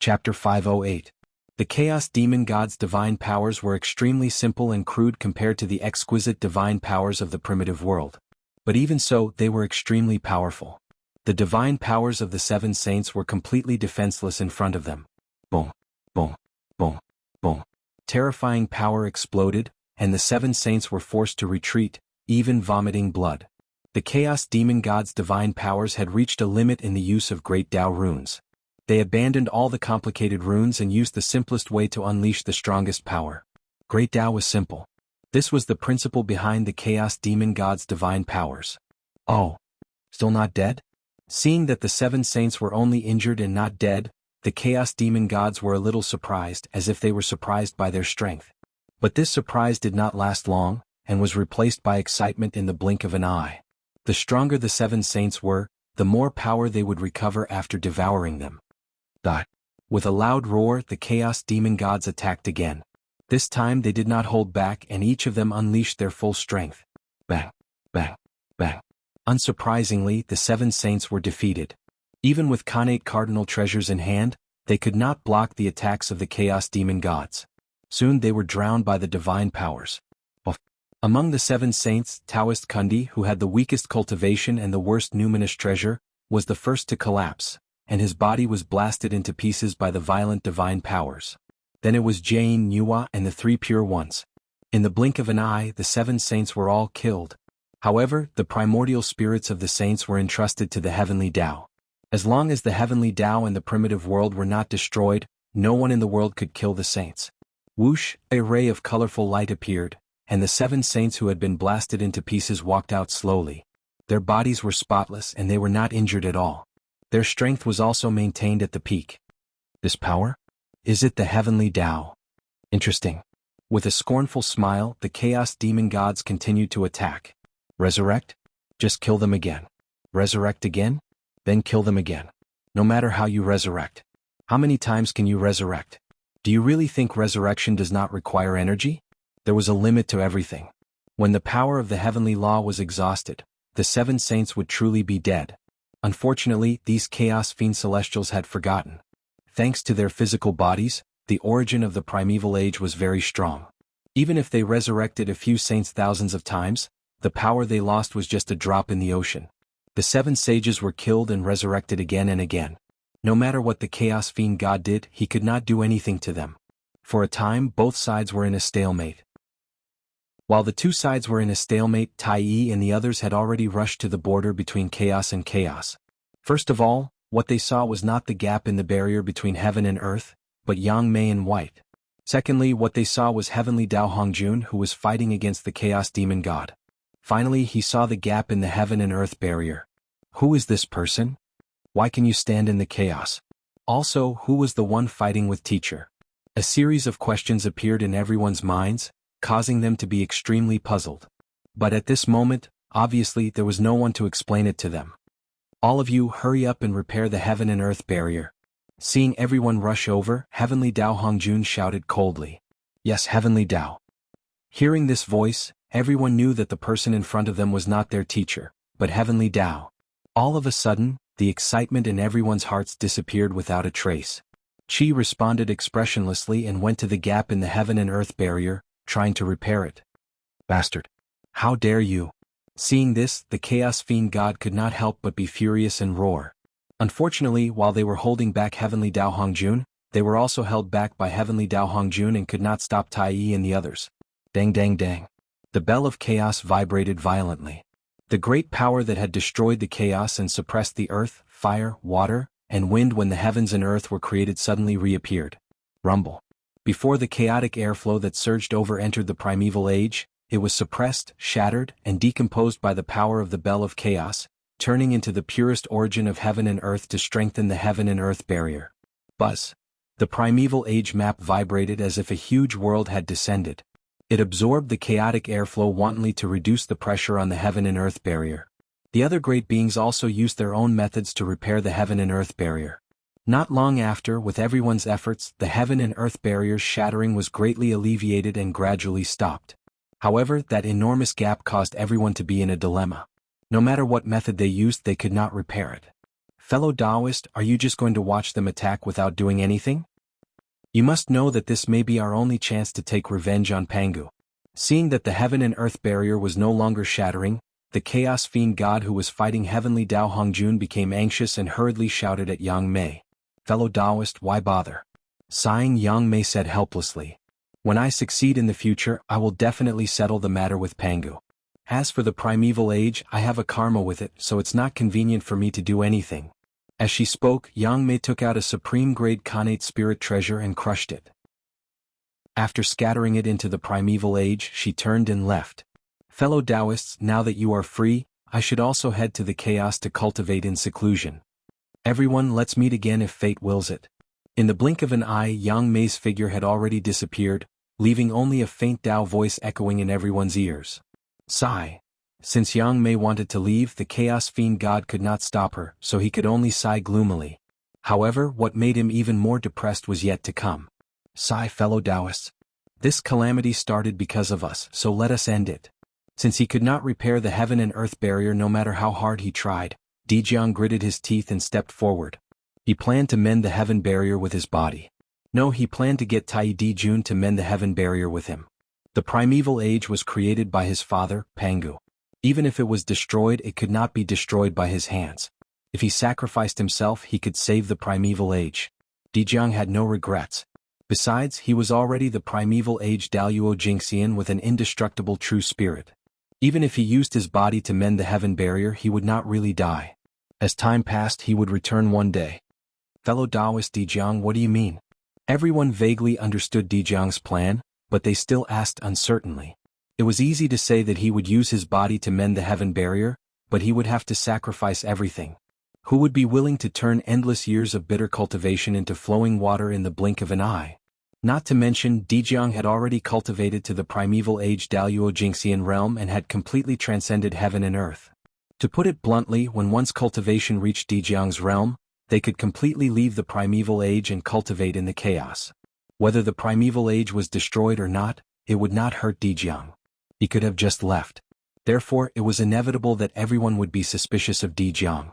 Chapter 508. The Chaos Demon God's divine powers were extremely simple and crude compared to the exquisite divine powers of the primitive world. But even so, they were extremely powerful. The divine powers of the seven saints were completely defenseless in front of them. Boom, boom, boom, boom. Terrifying power exploded, and the seven saints were forced to retreat, even vomiting blood. The Chaos Demon God's divine powers had reached a limit in the use of Great Tao runes. They abandoned all the complicated runes and used the simplest way to unleash the strongest power. Great Tao was simple. This was the principle behind the Chaos Demon God's divine powers. Oh, still not dead? Seeing that the seven saints were only injured and not dead, the Chaos Demon Gods were a little surprised, as if they were surprised by their strength. But this surprise did not last long, and was replaced by excitement in the blink of an eye. The stronger the seven saints were, the more power they would recover after devouring them. With a loud roar, the Chaos Demon Gods attacked again. This time they did not hold back, and each of them unleashed their full strength. Bang, bang, bang. Unsurprisingly, the seven saints were defeated. Even with Khanate cardinal treasures in hand, they could not block the attacks of the Chaos Demon Gods. Soon they were drowned by the divine powers. Among the seven saints, Taoist Kundi, who had the weakest cultivation and the worst numinous treasure, was the first to collapse, and his body was blasted into pieces by the violent divine powers. Then it was Jain Nuwa and the three pure ones. In the blink of an eye, the seven saints were all killed. However, the primordial spirits of the saints were entrusted to the heavenly Tao. As long as the heavenly Tao and the primitive world were not destroyed, no one in the world could kill the saints. Whoosh, a ray of colorful light appeared, and the seven saints who had been blasted into pieces walked out slowly. Their bodies were spotless and they were not injured at all. Their strength was also maintained at the peak. This power? Is it the heavenly Tao? Interesting. With a scornful smile, the Chaos Demon Gods continued to attack. Resurrect? Just kill them again. Resurrect again? Then kill them again. No matter how you resurrect. How many times can you resurrect? Do you really think resurrection does not require energy? There was a limit to everything. When the power of the heavenly law was exhausted, the seven saints would truly be dead. Unfortunately, these chaos fiend celestials had forgotten. Thanks to their physical bodies, the origin of the primeval age was very strong. Even if they resurrected a few saints thousands of times, the power they lost was just a drop in the ocean. The seven sages were killed and resurrected again and again. No matter what the chaos fiend god did, he could not do anything to them. For a time, both sides were in a stalemate. While the two sides were in a stalemate, Tai Yi and the others had already rushed to the border between chaos and chaos. First of all, what they saw was not the gap in the barrier between heaven and earth, but Yang Mei and White. Secondly, what they saw was heavenly Dao Hongjun, who was fighting against the chaos demon god. Finally, he saw the gap in the heaven and earth barrier. Who is this person? Why can you stand in the chaos? Also, who was the one fighting with teacher? A series of questions appeared in everyone's minds, causing them to be extremely puzzled. But at this moment, obviously there was no one to explain it to them. All of you hurry up and repair the heaven and earth barrier. Seeing everyone rush over, heavenly Dao Hongjun shouted coldly. Yes, heavenly Dao. Hearing this voice, everyone knew that the person in front of them was not their teacher, but heavenly Dao. All of a sudden, the excitement in everyone's hearts disappeared without a trace. Qi responded expressionlessly and went to the gap in the heaven and earth barrier, trying to repair it. Bastard. How dare you? Seeing this, the chaos fiend god could not help but be furious and roar. Unfortunately, while they were holding back heavenly Dao Hongjun, they were also held back by heavenly Dao Hongjun and could not stop Tai Yi and the others. Dang dang dang. The bell of chaos vibrated violently. The great power that had destroyed the chaos and suppressed the earth, fire, water, and wind when the heavens and earth were created suddenly reappeared. Rumble. Before the chaotic airflow that surged over entered the primeval age, it was suppressed, shattered, and decomposed by the power of the bell of chaos, turning into the purest origin of heaven and earth to strengthen the heaven and earth barrier. Buzz. The primeval age map vibrated as if a huge world had descended. It absorbed the chaotic airflow wantonly to reduce the pressure on the heaven and earth barrier. The other great beings also used their own methods to repair the heaven and earth barrier. Not long after, with everyone's efforts, the heaven and earth barrier's shattering was greatly alleviated and gradually stopped. However, that enormous gap caused everyone to be in a dilemma. No matter what method they used, they could not repair it. Fellow Taoist, are you just going to watch them attack without doing anything? You must know that this may be our only chance to take revenge on Pangu. Seeing that the heaven and earth barrier was no longer shattering, the chaos fiend god who was fighting heavenly Dao Hongjun became anxious and hurriedly shouted at Yang Mei. Fellow Taoist, why bother? Sighing, Yang Mei said helplessly. When I succeed in the future, I will definitely settle the matter with Pangu. As for the primeval age, I have a karma with it, so it's not convenient for me to do anything. As she spoke, Yang Mei took out a supreme-grade Khanate spirit treasure and crushed it. After scattering it into the primeval age, she turned and left. Fellow Taoists, now that you are free, I should also head to the chaos to cultivate in seclusion. Everyone, let's meet again if fate wills it. In the blink of an eye, Yang Mei's figure had already disappeared, leaving only a faint Tao voice echoing in everyone's ears. Sigh. Since Yang Mei wanted to leave, the chaos fiend god could not stop her, so he could only sigh gloomily. However, what made him even more depressed was yet to come. Sigh, fellow Taoists. This calamity started because of us, so let us end it. Since he could not repair the heaven and earth barrier no matter how hard he tried, Dijiang gritted his teeth and stepped forward. He planned to mend the heaven barrier with his body. No, he planned to get Tai Dijun to mend the heaven barrier with him. The primeval age was created by his father, Pangu. Even if it was destroyed, it could not be destroyed by his hands. If he sacrificed himself, he could save the primeval age. Dijiang had no regrets. Besides, he was already the primeval age Daluo Jingxian with an indestructible true spirit. Even if he used his body to mend the heaven barrier, he would not really die. As time passed, he would return one day. Fellow Taoist Dijiang, what do you mean? Everyone vaguely understood Dijiang's plan, but they still asked uncertainly. It was easy to say that he would use his body to mend the heaven barrier, but he would have to sacrifice everything. Who would be willing to turn endless years of bitter cultivation into flowing water in the blink of an eye? Not to mention, Dijiang had already cultivated to the primeval age Daluo Jingxian realm and had completely transcended heaven and earth. To put it bluntly, when once cultivation reached Dijiang's realm, they could completely leave the primeval age and cultivate in the chaos. Whether the primeval age was destroyed or not, it would not hurt Dijiang. He could have just left. Therefore, it was inevitable that everyone would be suspicious of Dijiang.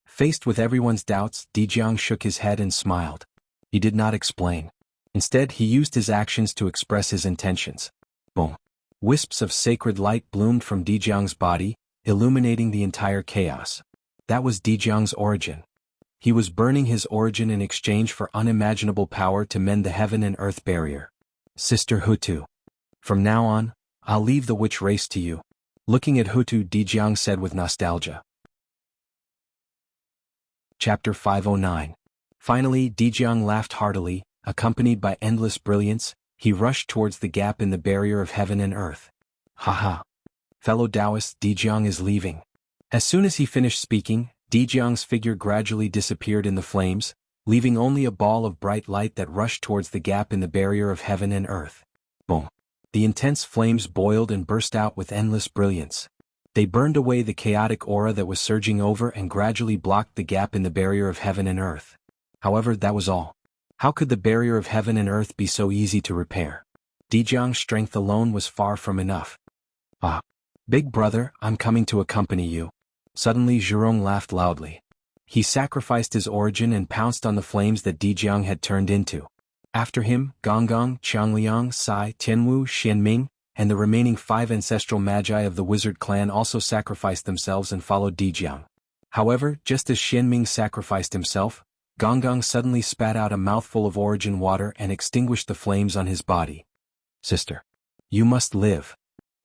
Faced with everyone's doubts, Dijiang shook his head and smiled. He did not explain. Instead, he used his actions to express his intentions. Boom. Wisps of sacred light bloomed from Dijiang's body, illuminating the entire chaos. That was Dijiang's origin. He was burning his origin in exchange for unimaginable power to mend the heaven and earth barrier. Sister Hutu. From now on, I'll leave the witch race to you. Looking at Hutu, Dijiang said with nostalgia. Chapter 509. Finally, Dijiang laughed heartily, accompanied by endless brilliance. He rushed towards the gap in the barrier of heaven and earth. Haha. Fellow Taoists, Dijiang is leaving. As soon as he finished speaking, Dijiang's figure gradually disappeared in the flames, leaving only a ball of bright light that rushed towards the gap in the barrier of heaven and earth. Boom. The intense flames boiled and burst out with endless brilliance. They burned away the chaotic aura that was surging over and gradually blocked the gap in the barrier of heaven and earth. However, that was all. How could the barrier of heaven and earth be so easy to repair? Dijiang's strength alone was far from enough. Ah. Big brother, I'm coming to accompany you. Suddenly Zhurong laughed loudly. He sacrificed his origin and pounced on the flames that Dijiang had turned into. After him, Gonggong, Qiangliang, Sai, Tianwu, Xianming, and the remaining 5 ancestral magi of the wizard clan also sacrificed themselves and followed Dijiang. However, just as Xianming sacrificed himself, Gonggong suddenly spat out a mouthful of origin water and extinguished the flames on his body. Sister. You must live.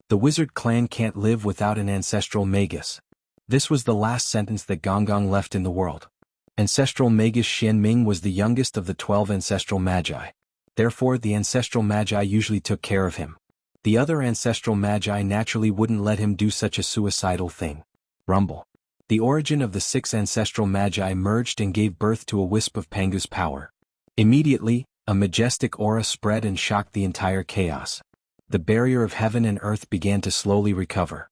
The wizard clan can't live without an ancestral magus. This was the last sentence that Gonggong left in the world. Ancestral magus Xianming was the youngest of the 12 ancestral magi. Therefore, the ancestral magi usually took care of him. The other ancestral magi naturally wouldn't let him do such a suicidal thing. Rumble. The origin of the 6 ancestral magi merged and gave birth to a wisp of Pangu's power. Immediately, a majestic aura spread and shocked the entire chaos. The barrier of heaven and earth began to slowly recover.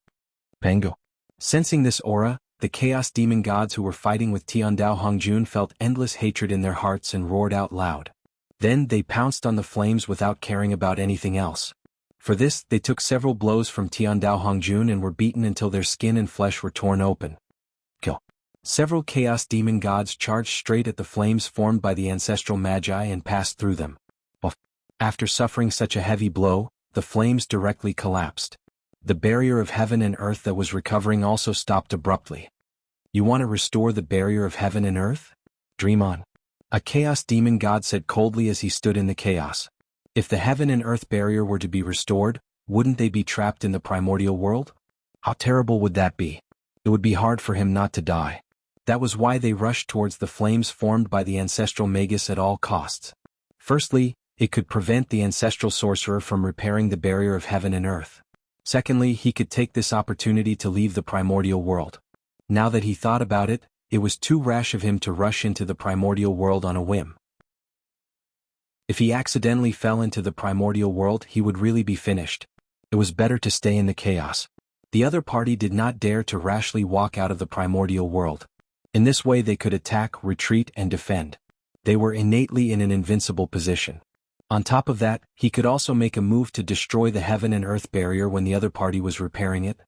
Pangu. Sensing this aura, the chaos demon gods who were fighting with Tiandao Hongjun felt endless hatred in their hearts and roared out loud. Then they pounced on the flames without caring about anything else. For this, they took several blows from Tiandao Hongjun and were beaten until their skin and flesh were torn open. Kill. Several chaos demon gods charged straight at the flames formed by the ancestral magi and passed through them. After suffering such a heavy blow, the flames directly collapsed. The barrier of heaven and earth that was recovering also stopped abruptly. You want to restore the barrier of heaven and earth? Dream on. A chaos demon god said coldly as he stood in the chaos. If the heaven and earth barrier were to be restored, wouldn't they be trapped in the primordial world? How terrible would that be? It would be hard for him not to die. That was why they rushed towards the flames formed by the ancestral magus at all costs. Firstly, it could prevent the ancestral sorcerer from repairing the barrier of heaven and earth. Secondly, he could take this opportunity to leave the primordial world. Now that he thought about it, it was too rash of him to rush into the primordial world on a whim. If he accidentally fell into the primordial world, he would really be finished. It was better to stay in the chaos. The other party did not dare to rashly walk out of the primordial world. In this way they could attack, retreat, and defend. They were innately in an invincible position. On top of that, he could also make a move to destroy the heaven and earth barrier when the other party was repairing it.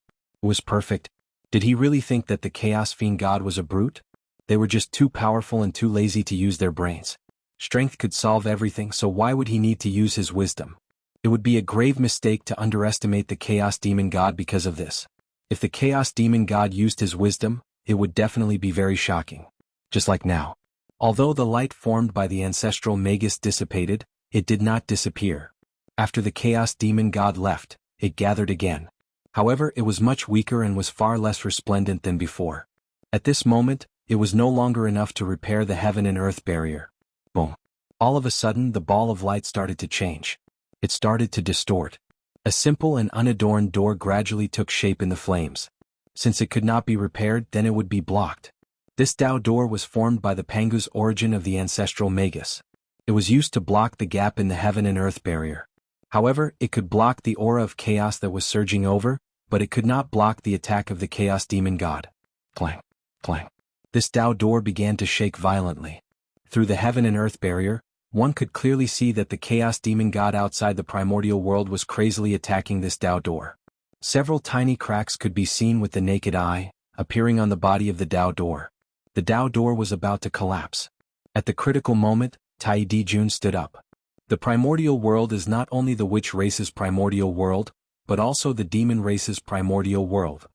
It was perfect. Did he really think that the Chaos Fiend God was a brute? They were just too powerful and too lazy to use their brains. Strength could solve everything, so why would he need to use his wisdom? It would be a grave mistake to underestimate the Chaos Demon God because of this. If the Chaos Demon God used his wisdom, it would definitely be very shocking. Just like now. Although the light formed by the ancestral magus dissipated, it did not disappear. After the Chaos Demon God left, it gathered again. However, it was much weaker and was far less resplendent than before. At this moment, it was no longer enough to repair the heaven and earth barrier. Boom. All of a sudden, the ball of light started to change. It started to distort. A simple and unadorned door gradually took shape in the flames. Since it could not be repaired, then it would be blocked. This Dao door was formed by the Pangu's origin of the ancestral magus. It was used to block the gap in the heaven and earth barrier. However, it could block the aura of chaos that was surging over, but it could not block the attack of the Chaos Demon God. Clang, clang. This Dao door began to shake violently. Through the heaven and earth barrier, one could clearly see that the Chaos Demon God outside the primordial world was crazily attacking this Dao door. Several tiny cracks could be seen with the naked eye, appearing on the body of the Dao door. The Dao door was about to collapse. At the critical moment, Tai Di Jun stood up. The primordial world is not only the witch race's primordial world, but also the demon race's primordial world.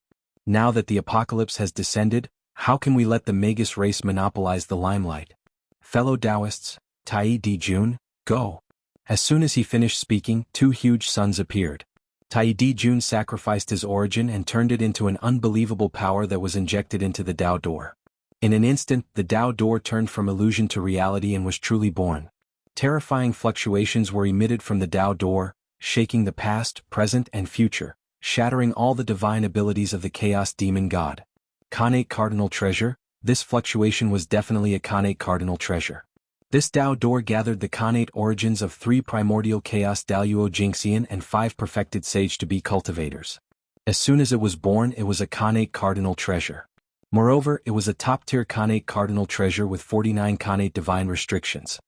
Now that the apocalypse has descended, how can we let the magus race monopolize the limelight? Fellow Taoists, Tai Di Jun, go. As soon as he finished speaking, two huge suns appeared. Tai Di Jun sacrificed his origin and turned it into an unbelievable power that was injected into the Dao door. In an instant, the Dao door turned from illusion to reality and was truly born. Terrifying fluctuations were emitted from the Dao door, shaking the past, present, and future, shattering all the divine abilities of the Chaos Demon God. Khanate Cardinal Treasure. This fluctuation was definitely a Khanate Cardinal Treasure. This Dao door gathered the Khanate origins of 3 primordial Chaos Daluo Jinxian and 5 perfected sage to be cultivators. As soon as it was born, it was a Khanate Cardinal Treasure. Moreover, it was a top-tier Khanate Cardinal Treasure with 49 Khanate Divine restrictions.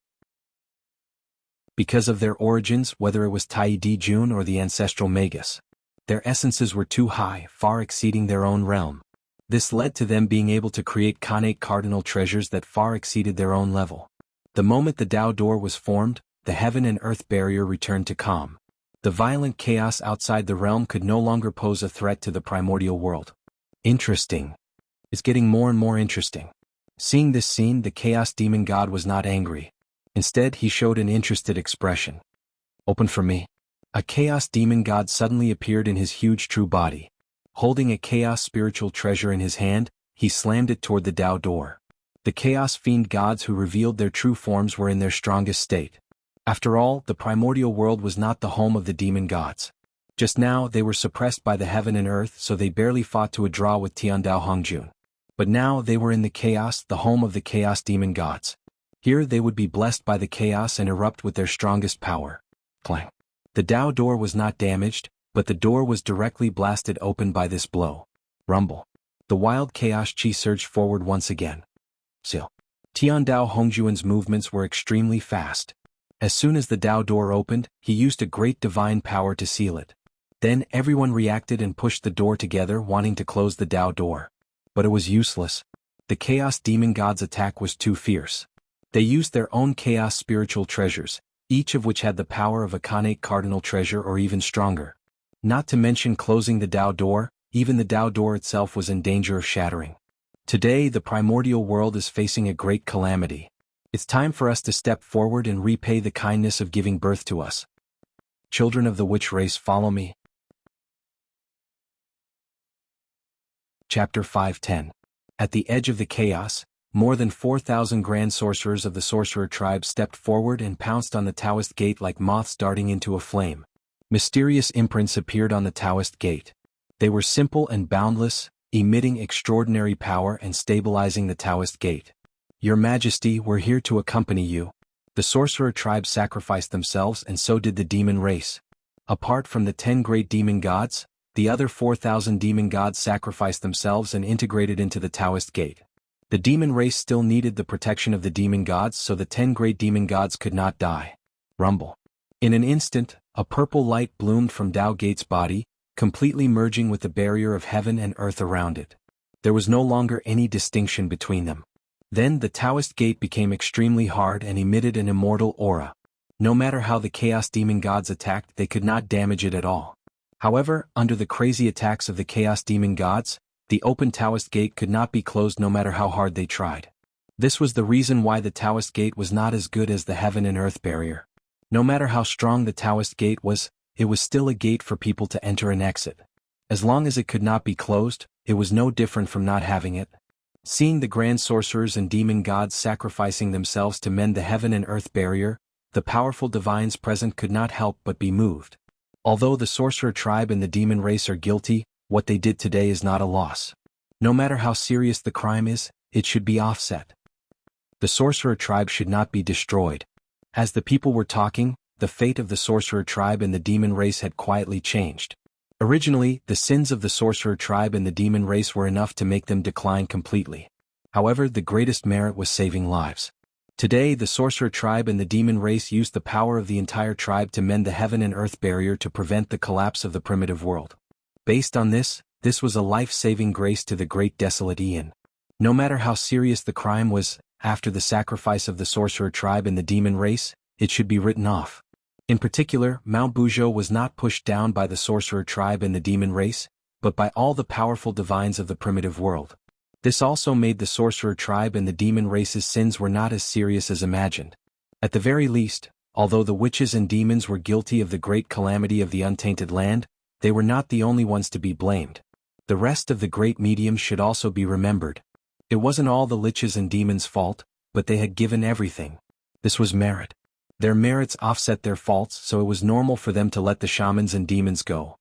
Because of their origins, whether it was Tai Di Jun or the ancestral magus, their essences were too high, far exceeding their own realm. This led to them being able to create Khanate Cardinal Treasures that far exceeded their own level. The moment the Dao door was formed, the heaven and earth barrier returned to calm. The violent chaos outside the realm could no longer pose a threat to the primordial world. Interesting. It's getting more and more interesting. Seeing this scene, the Chaos Demon God was not angry. Instead, he showed an interested expression. Open for me. A Chaos Demon God suddenly appeared in his huge true body. Holding a Chaos spiritual treasure in his hand, he slammed it toward the Dao door. The Chaos Fiend gods who revealed their true forms were in their strongest state. After all, the primordial world was not the home of the demon gods. Just now, they were suppressed by the heaven and earth, so they barely fought to a draw with Tiandao Hongjun. But now they were in the chaos, the home of the Chaos Demon gods. Here they would be blessed by the chaos and erupt with their strongest power. Clang. The Dao door was not damaged, but the door was directly blasted open by this blow. Rumble. The wild chaos chi surged forward once again. Still, Tiandao Hongjuan's movements were extremely fast. As soon as the Dao door opened, he used a great divine power to seal it. Then everyone reacted and pushed the door together, wanting to close the Dao door. But it was useless. The Chaos Demon God's attack was too fierce. They used their own Chaos spiritual treasures, each of which had the power of a Khanate cardinal treasure or even stronger. Not to mention closing the Tao door, even the Tao door itself was in danger of shattering. Today the primordial world is facing a great calamity. It's time for us to step forward and repay the kindness of giving birth to us. Children of the witch race, follow me. Chapter 5:10. At the edge of the chaos, more than 4,000 grand sorcerers of the sorcerer tribe stepped forward and pounced on the Taoist gate like moths darting into a flame. Mysterious imprints appeared on the Taoist gate. They were simple and boundless, emitting extraordinary power and stabilizing the Taoist gate. Your Majesty, we're here to accompany you. The sorcerer tribe sacrificed themselves, and so did the demon race. Apart from the 10 great demon gods, the other 4,000 demon gods sacrificed themselves and integrated into the Taoist gate. The demon race still needed the protection of the demon gods, so the 10 great demon gods could not die. Rumble. In an instant, a purple light bloomed from Tao Gate's body, completely merging with the barrier of heaven and earth around it. There was no longer any distinction between them. Then the Taoist gate became extremely hard and emitted an immortal aura. No matter how the Chaos Demon Gods attacked, they could not damage it at all. However, under the crazy attacks of the Chaos Demon Gods, the open Taoist gate could not be closed no matter how hard they tried. This was the reason why the Taoist gate was not as good as the heaven and earth barrier. No matter how strong the Taoist gate was, it was still a gate for people to enter and exit. As long as it could not be closed, it was no different from not having it. Seeing the grand sorcerers and demon gods sacrificing themselves to mend the heaven and earth barrier, the powerful divines present could not help but be moved. Although the sorcerer tribe and the demon race are guilty, what they did today is not a loss. No matter how serious the crime is, it should be offset. The sorcerer tribe should not be destroyed. As the people were talking, the fate of the sorcerer tribe and the demon race had quietly changed. Originally, the sins of the sorcerer tribe and the demon race were enough to make them decline completely. However, the greatest merit was saving lives. Today, the sorcerer tribe and the demon race used the power of the entire tribe to mend the heaven and earth barrier to prevent the collapse of the primitive world. Based on this was a life-saving grace to the great desolate Aeon. No matter how serious the crime was, after the sacrifice of the sorcerer tribe and the demon race, it should be written off. In particular, Mount Buzhou was not pushed down by the sorcerer tribe and the demon race, but by all the powerful divines of the primitive world. This also made the sorcerer tribe and the demon race's sins were not as serious as imagined. At the very least, although the witches and demons were guilty of the great calamity of the untainted land, they were not the only ones to be blamed. The rest of the great mediums should also be remembered. It wasn't all the liches and demons' fault, but they had given everything. This was merit. Their merits offset their faults, so it was normal for them to let the shamans and demons go.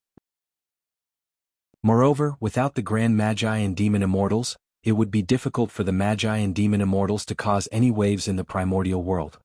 Moreover, without the grand magi and demon immortals, it would be difficult for the magi and demon immortals to cause any waves in the primordial world.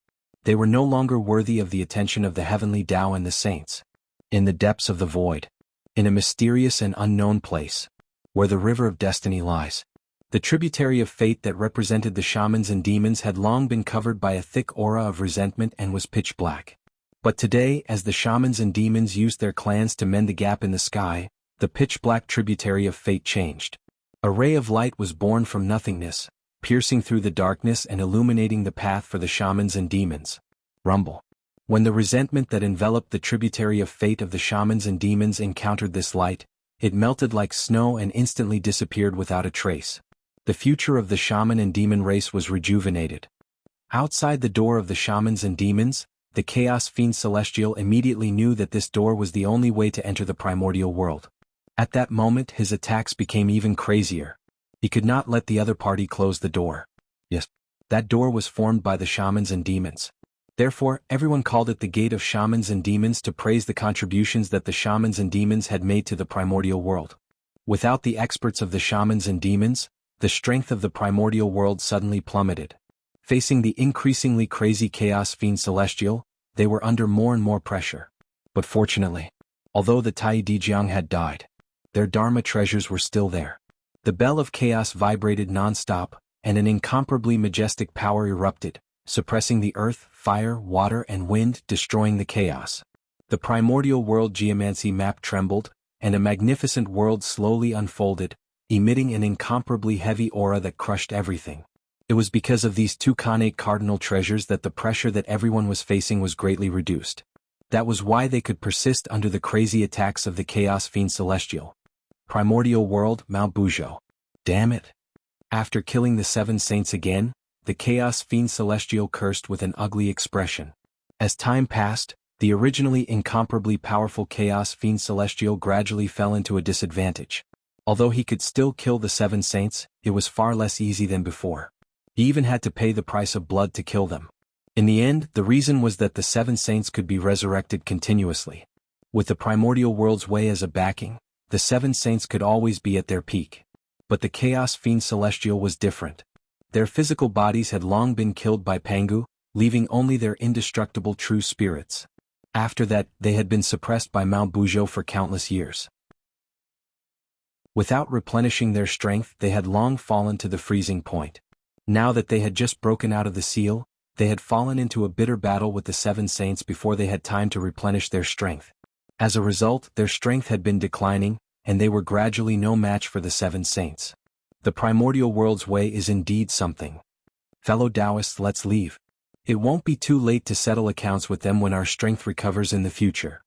They were no longer worthy of the attention of the heavenly Tao and the saints. In the depths of the void, in a mysterious and unknown place, where the river of destiny lies, the tributary of fate that represented the shamans and demons had long been covered by a thick aura of resentment and was pitch black. But today, as the shamans and demons used their clans to mend the gap in the sky, the pitch black tributary of fate changed. A ray of light was born from nothingness, piercing through the darkness and illuminating the path for the shamans and demons. Rumble. When the resentment that enveloped the tributary of fate of the shamans and demons encountered this light, it melted like snow and instantly disappeared without a trace. The future of the shaman and demon race was rejuvenated. Outside the door of the shamans and demons, the Chaos Fiend Celestial immediately knew that this door was the only way to enter the primordial world. At that moment his attacks became even crazier. He could not let the other party close the door. Yes, that door was formed by the shamans and demons. Therefore, everyone called it the Gate of Shamans and Demons to praise the contributions that the shamans and demons had made to the primordial world. Without the experts of the shamans and demons, the strength of the primordial world suddenly plummeted. Facing the increasingly crazy Chaos Fiend Celestial, they were under more and more pressure. But fortunately, although the Tai Dijiang had died, their Dharma treasures were still there. The bell of chaos vibrated non-stop, and an incomparably majestic power erupted, suppressing the earth, fire, water, and wind, destroying the chaos. The primordial world geomancy map trembled, and a magnificent world slowly unfolded, emitting an incomparably heavy aura that crushed everything. It was because of these two connate cardinal treasures that the pressure that everyone was facing was greatly reduced. That was why they could persist under the crazy attacks of the Chaos Fiend Celestial. Primordial World, Mount Bujo. Damn it. After killing the 7 saints again, the Chaos Fiend Celestial cursed with an ugly expression. As time passed, the originally incomparably powerful Chaos Fiend Celestial gradually fell into a disadvantage. Although he could still kill the 7 saints, it was far less easy than before. He even had to pay the price of blood to kill them. In the end, the reason was that the 7 saints could be resurrected continuously. With the Primordial World's way as a backing, the 7 saints could always be at their peak. But the Chaos Fiend Celestial was different. Their physical bodies had long been killed by Pangu, leaving only their indestructible true spirits. After that, they had been suppressed by Mount Bujo for countless years. Without replenishing their strength, they had long fallen to the freezing point. Now that they had just broken out of the seal, they had fallen into a bitter battle with the 7 saints before they had time to replenish their strength. As a result, their strength had been declining, and they were gradually no match for the 7 saints. The Primordial World's way is indeed something. Fellow Taoists, let's leave. It won't be too late to settle accounts with them when our strength recovers in the future.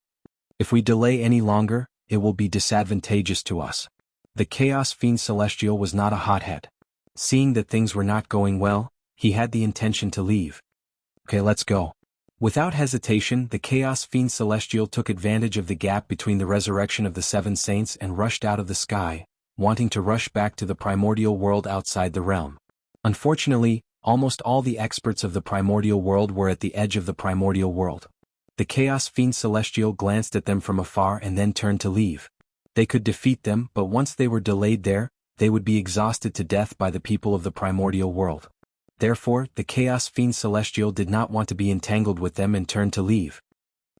If we delay any longer, it will be disadvantageous to us. The Chaos Fiend Celestial was not a hothead. Seeing that things were not going well, he had the intention to leave. Okay, let's go. Without hesitation, the Chaos Fiend Celestial took advantage of the gap between the resurrection of the 7 saints and rushed out of the sky, wanting to rush back to the primordial world outside the realm. Unfortunately, almost all the experts of the primordial world were at the edge of the primordial world. The Chaos Fiend Celestial glanced at them from afar and then turned to leave. They could defeat them, but once they were delayed there, they would be exhausted to death by the people of the primordial world. Therefore, the Chaos Fiend Celestial did not want to be entangled with them and turned to leave.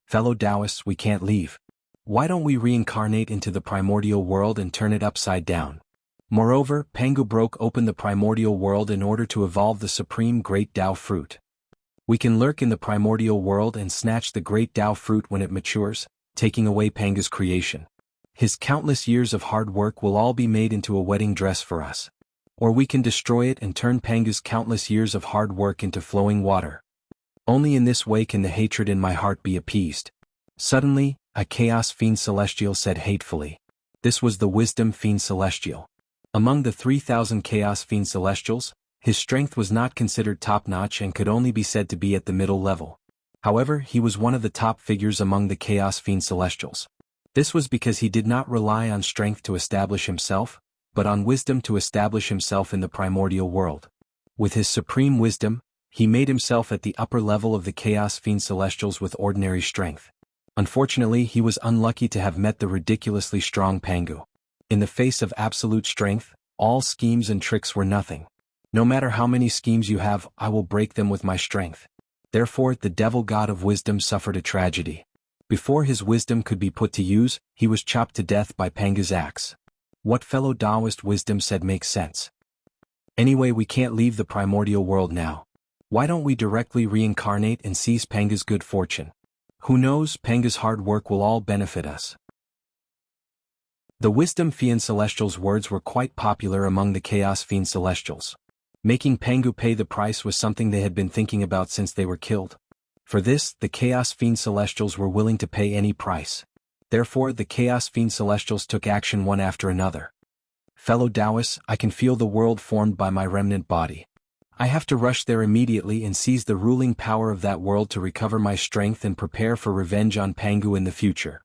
Fellow Taoists, we can't leave. Why don't we reincarnate into the primordial world and turn it upside down? Moreover, Pangu broke open the primordial world in order to evolve the supreme Great Tao fruit. We can lurk in the primordial world and snatch the Great Tao fruit when it matures, taking away Pangu's creation. His countless years of hard work will all be made into a wedding dress for us. Or we can destroy it and turn Pangu's countless years of hard work into flowing water. Only in this way can the hatred in my heart be appeased. Suddenly, a Chaos Fiend Celestial said hatefully. This was the Wisdom Fiend Celestial. Among the 3,000 Chaos Fiend Celestials, his strength was not considered top-notch and could only be said to be at the middle level. However, he was one of the top figures among the Chaos Fiend Celestials. This was because he did not rely on strength to establish himself, but on wisdom to establish himself in the primordial world. With his supreme wisdom, he made himself at the upper level of the Chaos Fiend Celestials with ordinary strength. Unfortunately, he was unlucky to have met the ridiculously strong Pangu. In the face of absolute strength, all schemes and tricks were nothing. No matter how many schemes you have, I will break them with my strength. Therefore, the devil god of wisdom suffered a tragedy. Before his wisdom could be put to use, he was chopped to death by Pangu's axe. What fellow Taoist wisdom said makes sense. Anyway, we can't leave the primordial world now. Why don't we directly reincarnate and seize Pangu's good fortune? Who knows, Pangu's hard work will all benefit us. The Wisdom Fiend Celestial's words were quite popular among the Chaos Fiend Celestials. Making Pangu pay the price was something they had been thinking about since they were killed. For this, the Chaos Fiend Celestials were willing to pay any price. Therefore, the Chaos Fiend Celestials took action one after another. Fellow Taoists, I can feel the world formed by my remnant body. I have to rush there immediately and seize the ruling power of that world to recover my strength and prepare for revenge on Pangu in the future.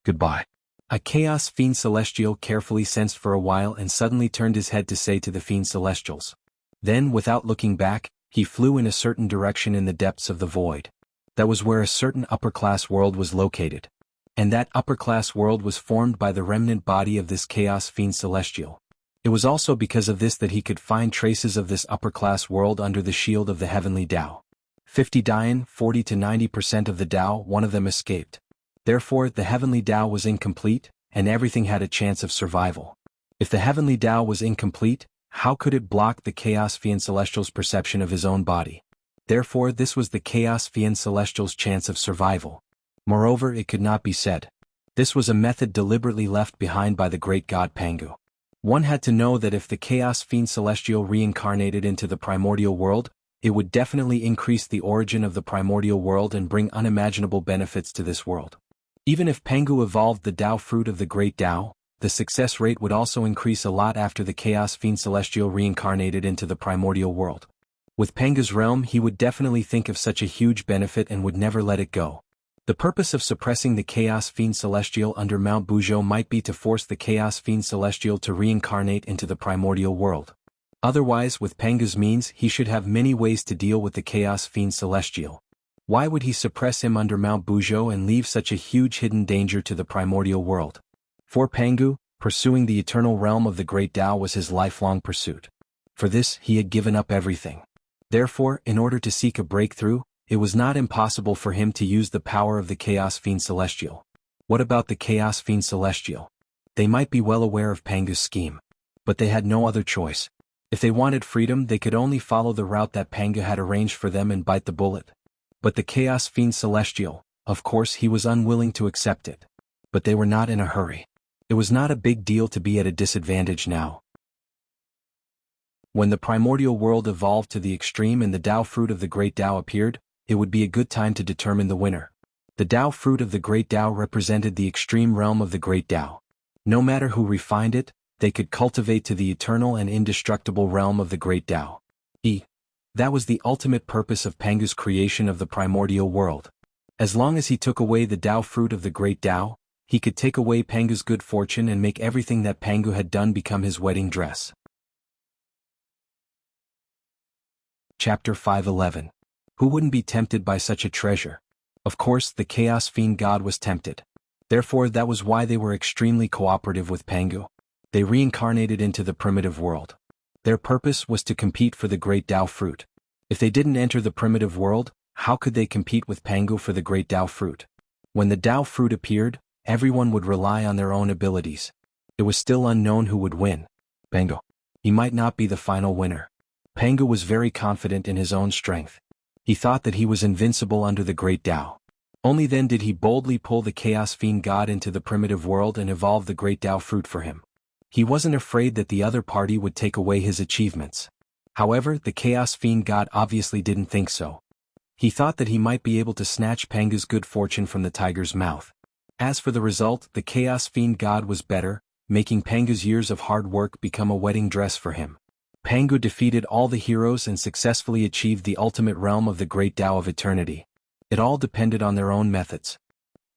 Goodbye. A Chaos Fiend Celestial carefully sensed for a while and suddenly turned his head to say to the Fiend Celestials. Then, without looking back, he flew in a certain direction in the depths of the void. That was where a certain upper-class world was located. And that upper-class world was formed by the remnant body of this Chaos Fiend Celestial. It was also because of this that he could find traces of this upper-class world under the shield of the heavenly Tao. 50 Dian, 40 to 90% of the Tao, one of them escaped. Therefore, the heavenly Tao was incomplete, and everything had a chance of survival. If the heavenly Tao was incomplete, how could it block the Chaos Fiend Celestial's perception of his own body? Therefore, this was the Chaos Fiend Celestial's chance of survival. Moreover, it could not be said. This was a method deliberately left behind by the great god Pangu. One had to know that if the Chaos Fiend Celestial reincarnated into the primordial world, it would definitely increase the origin of the primordial world and bring unimaginable benefits to this world. Even if Pengu evolved the Tao fruit of the Great Tao, the success rate would also increase a lot after the Chaos Fiend Celestial reincarnated into the primordial world. With Pengu's realm, he would definitely think of such a huge benefit and would never let it go. The purpose of suppressing the Chaos Fiend Celestial under Mount Buzhou might be to force the Chaos Fiend Celestial to reincarnate into the primordial world. Otherwise, with Pengu's means, he should have many ways to deal with the Chaos Fiend Celestial. Why would he suppress him under Mount Buzhou and leave such a huge hidden danger to the primordial world? For Pengu, pursuing the eternal realm of the Great Tao was his lifelong pursuit. For this, he had given up everything. Therefore, in order to seek a breakthrough, it was not impossible for him to use the power of the Chaos Fiend Celestial. What about the Chaos Fiend Celestial? They might be well aware of Pengu's scheme. But they had no other choice. If they wanted freedom, they could only follow the route that Pengu had arranged for them and bite the bullet. But the Chaos Fiend Celestial, of course, he was unwilling to accept it. But they were not in a hurry. It was not a big deal to be at a disadvantage now. When the primordial world evolved to the extreme and the Tao fruit of the Great Tao appeared, it would be a good time to determine the winner. The Tao fruit of the Great Tao represented the extreme realm of the Great Tao. No matter who refined it, they could cultivate to the eternal and indestructible realm of the Great Tao. That was the ultimate purpose of Pengu's creation of the primordial world. As long as he took away the Tao fruit of the Great Tao, he could take away Pengu's good fortune and make everything that Pengu had done become his wedding dress. Chapter 5:11. Who wouldn't be tempted by such a treasure? Of course, the Chaos Fiend God was tempted. Therefore, that was why they were extremely cooperative with Pengu. They reincarnated into the primitive world. Their purpose was to compete for the Great Tao fruit. If they didn't enter the primitive world, how could they compete with Pengu for the Great Tao fruit? When the Tao fruit appeared, everyone would rely on their own abilities. It was still unknown who would win. Pengu. He might not be the final winner. Pengu was very confident in his own strength. He thought that he was invincible under the Great Tao. Only then did he boldly pull the Chaos Fiend God into the primitive world and evolve the Great Tao fruit for him. He wasn't afraid that the other party would take away his achievements. However, the Chaos Fiend God obviously didn't think so. He thought that he might be able to snatch Pengu's good fortune from the tiger's mouth. As for the result, the Chaos Fiend God was better, making Pengu's years of hard work become a wedding dress for him. Pengu defeated all the heroes and successfully achieved the ultimate realm of the Great Tao of Eternity. It all depended on their own methods.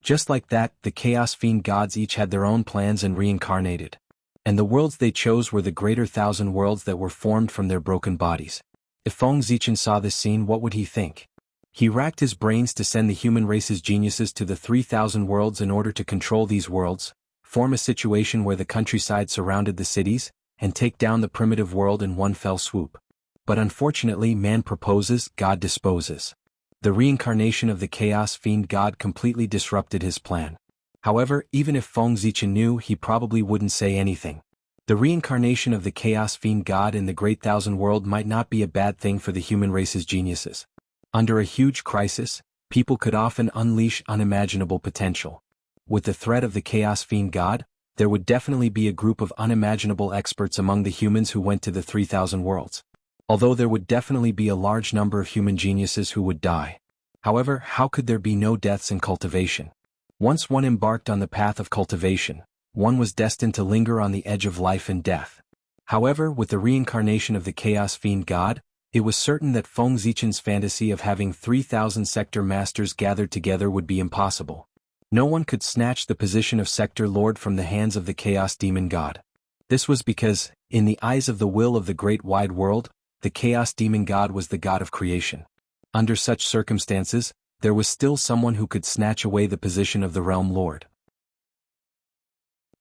Just like that, the Chaos Fiend gods each had their own plans and reincarnated. And the worlds they chose were the greater thousand worlds that were formed from their broken bodies. If Feng Zichen saw this scene, what would he think? He racked his brains to send the human race's geniuses to the 3,000 worlds in order to control these worlds, form a situation where the countryside surrounded the cities, and take down the primitive world in one fell swoop. But unfortunately, man proposes, God disposes. The reincarnation of the Chaos Fiend God completely disrupted his plan. However, even if Feng Zichen knew, he probably wouldn't say anything. The reincarnation of the Chaos Fiend God in the Great Thousand World might not be a bad thing for the human race's geniuses. Under a huge crisis, people could often unleash unimaginable potential. With the threat of the Chaos Fiend God, there would definitely be a group of unimaginable experts among the humans who went to the 3,000 worlds. Although there would definitely be a large number of human geniuses who would die. However, how could there be no deaths in cultivation? Once one embarked on the path of cultivation, one was destined to linger on the edge of life and death. However, with the reincarnation of the Chaos Fiend God, it was certain that Feng Zichen's fantasy of having 3,000 sector masters gathered together would be impossible. No one could snatch the position of Sector Lord from the hands of the Chaos Demon God. This was because, in the eyes of the will of the great wide world, the Chaos Demon God was the God of creation. Under such circumstances, there was still someone who could snatch away the position of the Realm Lord.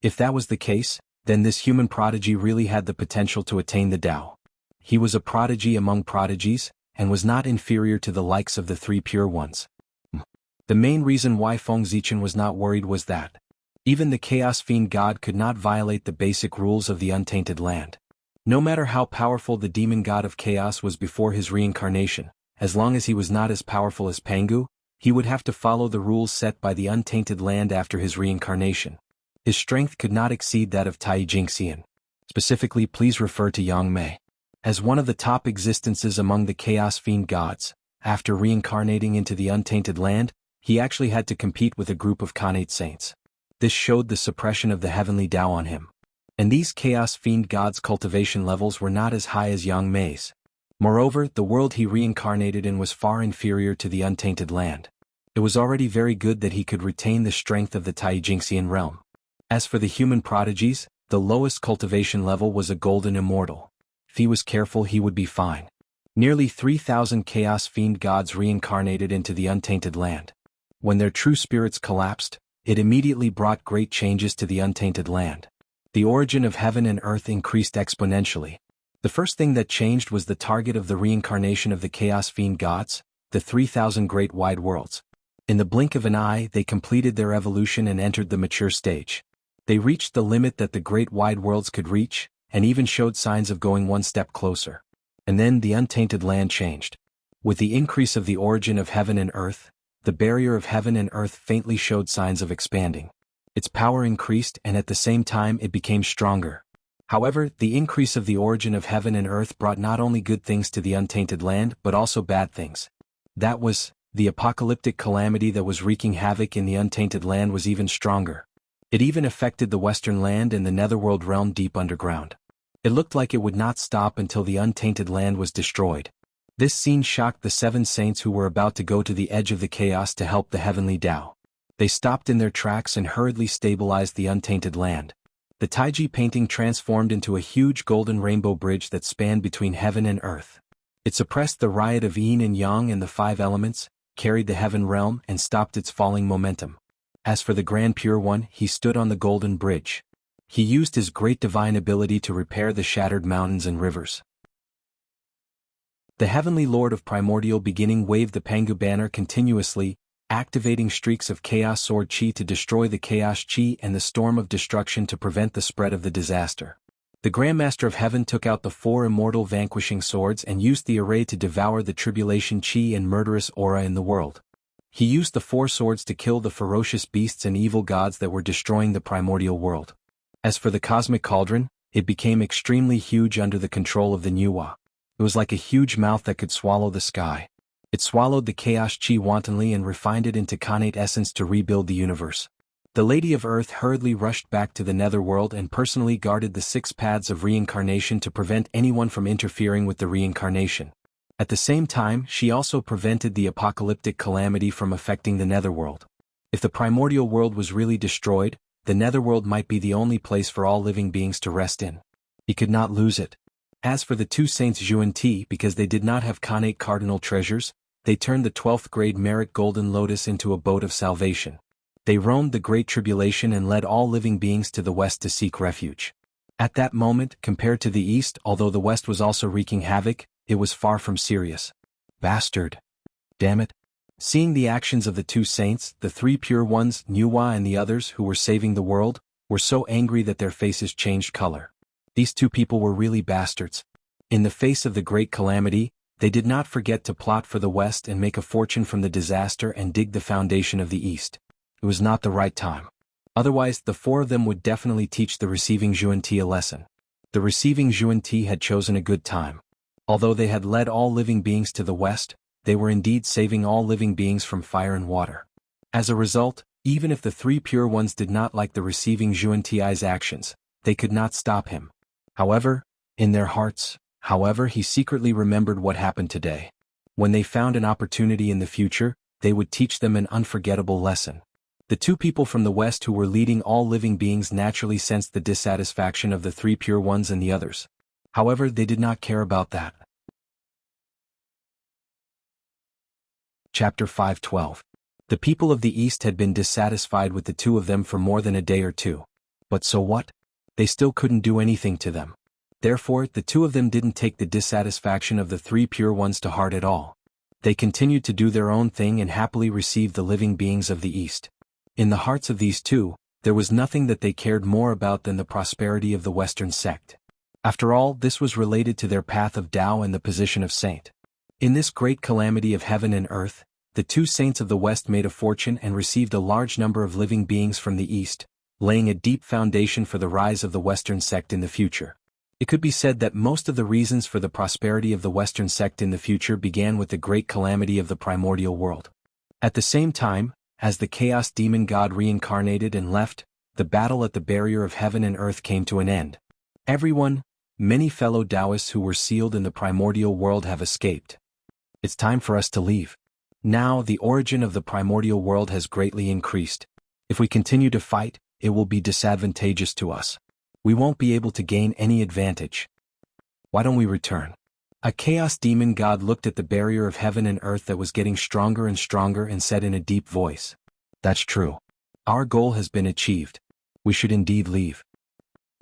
If that was the case, then this human prodigy really had the potential to attain the Tao. He was a prodigy among prodigies, and was not inferior to the likes of the three pure ones. The main reason why Feng Zichen was not worried was that even the Chaos Fiend God could not violate the basic rules of the untainted land. No matter how powerful the demon god of chaos was before his reincarnation, as long as he was not as powerful as Pengu, he would have to follow the rules set by the untainted land after his reincarnation. His strength could not exceed that of Tai Jingxian. Specifically, please refer to Yang Mei. As one of the top existences among the Chaos Fiend gods, after reincarnating into the untainted land, he actually had to compete with a group of Khanate saints. This showed the suppression of the heavenly Tao on him. And these Chaos Fiend gods' cultivation levels were not as high as Yang Mei's. Moreover, the world he reincarnated in was far inferior to the untainted land. It was already very good that he could retain the strength of the Taijingxian realm. As for the human prodigies, the lowest cultivation level was a golden immortal. If he was careful, he would be fine. Nearly 3,000 Chaos Fiend gods reincarnated into the untainted land. When their true spirits collapsed, it immediately brought great changes to the untainted land. The origin of heaven and earth increased exponentially. The first thing that changed was the target of the reincarnation of the Chaos Fiend gods, the 3,000 great wide worlds. In the blink of an eye, they completed their evolution and entered the mature stage. They reached the limit that the great wide worlds could reach, and even showed signs of going one step closer. And then the untainted land changed. With the increase of the origin of heaven and earth, the barrier of heaven and earth faintly showed signs of expanding. Its power increased, and at the same time it became stronger. However, the increase of the origin of heaven and earth brought not only good things to the untainted land but also bad things. That was, the apocalyptic calamity that was wreaking havoc in the untainted land was even stronger. It even affected the western land and the netherworld realm deep underground. It looked like it would not stop until the untainted land was destroyed. This scene shocked the 7 saints who were about to go to the edge of the chaos to help the heavenly Tao. They stopped in their tracks and hurriedly stabilized the untainted land. The Taiji painting transformed into a huge golden rainbow bridge that spanned between heaven and earth. It suppressed the riot of yin and yang and the 5 elements, carried the heaven realm, and stopped its falling momentum. As for the Grand Pure One, he stood on the golden bridge. He used his great divine ability to repair the shattered mountains and rivers. The heavenly Lord of primordial beginning waved the Pangu banner continuously, activating streaks of chaos sword chi to destroy the chaos chi and the storm of destruction to prevent the spread of the disaster. The Grandmaster of Heaven took out the 4 immortal vanquishing swords and used the array to devour the tribulation chi and murderous aura in the world. He used the 4 swords to kill the ferocious beasts and evil gods that were destroying the primordial world. As for the cosmic cauldron, it became extremely huge under the control of the Nuwa. It was like a huge mouth that could swallow the sky. It swallowed the chaos chi wantonly and refined it into Khanate essence to rebuild the universe. The Lady of Earth hurriedly rushed back to the netherworld and personally guarded the 6 paths of reincarnation to prevent anyone from interfering with the reincarnation. At the same time, she also prevented the apocalyptic calamity from affecting the netherworld. If the primordial world was really destroyed, the netherworld might be the only place for all living beings to rest in. He could not lose it. As for the 2 saints Zhu and Ti, because they did not have Khanate cardinal treasures, they turned the 12th grade merit golden lotus into a boat of salvation. They roamed the great tribulation and led all living beings to the west to seek refuge. At that moment, compared to the east, although the west was also wreaking havoc, it was far from serious. Bastard. Damn it. Seeing the actions of the 2 saints, the 3 pure ones, Nuwa and the others who were saving the world, were so angry that their faces changed color. These 2 people were really bastards. In the face of the great calamity, they did not forget to plot for the west and make a fortune from the disaster and dig the foundation of the east. It was not the right time. Otherwise, the 4 of them would definitely teach the receiving Zhuan-Ti a lesson. The receiving Zhuan-Ti had chosen a good time. Although they had led all living beings to the west, they were indeed saving all living beings from fire and water. As a result, even if the 3 pure ones did not like the receiving Zhuan-Ti's actions, they could not stop him. However, in their hearts, he secretly remembered what happened today. When they found an opportunity in the future, they would teach them an unforgettable lesson. The 2 people from the west who were leading all living beings naturally sensed the dissatisfaction of the 3 pure ones and the others. However, they did not care about that. Chapter 5:12. The people of the east had been dissatisfied with the 2 of them for more than a day or 2. But so what? They still couldn't do anything to them. Therefore, the 2 of them didn't take the dissatisfaction of the 3 pure ones to heart at all. They continued to do their own thing and happily received the living beings of the east. In the hearts of these 2, there was nothing that they cared more about than the prosperity of the Western sect. After all, this was related to their path of Tao and the position of saint. In this great calamity of heaven and earth, the 2 saints of the West made a fortune and received a large number of living beings from the East, laying a deep foundation for the rise of the Western sect in the future. It could be said that most of the reasons for the prosperity of the Western sect in the future began with the great calamity of the primordial world. At the same time, as the chaos demon god reincarnated and left, the battle at the barrier of heaven and earth came to an end. Many fellow Taoists who were sealed in the primordial world have escaped. It's time for us to leave. Now the origin of the primordial world has greatly increased. If we continue to fight, it will be disadvantageous to us. We won't be able to gain any advantage. Why don't we return? A chaos demon god looked at the barrier of heaven and earth that was getting stronger and stronger and said in a deep voice, "That's true. Our goal has been achieved. We should indeed leave.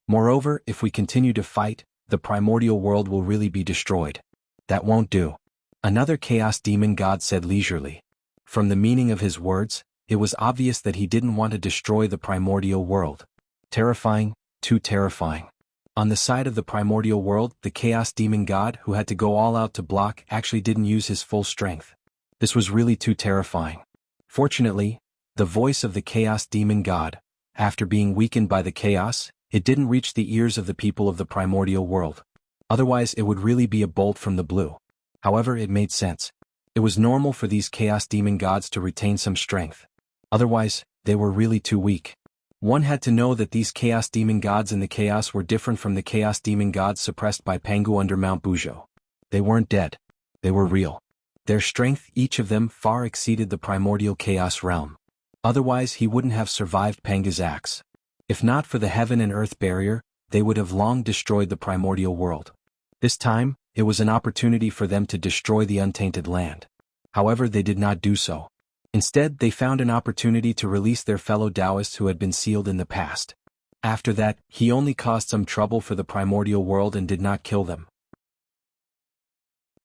Moreover, if we continue to fight, the primordial world will really be destroyed. That won't do." Another chaos demon god said leisurely. From the meaning of his words, it was obvious that he didn't want to destroy the primordial world. Terrifying, too terrifying. On the side of the primordial world, the chaos demon god who had to go all out to block actually didn't use his full strength. This was really too terrifying. Fortunately, the voice of the chaos demon god, after being weakened by the chaos, it didn't reach the ears of the people of the primordial world. Otherwise it would really be a bolt from the blue. However, it made sense. It was normal for these chaos demon gods to retain some strength. Otherwise, they were really too weak. One had to know that these chaos demon gods in the chaos were different from the chaos demon gods suppressed by Pangu under Mount Bujo. They weren't dead. They were real. Their strength, each of them, far exceeded the primordial chaos realm. Otherwise he wouldn't have survived Pangu's axe. If not for the heaven and earth barrier, they would have long destroyed the primordial world. This time, it was an opportunity for them to destroy the untainted land. However, they did not do so. Instead, they found an opportunity to release their fellow Taoists who had been sealed in the past. After that, he only caused some trouble for the primordial world and did not kill them.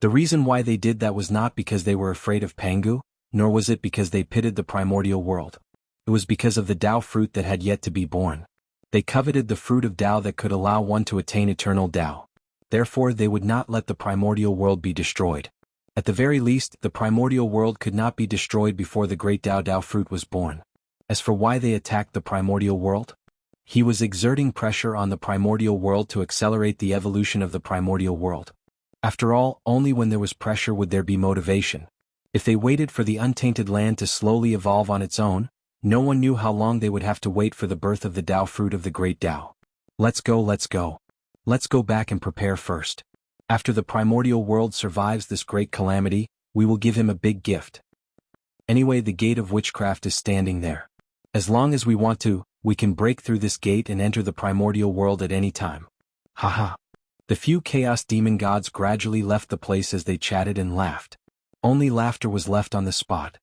The reason why they did that was not because they were afraid of Pangu, nor was it because they pitied the primordial world. It was because of the Tao fruit that had yet to be born. They coveted the fruit of Tao that could allow one to attain eternal Tao. Therefore they would not let the primordial world be destroyed. At the very least, the primordial world could not be destroyed before the great Tao fruit was born. As for why they attacked the primordial world, he was exerting pressure on the primordial world to accelerate the evolution of the primordial world. After all, only when there was pressure would there be motivation. If they waited for the untainted land to slowly evolve on its own, no one knew how long they would have to wait for the birth of the Tao fruit of the great Tao. Let's go. Let's go back and prepare first. After the primordial world survives this great calamity, we will give him a big gift. Anyway, the gate of witchcraft is standing there. As long as we want to, we can break through this gate and enter the primordial world at any time. Haha. The few chaos demon gods gradually left the place as they chatted and laughed. Only laughter was left on the spot.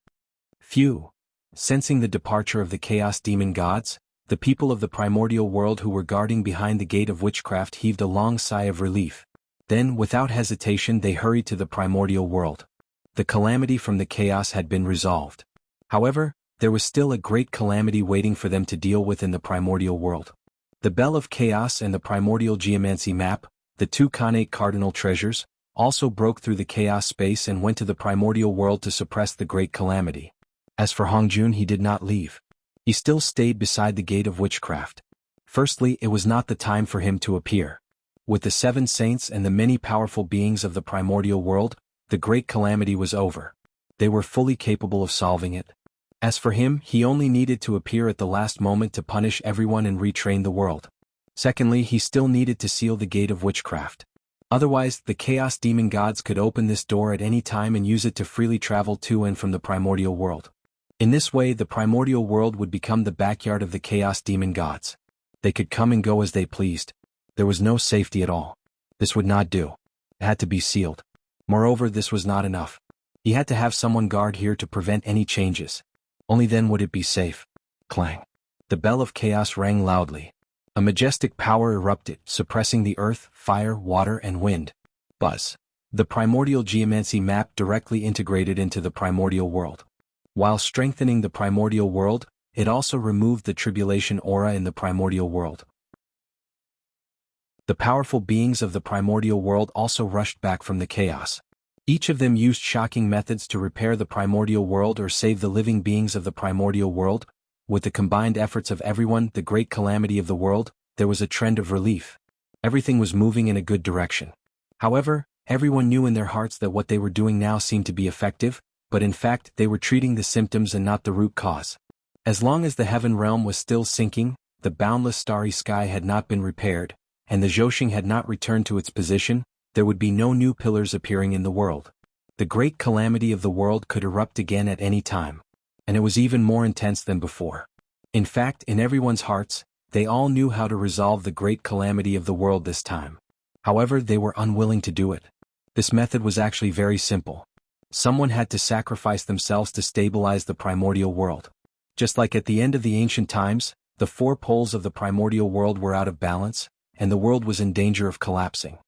Sensing the departure of the chaos demon gods, the people of the primordial world who were guarding behind the gate of witchcraft heaved a long sigh of relief. Then, without hesitation, they hurried to the primordial world. The calamity from the chaos had been resolved. However, there was still a great calamity waiting for them to deal with in the primordial world. The Bell of Chaos and the primordial geomancy map, the two Khanate cardinal treasures, also broke through the chaos space and went to the primordial world to suppress the great calamity. As for Hongjun, he did not leave. He still stayed beside the gate of witchcraft. Firstly, it was not the time for him to appear. With the 7 saints and the many powerful beings of the primordial world, the great calamity was over. They were fully capable of solving it. As for him, he only needed to appear at the last moment to punish everyone and retrain the world. Secondly, he still needed to seal the gate of witchcraft. Otherwise, the chaos demon gods could open this door at any time and use it to freely travel to and from the primordial world. In this way, the primordial world would become the backyard of the chaos demon gods. They could come and go as they pleased. There was no safety at all. This would not do. It had to be sealed. Moreover, this was not enough. He had to have someone guard here to prevent any changes. Only then would it be safe. Clang. The bell of chaos rang loudly. A majestic power erupted, suppressing the earth, fire, water, and wind. Buzz. The primordial geomancy map directly integrated into the primordial world. While strengthening the primordial world, it also removed the tribulation aura in the primordial world. The powerful beings of the primordial world also rushed back from the chaos. Each of them used shocking methods to repair the primordial world or save the living beings of the primordial world. With the combined efforts of everyone, the great calamity of the world, there was a trend of relief. Everything was moving in a good direction. However, everyone knew in their hearts that what they were doing now seemed to be effective, but in fact they were treating the symptoms and not the root cause. As long as the heaven realm was still sinking, the boundless starry sky had not been repaired, and the Zhousing had not returned to its position, there would be no new pillars appearing in the world. The great calamity of the world could erupt again at any time. And it was even more intense than before. In fact, in everyone's hearts, they all knew how to resolve the great calamity of the world this time. However, they were unwilling to do it. This method was actually very simple. Someone had to sacrifice themselves to stabilize the primordial world. Just like at the end of the ancient times, the four poles of the primordial world were out of balance, and the world was in danger of collapsing.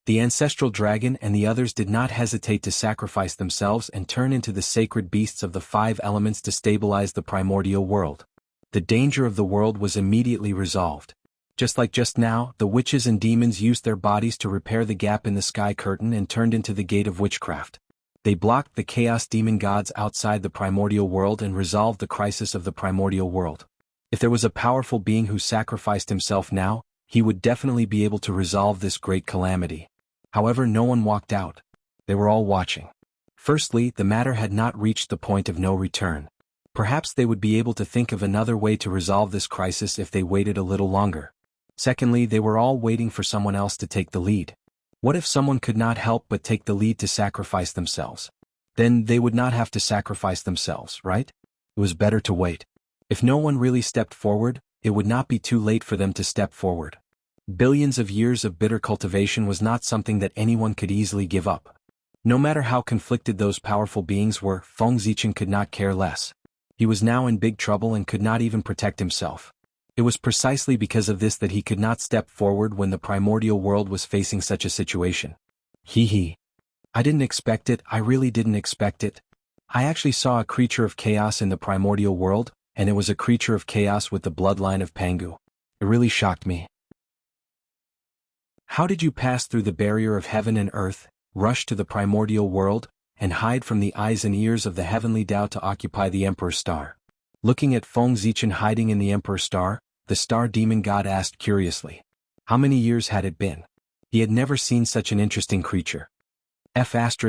The ancestral dragon and the others did not hesitate to sacrifice themselves and turn into the sacred beasts of the five elements to stabilize the primordial world. The danger of the world was immediately resolved. Just like just now, the witches and demons used their bodies to repair the gap in the sky curtain and turned into the gate of witchcraft. They blocked the chaos demon gods outside the primordial world and resolved the crisis of the primordial world. If there was a powerful being who sacrificed himself now, he would definitely be able to resolve this great calamity. However, no one walked out. They were all watching. Firstly, the matter had not reached the point of no return. Perhaps they would be able to think of another way to resolve this crisis if they waited a little longer. Secondly, they were all waiting for someone else to take the lead. What if someone could not help but take the lead to sacrifice themselves? Then they would not have to sacrifice themselves, right? It was better to wait. If no one really stepped forward, it would not be too late for them to step forward. Billions of years of bitter cultivation was not something that anyone could easily give up. No matter how conflicted those powerful beings were, Feng Zichen could not care less. He was now in big trouble and could not even protect himself. It was precisely because of this that he could not step forward when the primordial world was facing such a situation. I didn't expect it, I really didn't expect it. I actually saw a creature of chaos in the primordial world, and it was a creature of chaos with the bloodline of Pangu. It really shocked me. How did you pass through the barrier of heaven and earth, rush to the primordial world, and hide from the eyes and ears of the heavenly Tao to occupy the Emperor's Star? Looking at Feng Zichen hiding in the Emperor's Star, the star demon god asked curiously. How many years had it been? He had never seen such an interesting creature. F***ck,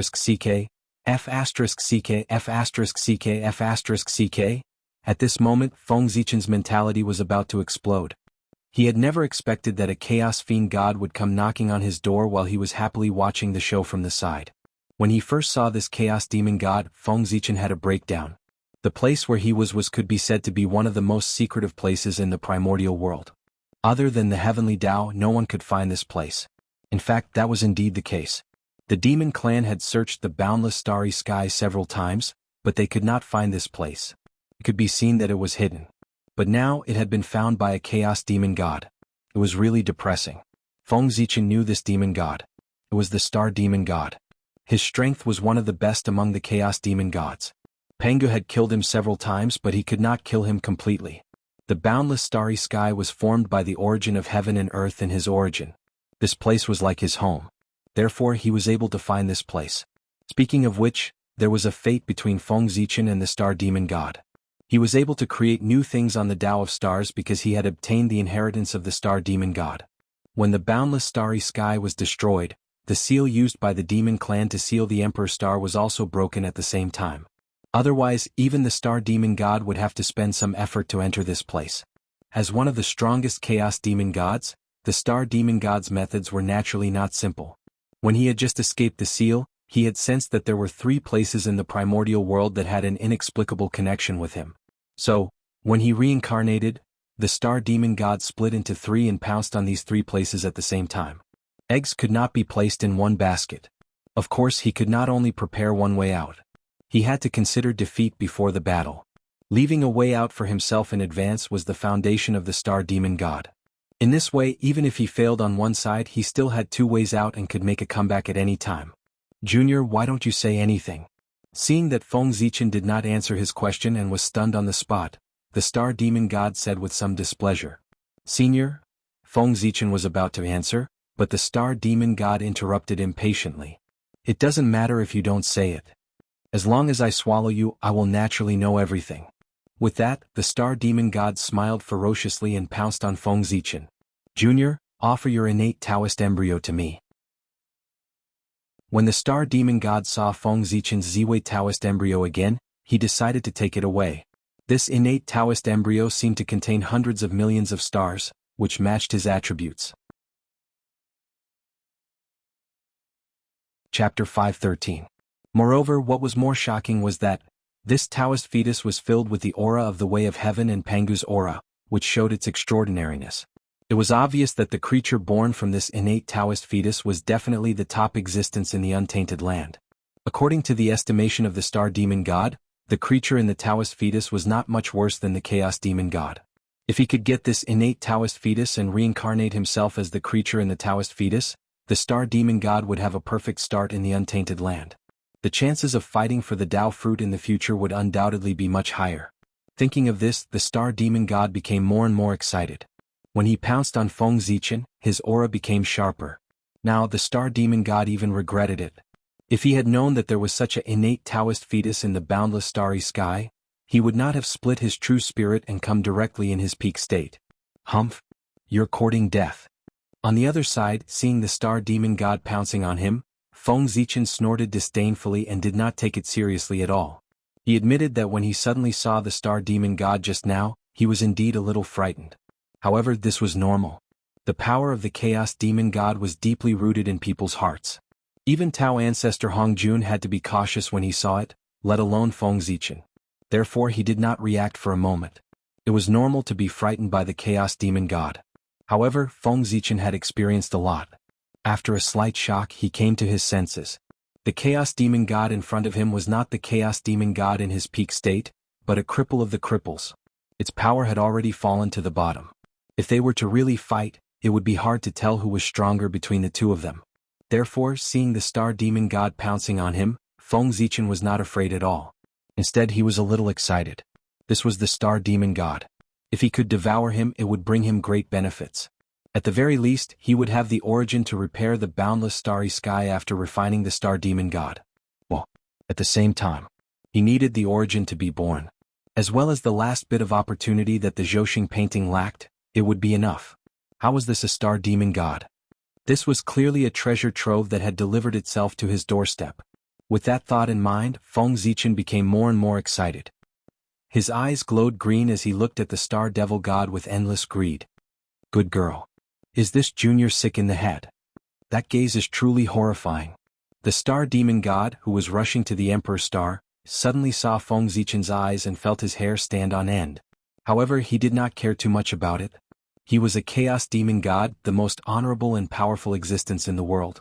F***ck, F***ck, F***ck. At this moment, Feng Zichen's mentality was about to explode. He had never expected that a chaos fiend god would come knocking on his door while he was happily watching the show from the side. When he first saw this chaos demon god, Feng Zichen had a breakdown. The place where he was could be said to be one of the most secretive places in the primordial world. Other than the heavenly Tao, no one could find this place. In fact, that was indeed the case. The demon clan had searched the boundless starry sky several times, but they could not find this place. It could be seen that it was hidden. But now it had been found by a chaos demon god. It was really depressing. Feng Zichen knew this demon god. It was the star demon god. His strength was one of the best among the chaos demon gods. Pangu had killed him several times, but he could not kill him completely. The boundless starry sky was formed by the origin of heaven and earth in his origin. This place was like his home. Therefore he was able to find this place. Speaking of which, there was a fate between Feng Zichen and the star demon god. He was able to create new things on the Tao of Stars because he had obtained the inheritance of the star demon god. When the boundless starry sky was destroyed, the seal used by the demon clan to seal the Emperor's Star was also broken at the same time. Otherwise, even the star demon god would have to spend some effort to enter this place. As one of the strongest chaos demon gods, the star demon god's methods were naturally not simple. When he had just escaped the seal, he had sensed that there were 3 places in the primordial world that had an inexplicable connection with him. So, when he reincarnated, the star demon god split into 3 and pounced on these 3 places at the same time. Eggs could not be placed in one basket. Of course, he could not only prepare one way out. He had to consider defeat before the battle. Leaving a way out for himself in advance was the foundation of the star demon god. In this way, even if he failed on one side, he still had 2 ways out and could make a comeback at any time. Junior, why don't you say anything? Seeing that Feng Zichen did not answer his question and was stunned on the spot, the star demon god said with some displeasure. Senior? Feng Zichen was about to answer, but the star demon god interrupted impatiently. It doesn't matter if you don't say it. As long as I swallow you, I will naturally know everything. With that, the star demon god smiled ferociously and pounced on Feng Zichen. Junior, Offer your innate Taoist embryo to me. When the star demon god saw Feng Zichen's Ziwei Taoist embryo again, he decided to take it away. This innate Taoist embryo seemed to contain hundreds of millions of stars, which matched his attributes. Chapter 5:13. Moreover, what was more shocking was that this Taoist fetus was filled with the aura of the Way of Heaven and Pangu's aura, which showed its extraordinariness. It was obvious that the creature born from this innate Taoist fetus was definitely the top existence in the untainted land. According to the estimation of the star demon god, the creature in the Taoist fetus was not much worse than the chaos demon god. If he could get this innate Taoist fetus and reincarnate himself as the creature in the Taoist fetus, the star demon god would have a perfect start in the untainted land. The chances of fighting for the Tao fruit in the future would undoubtedly be much higher. Thinking of this, the star demon god became more and more excited. When he pounced on Feng Zichen, his aura became sharper. Now the star demon god even regretted it. If he had known that there was such an innate Taoist fetus in the boundless starry sky, he would not have split his true spirit and come directly in his peak state. Humph! You're courting death. On the other side, seeing the star demon god pouncing on him, Feng Zichen snorted disdainfully and did not take it seriously at all. He admitted that when he suddenly saw the star demon god just now, he was indeed a little frightened. However, this was normal. The power of the chaos demon god was deeply rooted in people's hearts. Even Tao ancestor Hongjun had to be cautious when he saw it, let alone Feng Zichen. Therefore he did not react for a moment. It was normal to be frightened by the chaos demon god. However, Feng Zichen had experienced a lot. After a slight shock, he came to his senses. The chaos demon god in front of him was not the chaos demon god in his peak state, but a cripple of the cripples. Its power had already fallen to the bottom. If they were to really fight, it would be hard to tell who was stronger between the two of them. Therefore, seeing the star demon god pouncing on him, Feng Zichen was not afraid at all. Instead, he was a little excited. This was the star demon god. If he could devour him, it would bring him great benefits. At the very least, he would have the origin to repair the boundless starry sky after refining the star demon god. Well, at the same time, he needed the origin to be born. As well as the last bit of opportunity that the Zhouxing painting lacked, it would be enough. How was this a star demon god? This was clearly a treasure trove that had delivered itself to his doorstep. With that thought in mind, Feng Zichen became more and more excited. His eyes glowed green as he looked at the star devil god with endless greed. Good girl. Is this junior sick in the head? That gaze is truly horrifying. The star demon god, who was rushing to the emperor star, suddenly saw Feng Zichen's eyes and felt his hair stand on end. However, he did not care too much about it. He was a chaos demon god, the most honorable and powerful existence in the world.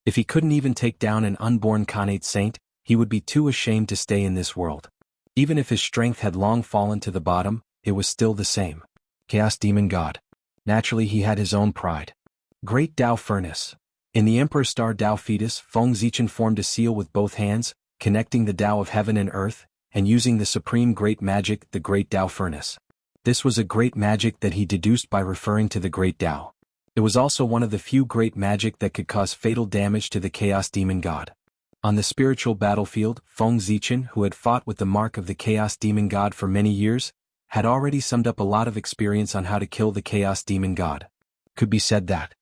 If he couldn't even take down an unborn Khanate saint, he would be too ashamed to stay in this world. Even if his strength had long fallen to the bottom, it was still the same. Chaos demon god. Naturally, he had his own pride. Great Tao furnace. In the Emperor Star Tao fetus, Feng Zichen formed a seal with both hands, connecting the Tao of heaven and earth, and using the supreme great magic, the Great Tao furnace. This was a great magic that he deduced by referring to the Great Tao. It was also one of the few great magic that could cause fatal damage to the Chaos Demon God. On the spiritual battlefield, Feng Zichen, who had fought with the mark of the Chaos Demon God for many years, had already summed up a lot of experience on how to kill the Chaos Demon God. Could be said that,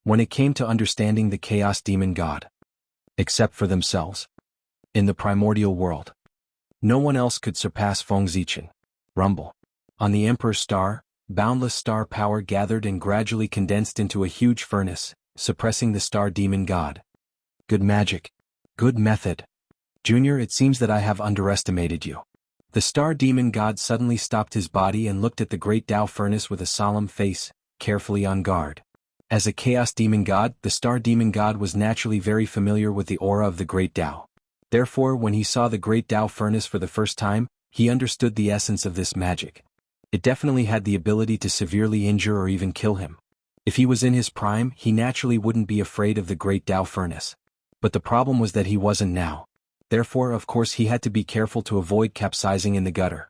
when it came to understanding the Chaos Demon God, except for themselves, in the primordial world, no one else could surpass Feng Zichen. Rumble. On the Emperor Star, boundless star power gathered and gradually condensed into a huge furnace, suppressing the Star Demon God. Good magic. Good method. Junior, it seems that I have underestimated you. The Star Demon God suddenly stopped his body and looked at the great Tao furnace with a solemn face, carefully on guard. As a Chaos Demon God, the Star Demon God was naturally very familiar with the aura of the great Tao. Therefore, when he saw the great Tao furnace for the first time, he understood the essence of this magic. It definitely had the ability to severely injure or even kill him. If he was in his prime, he naturally wouldn't be afraid of the great Tao furnace. But the problem was that he wasn't now. Therefore, of course, he had to be careful to avoid capsizing in the gutter.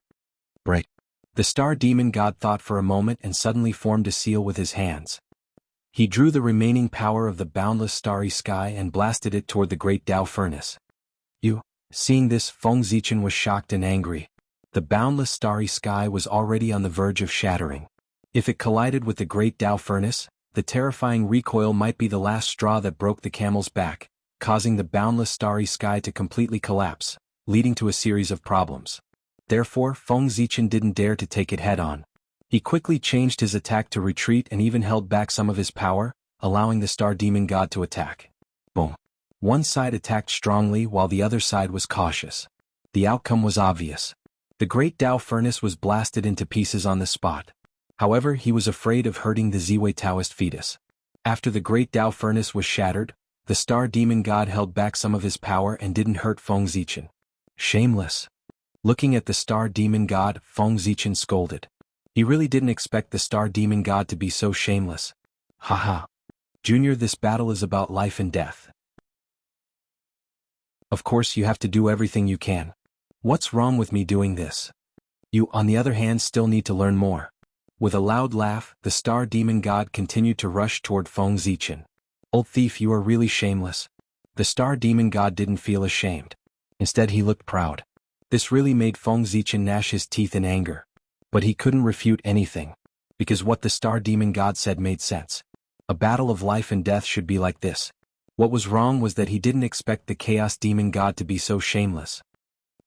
Break. The Star Demon God thought for a moment and suddenly formed a seal with his hands. He drew the remaining power of the boundless starry sky and blasted it toward the great Tao furnace. Seeing this, Feng Zichen was shocked and angry. The boundless starry sky was already on the verge of shattering. If it collided with the great Tao furnace, the terrifying recoil might be the last straw that broke the camel's back, causing the boundless starry sky to completely collapse, leading to a series of problems. Therefore, Feng Zichen didn't dare to take it head-on. He quickly changed his attack to retreat and even held back some of his power, allowing the star demon god to attack. Boom. One side attacked strongly while the other side was cautious. The outcome was obvious. The great Tao furnace was blasted into pieces on the spot. However, he was afraid of hurting the Ziwei Taoist fetus. After the great Tao furnace was shattered, the star demon god held back some of his power and didn't hurt Feng Zichen. Shameless. Looking at the star demon god, Feng Zichen scolded. He really didn't expect the star demon god to be so shameless. Haha. Junior, this battle is about life and death. Of course you have to do everything you can. What's wrong with me doing this? You, on the other hand, still need to learn more. With a loud laugh, the star demon god continued to rush toward Feng Zichen. Old thief, you are really shameless. The star demon god didn't feel ashamed. Instead, he looked proud. This really made Feng Zichen gnash his teeth in anger. But he couldn't refute anything, because what the star demon god said made sense. A battle of life and death should be like this. What was wrong was that he didn't expect the chaos demon god to be so shameless.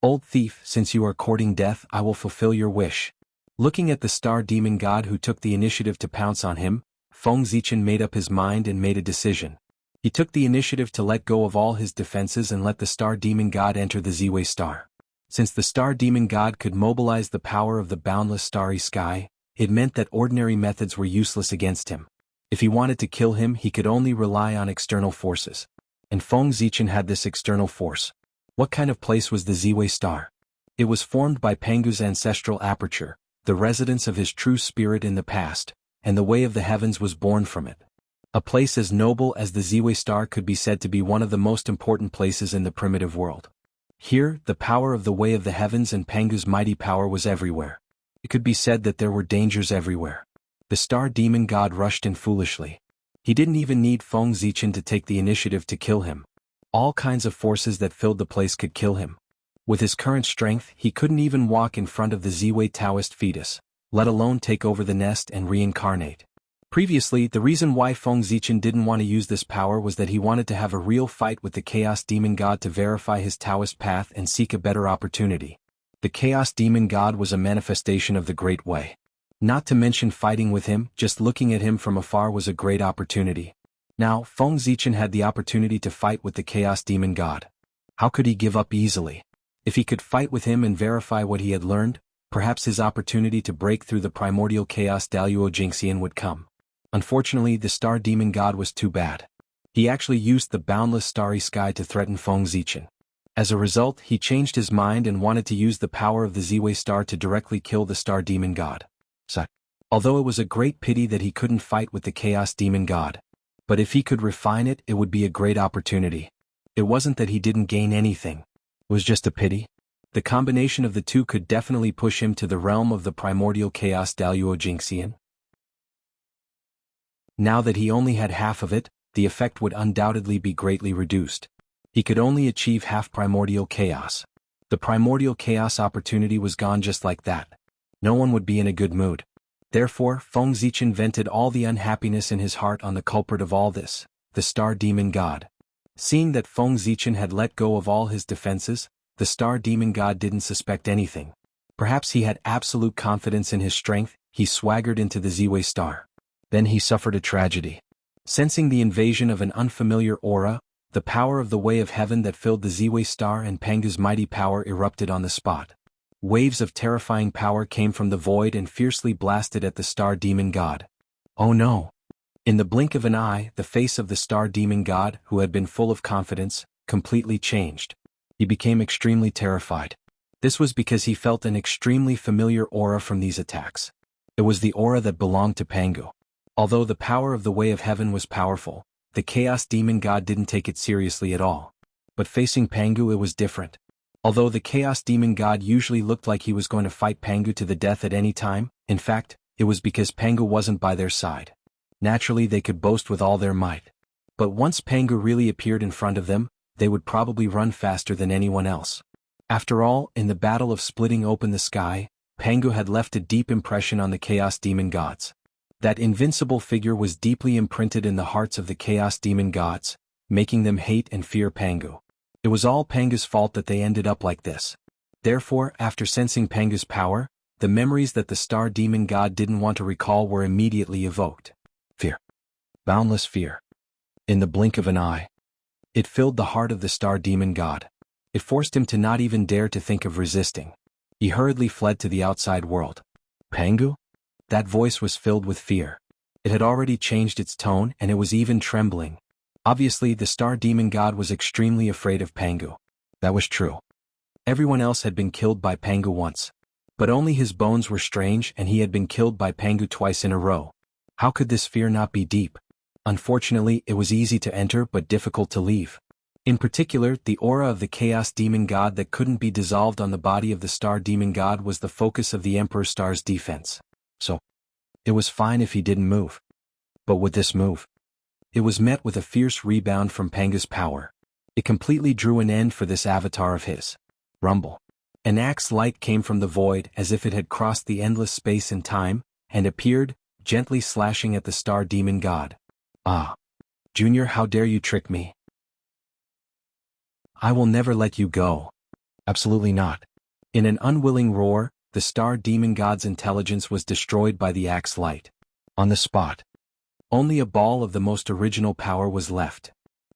Old thief, since you are courting death, I will fulfill your wish. Looking at the star demon god who took the initiative to pounce on him, Feng Zichen made up his mind and made a decision. He took the initiative to let go of all his defenses and let the star demon god enter the Ziwei star. Since the star demon god could mobilize the power of the boundless starry sky, it meant that ordinary methods were useless against him. If he wanted to kill him, he could only rely on external forces. And Feng Zichen had this external force. What kind of place was the Ziwei star? It was formed by Pangu's ancestral aperture, the residence of his true spirit in the past, and the way of the heavens was born from it. A place as noble as the Ziwei star could be said to be one of the most important places in the primitive world. Here, the power of the way of the heavens and Pangu's mighty power was everywhere. It could be said that there were dangers everywhere. The star demon god rushed in foolishly. He didn't even need Feng Zichen to take the initiative to kill him. All kinds of forces that filled the place could kill him. With his current strength, he couldn't even walk in front of the Ziwei Taoist fetus, let alone take over the nest and reincarnate. Previously, the reason why Feng Zichen didn't want to use this power was that he wanted to have a real fight with the Chaos Demon God to verify his Taoist path and seek a better opportunity. The Chaos Demon God was a manifestation of the Great Way. Not to mention fighting with him, just looking at him from afar was a great opportunity. Now, Feng Zichen had the opportunity to fight with the Chaos Demon God. How could he give up easily? If he could fight with him and verify what he had learned, perhaps his opportunity to break through the primordial chaos Daluo Jingxian would come. Unfortunately, the Star Demon God was too bad. He actually used the boundless starry sky to threaten Feng Zichen. As a result, he changed his mind and wanted to use the power of the Ziwei star to directly kill the Star Demon God. Although it was a great pity that he couldn't fight with the Chaos Demon God. But if he could refine it, it would be a great opportunity. It wasn't that he didn't gain anything. It was just a pity. The combination of the two could definitely push him to the realm of the primordial chaos Daluo Jingxian. Now that he only had half of it, the effect would undoubtedly be greatly reduced. He could only achieve half primordial chaos. The primordial chaos opportunity was gone just like that. No one would be in a good mood. Therefore, Feng Zichen vented all the unhappiness in his heart on the culprit of all this, the Star Demon God. Seeing that Feng Zichen had let go of all his defenses, the Star Demon God didn't suspect anything. Perhaps he had absolute confidence in his strength. He swaggered into the Ziwei star. Then he suffered a tragedy. Sensing the invasion of an unfamiliar aura, the power of the way of heaven that filled the Ziwei star and Pangu's mighty power erupted on the spot. Waves of terrifying power came from the void and fiercely blasted at the Star Demon God. Oh no! In the blink of an eye, the face of the Star Demon God, who had been full of confidence, completely changed. He became extremely terrified. This was because he felt an extremely familiar aura from these attacks. It was the aura that belonged to Pangu. Although the power of the way of heaven was powerful, the Chaos Demon God didn't take it seriously at all. But facing Pangu, it was different. Although the Chaos Demon God usually looked like he was going to fight Pangu to the death at any time, in fact, it was because Pangu wasn't by their side. Naturally, they could boast with all their might. But once Pangu really appeared in front of them, they would probably run faster than anyone else. After all, in the battle of splitting open the sky, Pangu had left a deep impression on the Chaos Demon Gods. That invincible figure was deeply imprinted in the hearts of the Chaos Demon gods, making them hate and fear Pangu. It was all Pangu's fault that they ended up like this. Therefore, after sensing Pangu's power, the memories that the Star Demon God didn't want to recall were immediately evoked. Fear. Boundless fear. In the blink of an eye. It filled the heart of the Star Demon God. It forced him to not even dare to think of resisting. He hurriedly fled to the outside world. Pangu? That voice was filled with fear. It had already changed its tone and it was even trembling. Obviously, the Star Demon God was extremely afraid of Pangu. That was true. Everyone else had been killed by Pangu once. But only his bones were strange and he had been killed by Pangu twice in a row. How could this fear not be deep? Unfortunately, it was easy to enter but difficult to leave. In particular, the aura of the Chaos Demon God that couldn't be dissolved on the body of the Star Demon God was the focus of the Emperor Star's defense. So, it was fine if he didn't move. But with this move, it was met with a fierce rebound from Pangu's power. It completely drew an end for this avatar of his. Rumble. An axe light came from the void as if it had crossed the endless space and time, and appeared, gently slashing at the Star Demon God. Ah. Junior, how dare you trick me? I will never let you go. Absolutely not. In an unwilling roar, the Star Demon God's intelligence was destroyed by the axe light. On the spot. Only a ball of the most original power was left.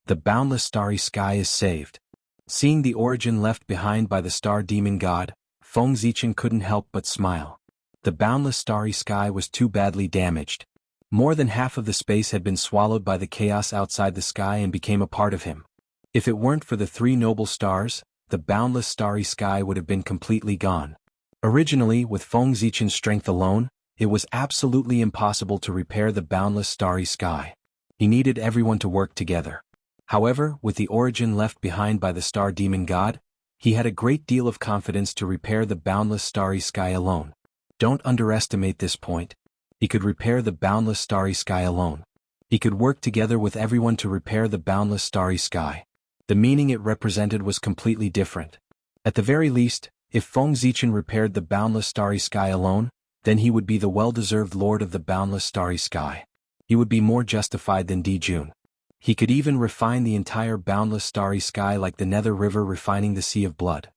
The boundless starry sky is saved. Seeing the origin left behind by the Star Demon God, Feng Zichen couldn't help but smile. The boundless starry sky was too badly damaged. More than half of the space had been swallowed by the chaos outside the sky and became a part of him. If it weren't for the three noble stars, the boundless starry sky would have been completely gone. Originally, with Feng Zichen's strength alone, it was absolutely impossible to repair the boundless starry sky. He needed everyone to work together. However, with the origin left behind by the Star Demon God, he had a great deal of confidence to repair the boundless starry sky alone. Don't underestimate this point. He could repair the boundless starry sky alone. He could work together with everyone to repair the boundless starry sky. The meaning it represented was completely different. At the very least, if Feng Zichen repaired the boundless starry sky alone, then he would be the well-deserved lord of the boundless starry sky. He would be more justified than Di Jun. He could even refine the entire boundless starry sky like the Nether River refining the Sea of Blood.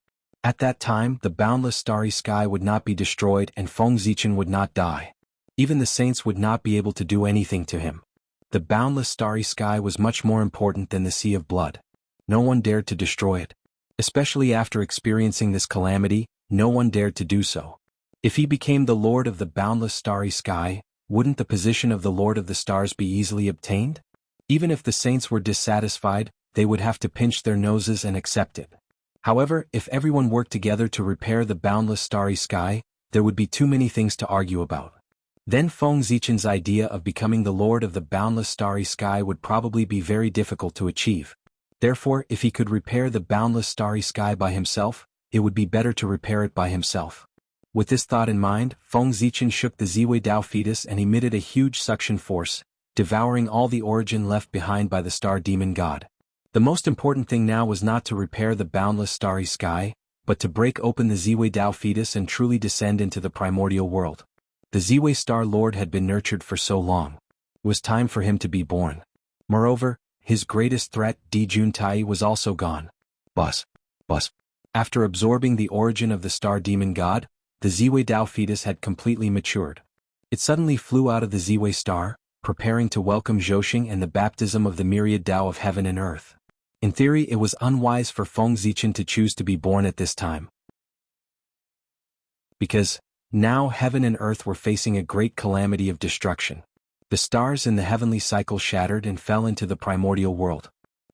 At that time, the boundless starry sky would not be destroyed and Feng Zichen would not die. Even the saints would not be able to do anything to him. The boundless starry sky was much more important than the Sea of Blood. No one dared to destroy it. Especially after experiencing this calamity, no one dared to do so. If he became the lord of the boundless starry sky, wouldn't the position of the Lord of the Stars be easily obtained? Even if the saints were dissatisfied, they would have to pinch their noses and accept it. However, if everyone worked together to repair the boundless starry sky, there would be too many things to argue about. Then Feng Zichen's idea of becoming the lord of the boundless starry sky would probably be very difficult to achieve. Therefore, if he could repair the boundless starry sky by himself, it would be better to repair it by himself. With this thought in mind, Feng Zichen shook the Ziwei Dao fetus and emitted a huge suction force, devouring all the origin left behind by the Star Demon God. The most important thing now was not to repair the boundless starry sky, but to break open the Ziwei Dao fetus and truly descend into the primordial world. The Ziwei Star Lord had been nurtured for so long. It was time for him to be born. Moreover, his greatest threat, Di Juntai, was also gone. Bus. After absorbing the origin of the Star Demon God, the Ziwei Dao fetus had completely matured. It suddenly flew out of the Ziwei Star, preparing to welcome Zhouxing and the baptism of the myriad Dao of heaven and earth. In theory, it was unwise for Feng Zichen to choose to be born at this time. Because now heaven and earth were facing a great calamity of destruction. The stars in the heavenly cycle shattered and fell into the primordial world.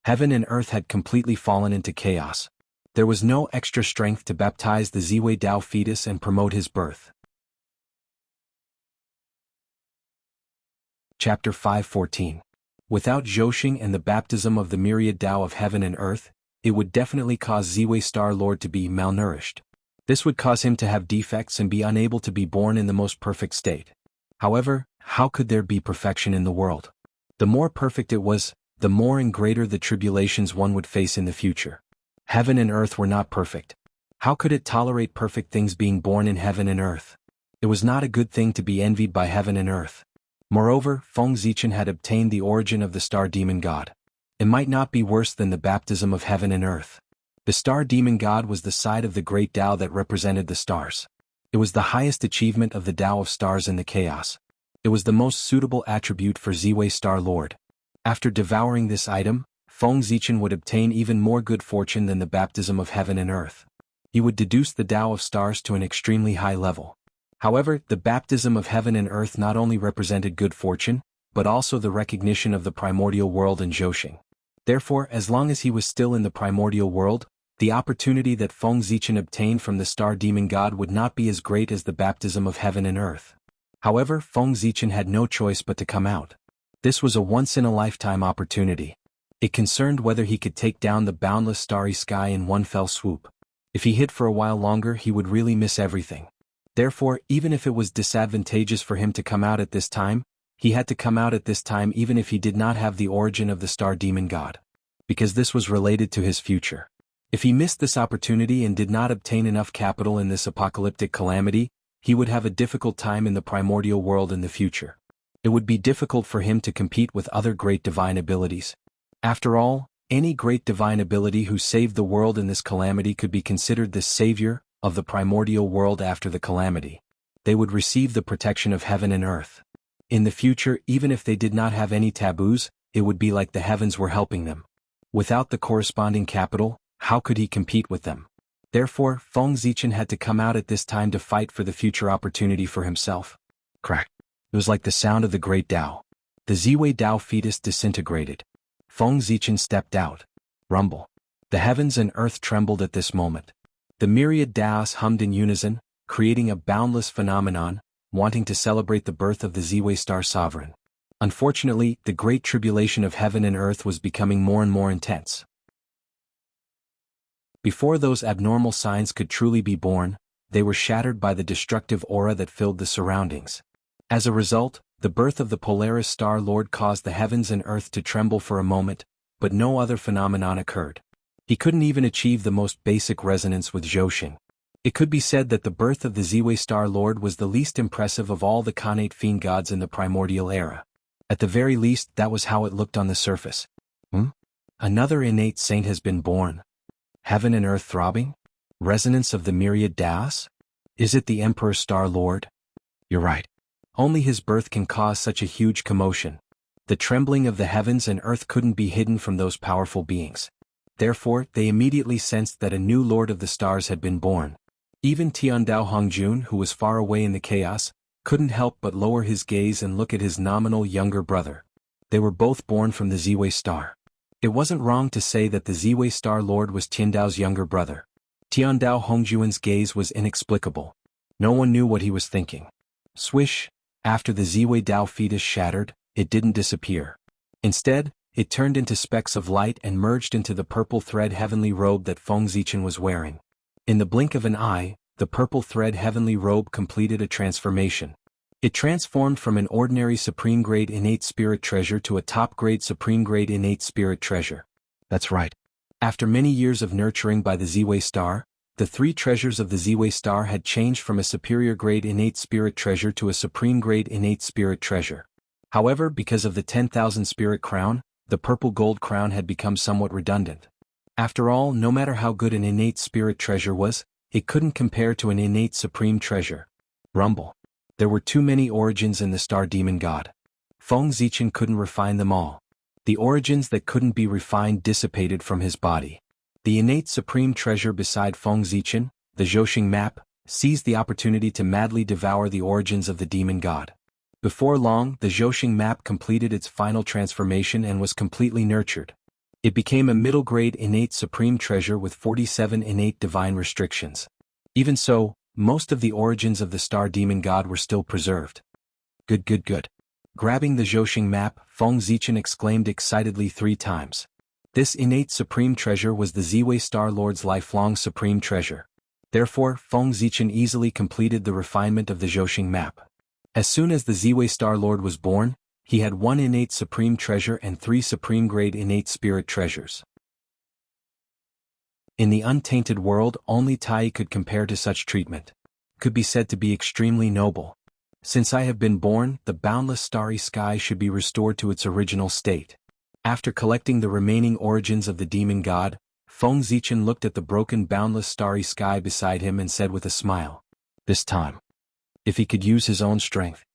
Heaven and earth had completely fallen into chaos. There was no extra strength to baptize the Ziwei Dao fetus and promote his birth. Chapter 5:14. Without Zhouxing and the baptism of the myriad Dao of heaven and earth, it would definitely cause Ziwei Star Lord to be malnourished. This would cause him to have defects and be unable to be born in the most perfect state. However, how could there be perfection in the world? The more perfect it was, the more and greater the tribulations one would face in the future. Heaven and earth were not perfect. How could it tolerate perfect things being born in heaven and earth? It was not a good thing to be envied by heaven and earth. Moreover, Feng Zichen had obtained the origin of the star demon god. It might not be worse than the baptism of heaven and earth. The star demon god was the side of the great Tao that represented the stars. It was the highest achievement of the Tao of stars in the chaos. It was the most suitable attribute for Ziwei Star Lord. After devouring this item, Feng Zichen would obtain even more good fortune than the baptism of heaven and earth. He would deduce the Tao of stars to an extremely high level. However, the baptism of heaven and earth not only represented good fortune, but also the recognition of the primordial world in Zhouxing. Therefore, as long as he was still in the primordial world, the opportunity that Feng Zichen obtained from the star demon god would not be as great as the baptism of heaven and earth. However, Feng Zichen had no choice but to come out. This was a once-in-a-lifetime opportunity. It concerned whether he could take down the boundless starry sky in one fell swoop. If he hid for a while longer, he would really miss everything. Therefore, even if it was disadvantageous for him to come out at this time, he had to come out at this time even if he did not have the origin of the star demon god. Because this was related to his future. If he missed this opportunity and did not obtain enough capital in this apocalyptic calamity, he would have a difficult time in the primordial world in the future. It would be difficult for him to compete with other great divine abilities. After all, any great divine ability who saved the world in this calamity could be considered the savior of the primordial world after the calamity. They would receive the protection of heaven and earth. In the future, even if they did not have any taboos, it would be like the heavens were helping them. Without the corresponding capital, how could he compete with them? Therefore, Feng Zichen had to come out at this time to fight for the future opportunity for himself. Crack. It was like the sound of the great Tao. The Ziwei Tao fetus disintegrated. Feng Zichen stepped out. Rumble. The heavens and earth trembled at this moment. The myriad Taos hummed in unison, creating a boundless phenomenon, wanting to celebrate the birth of the Ziwei Star Sovereign. Unfortunately, the great tribulation of heaven and earth was becoming more and more intense. Before those abnormal signs could truly be born, they were shattered by the destructive aura that filled the surroundings. As a result, the birth of the Polaris Star Lord caused the heavens and earth to tremble for a moment, but no other phenomenon occurred. He couldn't even achieve the most basic resonance with Zhouxing. It could be said that the birth of the Ziwei Star Lord was the least impressive of all the connate fiend gods in the primordial era. At the very least, that was how it looked on the surface. Another innate saint has been born. Heaven and earth throbbing? Resonance of the myriad Taos? Is it the Emperor Star Lord? You're right. Only his birth can cause such a huge commotion. The trembling of the heavens and earth couldn't be hidden from those powerful beings. Therefore, they immediately sensed that a new Lord of the Stars had been born. Even Tiandao Hongjun, who was far away in the chaos, couldn't help but lower his gaze and look at his nominal younger brother. They were both born from the Ziwei Star. It wasn't wrong to say that the Ziwei Star Lord was Tiandao's younger brother. Tiandao Hongjun's gaze was inexplicable. No one knew what he was thinking. Swish, after the Ziwei Tao fetus shattered, it didn't disappear. Instead, it turned into specks of light and merged into the purple thread heavenly robe that Feng Zichen was wearing. In the blink of an eye, the purple thread heavenly robe completed a transformation. It transformed from an ordinary supreme-grade innate spirit treasure to a top-grade supreme-grade innate spirit treasure. That's right. After many years of nurturing by the Ziwei Star, the three treasures of the Ziwei Star had changed from a superior-grade innate spirit treasure to a supreme-grade innate spirit treasure. However, because of the 10,000 spirit crown, the purple gold crown had become somewhat redundant. After all, no matter how good an innate spirit treasure was, it couldn't compare to an innate supreme treasure. Rumble. There were too many origins in the star demon god. Feng Zichen couldn't refine them all. The origins that couldn't be refined dissipated from his body. The innate supreme treasure beside Feng Zichen, the Zhouxing map, seized the opportunity to madly devour the origins of the demon god. Before long, the Zhouxing map completed its final transformation and was completely nurtured. It became a middle-grade innate supreme treasure with 47 innate divine restrictions. Even so, most of the origins of the star demon god were still preserved. Good. Grabbing the Zhouxing map, Feng Zichen exclaimed excitedly 3 times. This innate supreme treasure was the Ziwei Star Lord's lifelong supreme treasure. Therefore, Feng Zichen easily completed the refinement of the Zhouxing map. As soon as the Ziwei Star Lord was born, he had 1 innate supreme treasure and 3 supreme-grade innate spirit treasures. In the untainted world, only Tai could compare to such treatment. Could be said to be extremely noble. Since I have been born, the boundless starry sky should be restored to its original state. After collecting the remaining origins of the demon god, Feng Zichen looked at the broken boundless starry sky beside him and said with a smile, "This time, if he could use his own strength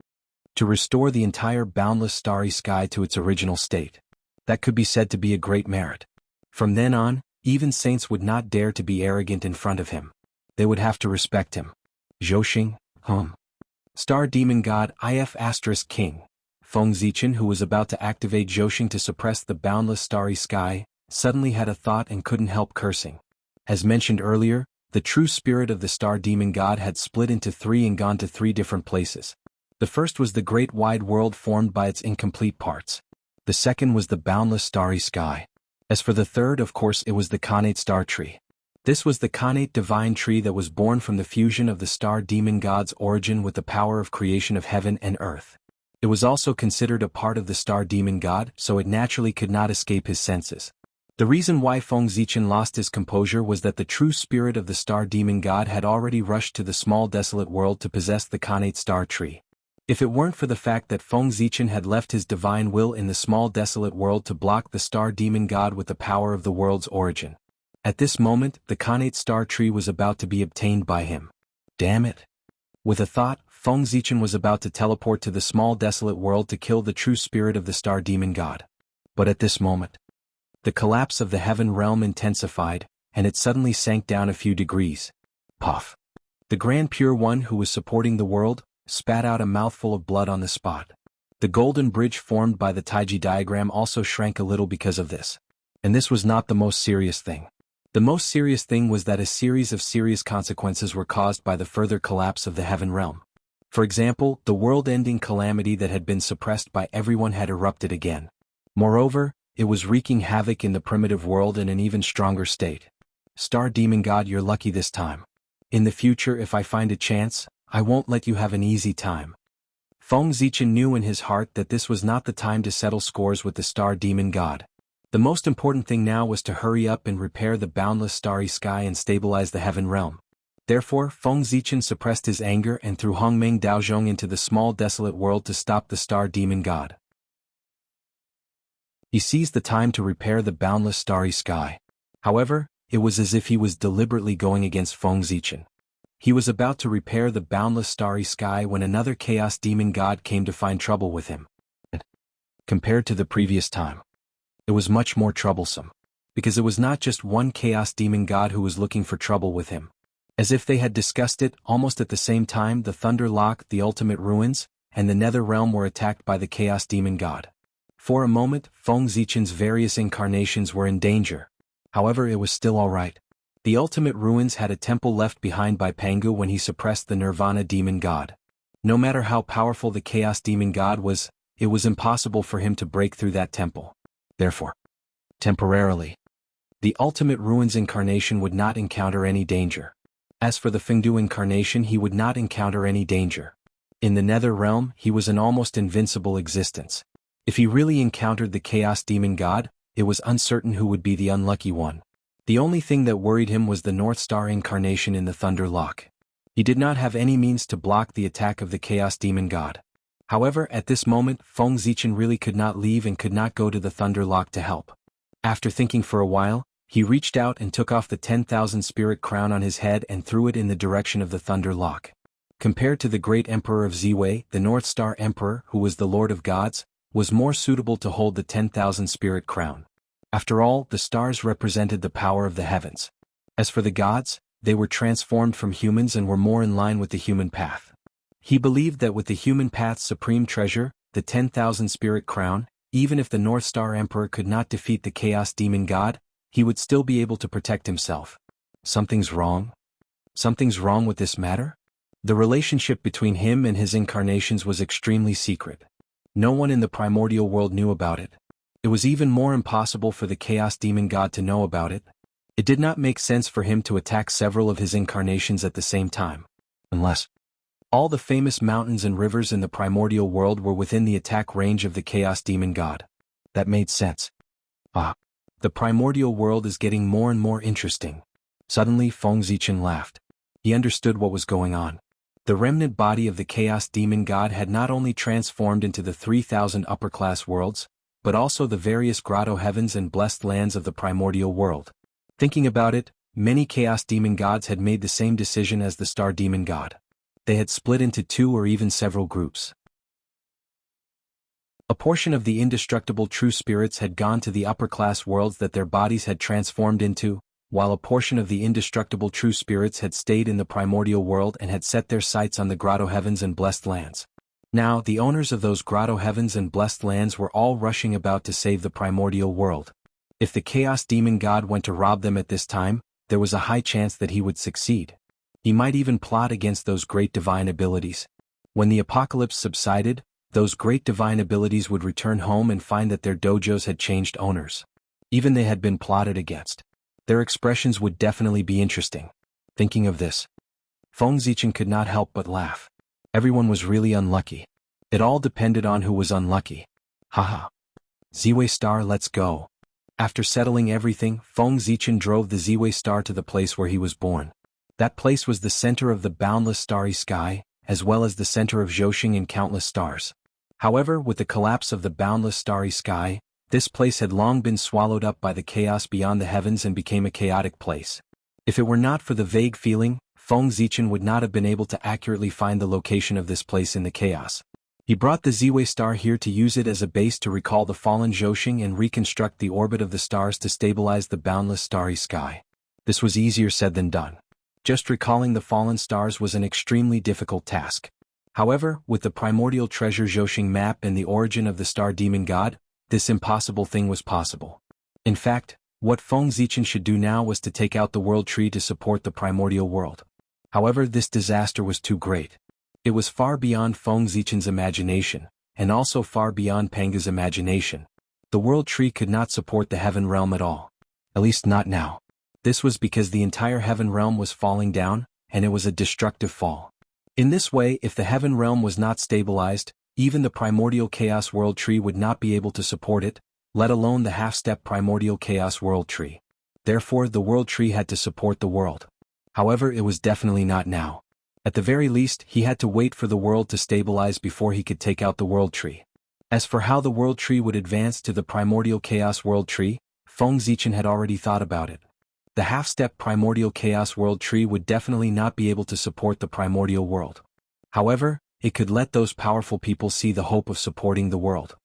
to restore the entire boundless starry sky to its original state, that could be said to be a great merit. From then on, even saints would not dare to be arrogant in front of him. They would have to respect him." Zhouxing, Star Demon God IF** King. Feng Zichen, who was about to activate Zhouxing to suppress the boundless starry sky, suddenly had a thought and couldn't help cursing. As mentioned earlier, the true spirit of the Star Demon God had split into three and gone to three different places. The first was the great wide world formed by its incomplete parts. The second was the boundless starry sky. As for the third, of course, it was the Khanate Star Tree. This was the Khanate Divine Tree that was born from the fusion of the Star Demon God's origin with the power of creation of heaven and earth. It was also considered a part of the Star Demon God, so it naturally could not escape his senses. The reason why Feng Zichen lost his composure was that the true spirit of the Star Demon God had already rushed to the small desolate world to possess the Khanate Star Tree. If it weren't for the fact that Feng Zichen had left his divine will in the small desolate world to block the Star Demon God with the power of the world's origin, at this moment the Khanate Star Tree was about to be obtained by him. Damn it. With a thought, Feng Zichen was about to teleport to the small desolate world to kill the true spirit of the Star Demon God. But at this moment, the collapse of the heaven realm intensified, and it suddenly sank down a few degrees. Puff. The Grand Pure One who was supporting the world spat out a mouthful of blood on the spot. The golden bridge formed by the Taiji diagram also shrank a little because of this. And this was not the most serious thing. The most serious thing was that a series of serious consequences were caused by the further collapse of the heaven realm. For example, the world-ending calamity that had been suppressed by everyone had erupted again. Moreover, it was wreaking havoc in the primitive world in an even stronger state. Star Demon God, you're lucky this time. In the future, if I find a chance, I won't let you have an easy time. Feng Zichen knew in his heart that this was not the time to settle scores with the Star Demon God. The most important thing now was to hurry up and repair the boundless starry sky and stabilize the heaven realm. Therefore, Feng Zichen suppressed his anger and threw Hongmeng Daozhong into the small desolate world to stop the Star Demon God. He seized the time to repair the boundless starry sky. However, it was as if he was deliberately going against Feng Zichen. He was about to repair the boundless starry sky when another Chaos Demon God came to find trouble with him. Compared to the previous time, it was much more troublesome, because it was not just one Chaos Demon God who was looking for trouble with him. As if they had discussed it, almost at the same time the Thunder Lock, the Ultimate Ruins, and the Nether Realm were attacked by the Chaos Demon God. For a moment, Feng Zichen's various incarnations were in danger. However, it was still alright. The Ultimate Ruins had a temple left behind by Pangu when he suppressed the Nirvana Demon God. No matter how powerful the Chaos Demon God was, it was impossible for him to break through that temple. Therefore, temporarily, the Ultimate Ruins incarnation would not encounter any danger. As for the Fengdu incarnation, he would not encounter any danger. In the Nether Realm, he was an almost invincible existence. If he really encountered the Chaos Demon God, it was uncertain who would be the unlucky one. The only thing that worried him was the North Star incarnation in the Thunder Lock. He did not have any means to block the attack of the Chaos Demon God. However, at this moment, Feng Zichen really could not leave and could not go to the Thunder Lock to help. After thinking for a while, he reached out and took off the 10,000 spirit crown on his head and threw it in the direction of the Thunder Lock. Compared to the great Emperor of Ziwei, the North Star Emperor, who was the Lord of Gods, was more suitable to hold the 10,000 spirit crown. After all, the stars represented the power of the heavens. As for the gods, they were transformed from humans and were more in line with the human path. He believed that with the human path's supreme treasure, the 10,000 spirit crown, even if the North Star Emperor could not defeat the Chaos Demon God, he would still be able to protect himself. Something's wrong? Something's wrong with this matter? The relationship between him and his incarnations was extremely secret. No one in the primordial world knew about it. It was even more impossible for the Chaos Demon God to know about it. It did not make sense for him to attack several of his incarnations at the same time. Unless all the famous mountains and rivers in the primordial world were within the attack range of the Chaos Demon God. That made sense. The primordial world is getting more and more interesting. Suddenly Feng Zichen laughed. He understood what was going on. The remnant body of the Chaos Demon God had not only transformed into the 3,000 upper-class worlds, but also the various grotto heavens and blessed lands of the primordial world. Thinking about it, many Chaos Demon Gods had made the same decision as the Star Demon God. They had split into two or even several groups. A portion of the indestructible true spirits had gone to the upper-class worlds that their bodies had transformed into, while a portion of the indestructible true spirits had stayed in the primordial world and had set their sights on the grotto heavens and blessed lands. Now, the owners of those grotto heavens and blessed lands were all rushing about to save the primordial world. If the Chaos Demon God went to rob them at this time, there was a high chance that he would succeed. He might even plot against those great divine abilities. When the apocalypse subsided, those great divine abilities would return home and find that their dojos had changed owners. Even they had been plotted against. Their expressions would definitely be interesting. Thinking of this, Feng Zichen could not help but laugh. Everyone was really unlucky. It all depended on who was unlucky. Haha. Ziwei Star, let's go. After settling everything, Feng Zichen drove the Ziwei Star to the place where he was born. That place was the center of the boundless starry sky, as well as the center of Zhousing and countless stars. However, with the collapse of the boundless starry sky, this place had long been swallowed up by the chaos beyond the heavens and became a chaotic place. If it were not for the vague feeling, Feng Zichen would not have been able to accurately find the location of this place in the chaos. He brought the Ziwei Star here to use it as a base to recall the fallen Zhousing and reconstruct the orbit of the stars to stabilize the boundless starry sky. This was easier said than done. Just recalling the fallen stars was an extremely difficult task. However, with the primordial treasure Zhousing map and the origin of the Star Demon God, this impossible thing was possible. In fact, what Feng Zichen should do now was to take out the world tree to support the primordial world. However, this disaster was too great. It was far beyond Feng Zichen's imagination, and also far beyond Panga's imagination. The world tree could not support the heaven realm at all. At least not now. This was because the entire heaven realm was falling down, and it was a destructive fall. In this way, if the heaven realm was not stabilized, even the primordial chaos world tree would not be able to support it, let alone the half-step primordial chaos world tree. Therefore, the world tree had to support the world. However, it was definitely not now. At the very least, he had to wait for the world to stabilize before he could take out the world tree. As for how the world tree would advance to the primordial chaos world tree, Feng Zichen had already thought about it. The half-step primordial chaos world tree would definitely not be able to support the primordial world. However, it could let those powerful people see the hope of supporting the world.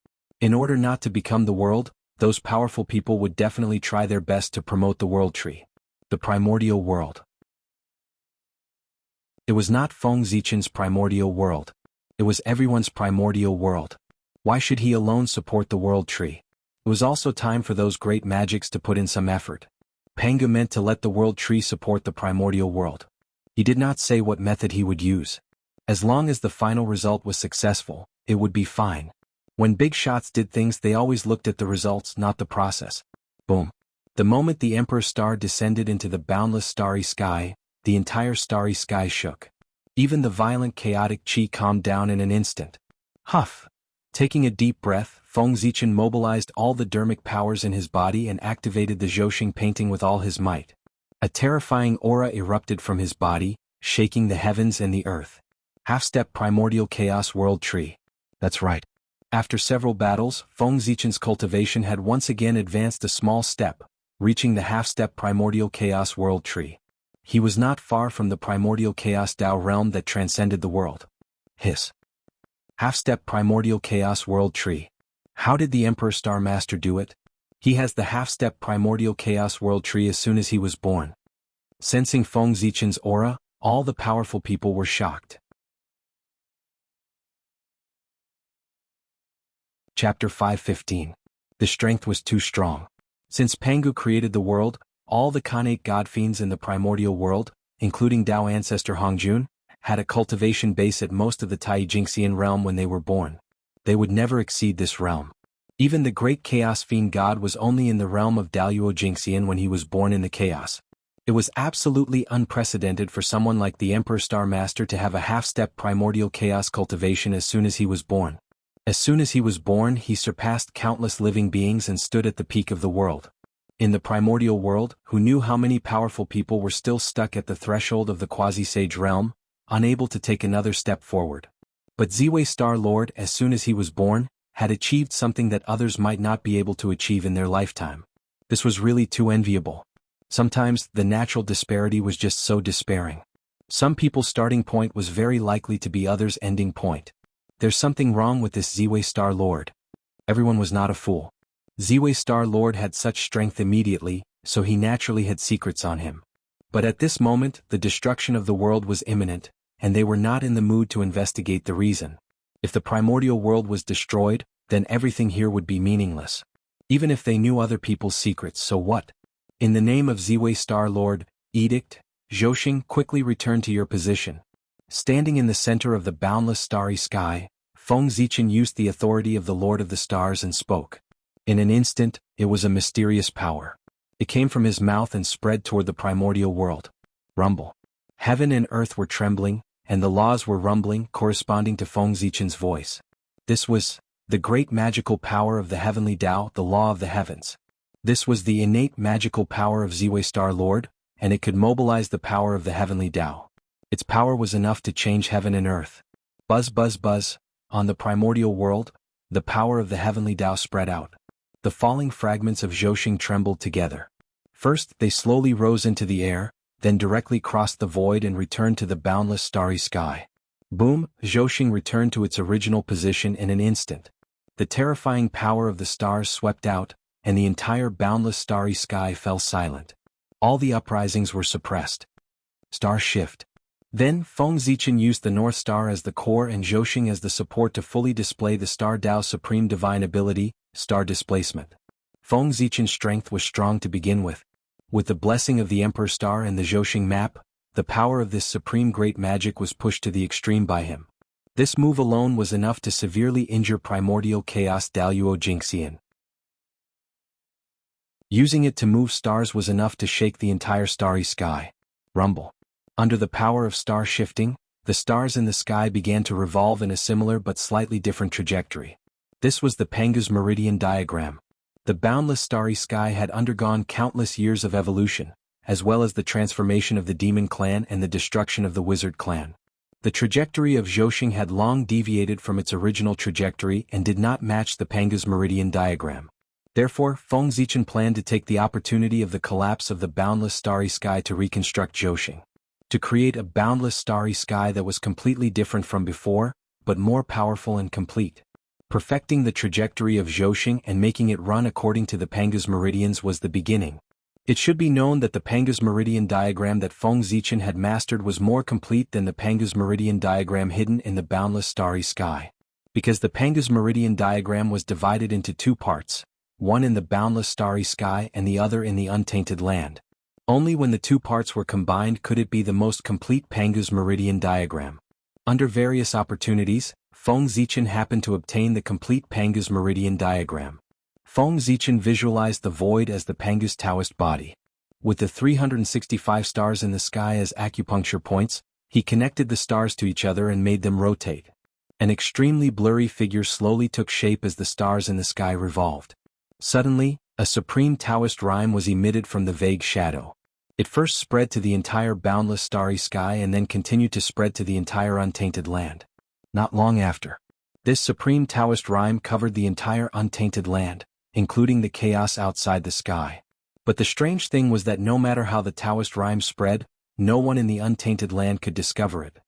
In order not to become the world, those powerful people would definitely try their best to promote the world tree. The primordial world. It was not Feng Zichen's primordial world. It was everyone's primordial world. Why should he alone support the world tree? It was also time for those great magics to put in some effort. Panga meant to let the world tree support the primordial world. He did not say what method he would use. As long as the final result was successful, it would be fine. When big shots did things, they always looked at the results, not the process. Boom. The moment the Emperor's star descended into the boundless starry sky, the entire starry sky shook. Even the violent chaotic chi calmed down in an instant. Huff. Taking a deep breath, Feng Zichen mobilized all the dermic powers in his body and activated the Zhousing painting with all his might. A terrifying aura erupted from his body, shaking the heavens and the earth. Half-step primordial chaos world tree. That's right. After several battles, Feng Zichen's cultivation had once again advanced a small step, reaching the half-step primordial chaos world tree. He was not far from the primordial chaos Tao realm that transcended the world. Hiss. Half-step primordial chaos world tree. How did the Emperor Star Master do it? He has the half-step primordial chaos world tree as soon as he was born. Sensing Feng Zichen's aura, all the powerful people were shocked. Chapter 5:15. The strength was too strong. Since Pangu created the world, all the Khanate god fiends in the primordial world, including Tao ancestor Hongjun, had a cultivation base at most of the Taijingxian realm when they were born. They would never exceed this realm. Even the great chaos fiend god was only in the realm of Daluo Jingxian when he was born in the chaos. It was absolutely unprecedented for someone like the Emperor Star Master to have a half-step primordial chaos cultivation as soon as he was born. As soon as he was born, he surpassed countless living beings and stood at the peak of the world. In the primordial world, who knew how many powerful people were still stuck at the threshold of the quasi-sage realm? unable to take another step forward. But Ziwei Star Lord, as soon as he was born, had achieved something that others might not be able to achieve in their lifetime. This was really too enviable. Sometimes, the natural disparity was just so despairing. Some people's starting point was very likely to be others' ending point. There's something wrong with this Ziwei Star Lord. Everyone was not a fool. Ziwei Star Lord had such strength immediately, so he naturally had secrets on him. But at this moment, the destruction of the world was imminent, and they were not in the mood to investigate the reason. If the primordial world was destroyed, then everything here would be meaningless. Even if they knew other people's secrets, so what? In the name of Ziwei Star Lord, Edict, Zhouxing, quickly return to your position. Standing in the center of the boundless starry sky, Feng Zichen used the authority of the Lord of the Stars and spoke. In an instant, it was a mysterious power. It came from his mouth and spread toward the primordial world. Rumble. Heaven and earth were trembling, and the laws were rumbling, corresponding to Feng Zichen's voice. This was the great magical power of the heavenly Tao, the law of the heavens. This was the innate magical power of Ziwei Star Lord, and it could mobilize the power of the heavenly Tao. Its power was enough to change heaven and earth. Buzz buzz buzz, on the primordial world, the power of the heavenly Tao spread out. The falling fragments of Zhouxing trembled together. First, they slowly rose into the air, then directly crossed the void and returned to the boundless starry sky. Boom, Zhouxing returned to its original position in an instant. The terrifying power of the stars swept out, and the entire boundless starry sky fell silent. All the uprisings were suppressed. Star shift. Then, Feng Zichen used the North Star as the core and Zhouxing as the support to fully display the Star Tao's supreme divine ability, star displacement. Feng Zichen's strength was strong to begin with. With the blessing of the Emperor Star and the Zhouxing map, the power of this supreme great magic was pushed to the extreme by him. This move alone was enough to severely injure primordial chaos Daluo Jingxian. Using it to move stars was enough to shake the entire starry sky. Rumble. Under the power of star shifting, the stars in the sky began to revolve in a similar but slightly different trajectory. This was the Pangu's meridian diagram. The boundless starry sky had undergone countless years of evolution, as well as the transformation of the demon clan and the destruction of the wizard clan. The trajectory of Zhouxing had long deviated from its original trajectory and did not match the Pangu's meridian diagram. Therefore, Feng Zichen planned to take the opportunity of the collapse of the boundless starry sky to reconstruct Zhouxing. To create a boundless starry sky that was completely different from before, but more powerful and complete. Perfecting the trajectory of Zhouxing and making it run according to the Pangu's meridians was the beginning. It should be known that the Pangu's meridian diagram that Feng Zichen had mastered was more complete than the Pangu's meridian diagram hidden in the boundless starry sky. Because the Pangu's meridian diagram was divided into two parts, one in the boundless starry sky and the other in the untainted land. Only when the two parts were combined could it be the most complete Pangu's meridian diagram. Under various opportunities, Feng Zichen happened to obtain the complete Pangu's meridian diagram. Feng Zichen visualized the void as the Pangu's Taoist body. With the 365 stars in the sky as acupuncture points, he connected the stars to each other and made them rotate. An extremely blurry figure slowly took shape as the stars in the sky revolved. Suddenly, a supreme Taoist rhyme was emitted from the vague shadow. It first spread to the entire boundless starry sky and then continued to spread to the entire untainted land. Not long after, this supreme Taoist rhyme covered the entire untainted land, including the chaos outside the sky. But the strange thing was that no matter how the Taoist rhyme spread, no one in the untainted land could discover it.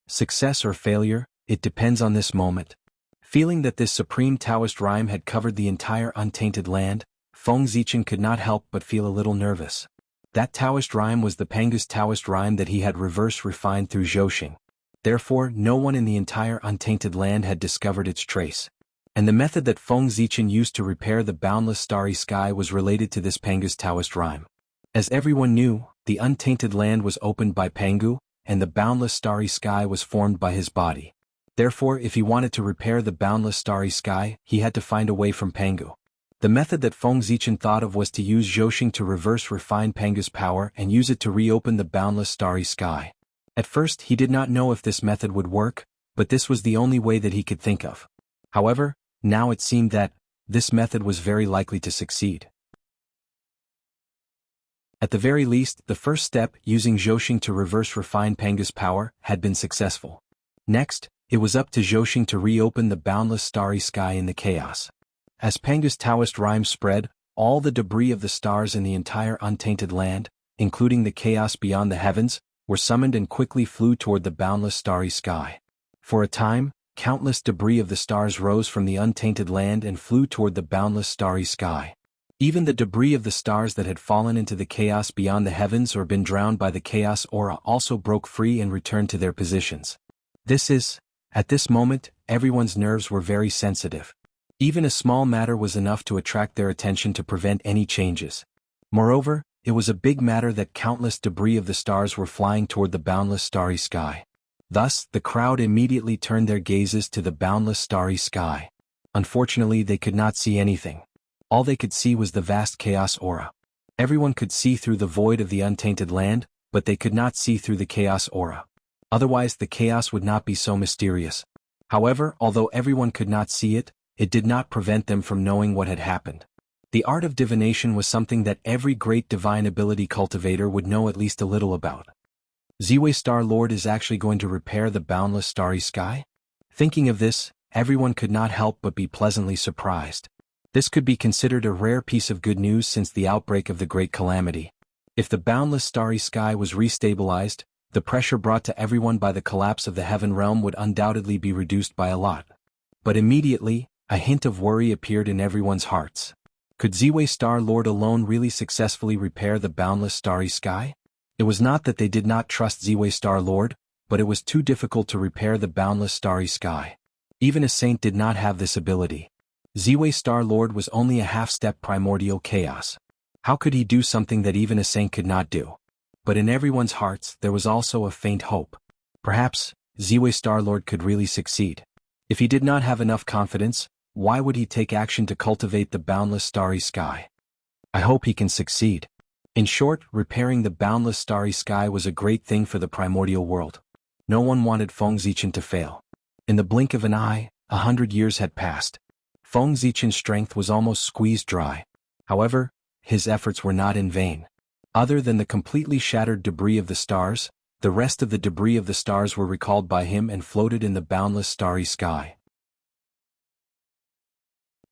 Success or failure, it depends on this moment. Feeling that this supreme Taoist rhyme had covered the entire untainted land, Feng Zichen could not help but feel a little nervous. That Taoist rhyme was the Pangu's Taoist rhyme that he had reverse refined through Zhouxing. Therefore, no one in the entire untainted land had discovered its trace. And the method that Feng Zichen used to repair the boundless starry sky was related to this Pangu's Taoist rhyme. As everyone knew, the untainted land was opened by Pangu, and the boundless starry sky was formed by his body. Therefore, if he wanted to repair the boundless starry sky, he had to find a way from Pangu. The method that Feng Zichen thought of was to use Zhouxing to reverse refine Pangu's power and use it to reopen the boundless starry sky. At first he did not know if this method would work, but this was the only way that he could think of. However, now it seemed that this method was very likely to succeed. At the very least, the first step, using Zhouxing to reverse refine Panga's power, had been successful. Next, it was up to Zhouxing to reopen the boundless starry sky in the chaos. As Panga's Taoist rhyme spread, all the debris of the stars in the entire untainted land, including the chaos beyond the heavens, were summoned and quickly flew toward the boundless starry sky. For a time, countless debris of the stars rose from the untainted land and flew toward the boundless starry sky. Even the debris of the stars that had fallen into the chaos beyond the heavens or been drowned by the chaos aura also broke free and returned to their positions. At this moment, everyone's nerves were very sensitive. Even a small matter was enough to attract their attention to prevent any changes. Moreover, it was a big matter that countless debris of the stars were flying toward the boundless starry sky. Thus, the crowd immediately turned their gazes to the boundless starry sky. Unfortunately, they could not see anything. All they could see was the vast chaos aura. Everyone could see through the void of the untainted land, but they could not see through the chaos aura. Otherwise, the chaos would not be so mysterious. However, although everyone could not see it, it did not prevent them from knowing what had happened. The art of divination was something that every great divine ability cultivator would know at least a little about. Ziwei Star Lord is actually going to repair the boundless starry sky? Thinking of this, everyone could not help but be pleasantly surprised. This could be considered a rare piece of good news since the outbreak of the Great Calamity. If the boundless starry sky was restabilized, the pressure brought to everyone by the collapse of the heaven realm would undoubtedly be reduced by a lot. But immediately, a hint of worry appeared in everyone's hearts. Could Ziwei Star Lord alone really successfully repair the boundless starry sky? It was not that they did not trust Ziwei Star Lord, but it was too difficult to repair the boundless starry sky. Even a saint did not have this ability. Ziwei Star Lord was only a half-step primordial chaos. How could he do something that even a saint could not do? But in everyone's hearts there was also a faint hope. Perhaps, Ziwei Star Lord could really succeed. If he did not have enough confidence, why would he take action to cultivate the boundless starry sky? I hope he can succeed. In short, repairing the boundless starry sky was a great thing for the primordial world. No one wanted Feng Zichen to fail. In the blink of an eye, 100 years had passed. Feng Zichen's strength was almost squeezed dry. However, his efforts were not in vain. Other than the completely shattered debris of the stars, the rest of the debris of the stars were recalled by him and floated in the boundless starry sky.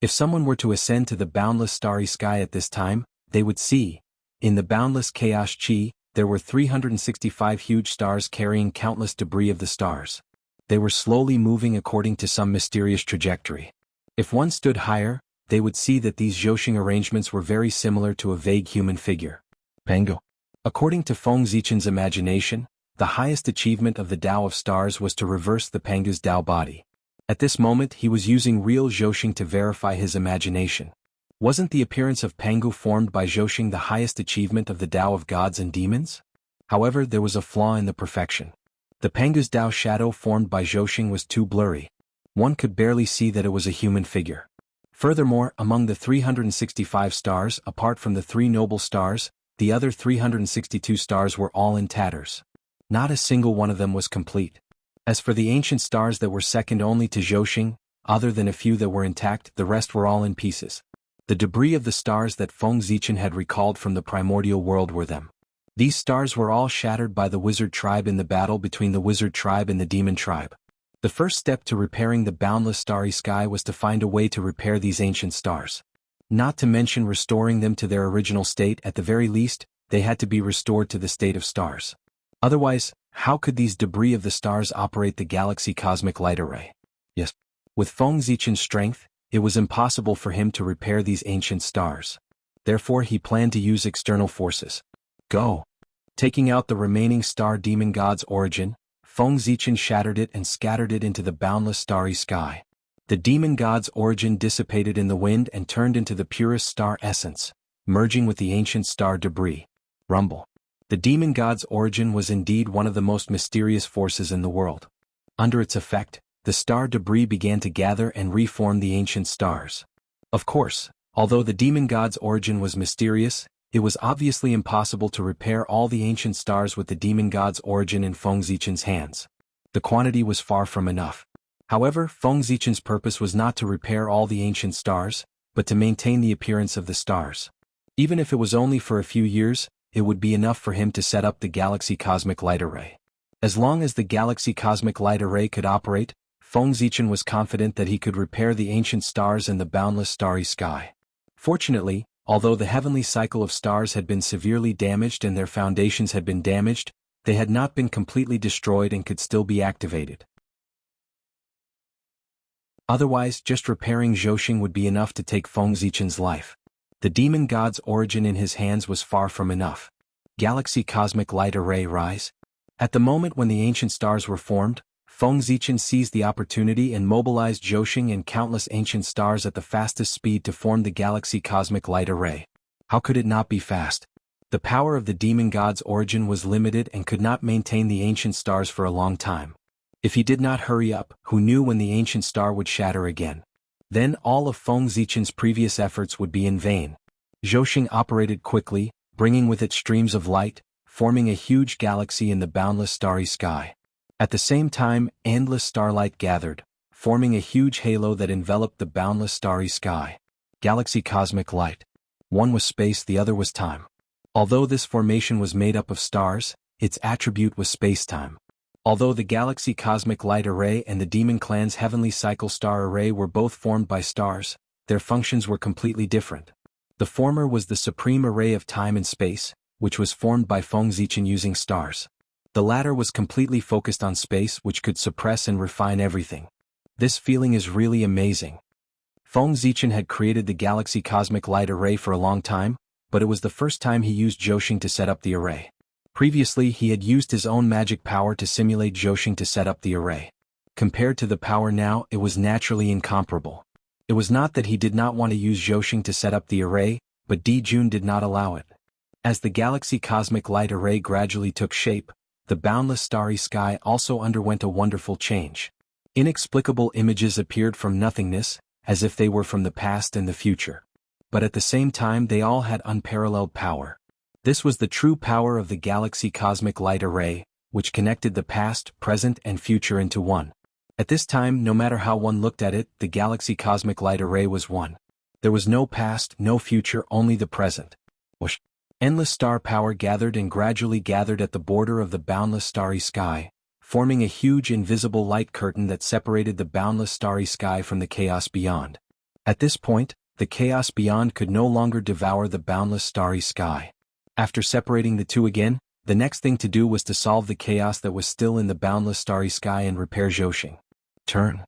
If someone were to ascend to the boundless starry sky at this time, they would see, in the boundless chaos chi, there were 365 huge stars carrying countless debris of the stars. They were slowly moving according to some mysterious trajectory. If one stood higher, they would see that these Zhouxing arrangements were very similar to a vague human figure. Pango. According to Feng Zichen's imagination, the highest achievement of the Tao of Stars was to reverse the Panga's Tao body. At this moment he was using real Zhouxing to verify his imagination. Wasn't the appearance of Pangu formed by Zhouxing the highest achievement of the Tao of gods and demons? However, there was a flaw in the perfection. The Panga's Tao shadow formed by Zhouxing was too blurry. One could barely see that it was a human figure. Furthermore, among the 365 stars, apart from the 3 noble stars, the other 362 stars were all in tatters. Not a single one of them was complete. As for the ancient stars that were second only to Zhouxing, other than a few that were intact, the rest were all in pieces. The debris of the stars that Feng Zichen had recalled from the primordial world were them. These stars were all shattered by the wizard tribe in the battle between the wizard tribe and the demon tribe. The first step to repairing the boundless starry sky was to find a way to repair these ancient stars. Not to mention restoring them to their original state. At the very least, they had to be restored to the state of stars. Otherwise, how could these debris of the stars operate the galaxy cosmic light array? Yes. With Feng Zichen's strength, it was impossible for him to repair these ancient stars. Therefore he planned to use external forces. Go! Taking out the remaining star demon god's origin, Feng Zichen shattered it and scattered it into the boundless starry sky. The demon god's origin dissipated in the wind and turned into the purest star essence, merging with the ancient star debris. Rumble. The demon god's origin was indeed one of the most mysterious forces in the world. Under its effect, the star debris began to gather and reform the ancient stars. Of course, although the demon god's origin was mysterious, it was obviously impossible to repair all the ancient stars with the demon god's origin in Feng Zichen's hands. The quantity was far from enough. However, Feng Zichen's purpose was not to repair all the ancient stars, but to maintain the appearance of the stars. Even if it was only for a few years, it would be enough for him to set up the Galaxy Cosmic Light Array. As long as the Galaxy Cosmic Light Array could operate, Feng Zichen was confident that he could repair the ancient stars and the boundless starry sky. Fortunately, although the heavenly cycle of stars had been severely damaged and their foundations had been damaged, they had not been completely destroyed and could still be activated. Otherwise, just repairing Zhouxing would be enough to take Feng Zichen's life. The demon god's origin in his hands was far from enough. Galaxy Cosmic Light Array rise. At the moment when the ancient stars were formed, Feng Zichen seized the opportunity and mobilized Zhouxing and countless ancient stars at the fastest speed to form the Galaxy Cosmic Light Array. How could it not be fast? The power of the demon god's origin was limited and could not maintain the ancient stars for a long time. If he did not hurry up, who knew when the ancient star would shatter again? Then all of Feng Zichen's previous efforts would be in vain. Zhouxing operated quickly, bringing with it streams of light, forming a huge galaxy in the boundless starry sky. At the same time, endless starlight gathered, forming a huge halo that enveloped the boundless starry sky. Galaxy Cosmic Light. One was space, the other was time. Although this formation was made up of stars, its attribute was space-time. Although the Galaxy Cosmic Light Array and the Demon Clan's Heavenly Cycle Star Array were both formed by stars, their functions were completely different. The former was the supreme array of time and space, which was formed by Feng Zichen using stars. The latter was completely focused on space, which could suppress and refine everything. This feeling is really amazing. Feng Zichen had created the Galaxy Cosmic Light Array for a long time, but it was the first time he used Zhouxing to set up the array. Previously he had used his own magic power to simulate Zhouxing to set up the array. Compared to the power now, it was naturally incomparable. It was not that he did not want to use Zhouxing to set up the array, but Di Jun did not allow it. As the Galaxy Cosmic Light Array gradually took shape, the boundless starry sky also underwent a wonderful change. Inexplicable images appeared from nothingness, as if they were from the past and the future. But at the same time they all had unparalleled power. This was the true power of the Galaxy Cosmic Light Array, which connected the past, present, and future into one. At this time, no matter how one looked at it, the Galaxy Cosmic Light Array was one. There was no past, no future, only the present. Whoosh! Endless star power gathered and gradually gathered at the border of the boundless starry sky, forming a huge invisible light curtain that separated the boundless starry sky from the chaos beyond. At this point, the chaos beyond could no longer devour the boundless starry sky. After separating the two again, the next thing to do was to solve the chaos that was still in the boundless starry sky and repair Zhouxing. Turn.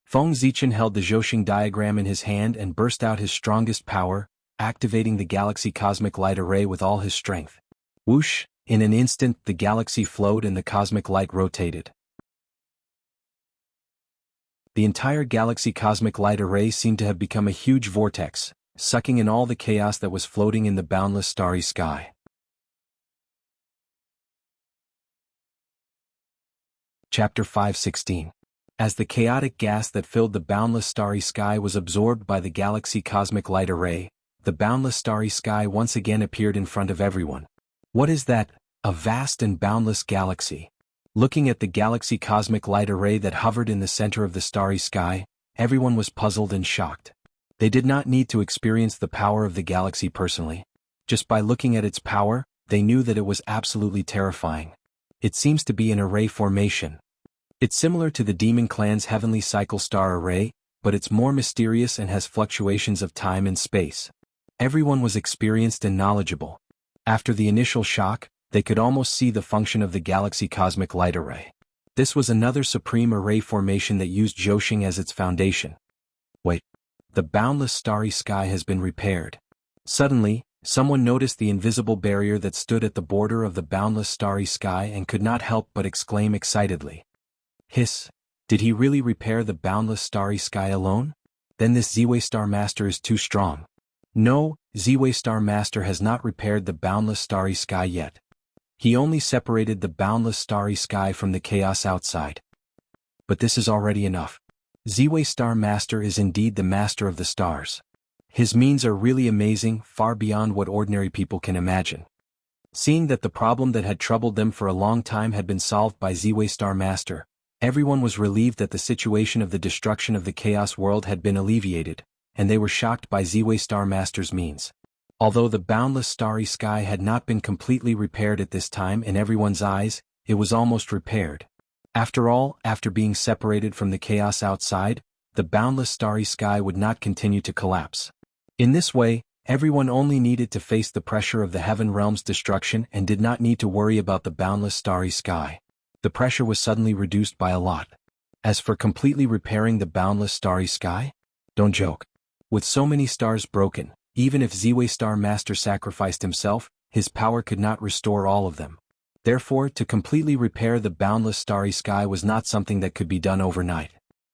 Feng Zichen held the Zhouxing diagram in his hand and burst out his strongest power, activating the Galaxy Cosmic Light Array with all his strength. Whoosh! In an instant the galaxy flowed and the cosmic light rotated. The entire Galaxy Cosmic Light Array seemed to have become a huge vortex, sucking in all the chaos that was floating in the boundless starry sky. Chapter 5:16. As the chaotic gas that filled the boundless starry sky was absorbed by the Galaxy Cosmic Light Array, the boundless starry sky once again appeared in front of everyone. What is that? A vast and boundless galaxy. Looking at the Galaxy Cosmic Light Array that hovered in the center of the starry sky, everyone was puzzled and shocked. They did not need to experience the power of the galaxy personally. Just by looking at its power, they knew that it was absolutely terrifying. It seems to be an array formation. It's similar to the Demon Clan's Heavenly Cycle Star Array, but it's more mysterious and has fluctuations of time and space. Everyone was experienced and knowledgeable. After the initial shock, they could almost see the function of the Galaxy Cosmic Light Array. This was another supreme array formation that used Zhouxing as its foundation. Wait. The boundless starry sky has been repaired. Suddenly, someone noticed the invisible barrier that stood at the border of the boundless starry sky and could not help but exclaim excitedly. Hiss! Did he really repair the boundless starry sky alone? Then this Ziwei Star Master is too strong. No, Ziwei Star Master has not repaired the boundless starry sky yet. He only separated the boundless starry sky from the chaos outside. But this is already enough. Ziwei Star Master is indeed the master of the stars. His means are really amazing, far beyond what ordinary people can imagine. Seeing that the problem that had troubled them for a long time had been solved by Ziwei Star Master, everyone was relieved that the situation of the destruction of the chaos world had been alleviated, and they were shocked by Ziwei Star Master's means. Although the boundless starry sky had not been completely repaired at this time in everyone's eyes, it was almost repaired. After all, after being separated from the chaos outside, the boundless starry sky would not continue to collapse. In this way, everyone only needed to face the pressure of the heaven realm's destruction and did not need to worry about the boundless starry sky. The pressure was suddenly reduced by a lot. As for completely repairing the boundless starry sky? Don't joke. With so many stars broken, even if Ziwei Star Master sacrificed himself, his power could not restore all of them. Therefore, to completely repair the boundless starry sky was not something that could be done overnight.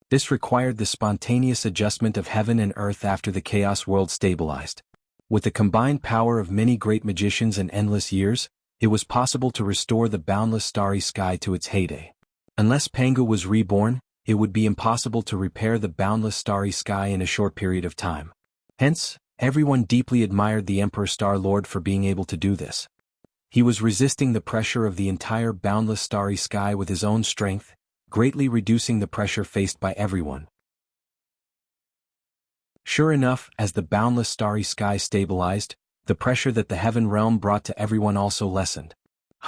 This required the spontaneous adjustment of heaven and earth after the chaos world stabilized. With the combined power of many great magicians and endless years, it was possible to restore the boundless starry sky to its heyday. Unless Pangu was reborn, it would be impossible to repair the boundless starry sky in a short period of time. Hence, everyone deeply admired the Emperor Star Lord for being able to do this. He was resisting the pressure of the entire boundless starry sky with his own strength, greatly reducing the pressure faced by everyone. Sure enough, as the boundless starry sky stabilized, the pressure that the heaven realm brought to everyone also lessened.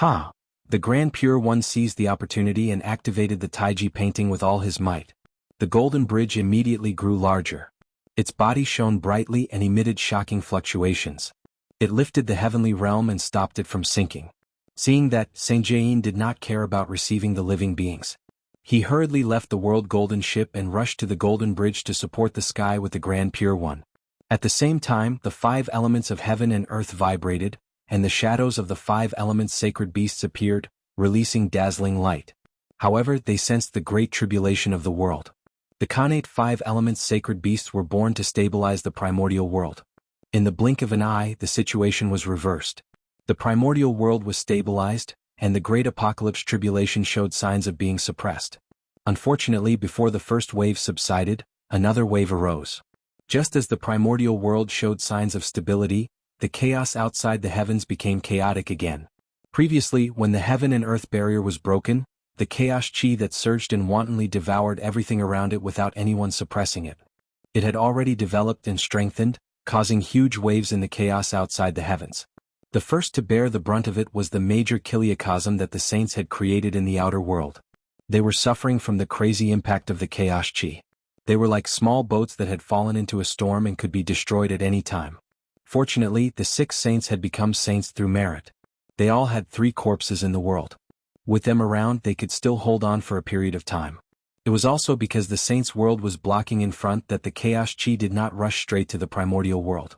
The Grand Pure One seized the opportunity and activated the Taiji painting with all his might. The golden bridge immediately grew larger. Its body shone brightly and emitted shocking fluctuations. It lifted the heavenly realm and stopped it from sinking. Seeing that, Saint Jain did not care about receiving the living beings. He hurriedly left the world golden ship and rushed to the golden bridge to support the sky with the Grand Pure One. At the same time, the 5 elements of heaven and earth vibrated, and the shadows of the 5 elements sacred beasts appeared, releasing dazzling light. However, they sensed the great tribulation of the world. The Khanate 5 elements sacred beasts were born to stabilize the primordial world. In the blink of an eye, the situation was reversed. The primordial world was stabilized, and the great apocalypse tribulation showed signs of being suppressed. Unfortunately, before the first wave subsided, another wave arose. Just as the primordial world showed signs of stability, the chaos outside the heavens became chaotic again. Previously, when the heaven and earth barrier was broken, the chaos chi that surged and wantonly devoured everything around it without anyone suppressing it. It had already developed and strengthened, causing huge waves in the chaos outside the heavens. The first to bear the brunt of it was the major kiliacosm that the saints had created in the outer world. They were suffering from the crazy impact of the chaos chi. They were like small boats that had fallen into a storm and could be destroyed at any time. Fortunately, the 6 saints had become saints through merit. They all had 3 corpses in the world. With them around, they could still hold on for a period of time. It was also because the saints' world was blocking in front that the chaos chi did not rush straight to the primordial world.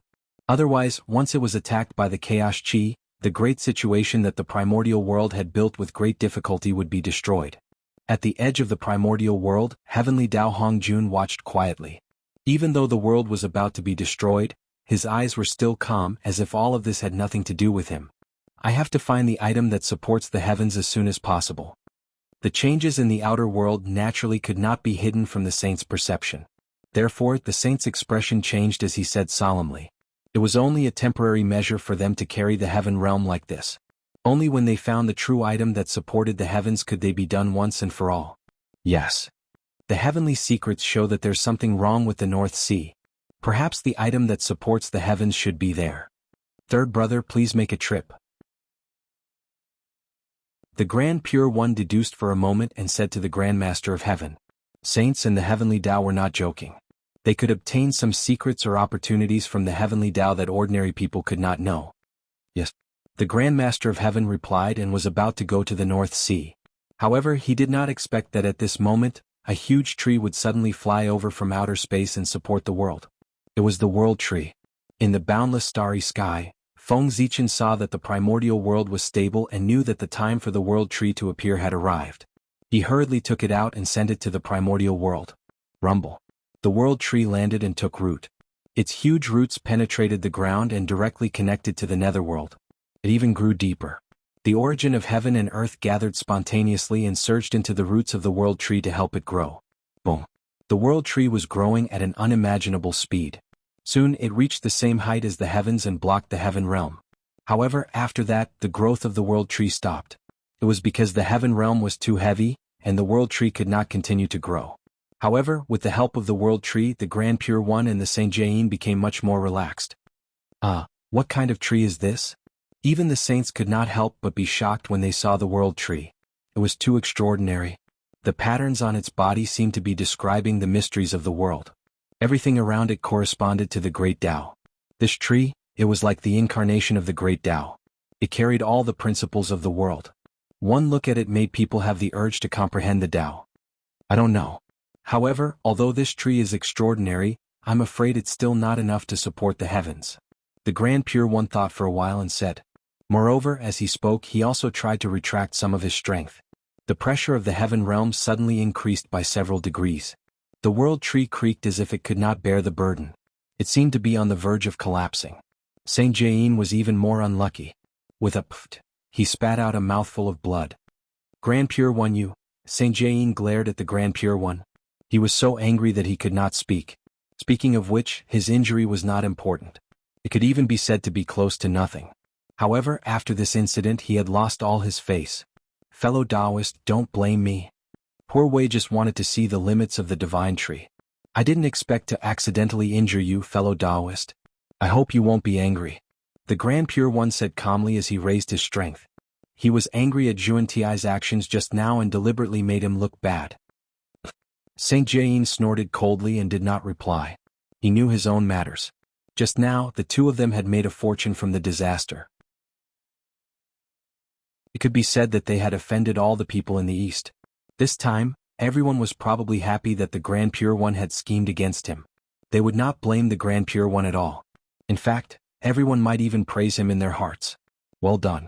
Otherwise, once it was attacked by the chaos chi, the great situation that the primordial world had built with great difficulty would be destroyed. At the edge of the primordial world, Heavenly Dao Hongjun watched quietly. Even though the world was about to be destroyed, his eyes were still calm as if all of this had nothing to do with him. I have to find the item that supports the heavens as soon as possible. The changes in the outer world naturally could not be hidden from the saint's perception. Therefore, the saint's expression changed as he said solemnly. It was only a temporary measure for them to carry the heaven realm like this. Only when they found the true item that supported the heavens could they be done once and for all. Yes. The heavenly secrets show that there's something wrong with the North Sea. Perhaps the item that supports the heavens should be there. Third brother, please make a trip. The Grand Pure One deduced for a moment and said to the Grand Master of Heaven. Saints and the Heavenly Tao were not joking. They could obtain some secrets or opportunities from the Heavenly Tao that ordinary people could not know. Yes. The Grand Master of Heaven replied and was about to go to the North Sea. However, he did not expect that at this moment, a huge tree would suddenly fly over from outer space and support the world. It was the World Tree. In the boundless starry sky, Feng Zichen saw that the primordial world was stable and knew that the time for the World Tree to appear had arrived. He hurriedly took it out and sent it to the primordial world. Rumble. The World Tree landed and took root. Its huge roots penetrated the ground and directly connected to the netherworld. It even grew deeper. The origin of heaven and earth gathered spontaneously and surged into the roots of the World Tree to help it grow. Boom. The World Tree was growing at an unimaginable speed. Soon it reached the same height as the heavens and blocked the heaven realm. However, after that, the growth of the World Tree stopped. It was because the heaven realm was too heavy, and the World Tree could not continue to grow. However, with the help of the World Tree, the Grand Pure One and the Saint Jain became much more relaxed. What kind of tree is this? Even the saints could not help but be shocked when they saw the world tree. It was too extraordinary. The patterns on its body seemed to be describing the mysteries of the world. Everything around it corresponded to the great Tao. This tree, it was like the incarnation of the great Tao. It carried all the principles of the world. One look at it made people have the urge to comprehend the Tao. I don't know. However, although this tree is extraordinary, I'm afraid it's still not enough to support the heavens. The Grand Pure One thought for a while and said. Moreover, as he spoke, he also tried to retract some of his strength. The pressure of the heaven realm suddenly increased by several degrees. The world tree creaked as if it could not bear the burden. It seemed to be on the verge of collapsing. Saint Jain was even more unlucky. With a pft, he spat out a mouthful of blood. Grand Pure One, you. Saint Jain glared at the Grand Pure One. He was so angry that he could not speak. Speaking of which, his injury was not important. It could even be said to be close to nothing. However, after this incident he had lost all his face. Fellow Taoist, don't blame me. Poor Wei just wanted to see the limits of the divine tree. I didn't expect to accidentally injure you, fellow Taoist. I hope you won't be angry. The Grand Pure One said calmly as he raised his strength. He was angry at Zhuan Tiai's actions just now and deliberately made him look bad. Saint Jain snorted coldly and did not reply. He knew his own matters. Just now, the two of them had made a fortune from the disaster. It could be said that they had offended all the people in the East. This time, everyone was probably happy that the Grand Pure One had schemed against him. They would not blame the Grand Pure One at all. In fact, everyone might even praise him in their hearts. Well done.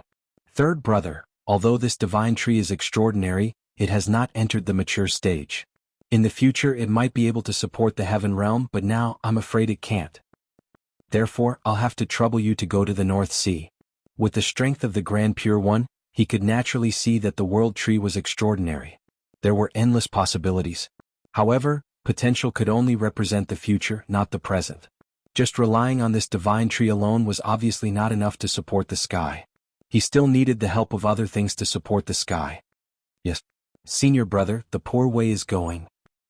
Third brother, although this divine tree is extraordinary, it has not entered the mature stage. In the future it might be able to support the heaven realm, but now I'm afraid it can't. Therefore, I'll have to trouble you to go to the North Sea. With the strength of the Grand Pure One, he could naturally see that the world tree was extraordinary. There were endless possibilities. However, potential could only represent the future, not the present. Just relying on this divine tree alone was obviously not enough to support the sky. He still needed the help of other things to support the sky. Yes, senior brother, the poor Wei is going.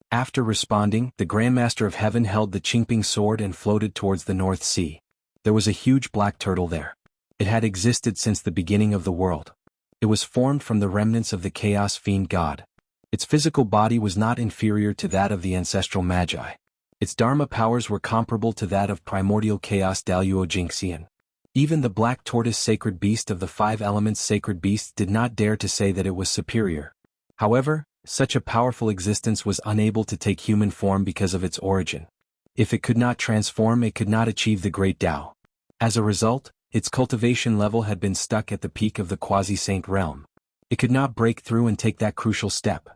After responding, the Grandmaster of Heaven held the Qingping sword and floated towards the North Sea. There was a huge black turtle there. It had existed since the beginning of the world. It was formed from the remnants of the Chaos Fiend God. Its physical body was not inferior to that of the ancestral Magi. Its Dharma powers were comparable to that of primordial Chaos Daluo Jingxian. Even the black tortoise sacred beast of the five elements sacred beasts did not dare to say that it was superior. However, such a powerful existence was unable to take human form because of its origin. If it could not transform, it could not achieve the great Tao. As a result, its cultivation level had been stuck at the peak of the quasi-saint realm. It could not break through and take that crucial step.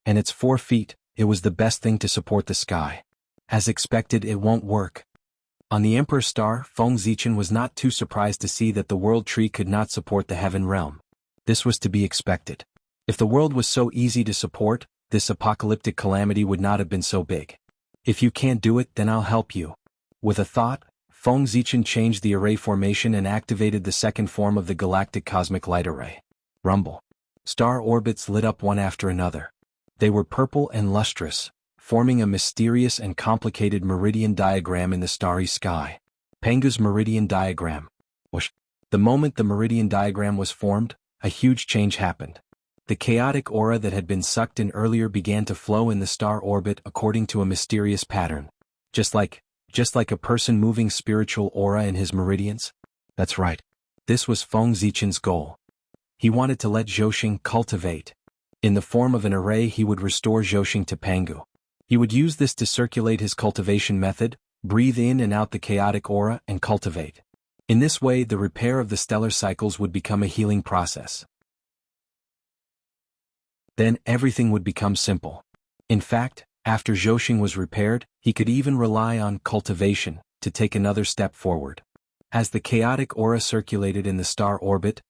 And its 4 feet, it was the best thing to support the sky. As expected, it won't work. On the Emperor's star, Feng Zichen was not too surprised to see that the world tree could not support the heaven realm. This was to be expected. If the world was so easy to support, this apocalyptic calamity would not have been so big. If you can't do it, then I'll help you. With a thought, Feng Zichen changed the array formation and activated the second form of the galactic cosmic light array. Rumble. Star orbits lit up one after another. They were purple and lustrous, forming a mysterious and complicated meridian diagram in the starry sky. Pengu's meridian diagram. Whoosh. The moment the meridian diagram was formed, a huge change happened. The chaotic aura that had been sucked in earlier began to flow in the star orbit according to a mysterious pattern. Just like a person moving spiritual aura in his meridians? That's right. This was Feng Zichen's goal. He wanted to let Zhouxing cultivate. In the form of an array, he would restore Zhouxing to Pangu. He would use this to circulate his cultivation method, breathe in and out the chaotic aura, and cultivate. In this way, the repair of the stellar cycles would become a healing process. Then everything would become simple. In fact, after Zhouxing was repaired, he could even rely on cultivation to take another step forward. As the chaotic aura circulated in the star orbit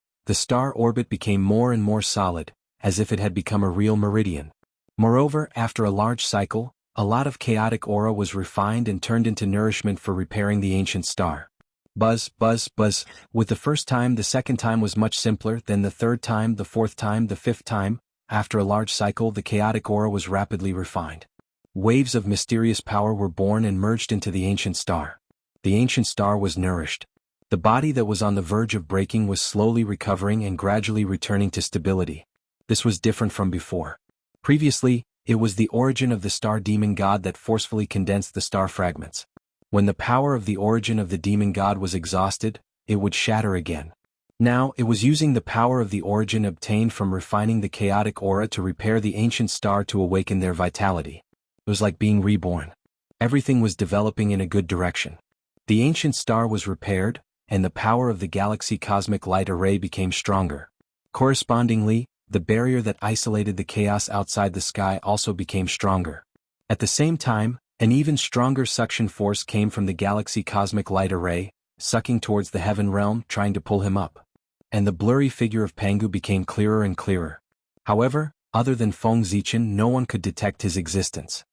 became more and more solid, as if it had become a real meridian. Moreover, after a large cycle, a lot of chaotic aura was refined and turned into nourishment for repairing the ancient star. Buzz, buzz, buzz. With the first time, the second time was much simpler, then the third time, the fourth time, the fifth time. After a large cycle, the chaotic aura was rapidly refined. Waves of mysterious power were born and merged into the ancient star. The ancient star was nourished. The body that was on the verge of breaking was slowly recovering and gradually returning to stability. This was different from before. Previously, it was the origin of the star demon god that forcefully condensed the star fragments. When the power of the origin of the demon god was exhausted, it would shatter again. Now, it was using the power of the origin obtained from refining the chaotic aura to repair the ancient star to awaken their vitality. It was like being reborn. Everything was developing in a good direction. The ancient star was repaired, and the power of the galaxy cosmic light array became stronger. Correspondingly, the barrier that isolated the chaos outside the sky also became stronger. At the same time, an even stronger suction force came from the galaxy cosmic light array, sucking towards the heaven realm, trying to pull him up. And the blurry figure of Pangu became clearer and clearer. However, other than Feng Zichen, no one could detect his existence.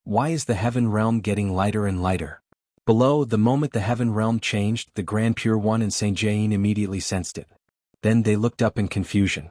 Why is the heaven realm getting lighter and lighter? Below, the moment the heaven realm changed, the Grand Pure One and Saint Jain immediately sensed it. Then they looked up in confusion.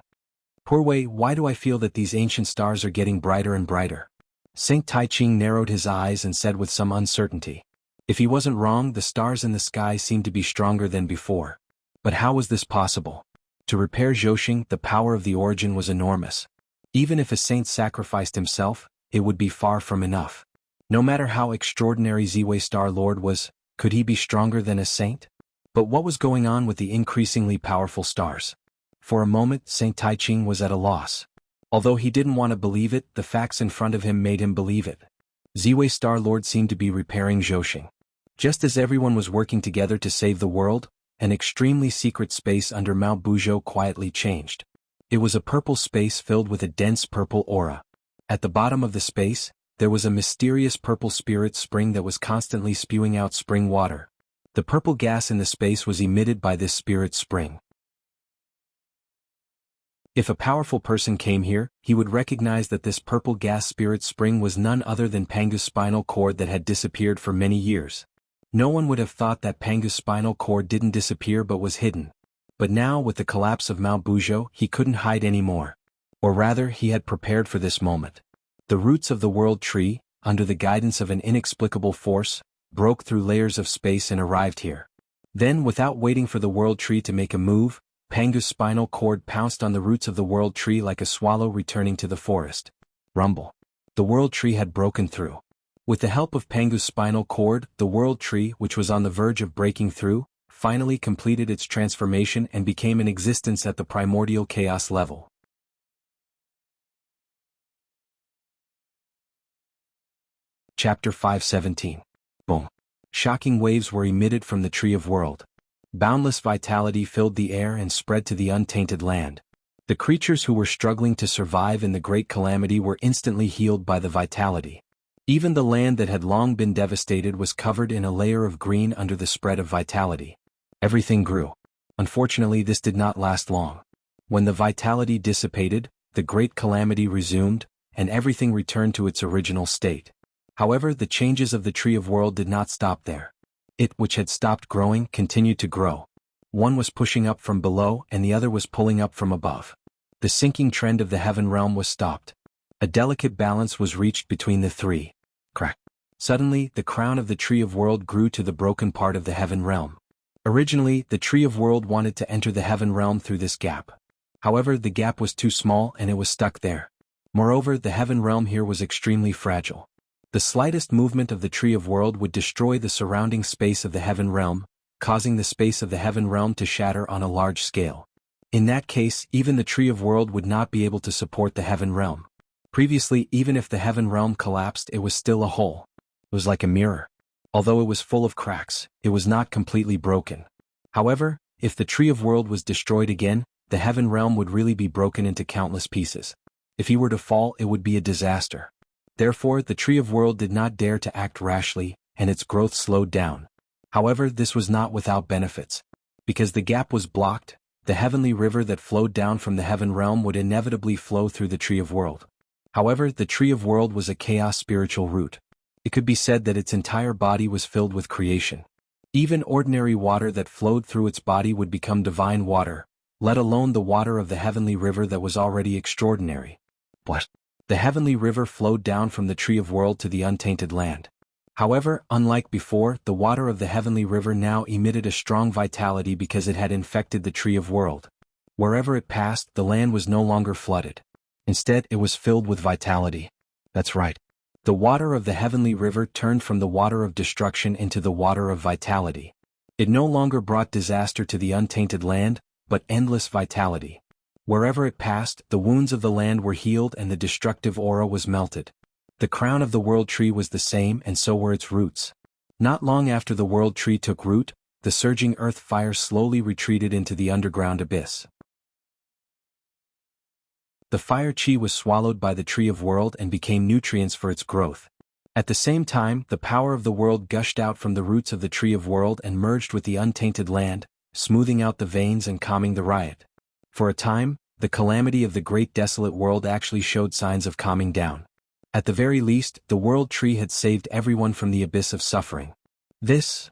Poor Wei, why do I feel that these ancient stars are getting brighter and brighter? Saint Taiching narrowed his eyes and said with some uncertainty. If he wasn't wrong, the stars in the sky seemed to be stronger than before. But how was this possible? To repair Zhoxing, the power of the origin was enormous. Even if a saint sacrificed himself, it would be far from enough. No matter how extraordinary Ziwei Star Lord was, could he be stronger than a saint? But what was going on with the increasingly powerful stars? For a moment, Saint Taiching was at a loss. Although he didn't want to believe it, the facts in front of him made him believe it. Ziwei Star Lord seemed to be repairing Zhoxing. Just as everyone was working together to save the world, an extremely secret space under Mount Buzhou quietly changed. It was a purple space filled with a dense purple aura. At the bottom of the space, there was a mysterious purple spirit spring that was constantly spewing out spring water. The purple gas in the space was emitted by this spirit spring. If a powerful person came here, he would recognize that this purple gas spirit spring was none other than Pangu's spinal cord that had disappeared for many years. No one would have thought that Pangu's spinal cord didn't disappear but was hidden. But now, with the collapse of Mount Buzhou, he couldn't hide anymore. Or rather, he had prepared for this moment. The roots of the world tree, under the guidance of an inexplicable force, broke through layers of space and arrived here. Then, without waiting for the world tree to make a move, Pangu's spinal cord pounced on the roots of the world tree like a swallow returning to the forest. Rumble. The world tree had broken through. With the help of Pangu's spinal cord, the world tree, which was on the verge of breaking through, finally completed its transformation and became in existence at the primordial chaos level. Chapter 517. Boom. Shocking waves were emitted from the Tree of World. Boundless vitality filled the air and spread to the untainted land. The creatures who were struggling to survive in the great calamity were instantly healed by the vitality. Even the land that had long been devastated was covered in a layer of green under the spread of vitality. Everything grew. Unfortunately, this did not last long. When the vitality dissipated, the great calamity resumed, and everything returned to its original state. However, the changes of the Tree of World did not stop there. It, which had stopped growing, continued to grow. One was pushing up from below and the other was pulling up from above. The sinking trend of the heaven realm was stopped. A delicate balance was reached between the three. Crack. Suddenly, the crown of the Tree of World grew to the broken part of the heaven realm. Originally, the Tree of World wanted to enter the heaven realm through this gap. However, the gap was too small and it was stuck there. Moreover, the heaven realm here was extremely fragile. The slightest movement of the Tree of World would destroy the surrounding space of the heaven realm, causing the space of the heaven realm to shatter on a large scale. In that case, even the Tree of World would not be able to support the heaven realm. Previously, even if the heaven realm collapsed, it was still a hole. It was like a mirror. Although it was full of cracks, it was not completely broken. However, if the Tree of World was destroyed again, the heaven realm would really be broken into countless pieces. If he were to fall, it would be a disaster. Therefore, the Tree of World did not dare to act rashly, and its growth slowed down. However, this was not without benefits. Because the gap was blocked, the heavenly river that flowed down from the heaven realm would inevitably flow through the Tree of World. However, the Tree of World was a chaos spiritual root. It could be said that its entire body was filled with creation. Even ordinary water that flowed through its body would become divine water, let alone the water of the heavenly river that was already extraordinary. But the heavenly river flowed down from the Tree of World to the untainted land. However, unlike before, the water of the heavenly river now emitted a strong vitality because it had infected the tree of world. Wherever it passed, the land was no longer flooded. Instead, it was filled with vitality. That's right. The water of the heavenly river turned from the water of destruction into the water of vitality. It no longer brought disaster to the untainted land, but endless vitality. Wherever it passed, the wounds of the land were healed and the destructive aura was melted. The crown of the world tree was the same, and so were its roots. Not long after the world tree took root, the surging earth fire slowly retreated into the underground abyss. The fire chi was swallowed by the tree of world and became nutrients for its growth. At the same time, the power of the world gushed out from the roots of the tree of world and merged with the untainted land, smoothing out the veins and calming the riot. For a time, the calamity of the great desolate world actually showed signs of calming down. At the very least, the world tree had saved everyone from the abyss of suffering. This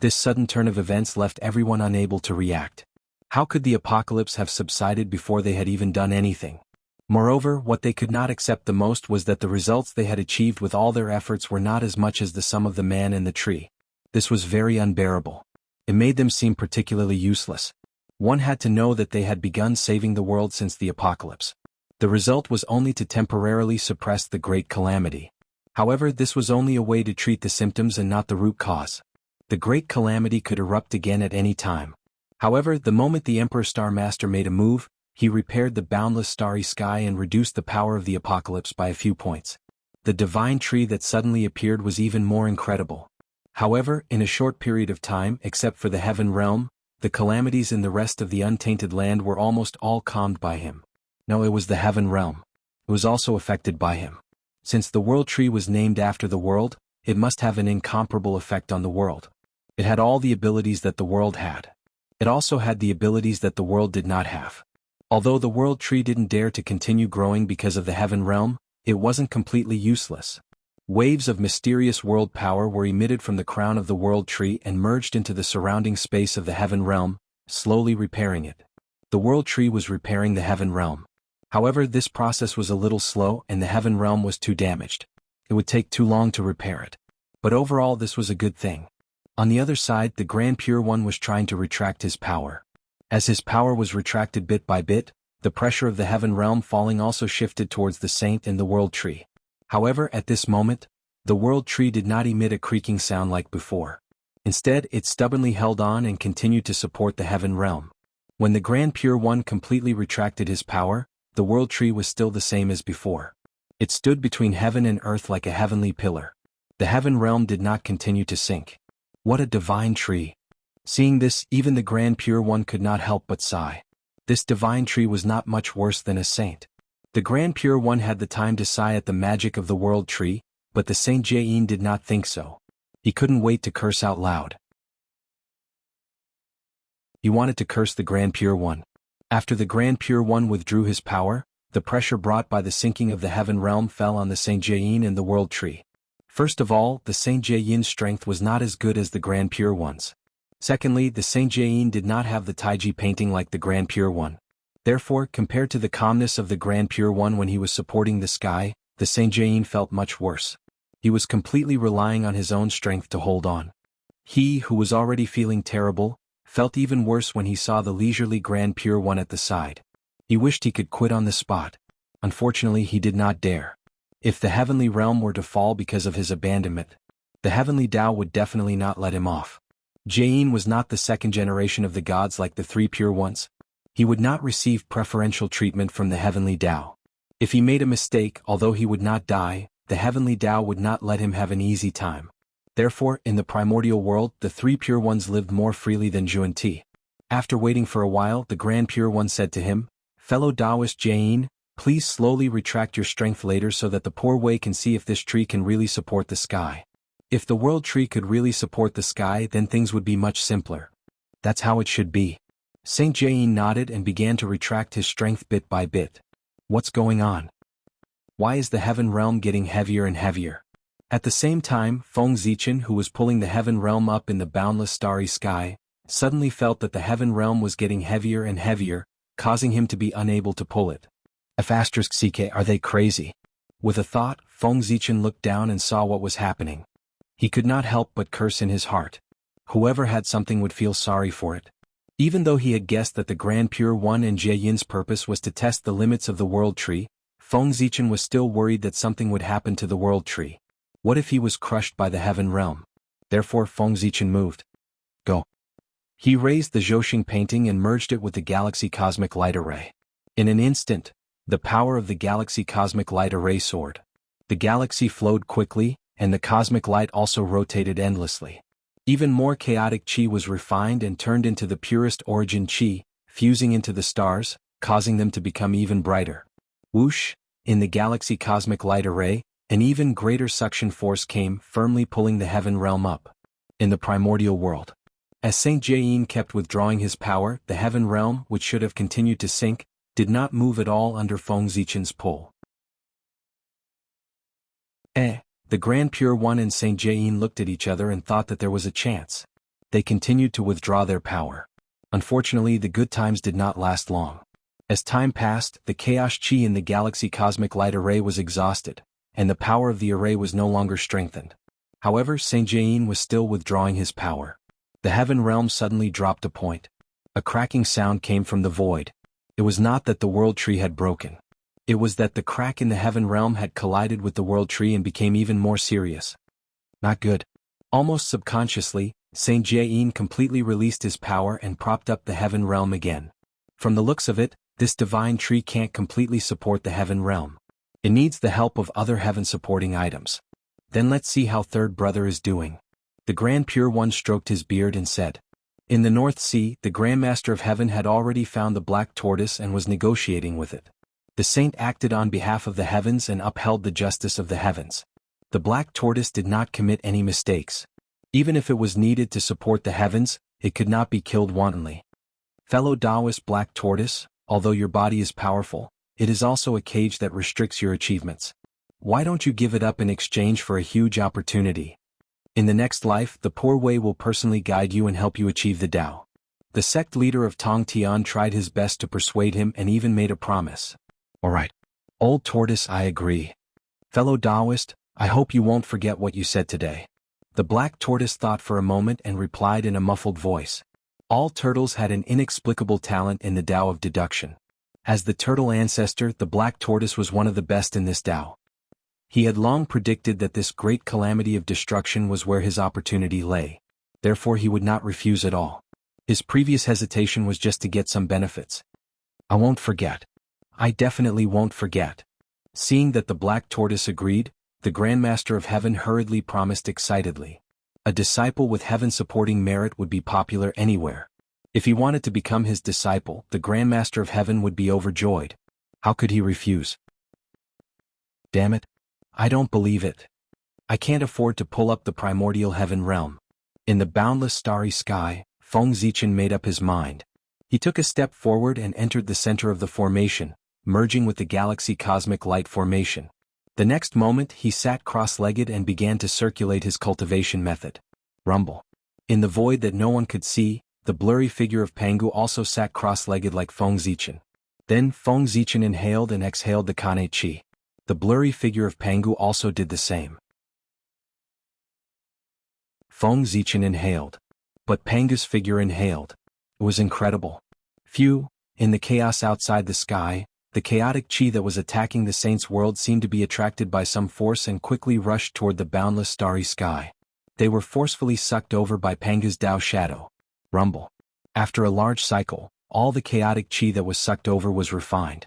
sudden turn of events left everyone unable to react. How could the apocalypse have subsided before they had even done anything? Moreover, what they could not accept the most was that the results they had achieved with all their efforts were not as much as the sum of the man and the tree. This was very unbearable. It made them seem particularly useless. One had to know that they had begun saving the world since the apocalypse. The result was only to temporarily suppress the great calamity. However, this was only a way to treat the symptoms and not the root cause. The great calamity could erupt again at any time. However, the moment the Emperor Star Master made a move, he repaired the boundless starry sky and reduced the power of the apocalypse by a few points. The divine tree that suddenly appeared was even more incredible. However, in a short period of time, except for the heaven realm, the calamities in the rest of the untainted land were almost all calmed by him. No, it was the heaven realm. It was also affected by him. Since the world tree was named after the world, it must have an incomparable effect on the world. It had all the abilities that the world had. It also had the abilities that the world did not have. Although the world tree didn't dare to continue growing because of the heaven realm, it wasn't completely useless. Waves of mysterious world power were emitted from the crown of the world tree and merged into the surrounding space of the heaven realm, slowly repairing it. The world tree was repairing the heaven realm. However, this process was a little slow and the heaven realm was too damaged. It would take too long to repair it. But overall, this was a good thing. On the other side, the Grand Pure One was trying to retract his power. As his power was retracted bit by bit, the pressure of the heaven realm falling also shifted towards the saint and the world tree. However, at this moment, the world tree did not emit a creaking sound like before. Instead, it stubbornly held on and continued to support the heaven realm. When the Grand Pure One completely retracted his power, the world tree was still the same as before. It stood between heaven and earth like a heavenly pillar. The heaven realm did not continue to sink. What a divine tree! Seeing this, even the Grand Pure One could not help but sigh. This divine tree was not much worse than a saint. The Grand Pure One had the time to sigh at the magic of the world tree, but the Saint Jain did not think so. He couldn't wait to curse out loud. He wanted to curse the Grand Pure One. After the Grand Pure One withdrew his power, the pressure brought by the sinking of the heaven realm fell on the Saint Jain and the world tree. First of all, the Saint Jain's strength was not as good as the Grand Pure One's. Secondly, the Saint Jain did not have the Taiji painting like the Grand Pure One. Therefore, compared to the calmness of the Grand Pure One when he was supporting the sky, the Saint Jain felt much worse. He was completely relying on his own strength to hold on. He, who was already feeling terrible, felt even worse when he saw the leisurely Grand Pure One at the side. He wished he could quit on the spot. Unfortunately, he did not dare. If the heavenly realm were to fall because of his abandonment, the heavenly Tao would definitely not let him off. Jain was not the second generation of the gods like the three pure ones. He would not receive preferential treatment from the heavenly Tao. If he made a mistake, although he would not die, the heavenly Tao would not let him have an easy time. Therefore, in the primordial world, the three pure ones lived more freely than Juan Ti. After waiting for a while, the Grand Pure One said to him, "Fellow Taoist Jain, please slowly retract your strength later so that the poor Wei can see if this tree can really support the sky. If the world tree could really support the sky, then things would be much simpler. That's how it should be." Saint Jain nodded and began to retract his strength bit by bit. What's going on? Why is the heaven realm getting heavier and heavier? At the same time, Feng Zichen, who was pulling the heaven realm up in the boundless starry sky, suddenly felt that the heaven realm was getting heavier and heavier, causing him to be unable to pull it. F***ck, are they crazy? With a thought, Feng Zichen looked down and saw what was happening. He could not help but curse in his heart. Whoever had something would feel sorry for it. Even though he had guessed that the Grand Pure One and Jie Yin's purpose was to test the limits of the World Tree, Feng Zichen was still worried that something would happen to the World Tree. What if he was crushed by the Heaven Realm? Therefore Feng Zichen moved. Go. He raised the Zhouxing painting and merged it with the Galaxy Cosmic Light Array. In an instant, the power of the Galaxy Cosmic Light Array soared. The galaxy flowed quickly, and the cosmic light also rotated endlessly. Even more chaotic chi was refined and turned into the purest origin chi, fusing into the stars, causing them to become even brighter. Whoosh! In the Galaxy Cosmic Light Array, an even greater suction force came, firmly pulling the heaven realm up. In the primordial world. As Saint Jie kept withdrawing his power, the heaven realm, which should have continued to sink, did not move at all under Feng Zichen's pull. The Grand Pure One and Saint Jie looked at each other and thought that there was a chance. They continued to withdraw their power. Unfortunately, the good times did not last long. As time passed, the chaos chi in the Galaxy Cosmic Light Array was exhausted, and the power of the array was no longer strengthened. However, Saint Jie was still withdrawing his power. The heaven realm suddenly dropped a point. A cracking sound came from the void. It was not that the World Tree had broken. It was that the crack in the heaven realm had collided with the World Tree and became even more serious. Not good. Almost subconsciously, Saint Jie completely released his power and propped up the heaven realm again. From the looks of it, this divine tree can't completely support the heaven realm. It needs the help of other heaven-supporting items. Then let's see how Third Brother is doing. The Grand Pure One stroked his beard and said. In the North Sea, the Grand Master of Heaven had already found the black tortoise and was negotiating with it. The saint acted on behalf of the heavens and upheld the justice of the heavens. The black tortoise did not commit any mistakes. Even if it was needed to support the heavens, it could not be killed wantonly. Fellow Taoist black tortoise, although your body is powerful, it is also a cage that restricts your achievements. Why don't you give it up in exchange for a huge opportunity? In the next life, the Poor Way will personally guide you and help you achieve the Tao. The sect leader of Tong Tian tried his best to persuade him and even made a promise. All right. Old Tortoise, I agree. Fellow Taoist, I hope you won't forget what you said today. The black tortoise thought for a moment and replied in a muffled voice. All turtles had an inexplicable talent in the Tao of deduction. As the turtle ancestor, the black tortoise was one of the best in this Tao. He had long predicted that this great calamity of destruction was where his opportunity lay. Therefore he would not refuse at all. His previous hesitation was just to get some benefits. I won't forget. I definitely won't forget. Seeing that the black tortoise agreed, the Grand Master of Heaven hurriedly promised excitedly. A disciple with heaven-supporting merit would be popular anywhere. If he wanted to become his disciple, the Grand Master of Heaven would be overjoyed. How could he refuse? Damn it. I don't believe it. I can't afford to pull up the primordial heaven realm. In the boundless starry sky, Feng Zichen made up his mind. He took a step forward and entered the center of the formation, merging with the Galaxy Cosmic Light Formation. The next moment he sat cross-legged and began to circulate his cultivation method. Rumble. In the void that no one could see, the blurry figure of Pangu also sat cross-legged like Feng Zichen. Then Feng Zichen inhaled and exhaled the Kane Chi. The blurry figure of Pangu also did the same. Feng Zichen inhaled. But Pangu's figure inhaled. It was incredible. Phew, in the chaos outside the sky, the chaotic chi that was attacking the saints' world seemed to be attracted by some force and quickly rushed toward the boundless starry sky. They were forcefully sucked over by Pangu's Tao shadow. Rumble. After a large cycle, all the chaotic chi that was sucked over was refined.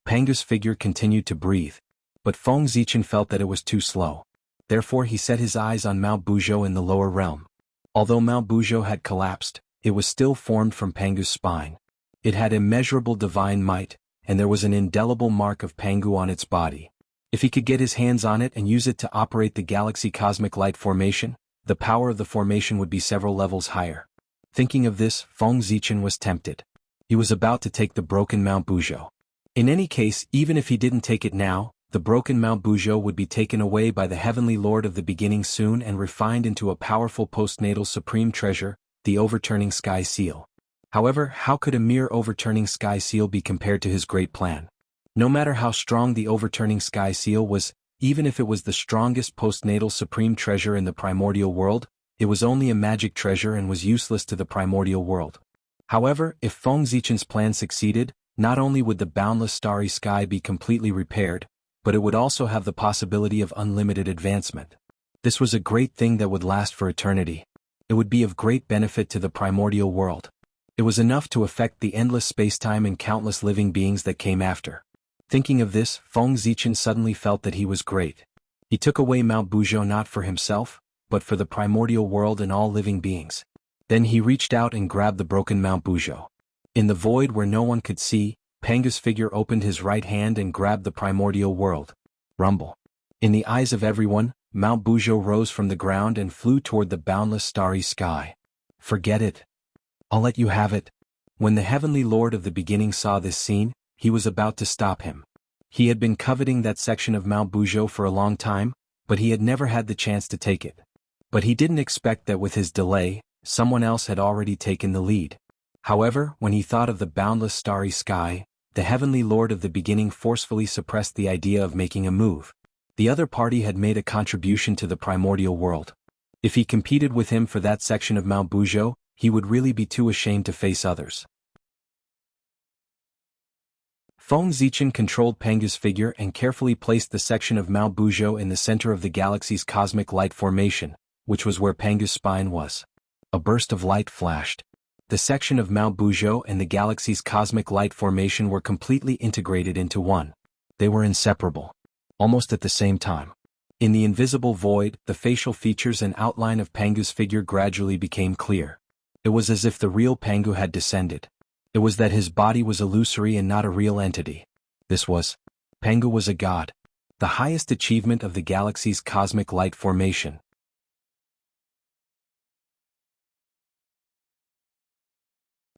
Pangu's figure continued to breathe. But Feng Zichen felt that it was too slow. Therefore he set his eyes on Mount Buzhou in the lower realm. Although Mount Buzhou had collapsed, it was still formed from Pangu's spine. It had immeasurable divine might, and there was an indelible mark of Pangu on its body. If he could get his hands on it and use it to operate the Galaxy Cosmic Light Formation, the power of the formation would be several levels higher. Thinking of this, Feng Zichen was tempted. He was about to take the broken Mount Buzhou. In any case, even if he didn't take it now, the broken Mount Buzhou would be taken away by the Heavenly Lord of the Beginning soon and refined into a powerful postnatal supreme treasure, the overturning sky seal. However, how could a mere overturning sky seal be compared to his great plan? No matter how strong the overturning sky seal was, Even if it was the strongest postnatal supreme treasure in the primordial world, it was only a magic treasure and was useless to the primordial world. However, if Feng Zichen's plan succeeded, not only would the boundless starry sky be completely repaired, but it would also have the possibility of unlimited advancement. This was a great thing that would last for eternity. It would be of great benefit to the primordial world. It was enough to affect the endless spacetime and countless living beings that came after. Thinking of this, Feng Zichen suddenly felt that he was great. He took away Mount Buzhou not for himself, but for the primordial world and all living beings. Then he reached out and grabbed the broken Mount Buzhou. In the void where no one could see, Pangu's figure opened his right hand and grabbed the primordial world. Rumble. In the eyes of everyone, Mount Buzhou rose from the ground and flew toward the boundless starry sky. Forget it. I'll let you have it. When the heavenly lord of the beginning saw this scene, he was about to stop him. He had been coveting that section of Mount Buzhou for a long time, but he had never had the chance to take it. But he didn't expect that with his delay, someone else had already taken the lead. However, when he thought of the boundless starry sky, the heavenly lord of the beginning forcefully suppressed the idea of making a move. The other party had made a contribution to the primordial world. If he competed with him for that section of Mount Buzhou, he would really be too ashamed to face others. Feng Zichen controlled Pangu's figure and carefully placed the section of Mount Buzhou in the center of the galaxy's cosmic light formation, which was where Pangu's spine was. A burst of light flashed. The section of Mount Buzhou and the galaxy's cosmic light formation were completely integrated into one. They were inseparable. Almost at the same time. In the invisible void, the facial features and outline of Pangu's figure gradually became clear. It was as if the real Pangu had descended. It was that his body was illusory and not a real entity. Pangu was a god. The highest achievement of the galaxy's cosmic light formation.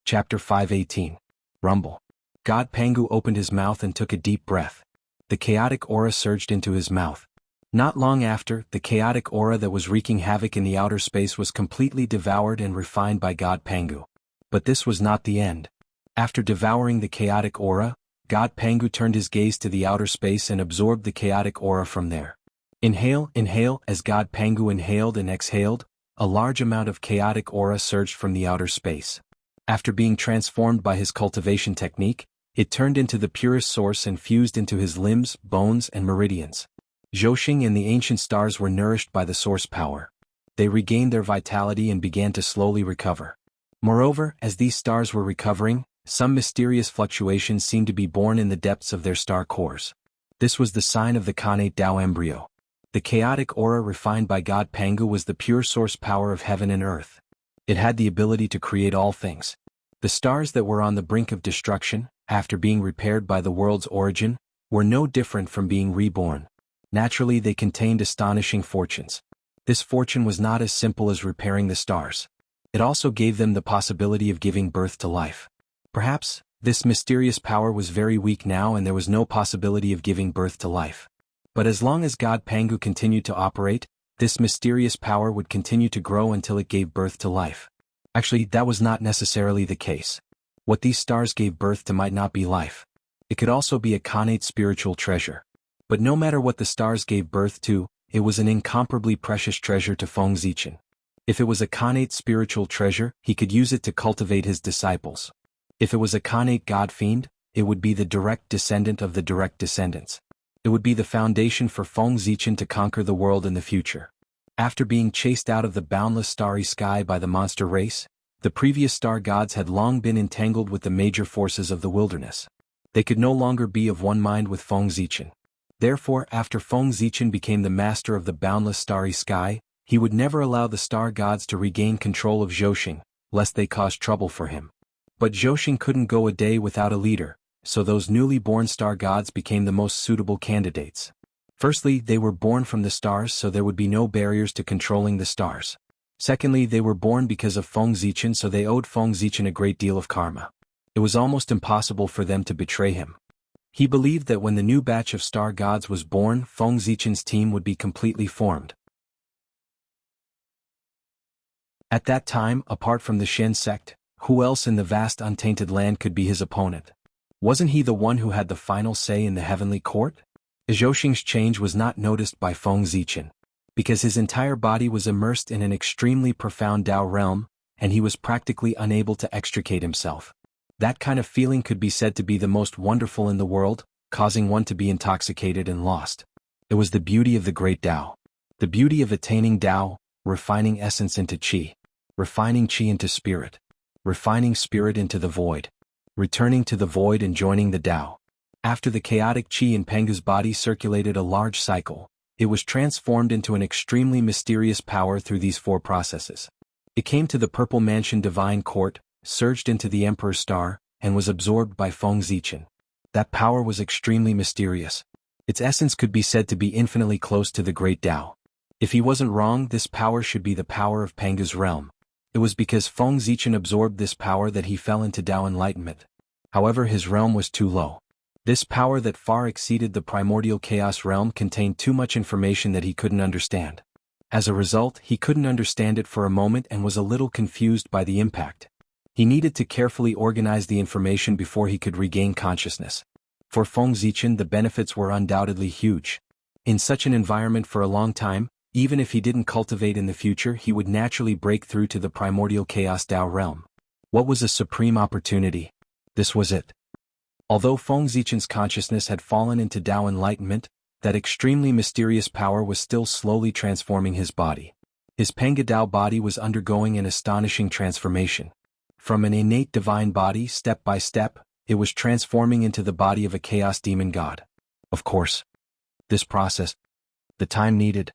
Chapter 518. Rumble. God Pangu opened his mouth and took a deep breath. The chaotic aura surged into his mouth. Not long after, the chaotic aura that was wreaking havoc in the outer space was completely devoured and refined by God Pangu. But this was not the end. After devouring the chaotic aura, God Pangu turned his gaze to the outer space and absorbed the chaotic aura from there. Inhale, inhale. As God Pangu inhaled and exhaled, a large amount of chaotic aura surged from the outer space. After being transformed by his cultivation technique, it turned into the purest source and fused into his limbs, bones, and meridians. Zhouxing and the ancient stars were nourished by the source power. They regained their vitality and began to slowly recover. Moreover, as these stars were recovering, some mysterious fluctuations seemed to be born in the depths of their star cores. This was the sign of the Khanate Tao embryo. The chaotic aura refined by God Pangu was the pure source power of heaven and earth. It had the ability to create all things. The stars that were on the brink of destruction, after being repaired by the world's origin, were no different from being reborn. Naturally, they contained astonishing fortunes. This fortune was not as simple as repairing the stars. It also gave them the possibility of giving birth to life. Perhaps, this mysterious power was very weak now and there was no possibility of giving birth to life. But as long as God Pangu continued to operate, this mysterious power would continue to grow until it gave birth to life. Actually, that was not necessarily the case. What these stars gave birth to might not be life. It could also be a Khanate spiritual treasure. But no matter what the stars gave birth to, it was an incomparably precious treasure to Feng Zichen. If it was a Khanate spiritual treasure, he could use it to cultivate his disciples. If it was a Khanate god fiend, it would be the direct descendant of the direct descendants. It would be the foundation for Feng Zichen to conquer the world in the future. After being chased out of the boundless starry sky by the monster race, the previous star gods had long been entangled with the major forces of the wilderness. They could no longer be of one mind with Feng Zichen. Therefore, after Feng Zichen became the master of the boundless starry sky, he would never allow the star gods to regain control of Zhouxing, lest they cause trouble for him. But Zhouxing couldn't go a day without a leader, so those newly born star gods became the most suitable candidates. Firstly, they were born from the stars, so there would be no barriers to controlling the stars. Secondly, they were born because of Feng Zichen, so they owed Feng Zichen a great deal of karma. It was almost impossible for them to betray him. He believed that when the new batch of star gods was born, Feng Zichen's team would be completely formed. At that time, apart from the Shen sect, who else in the vast untainted land could be his opponent? Wasn't he the one who had the final say in the heavenly court? Zhouxing's change was not noticed by Feng Zichen, because his entire body was immersed in an extremely profound Dao realm, and he was practically unable to extricate himself. That kind of feeling could be said to be the most wonderful in the world, causing one to be intoxicated and lost. It was the beauty of the great Dao. The beauty of attaining Dao, refining essence into Qi, refining Qi into spirit, refining spirit into the void, returning to the void and joining the Dao. After the chaotic Qi in Pengu's body circulated a large cycle, it was transformed into an extremely mysterious power through these 4 processes. It came to the Purple Mansion Divine Court, surged into the Emperor's Star, and was absorbed by Feng Zichen. That power was extremely mysterious. Its essence could be said to be infinitely close to the great Dao. If he wasn't wrong, this power should be the power of Pengu's realm. It was because Feng Zichen absorbed this power that he fell into Dao enlightenment. However, his realm was too low. This power that far exceeded the primordial chaos realm contained too much information that he couldn't understand. As a result, he couldn't understand it for a moment and was a little confused by the impact. He needed to carefully organize the information before he could regain consciousness. For Feng Zichen, the benefits were undoubtedly huge. In such an environment for a long time, even if he didn't cultivate in the future, he would naturally break through to the primordial chaos Dao realm. What was a supreme opportunity? This was it. Although Feng Zichen's consciousness had fallen into Dao enlightenment, that extremely mysterious power was still slowly transforming his body. His Penga Dao body was undergoing an astonishing transformation. From an innate divine body, step by step, it was transforming into the body of a chaos demon god. Of course, this process, the time needed,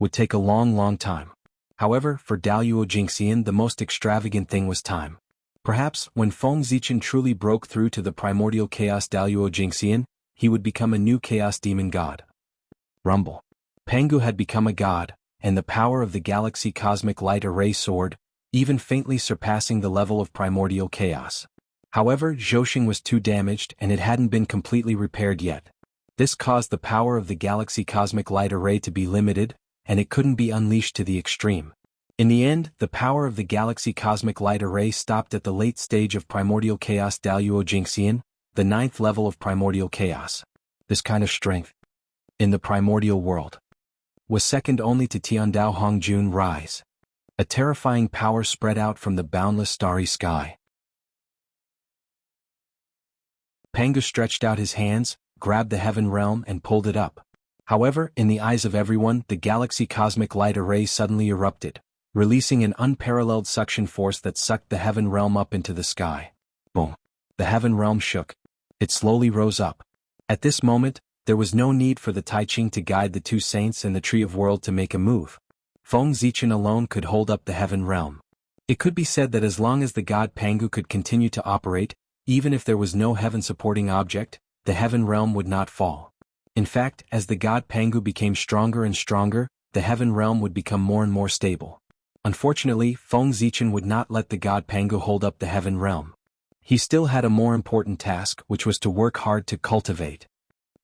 would take a long time. However, for Daoyuo Jingxian, the most extravagant thing was time. Perhaps, when Feng Zichen truly broke through to the primordial chaos Daoyuo Jingxian, he would become a new chaos demon god. Rumble. Pengu had become a god, and the power of the galaxy cosmic light array soared, even faintly surpassing the level of primordial chaos. However, Zhouxing was too damaged and it hadn't been completely repaired yet. This caused the power of the galaxy cosmic light array to be limited, and it couldn't be unleashed to the extreme. In the end, the power of the galaxy cosmic light array stopped at the late stage of primordial chaos Daoyuo Jingxian, the 9th level of primordial chaos. This kind of strength, in the primordial world, was second only to Tiandao Hongjun Rise. A terrifying power spread out from the boundless starry sky. Pengu stretched out his hands, grabbed the heaven realm and pulled it up. However, in the eyes of everyone, the galaxy cosmic light array suddenly erupted, releasing an unparalleled suction force that sucked the heaven realm up into the sky. Boom. The heaven realm shook. It slowly rose up. At this moment, there was no need for the Tai Ching to guide the 2 saints and the Tree of World to make a move. Feng Zichen alone could hold up the heaven realm. It could be said that as long as the god Pengu could continue to operate, even if there was no heaven-supporting object, the heaven realm would not fall. In fact, as the god Pengu became stronger and stronger, the heaven realm would become more and more stable. Unfortunately, Feng Zichen would not let the god Pengu hold up the heaven realm. He still had a more important task, which was to work hard to cultivate.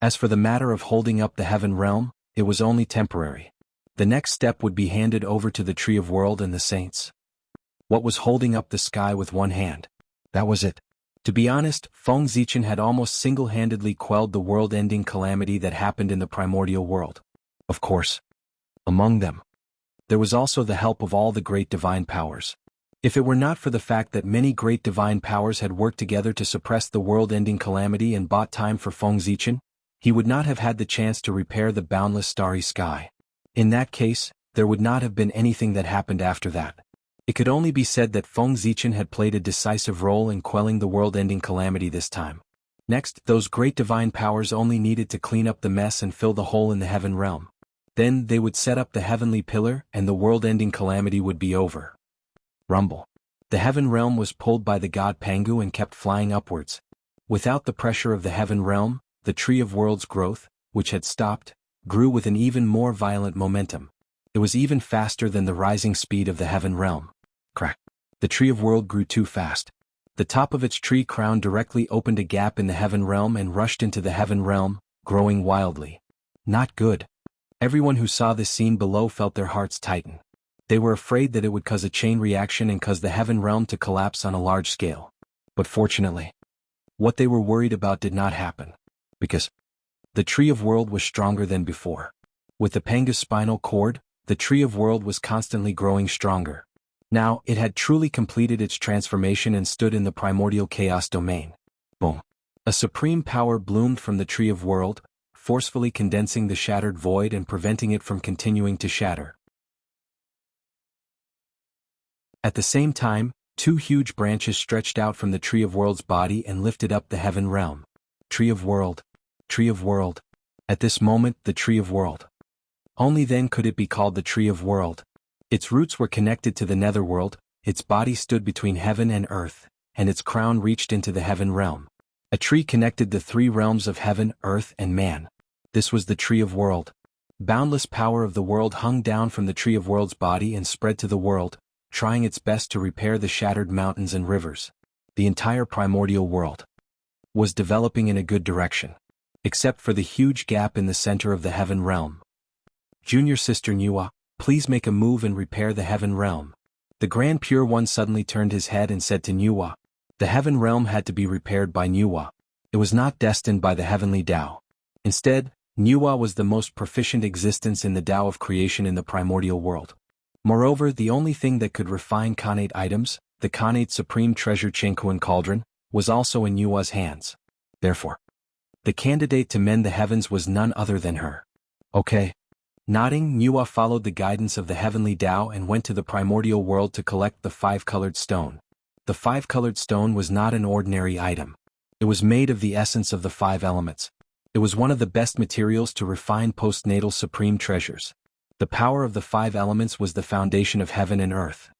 As for the matter of holding up the heaven realm, it was only temporary. The next step would be handed over to the Tree of World and the saints. What was holding up the sky with one hand? That was it. To be honest, Feng Zichen had almost single-handedly quelled the world-ending calamity that happened in the primordial world. Of course, among them, there was also the help of all the great divine powers. If it were not for the fact that many great divine powers had worked together to suppress the world-ending calamity and bought time for Feng Zichen, he would not have had the chance to repair the boundless starry sky. In that case, there would not have been anything that happened after that. It could only be said that Feng Zichen had played a decisive role in quelling the world-ending calamity this time. Next, those great divine powers only needed to clean up the mess and fill the hole in the heaven realm. Then they would set up the heavenly pillar and the world-ending calamity would be over. Rumble. The heaven realm was pulled by the god Pengu and kept flying upwards. Without the pressure of the heaven realm, the Tree of World's growth, which had stopped, grew with an even more violent momentum. It was even faster than the rising speed of the heaven realm. Crack. The Tree of World grew too fast. The top of its tree crown directly opened a gap in the heaven realm and rushed into the heaven realm, growing wildly. Not good. Everyone who saw this scene below felt their hearts tighten. They were afraid that it would cause a chain reaction and cause the heaven realm to collapse on a large scale. But fortunately, what they were worried about did not happen. Because The Tree of World was stronger than before. With the Panga's spinal cord, the Tree of World was constantly growing stronger. Now, it had truly completed its transformation and stood in the primordial chaos domain. Boom. A supreme power bloomed from the Tree of World, forcefully condensing the shattered void and preventing it from continuing to shatter. At the same time, two huge branches stretched out from the Tree of World's body and lifted up the heaven realm. Tree of World. Tree of World. At this moment, the Tree of World. Only then could it be called the Tree of World. Its roots were connected to the netherworld, its body stood between heaven and earth, and its crown reached into the heaven realm. A tree connected the three realms of heaven, earth, and man. This was the Tree of World. Boundless power of the world hung down from the Tree of World's body and spread to the world, trying its best to repair the shattered mountains and rivers. The entire primordial world was developing in a good direction, except for the huge gap in the center of the heaven realm. Junior Sister Nuwa, please make a move and repair the heaven realm. The Grand Pure One suddenly turned his head and said to Nuwa. The heaven realm had to be repaired by Nuwa. It was not destined by the heavenly Tao. Instead, Nuwa was the most proficient existence in the Tao of creation in the primordial world. Moreover, the only thing that could refine Khanate items, the Khanate supreme treasure Chenkuan cauldron, was also in Nuwa's hands. Therefore, the candidate to mend the heavens was none other than her. Okay. Nodding, Nuwa followed the guidance of the heavenly Tao and went to the primordial world to collect the five-colored stone. The five-colored stone was not an ordinary item. It was made of the essence of the five elements. It was one of the best materials to refine postnatal supreme treasures. The power of the five elements was the foundation of heaven and earth.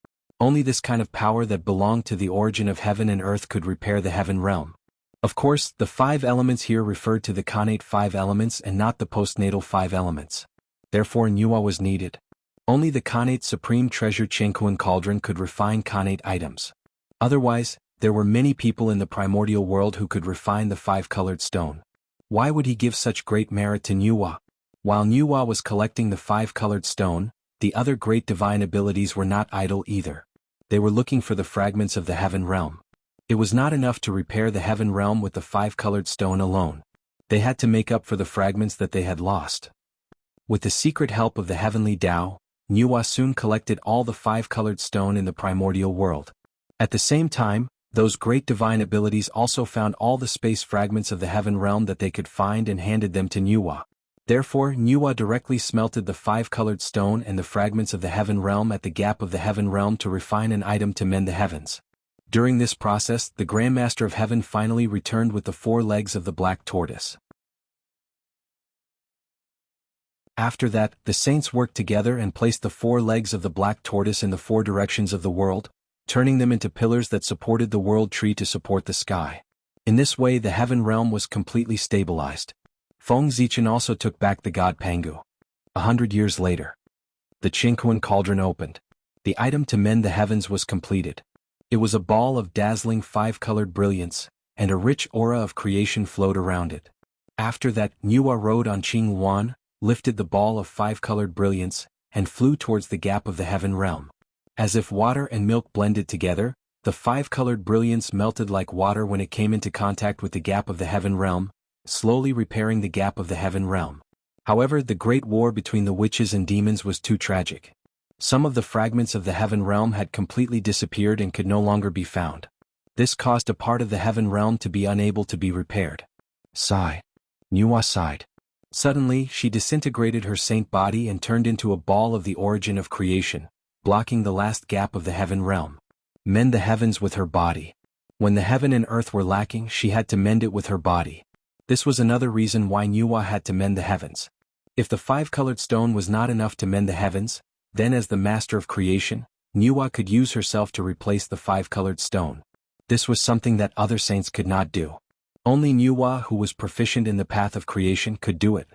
Only this kind of power that belonged to the origin of heaven and earth could repair the heaven realm. Of course, the five elements here referred to the Khanate five elements and not the postnatal five elements. Therefore Nuwa was needed. Only the Khanate supreme treasure Chenkuan cauldron could refine Khanate items. Otherwise, there were many people in the primordial world who could refine the five-colored stone. Why would he give such great merit to Nuwa? While Nuwa was collecting the five-colored stone, the other great divine abilities were not idle either. They were looking for the fragments of the heaven realm. It was not enough to repair the heaven realm with the five-colored stone alone. They had to make up for the fragments that they had lost. With the secret help of the heavenly Tao, Nuwa soon collected all the five-colored stone in the primordial world. At the same time, those great divine abilities also found all the space fragments of the heaven realm that they could find and handed them to Nuwa. Therefore, Nuwa directly smelted the five-colored stone and the fragments of the heaven realm at the gap of the heaven realm to refine an item to mend the heavens. During this process, the Grandmaster of Heaven finally returned with the four legs of the black tortoise. After that, the saints worked together and placed the four legs of the black tortoise in the four directions of the world, turning them into pillars that supported the world tree to support the sky. In this way the heaven realm was completely stabilized. Feng Zichen also took back the god Pangu. 100 years later, the Chenkuan cauldron opened. The item to mend the heavens was completed. It was a ball of dazzling five-colored brilliance, and a rich aura of creation flowed around it. After that, Nuwa rode on Qing Yuan, lifted the ball of five-colored brilliance, and flew towards the gap of the heaven realm. As if water and milk blended together, the five-colored brilliance melted like water when it came into contact with the gap of the heaven realm, slowly repairing the gap of the heaven realm. However, the great war between the witches and demons was too tragic. Some of the fragments of the heaven realm had completely disappeared and could no longer be found. This caused a part of the heaven realm to be unable to be repaired. Sigh. Nuwa sighed. Suddenly, she disintegrated her saint body and turned into a ball of the origin of creation, blocking the last gap of the heaven realm. Mend the heavens with her body. When the heaven and earth were lacking, she had to mend it with her body. This was another reason why Nuwa had to mend the heavens. If the five-colored stone was not enough to mend the heavens, then as the master of creation, Nuwa could use herself to replace the five-colored stone. This was something that other saints could not do. Only Nuwa, who was proficient in the path of creation, could do it.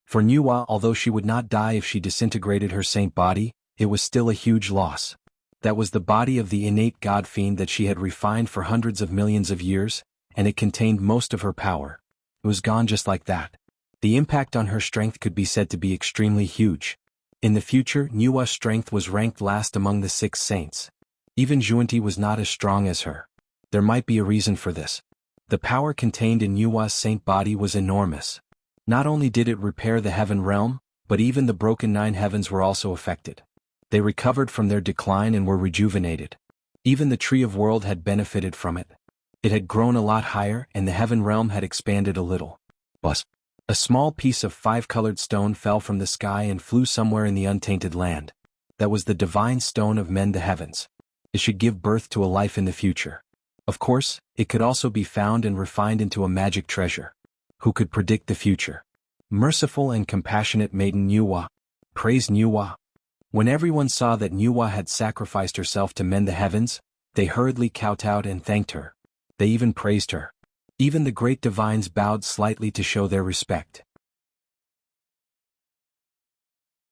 For Nuwa, although she would not die if she disintegrated her saint body, it was still a huge loss. That was the body of the innate god fiend that she had refined for hundreds of millions of years, and it contained most of her power. It was gone just like that. The impact on her strength could be said to be extremely huge. In the future, Nuwa's strength was ranked last among the 6 saints. Even Zhuanti was not as strong as her. There might be a reason for this. The power contained in Nuwa's saint body was enormous. Not only did it repair the heaven realm, but even the broken 9 heavens were also affected. They recovered from their decline and were rejuvenated. Even the tree of world had benefited from it. It had grown a lot higher and the heaven realm had expanded a little. Buzz. A small piece of 5-colored stone fell from the sky and flew somewhere in the untainted land. That was the divine stone of mend the heavens. It should give birth to a life in the future. Of course, it could also be found and refined into a magic treasure. Who could predict the future? Merciful and compassionate maiden Nuwa. Praise Nuwa. When everyone saw that Nuwa had sacrificed herself to mend the heavens, they hurriedly kowtowed and thanked her. They even praised her. Even the great divines bowed slightly to show their respect.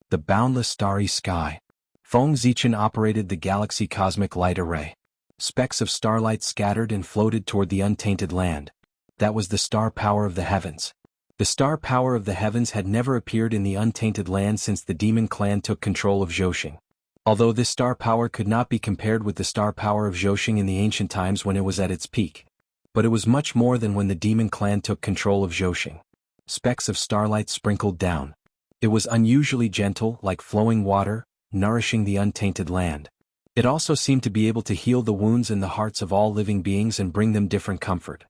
The boundless starry sky. Feng Zichen operated the galaxy cosmic light array. Specks of starlight scattered and floated toward the untainted land. That was the star power of the heavens. The star power of the heavens had never appeared in the untainted land since the demon clan took control of Zhousing. Although this star power could not be compared with the star power of Zhousing in the ancient times when it was at its peak. But it was much more than when the demon clan took control of Zhousing. Specks of starlight sprinkled down. It was unusually gentle, like flowing water, nourishing the untainted land. It also seemed to be able to heal the wounds in the hearts of all living beings and bring them different comfort.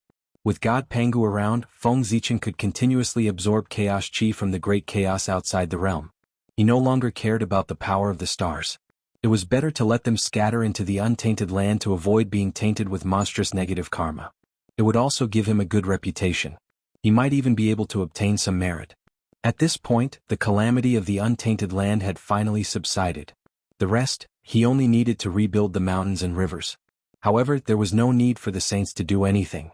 With God Pangu around, Feng Zichen could continuously absorb chaos chi from the great chaos outside the realm. He no longer cared about the power of the stars. It was better to let them scatter into the untainted land to avoid being tainted with monstrous negative karma. It would also give him a good reputation. He might even be able to obtain some merit. At this point, the calamity of the untainted land had finally subsided. The rest, he only needed to rebuild the mountains and rivers. However, there was no need for the saints to do anything.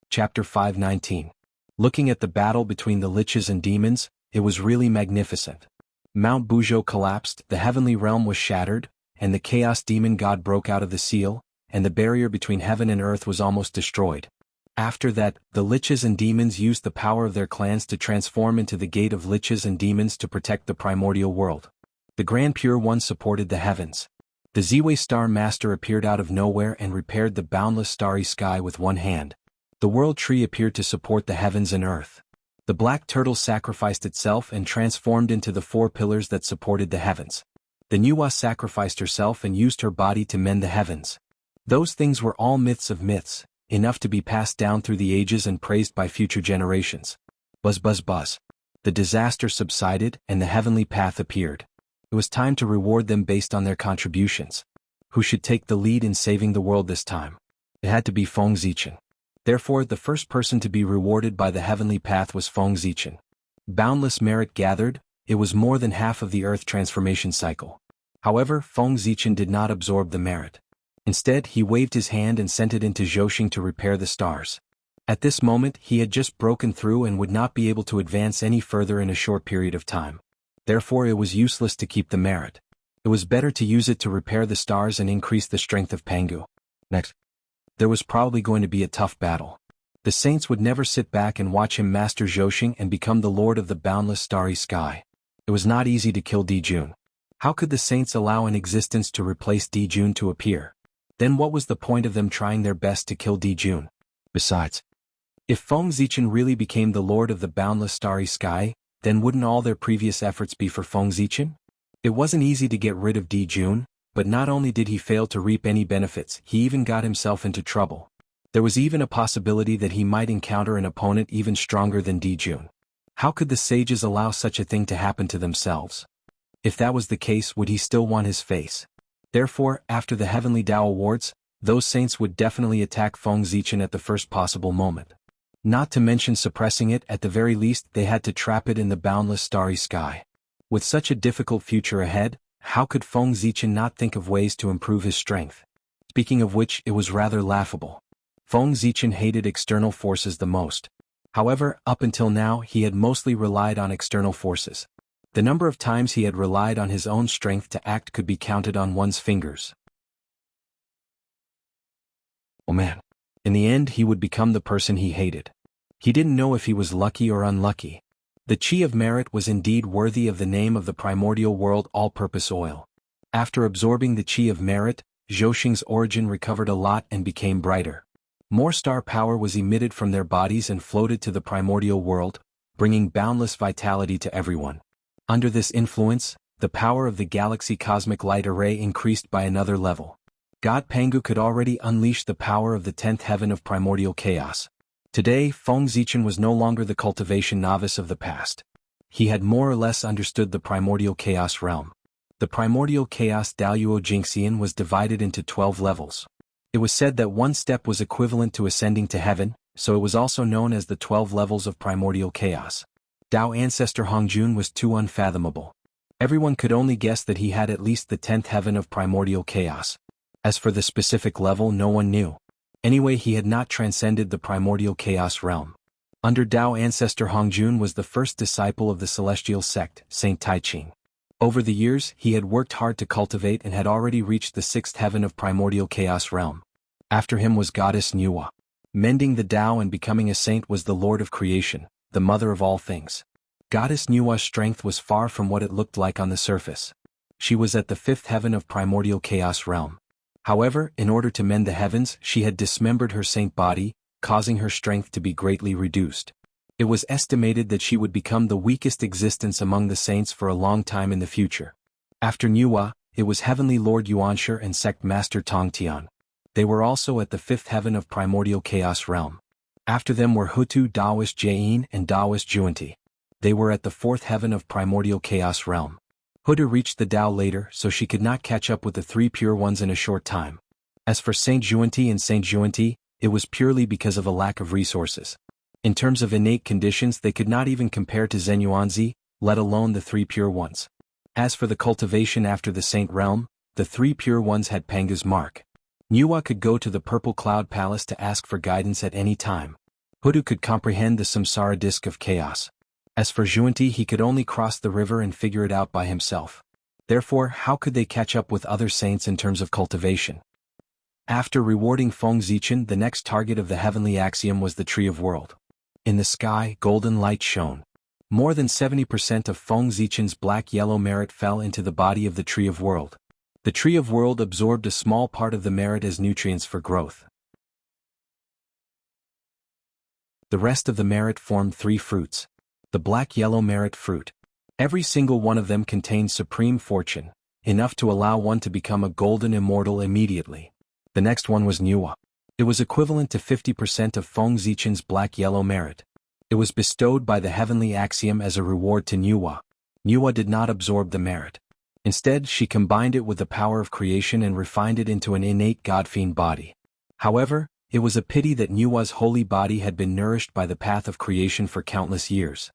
Chapter 519. Looking at the battle between the liches and demons, it was really magnificent. Mount Buzhou collapsed, the heavenly realm was shattered, and the chaos demon god broke out of the seal, and the barrier between heaven and earth was almost destroyed. After that, the liches and demons used the power of their clans to transform into the gate of liches and demons to protect the primordial world. The Grand Pure One supported the heavens. The Ziwei Star Master appeared out of nowhere and repaired the boundless starry sky with one hand. The World Tree appeared to support the heavens and earth. The Black Turtle sacrificed itself and transformed into the 4 pillars that supported the heavens. The Nuwa sacrificed herself and used her body to mend the heavens. Those things were all myths of myths, enough to be passed down through the ages and praised by future generations. Buzz buzz buzz. The disaster subsided and the heavenly path appeared. It was time to reward them based on their contributions. Who should take the lead in saving the world this time? It had to be Feng Zichen. Therefore, the first person to be rewarded by the heavenly path was Feng Zichen. Boundless merit gathered, it was more than half of the earth transformation cycle. However, Feng Zichen did not absorb the merit. Instead, he waved his hand and sent it into Zhousing to repair the stars. At this moment, he had just broken through and would not be able to advance any further in a short period of time. Therefore, it was useless to keep the merit. It was better to use it to repair the stars and increase the strength of Pangu. Next. There was probably going to be a tough battle. The saints would never sit back and watch him master Zhousing and become the lord of the boundless starry sky. It was not easy to kill Dijun. How could the saints allow an existence to replace Dijun to appear? Then what was the point of them trying their best to kill Dijun? Besides, if Feng Zichen really became the lord of the boundless starry sky, then wouldn't all their previous efforts be for Feng Zichen? It wasn't easy to get rid of Dijun. But not only did he fail to reap any benefits, he even got himself into trouble. There was even a possibility that he might encounter an opponent even stronger than Dijun. How could the sages allow such a thing to happen to themselves? If that was the case, would he still want his face? Therefore, after the Heavenly Tao Awards, those saints would definitely attack Feng Zichen at the first possible moment. Not to mention suppressing it, at the very least they had to trap it in the boundless starry sky. With such a difficult future ahead, how could Feng Zichen not think of ways to improve his strength? Speaking of which, it was rather laughable. Feng Zichen hated external forces the most. However, up until now he had mostly relied on external forces. The number of times he had relied on his own strength to act could be counted on one's fingers. Oh man. In the end he would become the person he hated. He didn't know if he was lucky or unlucky. The chi of merit was indeed worthy of the name of the primordial world all-purpose oil. After absorbing the chi of merit, Zhouxing's origin recovered a lot and became brighter. More star power was emitted from their bodies and floated to the primordial world, bringing boundless vitality to everyone. Under this influence, the power of the galaxy cosmic light array increased by another level. God Pangu could already unleash the power of the 10th heaven of primordial chaos. Today, Feng Zichen was no longer the cultivation novice of the past. He had more or less understood the primordial chaos realm. The primordial chaos Daoyuo Jingxian was divided into 12 levels. It was said that one step was equivalent to ascending to heaven, so it was also known as the 12 levels of primordial chaos. Dao ancestor Hongjun was too unfathomable. Everyone could only guess that he had at least the 10th heaven of primordial chaos. As for the specific level, no one knew. Anyway, he had not transcended the primordial chaos realm. Under Dao ancestor Hongjun was the first disciple of the celestial sect, Saint Taiching. Over the years, he had worked hard to cultivate and had already reached the 6th heaven of primordial chaos realm. After him was goddess Nuwa. Mending the Tao and becoming a saint was the Lord of creation, the mother of all things. Goddess Nuwa's strength was far from what it looked like on the surface. She was at the 5th heaven of primordial chaos realm. However, in order to mend the heavens, she had dismembered her saint body, causing her strength to be greatly reduced. It was estimated that she would become the weakest existence among the saints for a long time in the future. After Nuwa, it was Heavenly Lord Yuanshi and Sect Master Tongtian. They were also at the 5th heaven of primordial chaos realm. After them were Hutu Taoist Jain and Taoist Juanti. They were at the 4th heaven of primordial chaos realm. Hutu reached the Tao later, so she could not catch up with the 3 pure ones in a short time. As for Saint Juanti and Saint Juanti, it was purely because of a lack of resources. In terms of innate conditions, they could not even compare to Zenyuanzi, let alone the 3 pure ones. As for the cultivation after the saint realm, the 3 pure ones had Pangu's mark. Nuwa could go to the Purple Cloud Palace to ask for guidance at any time. Hutu could comprehend the samsara disk of chaos. As for Juanti, he could only cross the river and figure it out by himself. Therefore, how could they catch up with other saints in terms of cultivation? After rewarding Feng Zichen, the next target of the heavenly axiom was the Tree of World. In the sky, golden light shone. More than 70% of Feng Zichen's black-yellow merit fell into the body of the Tree of World. The Tree of World absorbed a small part of the merit as nutrients for growth. The rest of the merit formed 3 fruits. The black-yellow merit fruit. Every single one of them contained supreme fortune, enough to allow one to become a golden immortal immediately. The next one was Nuwa. It was equivalent to 50% of Feng Zichen's black-yellow merit. It was bestowed by the heavenly axiom as a reward to Nuwa. Nuwa did not absorb the merit. Instead, she combined it with the power of creation and refined it into an innate God-fiend body. However, it was a pity that Nuwa's holy body had been nourished by the path of creation for countless years.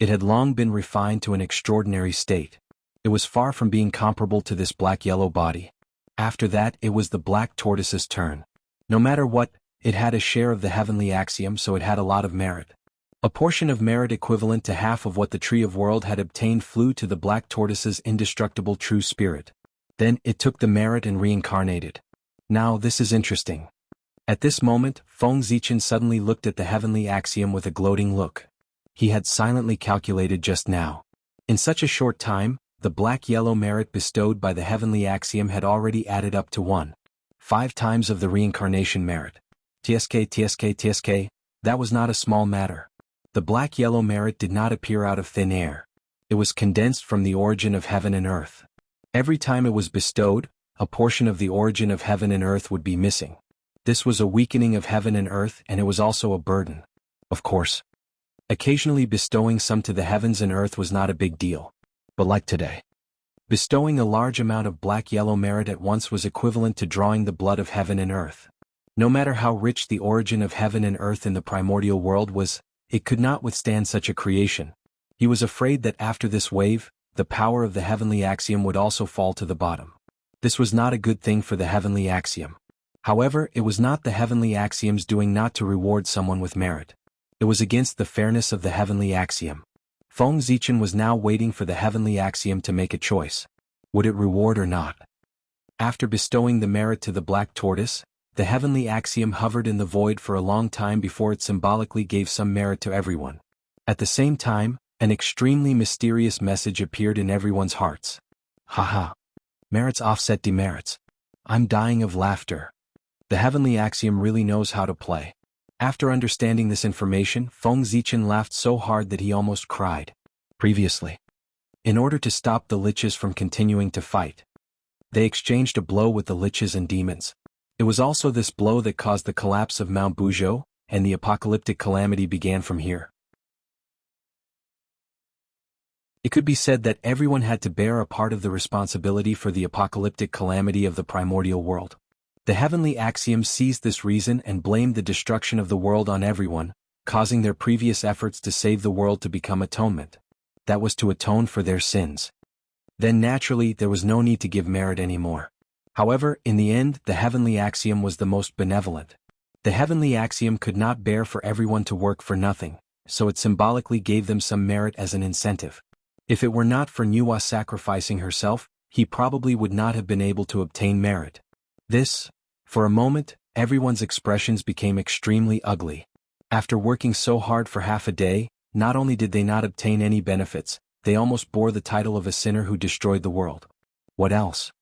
It had long been refined to an extraordinary state. It was far from being comparable to this black-yellow body. After that, it was the black tortoise's turn. No matter what, it had a share of the heavenly axiom, so it had a lot of merit. A portion of merit equivalent to half of what the Tree of World had obtained flew to the black tortoise's indestructible true spirit. Then, it took the merit and reincarnated. Now, this is interesting. At this moment, Feng Zichen suddenly looked at the heavenly axiom with a gloating look. He had silently calculated just now. In such a short time, the black-yellow merit bestowed by the heavenly axiom had already added up to 5 times of the reincarnation merit. TSK, that was not a small matter. The black-yellow merit did not appear out of thin air. It was condensed from the origin of heaven and earth. Every time it was bestowed, a portion of the origin of heaven and earth would be missing. This was a weakening of heaven and earth, and it was also a burden. Of course, occasionally bestowing some to the heavens and earth was not a big deal. But like today, bestowing a large amount of black-yellow merit at once was equivalent to drawing the blood of heaven and earth. No matter how rich the origin of heaven and earth in the primordial world was, it could not withstand such a creation. He was afraid that after this wave, the power of the heavenly axiom would also fall to the bottom. This was not a good thing for the heavenly axiom. However, it was not the heavenly axiom's doing not to reward someone with merit. It was against the fairness of the heavenly axiom. Feng Zichen was now waiting for the heavenly axiom to make a choice. Would it reward or not? After bestowing the merit to the black tortoise, the heavenly axiom hovered in the void for a long time before it symbolically gave some merit to everyone. At the same time, an extremely mysterious message appeared in everyone's hearts. Haha. Merits offset demerits. I'm dying of laughter. The heavenly axiom really knows how to play. After understanding this information, Feng Zichen laughed so hard that he almost cried. Previously, in order to stop the liches from continuing to fight, they exchanged a blow with the liches and demons. It was also this blow that caused the collapse of Mount Buzhou, and the apocalyptic calamity began from here. It could be said that everyone had to bear a part of the responsibility for the apocalyptic calamity of the primordial world. The heavenly axiom seized this reason and blamed the destruction of the world on everyone, causing their previous efforts to save the world to become atonement. That was to atone for their sins. Then naturally there was no need to give merit anymore. However, in the end, the heavenly axiom was the most benevolent. The heavenly axiom could not bear for everyone to work for nothing, so it symbolically gave them some merit as an incentive. If it were not for Nuwa sacrificing herself, he probably would not have been able to obtain merit. For a moment, everyone's expressions became extremely ugly. After working so hard for half a day, not only did they not obtain any benefits, they almost bore the title of a sinner who destroyed the world. What else?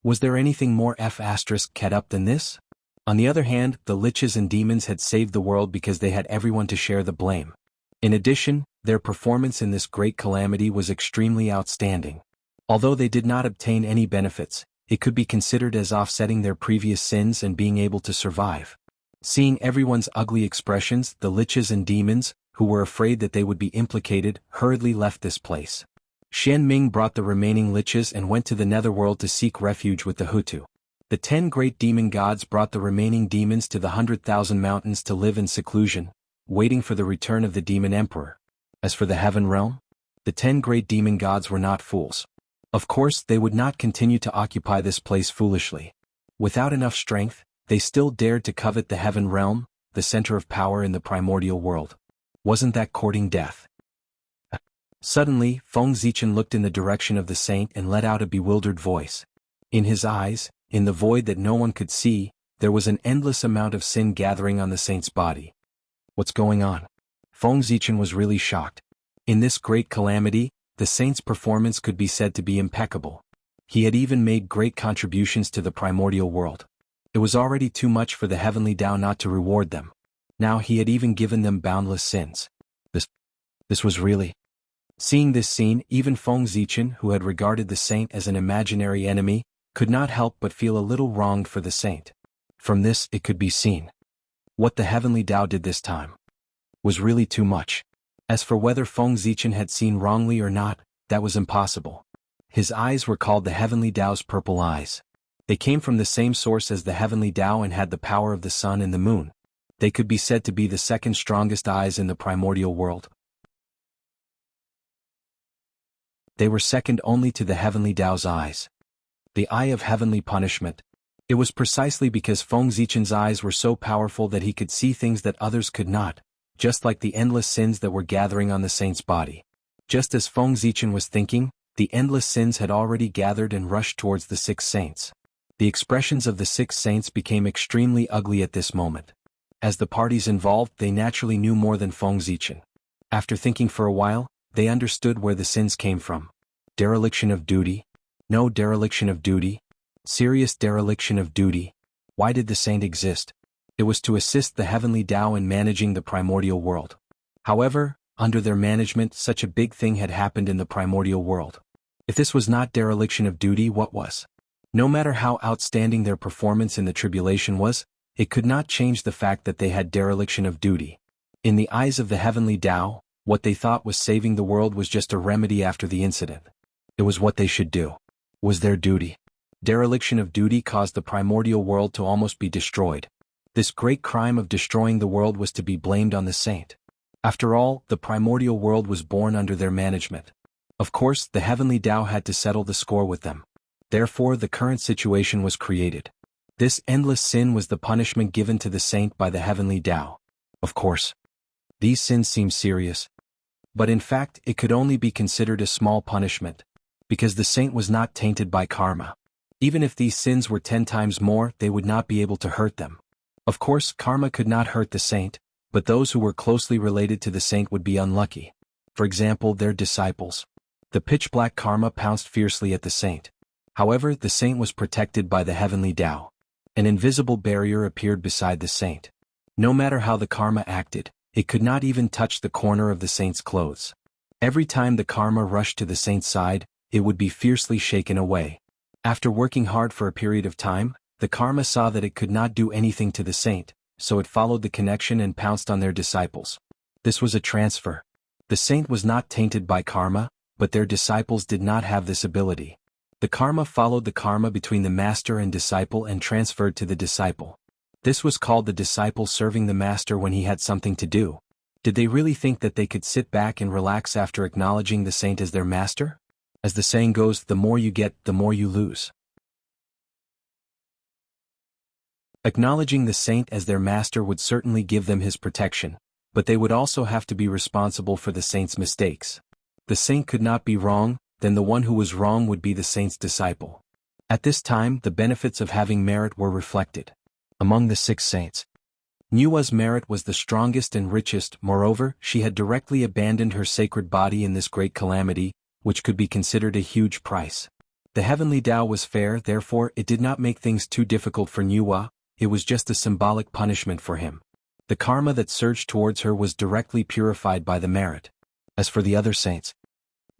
Was there anything more *ket up than this? On the other hand, the liches and demons had saved the world because they had everyone to share the blame. In addition, their performance in this great calamity was extremely outstanding. Although they did not obtain any benefits, it could be considered as offsetting their previous sins and being able to survive. Seeing everyone's ugly expressions, the liches and demons, who were afraid that they would be implicated, hurriedly left this place. Xian Ming brought the remaining liches and went to the netherworld to seek refuge with the Hutu. The 10 great demon gods brought the remaining demons to the 100,000 mountains to live in seclusion, waiting for the return of the demon emperor. As for the heaven realm, the 10 great demon gods were not fools. Of course, they would not continue to occupy this place foolishly. Without enough strength, they still dared to covet the heaven realm, the center of power in the primordial world. Wasn't that courting death? Suddenly, Feng Zichen looked in the direction of the saint and let out a bewildered voice. In his eyes, in the void that no one could see, there was an endless amount of sin gathering on the saint's body. What's going on? Feng Zichen was really shocked. In this great calamity, the saint's performance could be said to be impeccable. He had even made great contributions to the primordial world. It was already too much for the heavenly Tao not to reward them. Now he had even given them boundless sins. This was really... Seeing this scene, even Feng Zichen, who had regarded the saint as an imaginary enemy, could not help but feel a little wronged for the saint. From this, it could be seen. What the heavenly Tao did this time was really too much. As for whether Feng Zichen had seen wrongly or not, that was impossible. His eyes were called the heavenly Tao's purple eyes. They came from the same source as the heavenly Tao and had the power of the sun and the moon. They could be said to be the second strongest eyes in the primordial world. They were second only to the heavenly Tao's eyes. The eye of heavenly punishment. It was precisely because Feng Zichen's eyes were so powerful that he could see things that others could not, just like the endless sins that were gathering on the saint's body. Just as Feng Zichen was thinking, the endless sins had already gathered and rushed towards the 6 saints. The expressions of the 6 saints became extremely ugly at this moment. As the parties involved, they naturally knew more than Feng Zichen. After thinking for a while, they understood where the sins came from. Dereliction of duty? No dereliction of duty. Serious dereliction of duty. Why did the saint exist? It was to assist the heavenly Tao in managing the primordial world. However, under their management, such a big thing had happened in the primordial world. If this was not dereliction of duty, what was? No matter how outstanding their performance in the tribulation was, it could not change the fact that they had dereliction of duty. In the eyes of the heavenly Tao, what they thought was saving the world was just a remedy after the incident. It was what they should do. Was their duty. Dereliction of duty caused the primordial world to almost be destroyed. This great crime of destroying the world was to be blamed on the saint. After all, the primordial world was born under their management. Of course, the heavenly Tao had to settle the score with them. Therefore, the current situation was created. This endless sin was the punishment given to the saint by the heavenly Tao. Of course, these sins seem serious. But in fact, it could only be considered a small punishment, because the saint was not tainted by karma. Even if these sins were 10 times more, they would not be able to hurt them. Of course, karma could not hurt the saint, but those who were closely related to the saint would be unlucky. For example, their disciples. The pitch-black karma pounced fiercely at the saint. However, the saint was protected by the heavenly Tao. An invisible barrier appeared beside the saint. No matter how the karma acted, it could not even touch the corner of the saint's clothes. Every time the karma rushed to the saint's side, it would be fiercely shaken away. After working hard for a period of time, the karma saw that it could not do anything to the saint, so it followed the connection and pounced on their disciples. This was a transfer. The saint was not tainted by karma, but their disciples did not have this ability. The karma followed the karma between the master and disciple and transferred to the disciple. This was called the disciple serving the master when he had something to do. Did they really think that they could sit back and relax after acknowledging the saint as their master? As the saying goes, the more you get, the more you lose. Acknowledging the saint as their master would certainly give them his protection, but they would also have to be responsible for the saint's mistakes. The saint could not be wrong, then the one who was wrong would be the saint's disciple. At this time, the benefits of having merit were reflected. Among the 6 saints, Nuwa's merit was the strongest and richest. Moreover, she had directly abandoned her sacred body in this great calamity, which could be considered a huge price. The heavenly Tao was fair, therefore it did not make things too difficult for Nuwa, it was just a symbolic punishment for him. The karma that surged towards her was directly purified by the merit. As for the other saints,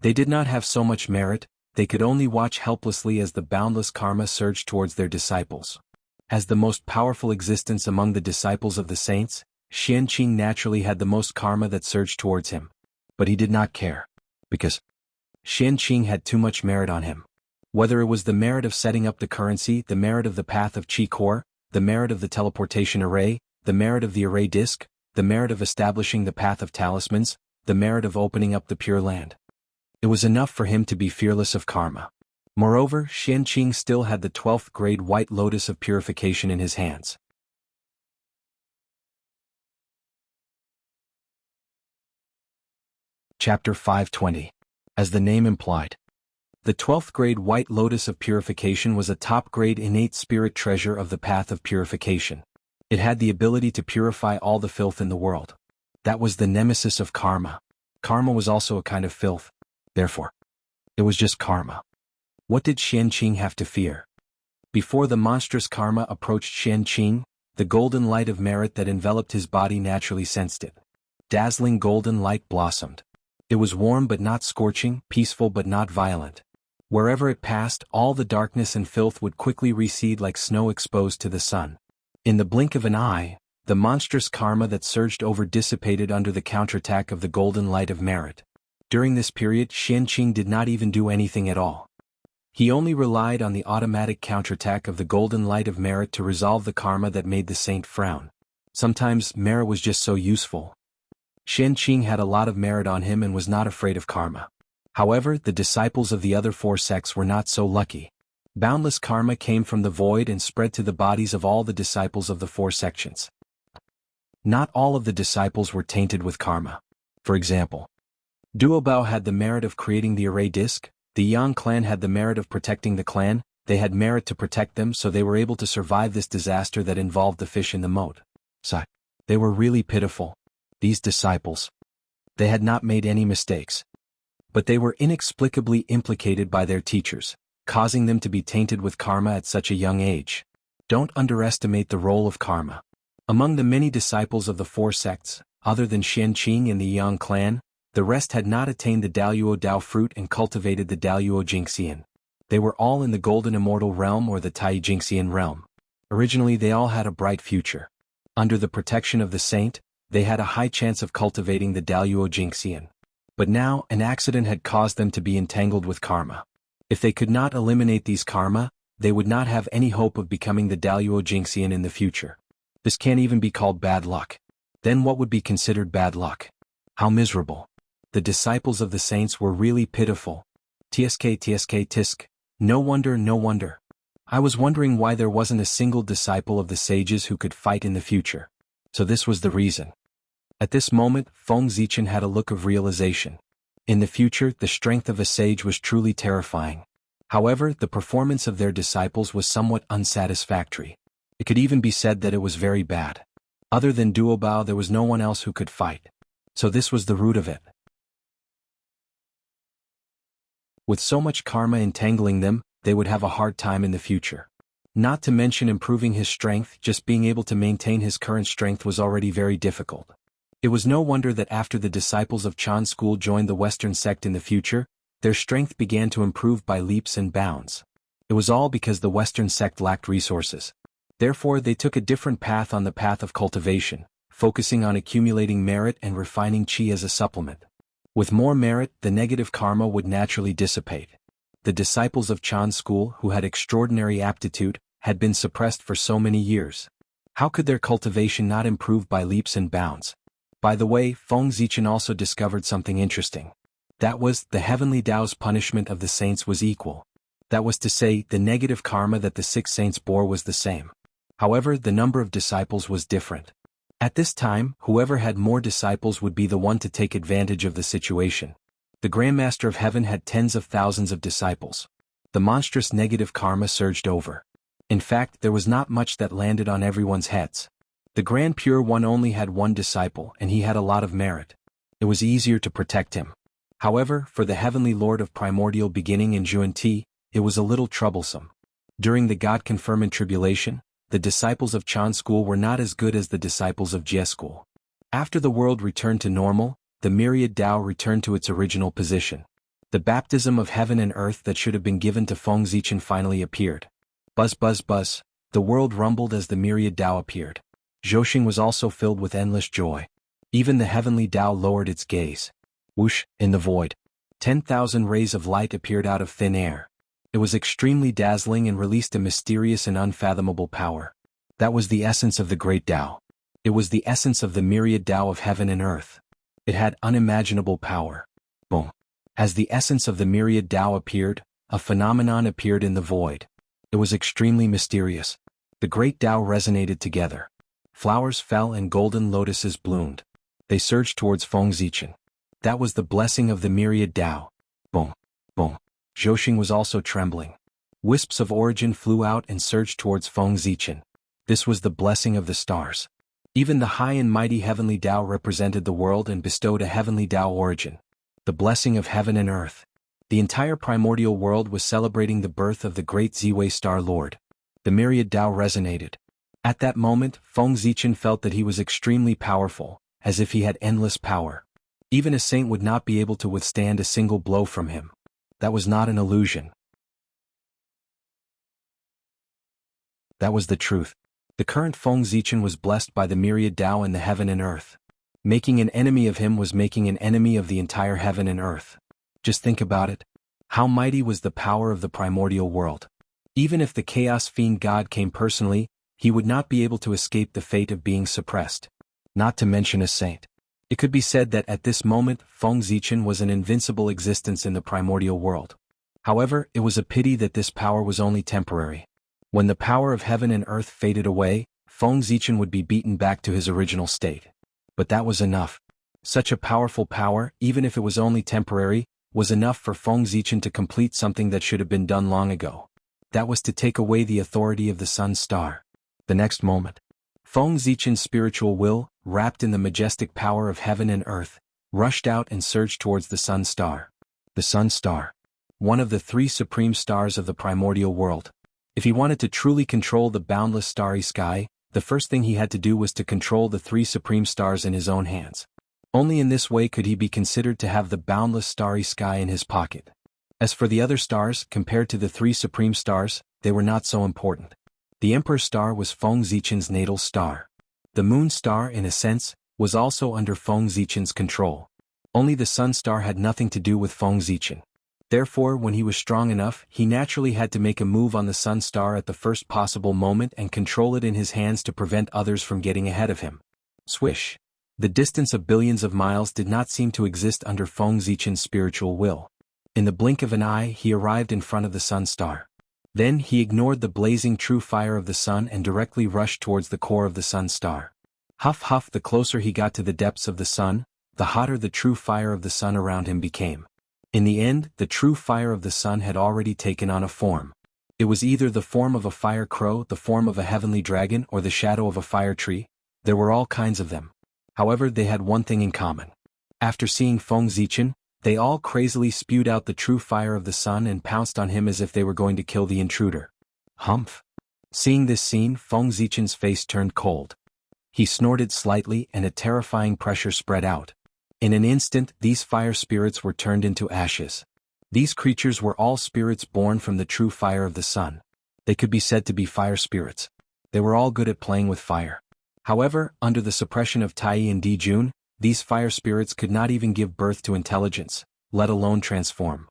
they did not have so much merit, they could only watch helplessly as the boundless karma surged towards their disciples. As the most powerful existence among the disciples of the saints, Xianqing naturally had the most karma that surged towards him. But he did not care. Because Xianqing had too much merit on him. Whether it was the merit of setting up the currency, the merit of the path of Qi Core, the merit of the teleportation array, the merit of the array disk, the merit of establishing the path of talismans, the merit of opening up the Pure Land. It was enough for him to be fearless of karma. Moreover, Xianqing still had the 12th grade White Lotus of Purification in his hands. Chapter 520. As the name implied, the 12th grade White Lotus of Purification was a top-grade innate spirit treasure of the path of purification. It had the ability to purify all the filth in the world. That was the nemesis of karma. Karma was also a kind of filth. Therefore, it was just karma. What did Xianqing have to fear? Before the monstrous karma approached Xianqing, the golden light of merit that enveloped his body naturally sensed it. Dazzling golden light blossomed. It was warm but not scorching, peaceful but not violent. Wherever it passed, all the darkness and filth would quickly recede like snow exposed to the sun. In the blink of an eye, the monstrous karma that surged over dissipated under the counterattack of the golden light of merit. During this period, Xianqing did not even do anything at all. He only relied on the automatic counterattack of the golden light of merit to resolve the karma that made the saint frown. Sometimes, merit was just so useful. Xianqing had a lot of merit on him and was not afraid of karma. However, the disciples of the other 4 sects were not so lucky. Boundless karma came from the void and spread to the bodies of all the disciples of the 4 sections. Not all of the disciples were tainted with karma. For example, Duobao had the merit of creating the array disk, the Yang clan had the merit of protecting the clan, they had merit to protect them so they were able to survive this disaster that involved the fish in the moat. So, they were really pitiful. These disciples. They had not made any mistakes. But they were inexplicably implicated by their teachers, causing them to be tainted with karma at such a young age. Don't underestimate the role of karma. Among the many disciples of the 4 sects, other than Xianqing and the Yang clan, the rest had not attained the Daluo Dao fruit and cultivated the Daluo Jingxian. They were all in the Golden Immortal Realm or the Tai Jingxian realm. Originally they all had a bright future. Under the protection of the saint, they had a high chance of cultivating the Daluo Jingxian. But now, an accident had caused them to be entangled with karma. If they could not eliminate these karma, they would not have any hope of becoming the Daluo Jingxian in the future. This can't even be called bad luck. Then what would be considered bad luck? How miserable. The disciples of the saints were really pitiful. Tisk. No wonder. I was wondering why there wasn't a single disciple of the sages who could fight in the future. So this was the reason. At this moment, Feng Zichen had a look of realization. In the future, the strength of a sage was truly terrifying. However, the performance of their disciples was somewhat unsatisfactory. It could even be said that it was very bad. Other than Duobao, there was no one else who could fight. So this was the root of it. With so much karma entangling them, they would have a hard time in the future. Not to mention improving his strength, just being able to maintain his current strength was already very difficult. It was no wonder that after the disciples of Chan school joined the Western sect in the future, their strength began to improve by leaps and bounds. It was all because the Western sect lacked resources. Therefore they took a different path on the path of cultivation, focusing on accumulating merit and refining qi as a supplement. With more merit, the negative karma would naturally dissipate. The disciples of Chan school, who had extraordinary aptitude, had been suppressed for so many years. How could their cultivation not improve by leaps and bounds? By the way, Feng Zichen also discovered something interesting. That was, the heavenly Tao's punishment of the saints was equal. That was to say, the negative karma that the 6 saints bore was the same. However, the number of disciples was different. At this time, whoever had more disciples would be the one to take advantage of the situation. The Grandmaster of Heaven had tens of thousands of disciples. The monstrous negative karma surged over. In fact, there was not much that landed on everyone's heads. The Grand Pure One only had one disciple and he had a lot of merit. It was easier to protect him. However, for the Heavenly Lord of Primordial Beginning in Zhuan-Ti, it was a little troublesome. During the God-confirming tribulation, the disciples of Chan school were not as good as the disciples of Jie school. After the world returned to normal, the myriad Tao returned to its original position. The baptism of heaven and earth that should have been given to Feng Zichen finally appeared. Buzz buzz buzz, the world rumbled as the myriad Tao appeared. Zhouxing was also filled with endless joy. Even the heavenly Tao lowered its gaze. Whoosh, in the void. 10,000 rays of light appeared out of thin air. It was extremely dazzling and released a mysterious and unfathomable power. That was the essence of the great Tao. It was the essence of the myriad Tao of heaven and earth. It had unimaginable power. Boom. As the essence of the myriad Tao appeared, a phenomenon appeared in the void. It was extremely mysterious. The great Tao resonated together. Flowers fell and golden lotuses bloomed. They surged towards Feng Zichen. That was the blessing of the myriad Tao. Boom. Boom. Zhouxing was also trembling. Wisps of origin flew out and surged towards Feng Zichen. This was the blessing of the stars. Even the high and mighty heavenly Tao represented the world and bestowed a heavenly Tao origin. The blessing of heaven and earth. The entire primordial world was celebrating the birth of the great Ziwei Star Lord. The myriad Tao resonated. At that moment, Feng Zichen felt that he was extremely powerful, as if he had endless power. Even a saint would not be able to withstand a single blow from him. That was not an illusion. That was the truth. The current Feng Zichen was blessed by the myriad Tao in the heaven and earth. Making an enemy of him was making an enemy of the entire heaven and earth. Just think about it. How mighty was the power of the primordial world. Even if the chaos fiend god came personally, he would not be able to escape the fate of being suppressed. Not to mention a saint. It could be said that at this moment, Feng Zichen was an invincible existence in the primordial world. However, it was a pity that this power was only temporary. When the power of heaven and earth faded away, Feng Zichen would be beaten back to his original state. But that was enough. Such a powerful power, even if it was only temporary, was enough for Feng Zichen to complete something that should have been done long ago. That was to take away the authority of the sun star. The next moment, Feng Zichen's spiritual will, wrapped in the majestic power of heaven and earth, rushed out and surged towards the sun star. The sun star. One of the 3 supreme stars of the primordial world. If he wanted to truly control the boundless starry sky, the first thing he had to do was to control the 3 supreme stars in his own hands. Only in this way could he be considered to have the boundless starry sky in his pocket. As for the other stars, compared to the 3 supreme stars, they were not so important. The Emperor star was Feng Zichen's natal star. The moon star, in a sense, was also under Feng Zichen's control. Only the sun star had nothing to do with Feng Zichen. Therefore, when he was strong enough, he naturally had to make a move on the sun star at the first possible moment and control it in his hands to prevent others from getting ahead of him. Swish. The distance of billions of miles did not seem to exist under Feng Zichen's spiritual will. In the blink of an eye, he arrived in front of the sun star. Then he ignored the blazing true fire of the sun and directly rushed towards the core of the sun star. Huff huff, the closer he got to the depths of the sun, the hotter the true fire of the sun around him became. In the end, the true fire of the sun had already taken on a form. It was either the form of a fire crow, the form of a heavenly dragon, or the shadow of a fire tree. There were all kinds of them. However, they had one thing in common. After seeing Feng Zichen, They all crazily spewed out the true fire of the sun and pounced on him as if they were going to kill the intruder. Humph! Seeing this scene, Feng Zichen's face turned cold. He snorted slightly and a terrifying pressure spread out. In an instant, these fire spirits were turned into ashes. These creatures were all spirits born from the true fire of the sun. They could be said to be fire spirits. They were all good at playing with fire. However, under the suppression of Tai and Dijun, these fire spirits could not even give birth to intelligence, let alone transform.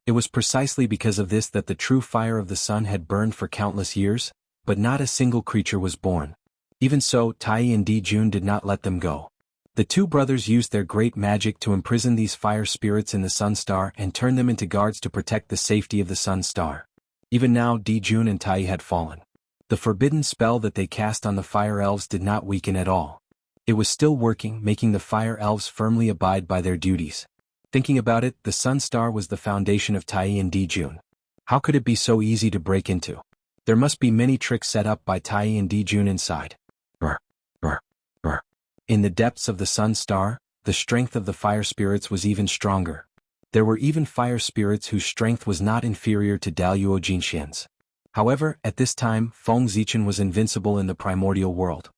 It was precisely because of this that the true fire of the sun had burned for countless years, but not a single creature was born. Even so, Tai and Dijun did not let them go. The two brothers used their great magic to imprison these fire spirits in the sun star and turn them into guards to protect the safety of the sun star. Even now, Dijun and Tai had fallen. The forbidden spell that they cast on the fire elves did not weaken at all. It was still working, making the fire elves firmly abide by their duties. Thinking about it, the sun star was the foundation of Tai and Dijun. How could it be so easy to break into? There must be many tricks set up by Tai and Dijun inside. Brr, brr, brr. In the depths of the sun star, the strength of the fire spirits was even stronger. There were even fire spirits whose strength was not inferior to Daluo Jinxian's. However, at this time, Feng Zichen was invincible in the primordial world.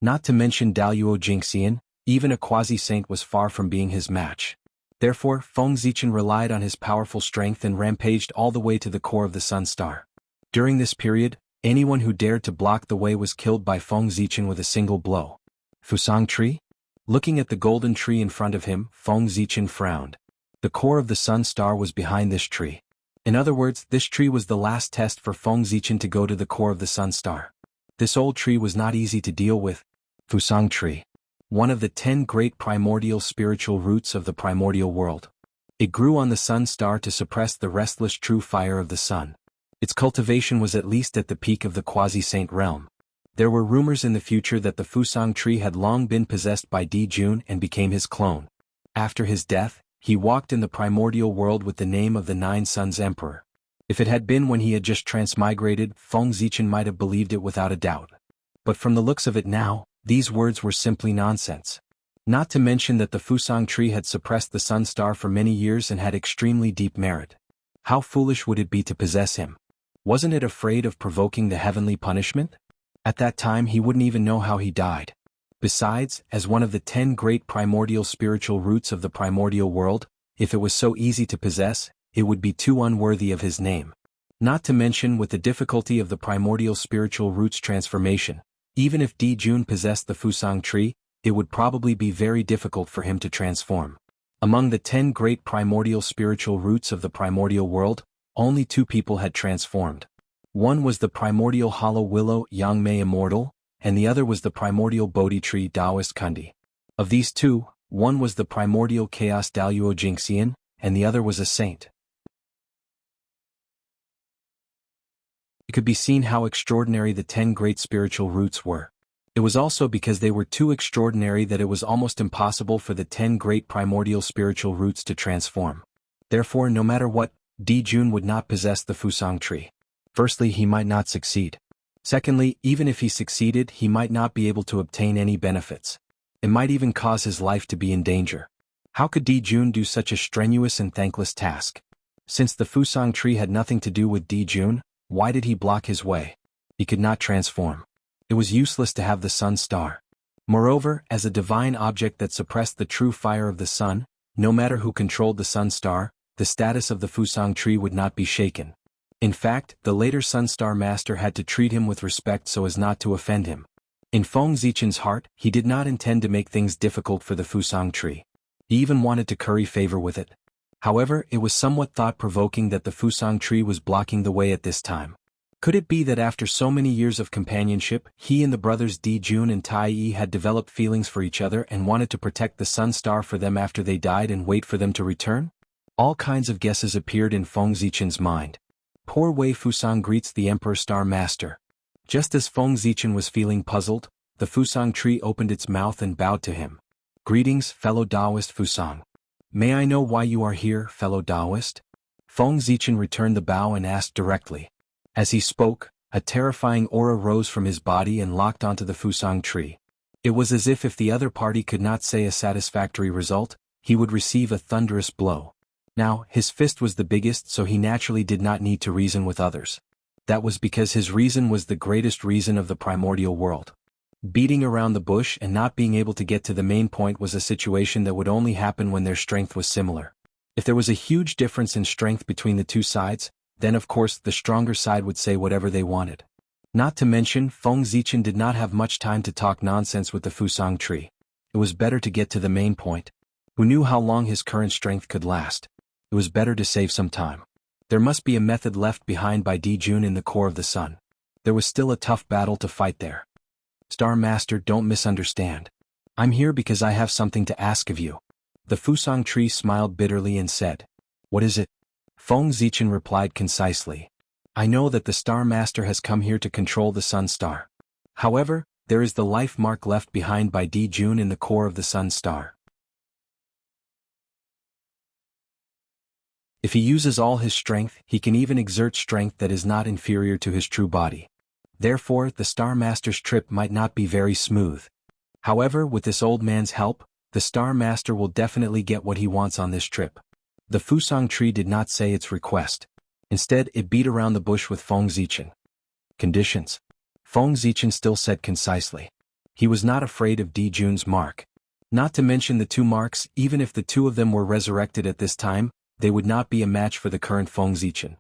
Not to mention Daluo Jinxian, even a quasi-saint was far from being his match. Therefore, Feng Zichen relied on his powerful strength and rampaged all the way to the core of the sun star. During this period, anyone who dared to block the way was killed by Feng Zichen with a single blow. Fusang tree? Looking at the golden tree in front of him, Feng Zichen frowned. The core of the sun star was behind this tree. In other words, this tree was the last test for Feng Zichen to go to the core of the sun star. This old tree was not easy to deal with. Fusang tree. One of the 10 great primordial spiritual roots of the primordial world. It grew on the sun star to suppress the restless true fire of the sun. Its cultivation was at least at the peak of the quasi-saint realm. There were rumors in the future that the Fusang tree had long been possessed by Dijun and became his clone. After his death, he walked in the primordial world with the name of the Nine Suns Emperor. If it had been when he had just transmigrated, Feng Zichen might have believed it without a doubt. But from the looks of it now, these words were simply nonsense. Not to mention that the Fusang tree had suppressed the sun star for many years and had extremely deep merit. How foolish would it be to possess him? Wasn't it afraid of provoking the heavenly punishment? At that time he wouldn't even know how he died. Besides, as one of the 10 great primordial spiritual roots of the primordial world, if it was so easy to possess, it would be too unworthy of his name. Not to mention with the difficulty of the primordial spiritual roots transformation, even if Dijun possessed the Fusang tree, it would probably be very difficult for him to transform. Among the 10 great primordial spiritual roots of the primordial world, only 2 people had transformed. One was the primordial hollow willow Yangmei Immortal, and the other was the primordial Bodhi tree Taoist Kundi. Of these 2, one was the primordial chaos Daluo Jinxian, and the other was a saint. It could be seen how extraordinary the 10 great spiritual roots were. It was also because they were too extraordinary that it was almost impossible for the 10 great primordial spiritual roots to transform. Therefore, no matter what, Dijun would not possess the Fusang tree. Firstly, he might not succeed. Secondly, even if he succeeded, he might not be able to obtain any benefits. It might even cause his life to be in danger. How could Dijun do such a strenuous and thankless task? Since the Fusang tree had nothing to do with Dijun, why did he block his way? He could not transform. It was useless to have the sun star. Moreover, as a divine object that suppressed the true fire of the sun, no matter who controlled the sun star, the status of the Fusang tree would not be shaken. In fact, the later sun star master had to treat him with respect so as not to offend him. In Feng Zichen's heart, he did not intend to make things difficult for the Fusang tree. He even wanted to curry favor with it. However, it was somewhat thought-provoking that the Fusang tree was blocking the way at this time. Could it be that after so many years of companionship, he and the brothers Dijun and Tai Yi had developed feelings for each other and wanted to protect the sun star for them after they died and wait for them to return? All kinds of guesses appeared in Feng Zichen's mind. Poor Wei Fusang greets the Emperor Star Master. Just as Feng Zichen was feeling puzzled, the Fusang tree opened its mouth and bowed to him. Greetings, fellow Taoist Fusang. May I know why you are here, fellow Taoist? Feng Zichen returned the bow and asked directly. As he spoke, a terrifying aura rose from his body and locked onto the Fusang tree. It was as if the other party could not say a satisfactory result, he would receive a thunderous blow. Now, his fist was the biggest, so he naturally did not need to reason with others. That was because his reason was the greatest reason of the primordial world. Beating around the bush and not being able to get to the main point was a situation that would only happen when their strength was similar. If there was a huge difference in strength between the two sides, then of course the stronger side would say whatever they wanted. Not to mention, Feng Zichen did not have much time to talk nonsense with the Fusang tree. It was better to get to the main point. Who knew how long his current strength could last? It was better to save some time. There must be a method left behind by Di Jun in the core of the sun. There was still a tough battle to fight there. Star Master, don't misunderstand. I'm here because I have something to ask of you. The Fusang tree smiled bitterly and said. What is it? Feng Zichen replied concisely. I know that the Star Master has come here to control the Sun Star. However, there is the life mark left behind by Di Jun in the core of the Sun Star. If he uses all his strength, he can even exert strength that is not inferior to his true body. Therefore, the Star Master's trip might not be very smooth. However, with this old man's help, the Star Master will definitely get what he wants on this trip. The Fusang tree did not say its request. Instead, it beat around the bush with Feng Zichen. Conditions. Feng Zichen still said concisely. He was not afraid of Di Jun's mark. Not to mention the two marks, even if the two of them were resurrected at this time, they would not be a match for the current Feng Zichen.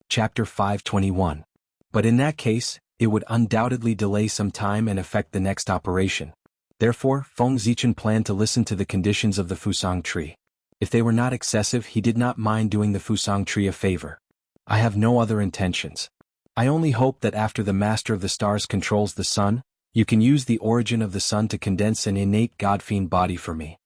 Chapter 521. But in that case, it would undoubtedly delay some time and affect the next operation. Therefore, Feng Zichen planned to listen to the conditions of the Fusang tree. If they were not excessive, he did not mind doing the Fusang tree a favor. I have no other intentions. I only hope that after the Master of the Stars controls the sun, you can use the origin of the sun to condense an innate God-fiend body for me.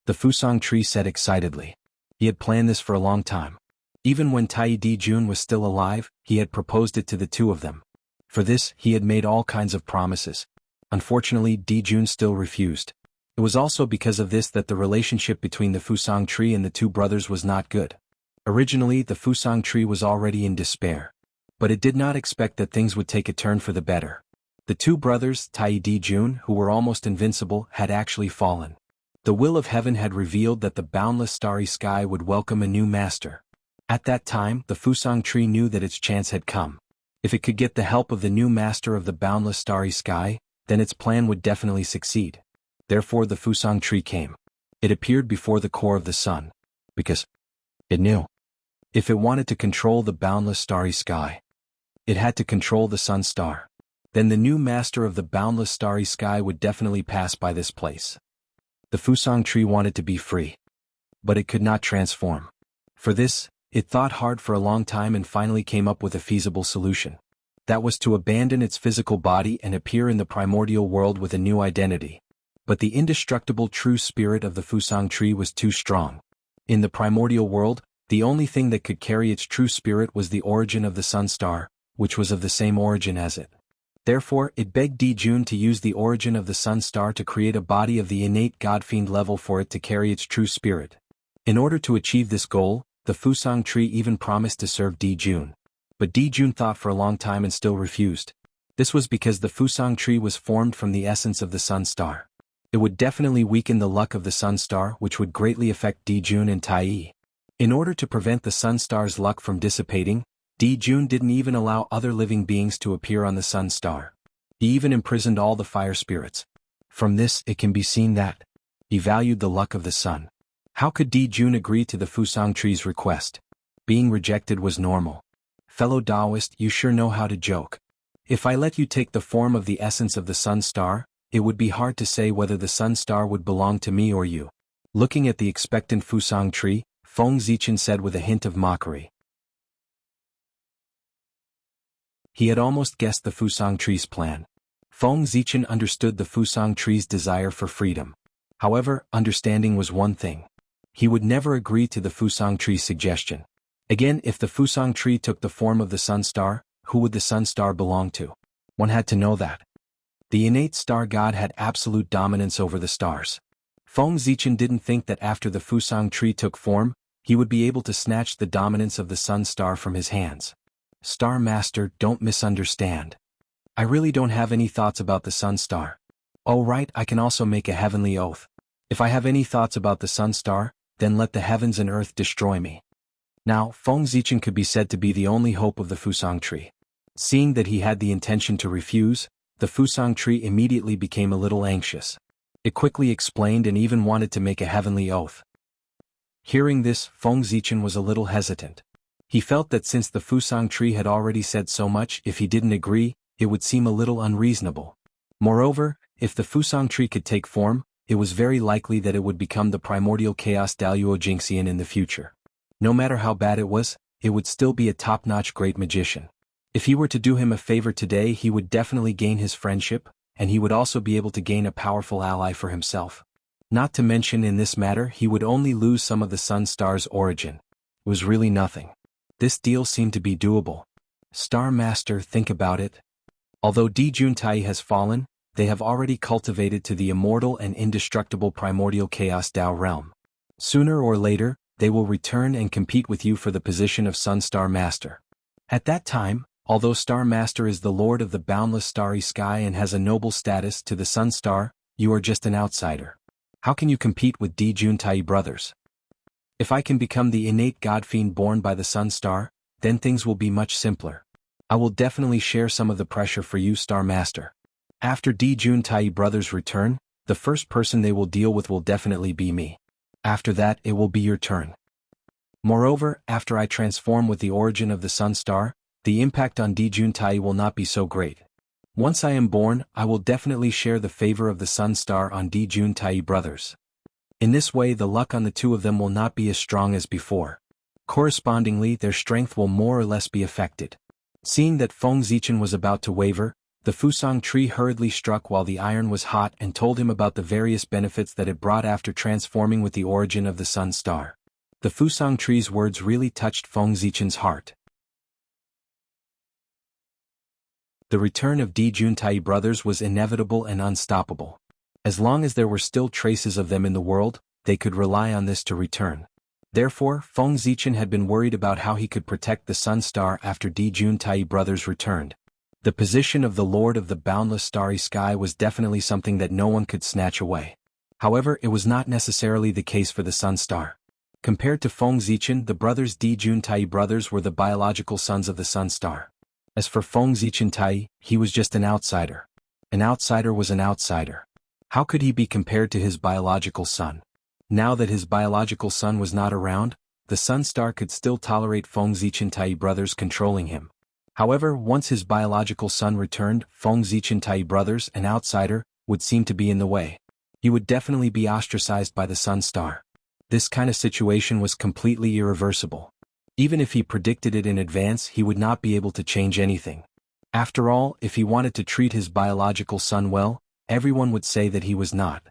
The Fusang tree said excitedly. He had planned this for a long time. Even when Tai Di Jun was still alive, he had proposed it to the two of them. For this, he had made all kinds of promises. Unfortunately, Di Jun still refused. It was also because of this that the relationship between the Fusang tree and the two brothers was not good. Originally, the Fusang tree was already in despair. But it did not expect that things would take a turn for the better. The two brothers, Tai Di Jun, who were almost invincible, had actually fallen. The will of heaven had revealed that the boundless starry sky would welcome a new master. At that time, the Fusang tree knew that its chance had come. If it could get the help of the new master of the boundless starry sky, then its plan would definitely succeed. Therefore the Fusang tree came. It appeared before the core of the sun. Because it knew. If it wanted to control the boundless starry sky, it had to control the sun star. Then the new master of the boundless starry sky would definitely pass by this place. The Fusang tree wanted to be free. But it could not transform. For this, it thought hard for a long time and finally came up with a feasible solution. That was to abandon its physical body and appear in the primordial world with a new identity. But the indestructible true spirit of the Fusang tree was too strong. In the primordial world, the only thing that could carry its true spirit was the origin of the sun star, which was of the same origin as it. Therefore, it begged Di Jun to use the origin of the sun star to create a body of the innate God-fiend level for it to carry its true spirit. In order to achieve this goal, the Fusang tree even promised to serve Di Jun. But Di Jun thought for a long time and still refused. This was because the Fusang tree was formed from the essence of the sun star. It would definitely weaken the luck of the sun star, which would greatly affect Di Jun and Tai Yi. In order to prevent the sun star's luck from dissipating, Di Jun didn't even allow other living beings to appear on the sun star. He even imprisoned all the fire spirits. From this, it can be seen that he valued the luck of the sun. How could Di Jun agree to the Fusang tree's request? Being rejected was normal. Fellow Taoist, you sure know how to joke. If I let you take the form of the essence of the sun star, it would be hard to say whether the sun star would belong to me or you. Looking at the expectant Fusang tree, Feng Zichen said with a hint of mockery. He had almost guessed the Fusang tree's plan. Feng Zichen understood the Fusang tree's desire for freedom. However, understanding was one thing. He would never agree to the Fusang tree's suggestion. Again, if the Fusang tree took the form of the sun star, who would the sun star belong to? One had to know that. The innate star god had absolute dominance over the stars. Feng Zichen didn't think that after the Fusang tree took form, he would be able to snatch the dominance of the sun star from his hands. Star Master, don't misunderstand. I really don't have any thoughts about the Sun Star. Oh right, I can also make a heavenly oath. If I have any thoughts about the Sun Star, then let the heavens and earth destroy me. Now, Feng Zichen could be said to be the only hope of the Fusang tree. Seeing that he had the intention to refuse, the Fusang tree immediately became a little anxious. It quickly explained and even wanted to make a heavenly oath. Hearing this, Feng Zichen was a little hesitant. He felt that since the Fusang tree had already said so much, if he didn't agree, it would seem a little unreasonable. Moreover, if the Fusang tree could take form, it was very likely that it would become the primordial chaos Daluo Jingxian in the future. No matter how bad it would still be a top-notch great magician. If he were to do him a favor today, he would definitely gain his friendship, and he would also be able to gain a powerful ally for himself. Not to mention in this matter he would only lose some of the Sun Star's origin. It was really nothing. This deal seemed to be doable. Star Master, think about it. Although Di Juntai has fallen, they have already cultivated to the immortal and indestructible primordial chaos Dao realm. Sooner or later, they will return and compete with you for the position of Sun Star Master. At that time, although Star Master is the lord of the boundless starry sky and has a noble status to the Sun Star, you are just an outsider. How can you compete with Di Juntai brothers? If I can become the innate godfiend born by the Sun Star, then things will be much simpler. I will definitely share some of the pressure for you, Star Master. After Di Juntai brothers return, the first person they will deal with will definitely be me. After that, it will be your turn. Moreover, after I transform with the origin of the Sun Star, the impact on Di Juntai will not be so great. Once I am born, I will definitely share the favor of the Sun Star on Di Juntai brothers. In this way, the luck on the two of them will not be as strong as before. Correspondingly, their strength will more or less be affected. Seeing that Feng Zichen was about to waver, the Fusang tree hurriedly struck while the iron was hot and told him about the various benefits that it brought after transforming with the origin of the Sun Star. The Fusang tree's words really touched Feng Zichen's heart. The return of Di Juntai brothers was inevitable and unstoppable. As long as there were still traces of them in the world, they could rely on this to return. Therefore, Feng Zichen had been worried about how he could protect the Sun Star after Di Juntai brothers returned. The position of the Lord of the boundless starry sky was definitely something that no one could snatch away. However, it was not necessarily the case for the Sun Star. Compared to Feng Zichen, the brothers Di Juntai brothers were the biological sons of the Sun Star. As for Feng Zichen, he was just an outsider. An outsider was an outsider. How could he be compared to his biological son? Now that his biological son was not around, the Sun Star could still tolerate Feng Zichen brothers controlling him. However, once his biological son returned, Feng Zichen brothers, an outsider, would seem to be in the way. He would definitely be ostracized by the Sun Star. This kind of situation was completely irreversible. Even if he predicted it in advance, he would not be able to change anything. After all, if he wanted to treat his biological son well, everyone would say that he was not.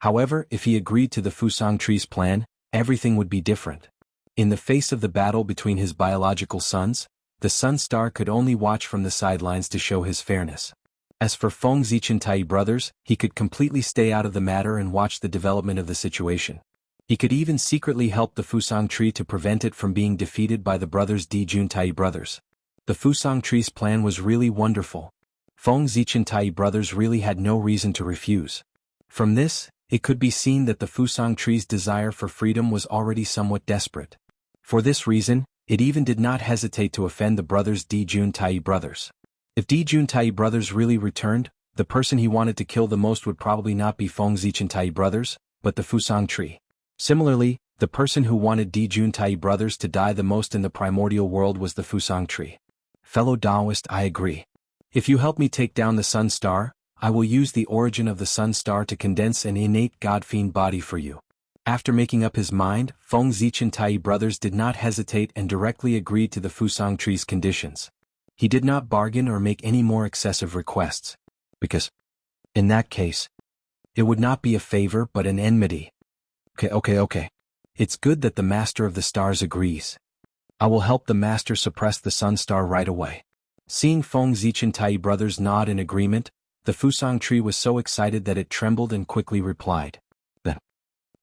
However, if he agreed to the Fusang tree's plan, everything would be different. In the face of the battle between his biological sons, the Sun Star could only watch from the sidelines to show his fairness. As for Feng Zichen brothers, he could completely stay out of the matter and watch the development of the situation. He could even secretly help the Fusang tree to prevent it from being defeated by the brothers Di Juntai brothers. The Fusang tree's plan was really wonderful. Feng Zichen brothers really had no reason to refuse. From this, it could be seen that the Fusang tree's desire for freedom was already somewhat desperate. For this reason, it even did not hesitate to offend the brothers Di Juntai brothers. If Di Juntai brothers really returned, the person he wanted to kill the most would probably not be Feng Zichen brothers, but the Fusang tree. Similarly, the person who wanted Di Juntai brothers to die the most in the primordial world was the Fusang tree. Fellow Taoist, I agree. If you help me take down the Sun Star, I will use the origin of the Sun Star to condense an innate godfiend body for you. After making up his mind, Feng Zichen brothers did not hesitate and directly agreed to the Fusang tree's conditions. He did not bargain or make any more excessive requests. Because, in that case, it would not be a favor but an enmity. Okay. It's good that the Master of the Stars agrees. I will help the Master suppress the Sun Star right away. Seeing Feng Zichen brothers nod in agreement, the Fusang tree was so excited that it trembled and quickly replied.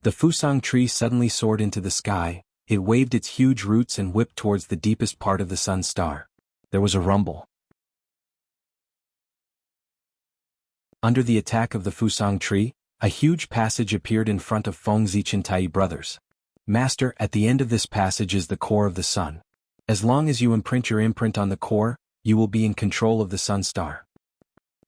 The Fusang tree suddenly soared into the sky, it waved its huge roots and whipped towards the deepest part of the Sun Star. There was a rumble. Under the attack of the Fusang tree, a huge passage appeared in front of Feng Zichen Tai brothers. Master, at the end of this passage is the core of the sun. As long as you imprint your imprint on the core, you will be in control of the sun star.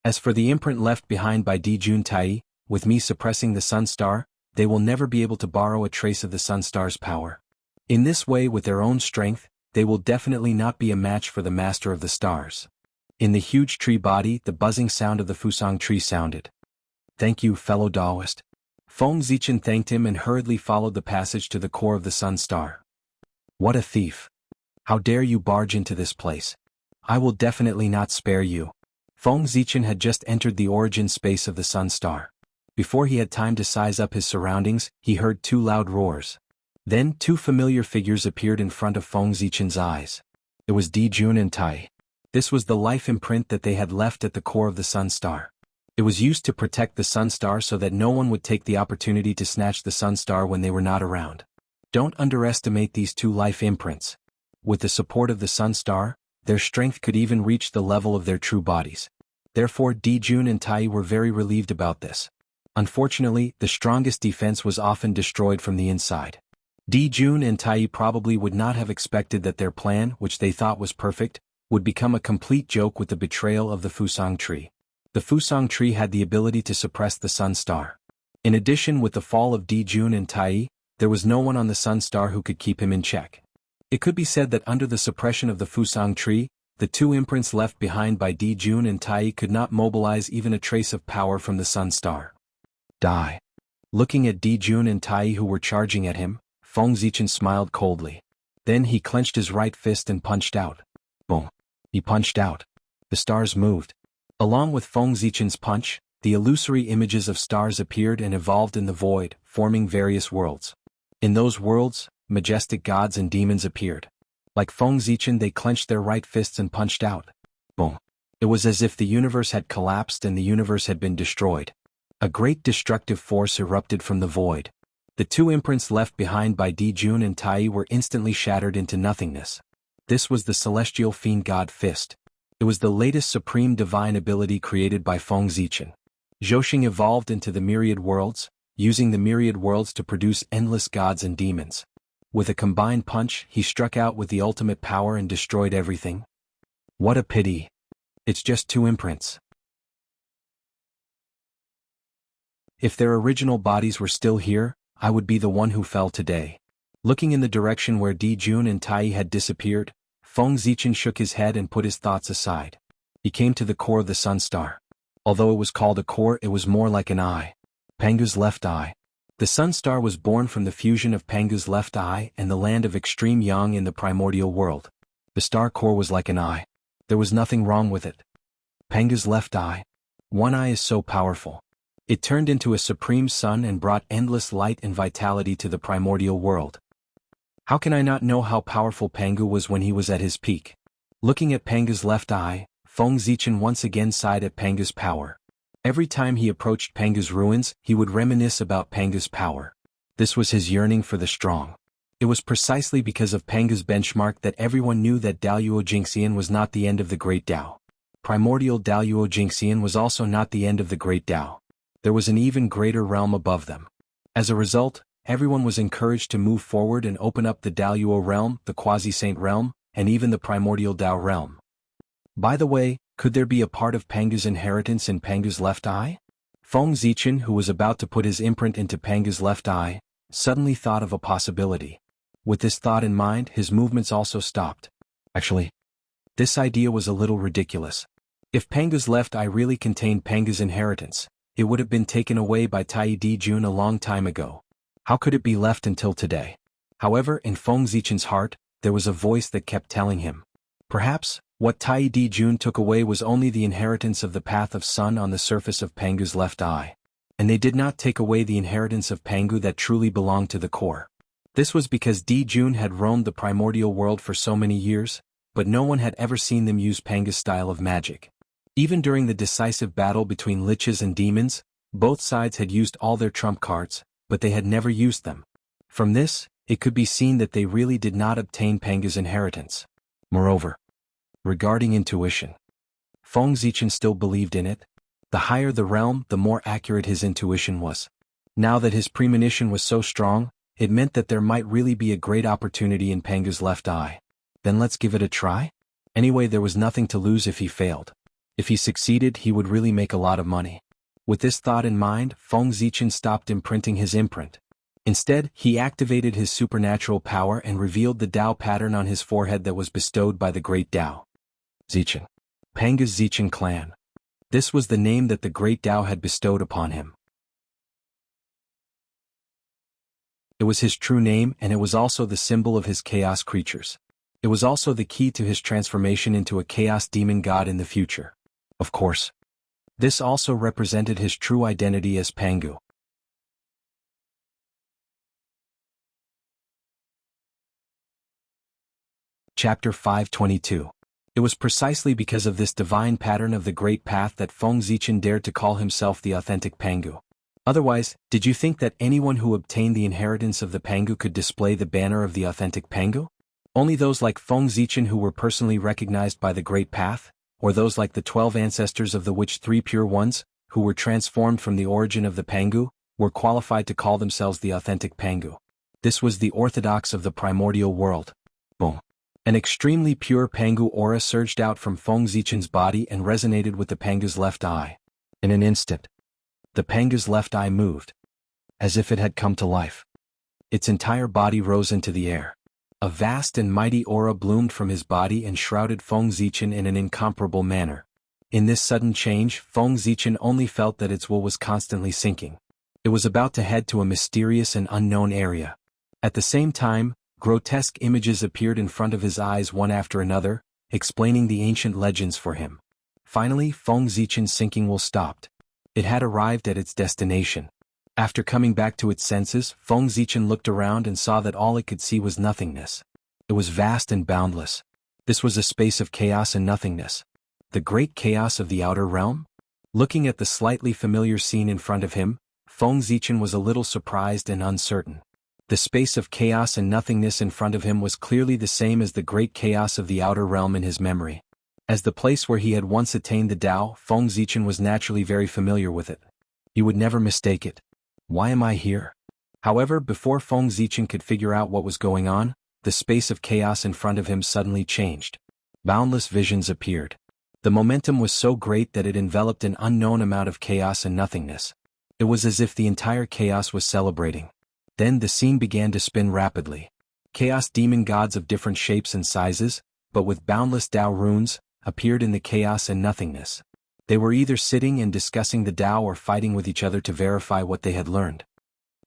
As for the imprint left behind by Dijun Tai, with me suppressing the sun star, they will never be able to borrow a trace of the sun star's power. In this way, with their own strength, they will definitely not be a match for the master of the stars. In the huge tree body, the buzzing sound of the Fusang tree sounded. Thank you, fellow Taoist. Feng Zichen thanked him and hurriedly followed the passage to the core of the sun star. What a thief! How dare you barge into this place? I will definitely not spare you. Feng Zichen had just entered the origin space of the sun star. Before he had time to size up his surroundings, he heard two loud roars. Then two familiar figures appeared in front of Feng Zichen's eyes. It was Dijun and Tai. This was the life imprint that they had left at the core of the sun star. It was used to protect the sun star so that no one would take the opportunity to snatch the sun star when they were not around. Don't underestimate these two life imprints. With the support of the sun star, their strength could even reach the level of their true bodies. Therefore Dijun and Tai were very relieved about this. Unfortunately, the strongest defense was often destroyed from the inside. Dijun and Tai probably would not have expected that their plan, which they thought was perfect, would become a complete joke with the betrayal of the Fusang tree. The Fusang tree had the ability to suppress the sun star. In addition, with the fall of Dijun and Tai, there was no one on the sun star who could keep him in check. It could be said that under the suppression of the Fusang tree, the two imprints left behind by Dijun and Tai could not mobilize even a trace of power from the sun star. Die. Looking at Dijun and Tai who were charging at him, Feng Zichen smiled coldly. Then he clenched his right fist and punched out. Boom. He punched out. The stars moved. Along with Feng Zichen's punch, the illusory images of stars appeared and evolved in the void, forming various worlds. In those worlds, majestic gods and demons appeared. Like Feng Zichen, they clenched their right fists and punched out. Boom. It was as if the universe had collapsed and the universe had been destroyed. A great destructive force erupted from the void. The two imprints left behind by Dijun and Tai were instantly shattered into nothingness. This was the celestial fiend god fist. It was the latest supreme divine ability created by Feng Zichen. Zhouxing evolved into the myriad worlds, using the myriad worlds to produce endless gods and demons. With a combined punch, he struck out with the ultimate power and destroyed everything. What a pity. It's just two imprints. If their original bodies were still here, I would be the one who fell today. Looking in the direction where Dijun and Tai had disappeared, Feng Zichen shook his head and put his thoughts aside. He came to the core of the sun star. Although it was called a core, it was more like an eye. Pangu's left eye. The sun star was born from the fusion of Pangu's left eye and the land of extreme yang in the primordial world. The star core was like an eye. There was nothing wrong with it. Pangu's left eye. One eye is so powerful. It turned into a supreme sun and brought endless light and vitality to the primordial world. How can I not know how powerful Pangu was when he was at his peak? Looking at Pangu's left eye, Feng Zichen once again sighed at Pangu's power. Every time he approached Pangu's ruins, he would reminisce about Pangu's power. This was his yearning for the strong. It was precisely because of Pangu's benchmark that everyone knew that Daluo Jingxian was not the end of the Great Tao. Primordial Daluo Jingxian was also not the end of the Great Tao. There was an even greater realm above them. As a result, everyone was encouraged to move forward and open up the Daluo realm, the Quasi-Saint realm, and even the Primordial Tao realm. By the way, could there be a part of Pangu's inheritance in Pangu's left eye? Feng Zichen, who was about to put his imprint into Pangu's left eye, suddenly thought of a possibility. With this thought in mind, his movements also stopped. Actually, this idea was a little ridiculous. If Pangu's left eye really contained Pangu's inheritance, it would have been taken away by Tai Dijun a long time ago. How could it be left until today? However, in Feng Zichen's heart, there was a voice that kept telling him. Perhaps, what Tai Dijun took away was only the inheritance of the path of sun on the surface of Pangu's left eye. And they did not take away the inheritance of Pangu that truly belonged to the core. This was because Dijun had roamed the primordial world for so many years, but no one had ever seen them use Pangu's style of magic. Even during the decisive battle between liches and demons, both sides had used all their trump cards, but they had never used them. From this, it could be seen that they really did not obtain Pangu's inheritance. Moreover, Regarding intuition, Feng Zichen still believed in it. The higher the realm, the more accurate his intuition was. Now that his premonition was so strong, it meant that there might really be a great opportunity in Pangu's left eye. Then let's give it a try? Anyway, there was nothing to lose if he failed. If he succeeded, he would really make a lot of money. With this thought in mind, Feng Zichen stopped imprinting his imprint. Instead, he activated his supernatural power and revealed the Tao pattern on his forehead that was bestowed by the great Tao. Zichen. Pangu's Zichen clan. This was the name that the great Tao had bestowed upon him. It was his true name, and it was also the symbol of his chaos creatures. It was also the key to his transformation into a chaos demon god in the future. Of course. This also represented his true identity as Pangu. Chapter 522. It was precisely because of this divine pattern of the Great Path that Feng Zichen dared to call himself the authentic Pangu. Otherwise, did you think that anyone who obtained the inheritance of the Pangu could display the banner of the authentic Pangu? Only those like Feng Zichen who were personally recognized by the Great Path, or those like the 12 ancestors of the which 3 pure ones, who were transformed from the origin of the Pangu, were qualified to call themselves the authentic Pangu. This was the orthodox of the primordial world. Boom. An extremely pure Pangu aura surged out from Feng Zichen's body and resonated with the Pangu's left eye. In an instant, the Pangu's left eye moved, as if it had come to life. Its entire body rose into the air. A vast and mighty aura bloomed from his body and shrouded Feng Zichen in an incomparable manner. In this sudden change, Feng Zichen only felt that its will was constantly sinking. It was about to head to a mysterious and unknown area. At the same time, grotesque images appeared in front of his eyes one after another, explaining the ancient legends for him. Finally, Feng Zichen's sinking will stopped. It had arrived at its destination. After coming back to its senses, Feng Zichen looked around and saw that all it could see was nothingness. It was vast and boundless. This was a space of chaos and nothingness. The great chaos of the outer realm? Looking at the slightly familiar scene in front of him, Feng Zichen was a little surprised and uncertain. The space of chaos and nothingness in front of him was clearly the same as the great chaos of the outer realm in his memory. As the place where he had once attained the Tao, Feng Zichen was naturally very familiar with it. He would never mistake it. Why am I here? However, before Feng Zichen could figure out what was going on, the space of chaos in front of him suddenly changed. Boundless visions appeared. The momentum was so great that it enveloped an unknown amount of chaos and nothingness. It was as if the entire chaos was celebrating. Then the scene began to spin rapidly. Chaos demon gods of different shapes and sizes, but with boundless Tao runes, appeared in the chaos and nothingness. They were either sitting and discussing the Tao or fighting with each other to verify what they had learned.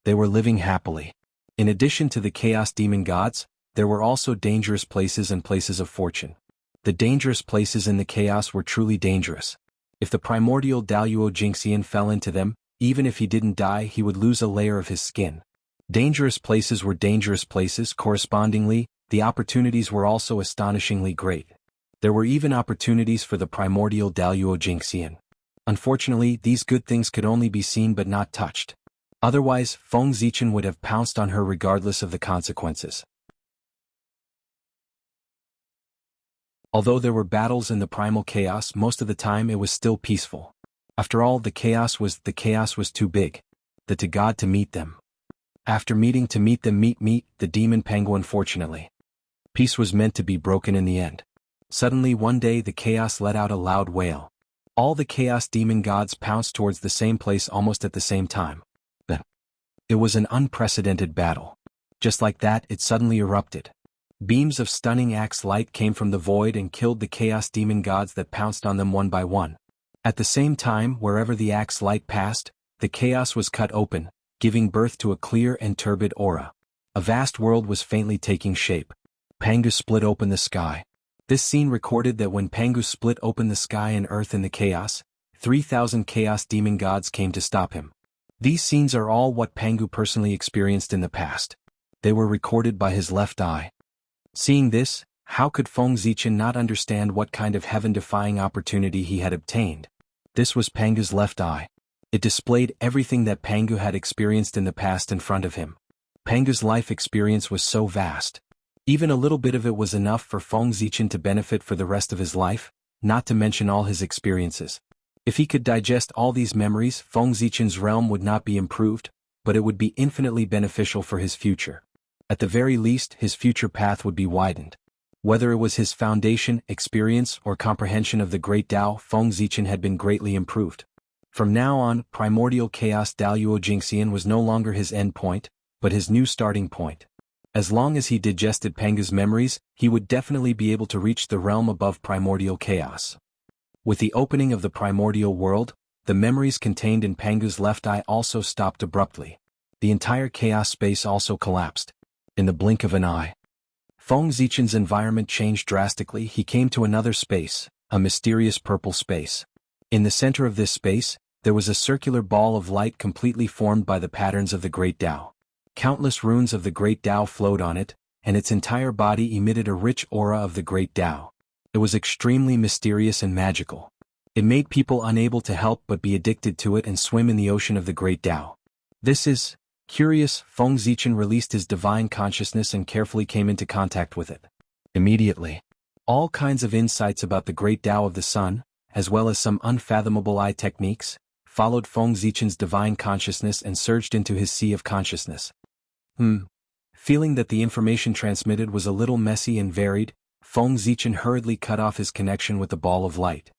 They were living happily. In addition to the chaos demon gods, there were also dangerous places and places of fortune. The dangerous places in the chaos were truly dangerous. If the primordial Daluo Jingxian fell into them, even if he didn't die, he would lose a layer of his skin. Dangerous places were dangerous places. Correspondingly, the opportunities were also astonishingly great. There were even opportunities for the primordial Daluo Jingxian. Unfortunately, these good things could only be seen but not touched. Otherwise, Feng Zichen would have pounced on her regardless of the consequences. Although there were battles in the primal chaos, most of the time it was still peaceful. After all, the chaos was too big. The god to meet them. After meeting the demon Pangu. Unfortunately, peace was meant to be broken in the end. Suddenly one day the chaos let out a loud wail. All the chaos demon gods pounced towards the same place almost at the same time. It was an unprecedented battle. Just like that, it suddenly erupted. Beams of stunning axe light came from the void and killed the chaos demon gods that pounced on them one by one. At the same time, wherever the axe light passed, the chaos was cut open, giving birth to a clear and turbid aura. A vast world was faintly taking shape. Pangu split open the sky. This scene recorded that when Pangu split open the sky and earth in the chaos, 3,000 chaos demon gods came to stop him. These scenes are all what Pangu personally experienced in the past. They were recorded by his left eye. Seeing this, how could Feng Zichen not understand what kind of heaven-defying opportunity he had obtained? This was Pangu's left eye. It displayed everything that Pangu had experienced in the past in front of him. Pangu's life experience was so vast. Even a little bit of it was enough for Feng Zichen to benefit for the rest of his life, not to mention all his experiences. If he could digest all these memories, Feng Zichen's realm would not be improved, but it would be infinitely beneficial for his future. At the very least, his future path would be widened. Whether it was his foundation, experience, or comprehension of the Great Tao, Feng Zichen had been greatly improved. From now on, primordial chaos Daluo Jingxian was no longer his end point, but his new starting point. As long as he digested Pangu's memories, he would definitely be able to reach the realm above primordial chaos. With the opening of the primordial world, the memories contained in Pangu's left eye also stopped abruptly. The entire chaos space also collapsed. In the blink of an eye, Feng Zichen's environment changed drastically. He came to another space, a mysterious purple space. In the center of this space, there was a circular ball of light completely formed by the patterns of the Great Tao. Countless runes of the Great Tao flowed on it, and its entire body emitted a rich aura of the Great Tao. It was extremely mysterious and magical. It made people unable to help but be addicted to it and swim in the ocean of the Great Tao. This is curious. Feng Zichen released his divine consciousness and carefully came into contact with it. Immediately, all kinds of insights about the Great Tao of the Sun, as well as some unfathomable eye techniques, followed Feng Zichen's divine consciousness and surged into his sea of consciousness. Feeling that the information transmitted was a little messy and varied, Feng Zichen hurriedly cut off his connection with the ball of light.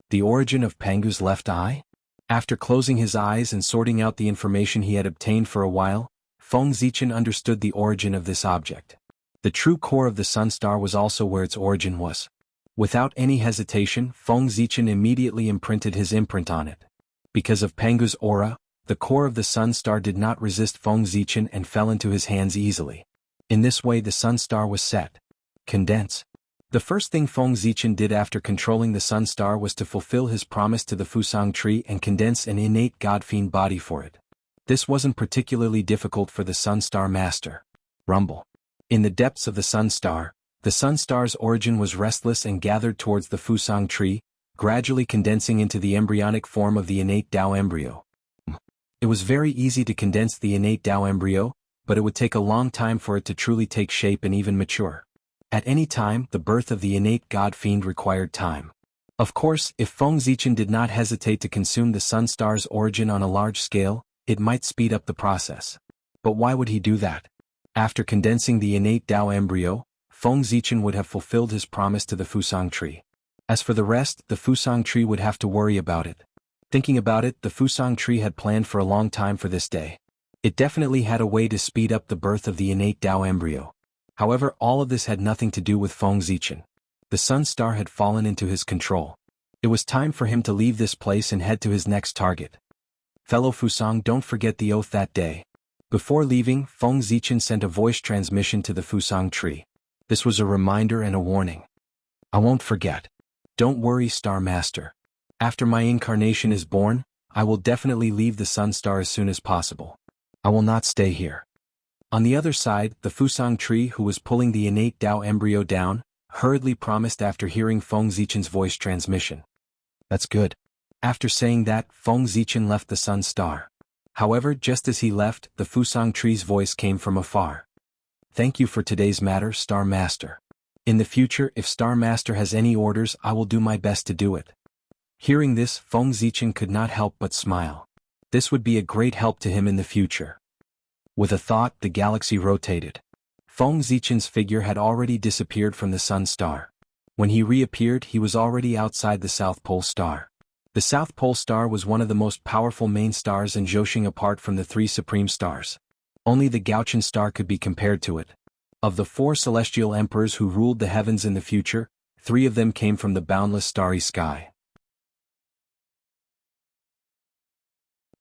The origin of Pangu's left eye? After closing his eyes and sorting out the information he had obtained for a while, Feng Zichen understood the origin of this object. The true core of the sun star was also where its origin was. Without any hesitation, Feng Zichen immediately imprinted his imprint on it. Because of Pangu's aura, the core of the sun star did not resist Feng Zichen and fell into his hands easily. In this way the sun star was set. Condense. The first thing Feng Zichen did after controlling the sun star was to fulfill his promise to the Fusang tree and condense an innate god-fiend body for it. This wasn't particularly difficult for the sun star master. Rumble. In the depths of the sun star's origin was restless and gathered towards the Fusang tree, gradually condensing into the embryonic form of the innate Tao embryo. It was very easy to condense the innate Tao embryo, but it would take a long time for it to truly take shape and even mature. At any time, the birth of the innate god-fiend required time. Of course, if Feng Zichen did not hesitate to consume the sun star's origin on a large scale, it might speed up the process. But why would he do that? After condensing the innate Tao embryo, Feng Zichen would have fulfilled his promise to the Fusang tree. As for the rest, the Fusang tree would have to worry about it. Thinking about it, the Fusang tree had planned for a long time for this day. It definitely had a way to speed up the birth of the innate Tao embryo. However, all of this had nothing to do with Feng Zichen. The sun star had fallen into his control. It was time for him to leave this place and head to his next target. Fellow Fusang, don't forget the oath that day. Before leaving, Feng Zichen sent a voice transmission to the Fusang tree. This was a reminder and a warning. I won't forget. Don't worry, Star Master. After my incarnation is born, I will definitely leave the sun star as soon as possible. I will not stay here. On the other side, the Fusang tree, who was pulling the innate Tao embryo down, hurriedly promised after hearing Feng Zichen's voice transmission. That's good. After saying that, Feng Zichen left the sun star. However, just as he left, the Fusang tree's voice came from afar. Thank you for today's matter, Star Master. In the future, if Star Master has any orders, I will do my best to do it. Hearing this, Feng Zichen could not help but smile. This would be a great help to him in the future. With a thought, the galaxy rotated. Feng Zichen's figure had already disappeared from the sun star. When he reappeared, he was already outside the South Pole star. The South Pole star was one of the most powerful main stars in Zhousing apart from the three supreme stars. Only the Gaochen star could be compared to it. Of the 4 celestial emperors who ruled the heavens in the future, 3 of them came from the boundless starry sky.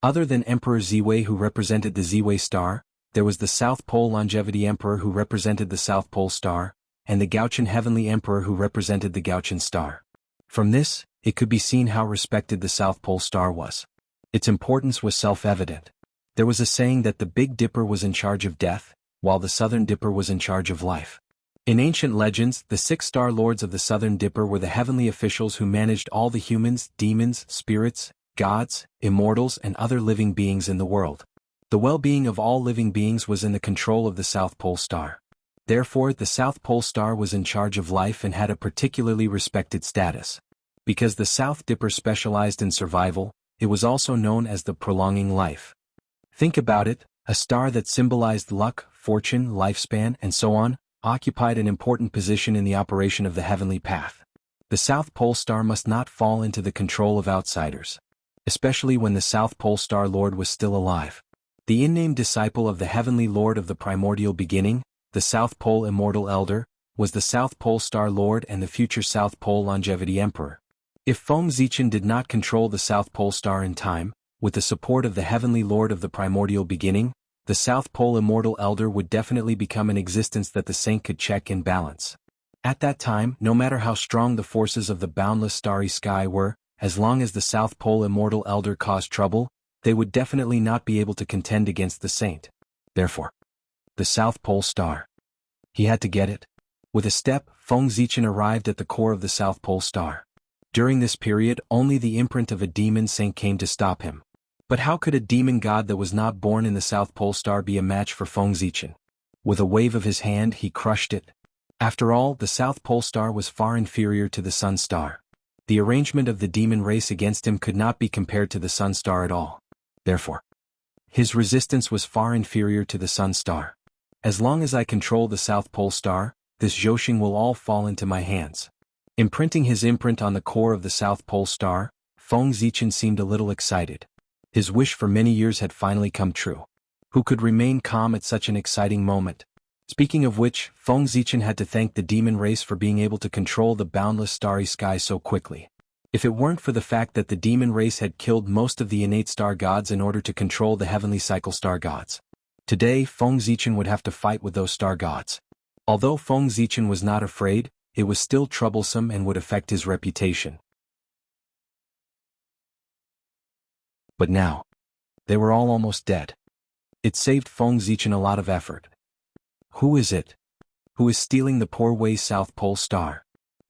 Other than Emperor Ziwei, who represented the Ziwei star, there was the South Pole Longevity Emperor, who represented the South Pole star, and the Gaochen Heavenly Emperor, who represented the Gaochen star. From this, it could be seen how respected the South Pole star was. Its importance was self-evident. There was a saying that the Big Dipper was in charge of death, while the Southern Dipper was in charge of life. In ancient legends, the 6 star lords of the Southern Dipper were the heavenly officials who managed all the humans, demons, spirits, gods, immortals, and other living beings in the world. The well-being of all living beings was in the control of the South Pole Star. Therefore, the South Pole Star was in charge of life and had a particularly respected status. Because the South Dipper specialized in survival, it was also known as the prolonging life. Think about it, a star that symbolized luck, fortune, lifespan, and so on, occupied an important position in the operation of the heavenly path. The South Pole Star must not fall into the control of outsiders, especially when the South Pole Star Lord was still alive. The unnamed disciple of the Heavenly Lord of the primordial beginning, the South Pole Immortal Elder, was the South Pole Star Lord and the future South Pole Longevity Emperor. If Feng Zichen did not control the South Pole Star in time, with the support of the Heavenly Lord of the primordial beginning, the South Pole Immortal Elder would definitely become an existence that the saint could check and balance. At that time, no matter how strong the forces of the boundless starry sky were, as long as the South Pole Immortal Elder caused trouble, they would definitely not be able to contend against the saint. Therefore, the South Pole Star. He had to get it. With a step, Feng Zichen arrived at the core of the South Pole Star. During this period, only the imprint of a demon saint came to stop him. But how could a demon god that was not born in the South Pole Star be a match for Feng Zichen? With a wave of his hand, he crushed it. After all, the South Pole Star was far inferior to the Sun Star. The arrangement of the demon race against him could not be compared to the Sun Star at all. Therefore, his resistance was far inferior to the Sun Star. As long as I control the South Pole Star, this Zhouxing will all fall into my hands. Imprinting his imprint on the core of the South Pole Star, Feng Zichen seemed a little excited. His wish for many years had finally come true. Who could remain calm at such an exciting moment? Speaking of which, Feng Zichen had to thank the demon race for being able to control the boundless starry sky so quickly. If it weren't for the fact that the demon race had killed most of the innate star gods in order to control the heavenly cycle star gods, today Feng Zichen would have to fight with those star gods. Although Feng Zichen was not afraid, it was still troublesome and would affect his reputation. But now, they were all almost dead. It saved Feng Zichen a lot of effort. Who is it? Who is stealing the poor Wei's South Pole Star?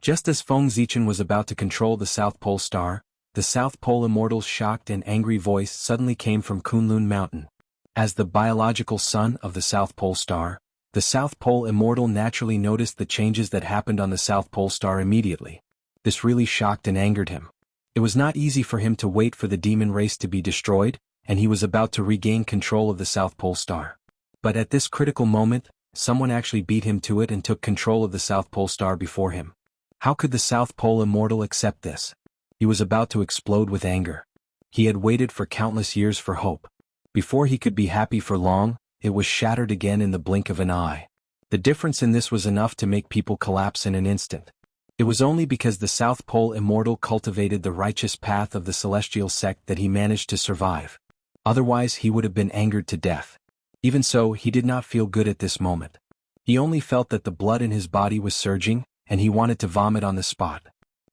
Just as Feng Zichen was about to control the South Pole Star, the South Pole Immortal's shocked and angry voice suddenly came from Kunlun Mountain. As the biological son of the South Pole Star, the South Pole Immortal naturally noticed the changes that happened on the South Pole Star immediately. This really shocked and angered him. It was not easy for him to wait for the demon race to be destroyed, and he was about to regain control of the South Pole Star. But at this critical moment, someone actually beat him to it and took control of the South Pole Star before him. How could the South Pole Immortal accept this? He was about to explode with anger. He had waited for countless years for hope. Before he could be happy for long, it was shattered again in the blink of an eye. The difference in this was enough to make people collapse in an instant. It was only because the South Pole Immortal cultivated the righteous path of the celestial sect that he managed to survive. Otherwise he would have been angered to death. Even so, he did not feel good at this moment. He only felt that the blood in his body was surging, and he wanted to vomit on the spot.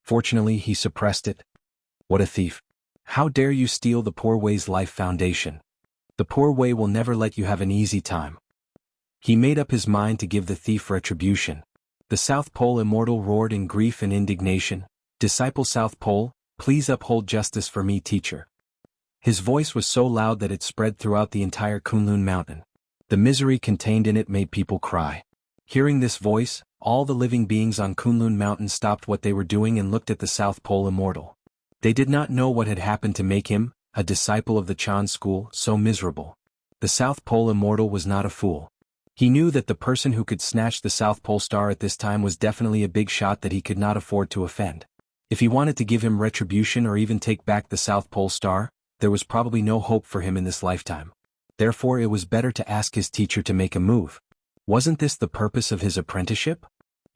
Fortunately, he suppressed it. What a thief. How dare you steal the poor Wei's life foundation? The poor Wei will never let you have an easy time. He made up his mind to give the thief retribution. The South Pole Immortal roared in grief and indignation, "Disciple South Pole, please uphold justice for me, teacher." His voice was so loud that it spread throughout the entire Kunlun Mountain. The misery contained in it made people cry. Hearing this voice, all the living beings on Kunlun Mountain stopped what they were doing and looked at the South Pole Immortal. They did not know what had happened to make him, a disciple of the Chan school, so miserable. The South Pole Immortal was not a fool. He knew that the person who could snatch the South Pole Star at this time was definitely a big shot that he could not afford to offend. If he wanted to give him retribution or even take back the South Pole Star, there was probably no hope for him in this lifetime. Therefore it was better to ask his teacher to make a move. Wasn't this the purpose of his apprenticeship?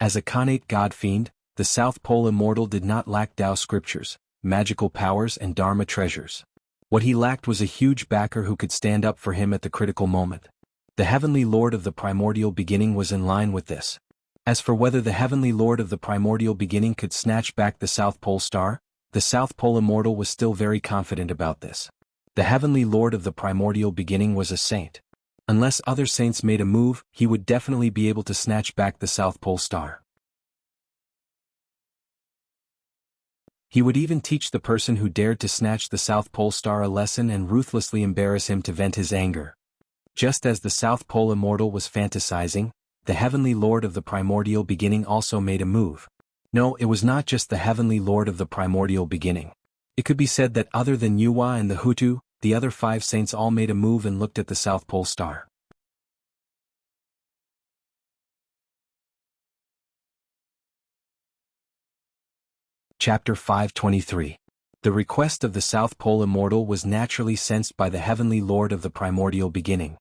As a Khanate god fiend, the South Pole Immortal did not lack Tao scriptures, magical powers and Dharma treasures. What he lacked was a huge backer who could stand up for him at the critical moment. The Heavenly Lord of the Primordial Beginning was in line with this. As for whether the Heavenly Lord of the Primordial Beginning could snatch back the South Pole Star, the South Pole Immortal was still very confident about this. The Heavenly Lord of the Primordial Beginning was a saint. Unless other saints made a move, he would definitely be able to snatch back the South Pole Star. He would even teach the person who dared to snatch the South Pole Star a lesson and ruthlessly embarrass him to vent his anger. Just as the South Pole Immortal was fantasizing, the Heavenly Lord of the Primordial Beginning also made a move. No, it was not just the Heavenly Lord of the Primordial Beginning. It could be said that other than Yuhua and the Hutu, the other 5 saints all made a move and looked at the South Pole Star. Chapter 523. The request of the South Pole Immortal was naturally sensed by the Heavenly Lord of the Primordial Beginning.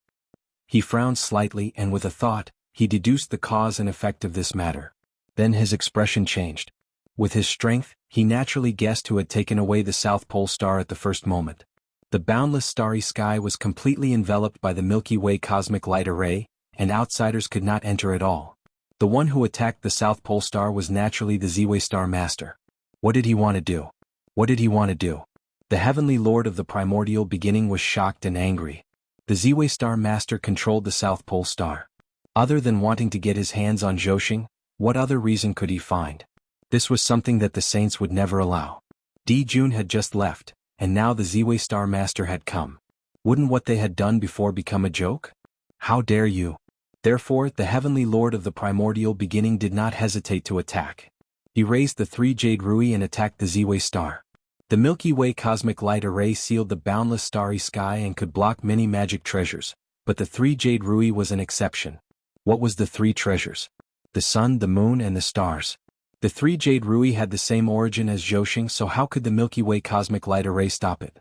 He frowned slightly and with a thought, he deduced the cause and effect of this matter. Then his expression changed. With his strength, he naturally guessed who had taken away the South Pole Star at the first moment. The boundless starry sky was completely enveloped by the Milky Way cosmic light array, and outsiders could not enter at all. The one who attacked the South Pole Star was naturally the Z-Way Star Master. What did he want to do? What did he want to do? The Heavenly Lord of the Primordial Beginning was shocked and angry. The Z-Way Star Master controlled the South Pole Star. Other than wanting to get his hands on Zhousing, what other reason could he find? This was something that the saints would never allow. Jun had just left, and now the Z-Way Star Master had come. Wouldn't what they had done before become a joke? How dare you? Therefore, the Heavenly Lord of the Primordial Beginning did not hesitate to attack. He raised the 3 Jade Rui and attacked the Z-Way Star. The Milky Way cosmic light array sealed the boundless starry sky and could block many magic treasures, but the 3 Jade Rui was an exception. What was the 3 treasures? The sun, the moon, and the stars. The 3 Jade Rui had the same origin as Zhousing, so how could the Milky Way cosmic light array stop it?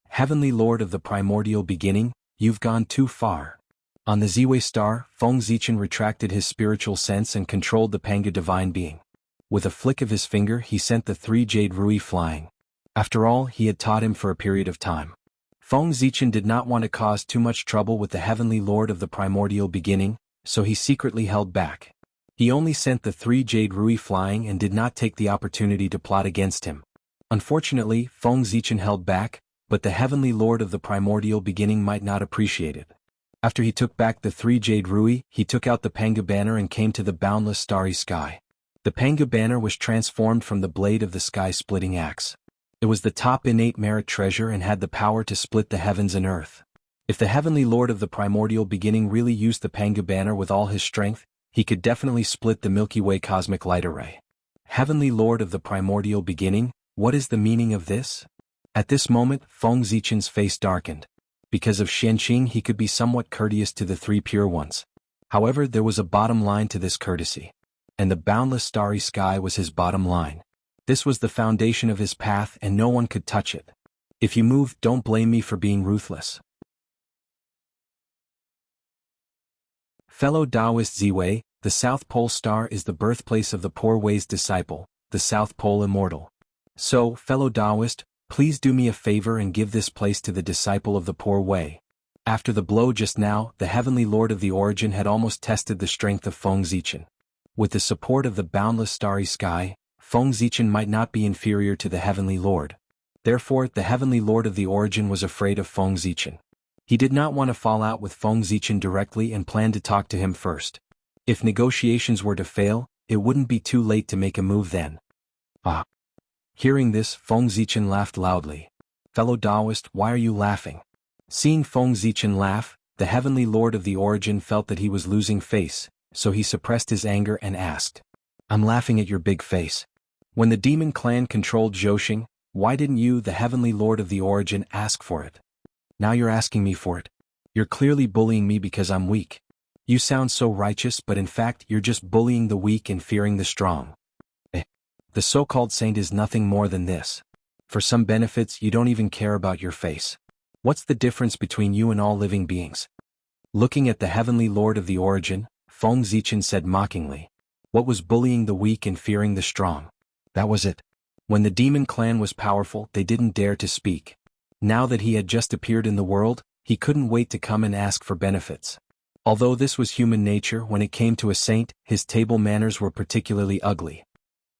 Heavenly Lord of the Primordial Beginning, you've gone too far. On the Z-Way Star, Feng Zichen retracted his spiritual sense and controlled the Panga Divine Being. With a flick of his finger he sent the 3 Jade Rui flying. After all, he had taught him for a period of time. Feng Zichen did not want to cause too much trouble with the Heavenly Lord of the Primordial Beginning, so he secretly held back. He only sent the 3 Jade Rui flying and did not take the opportunity to plot against him. Unfortunately, Feng Zichen held back, but the Heavenly Lord of the Primordial Beginning might not appreciate it. After he took back the 3 Jade Rui, he took out the Panga banner and came to the boundless starry sky. The Panga banner was transformed from the blade of the sky-splitting axe. It was the top innate merit treasure and had the power to split the heavens and earth. If the Heavenly Lord of the Primordial Beginning really used the Panga banner with all his strength, he could definitely split the Milky Way cosmic light array. Heavenly Lord of the Primordial Beginning, what is the meaning of this? At this moment, Feng Zichen's face darkened. Because of Xianqing he could be somewhat courteous to the 3 pure ones. However, there was a bottom line to this courtesy. And the boundless starry sky was his bottom line. This was the foundation of his path and no one could touch it. If you move, don't blame me for being ruthless. Fellow Taoist Z-Way, the South Pole Star is the birthplace of the Poor Way's disciple, the South Pole Immortal. So, fellow Taoist, please do me a favor and give this place to the disciple of the Poor Way. After the blow just now, the Heavenly Lord of the Origin had almost tested the strength of Feng Zichen. With the support of the boundless starry sky, Feng Zichen might not be inferior to the Heavenly Lord. Therefore, the Heavenly Lord of the Origin was afraid of Feng Zichen. He did not want to fall out with Feng Zichen directly and planned to talk to him first. If negotiations were to fail, it wouldn't be too late to make a move then. Ah. Hearing this, Feng Zichen laughed loudly. Fellow Taoist, why are you laughing? Seeing Feng Zichen laugh, the Heavenly Lord of the Origin felt that he was losing face, so he suppressed his anger and asked. I'm laughing at your big face. When the demon clan controlled Zhousing, why didn't you, the Heavenly Lord of the Origin, ask for it? Now you're asking me for it. You're clearly bullying me because I'm weak. You sound so righteous, but in fact you're just bullying the weak and fearing the strong. The so-called saint is nothing more than this. For some benefits you don't even care about your face. What's the difference between you and all living beings? Looking at the Heavenly Lord of the Origin, Feng Zichen said mockingly. What was bullying the weak and fearing the strong? That was it. When the demon clan was powerful, they didn't dare to speak. Now that he had just appeared in the world, he couldn't wait to come and ask for benefits. Although this was human nature, when it came to a saint, his table manners were particularly ugly.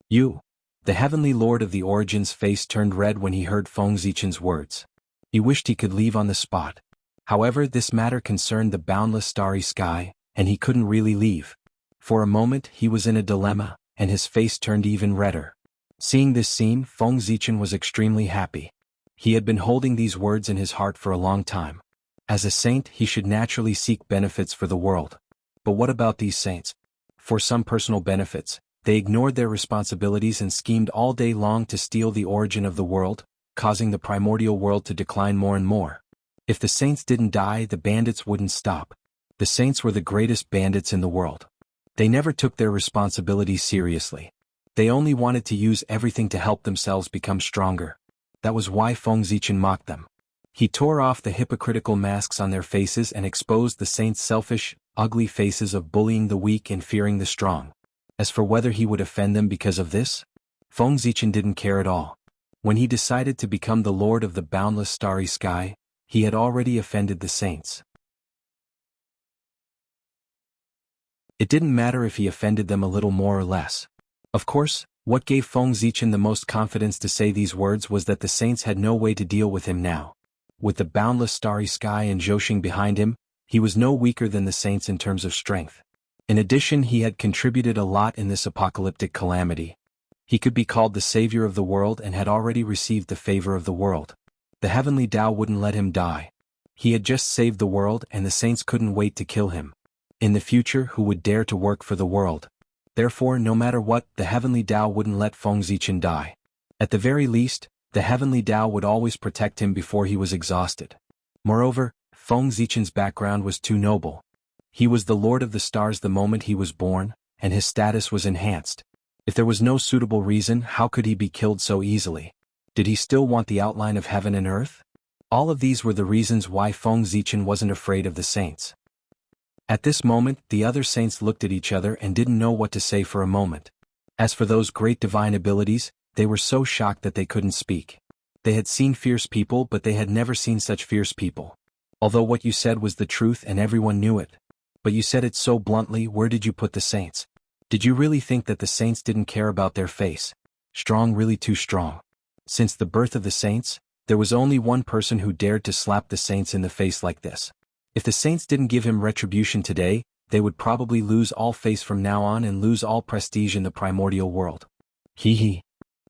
You. The Heavenly Lord of the Origin's face turned red when he heard Feng Zichen's words. He wished he could leave on the spot. However, this matter concerned the boundless starry sky, and he couldn't really leave. For a moment he was in a dilemma, and his face turned even redder. Seeing this scene, Feng Zichen was extremely happy. He had been holding these words in his heart for a long time. As a saint, he should naturally seek benefits for the world. But what about these saints? For some personal benefits, they ignored their responsibilities and schemed all day long to steal the origin of the world, causing the primordial world to decline more and more. If the saints didn't die, the bandits wouldn't stop. The saints were the greatest bandits in the world. They never took their responsibilities seriously. They only wanted to use everything to help themselves become stronger. That was why Feng Zichen mocked them. He tore off the hypocritical masks on their faces and exposed the saints' selfish, ugly faces of bullying the weak and fearing the strong. As for whether he would offend them because of this, Feng Zichen didn't care at all. When he decided to become the lord of the boundless starry sky, he had already offended the saints. It didn't matter if he offended them a little more or less. Of course, what gave Feng Zichen the most confidence to say these words was that the saints had no way to deal with him now. With the boundless starry sky and Zhouxing behind him, he was no weaker than the saints in terms of strength. In addition, he had contributed a lot in this apocalyptic calamity. He could be called the savior of the world and had already received the favor of the world. The heavenly Tao wouldn't let him die. He had just saved the world and the saints couldn't wait to kill him. In the future, who would dare to work for the world? Therefore, no matter what, the heavenly Tao wouldn't let Feng Zichen die. At the very least, the heavenly Tao would always protect him before he was exhausted. Moreover, Feng Zichen's background was too noble. He was the Lord of the Stars the moment he was born, and his status was enhanced. If there was no suitable reason, how could he be killed so easily? Did he still want the outline of heaven and earth? All of these were the reasons why Feng Zichen wasn't afraid of the saints. At this moment, the other saints looked at each other and didn't know what to say for a moment. As for those great divine abilities, they were so shocked that they couldn't speak. They had seen fierce people, but they had never seen such fierce people. Although what you said was the truth and everyone knew it. But you said it so bluntly. Where did you put the saints? Did you really think that the saints didn't care about their face? Strong, really too strong. Since the birth of the saints, there was only one person who dared to slap the saints in the face like this. If the saints didn't give him retribution today, they would probably lose all face from now on and lose all prestige in the primordial world. Hee hee.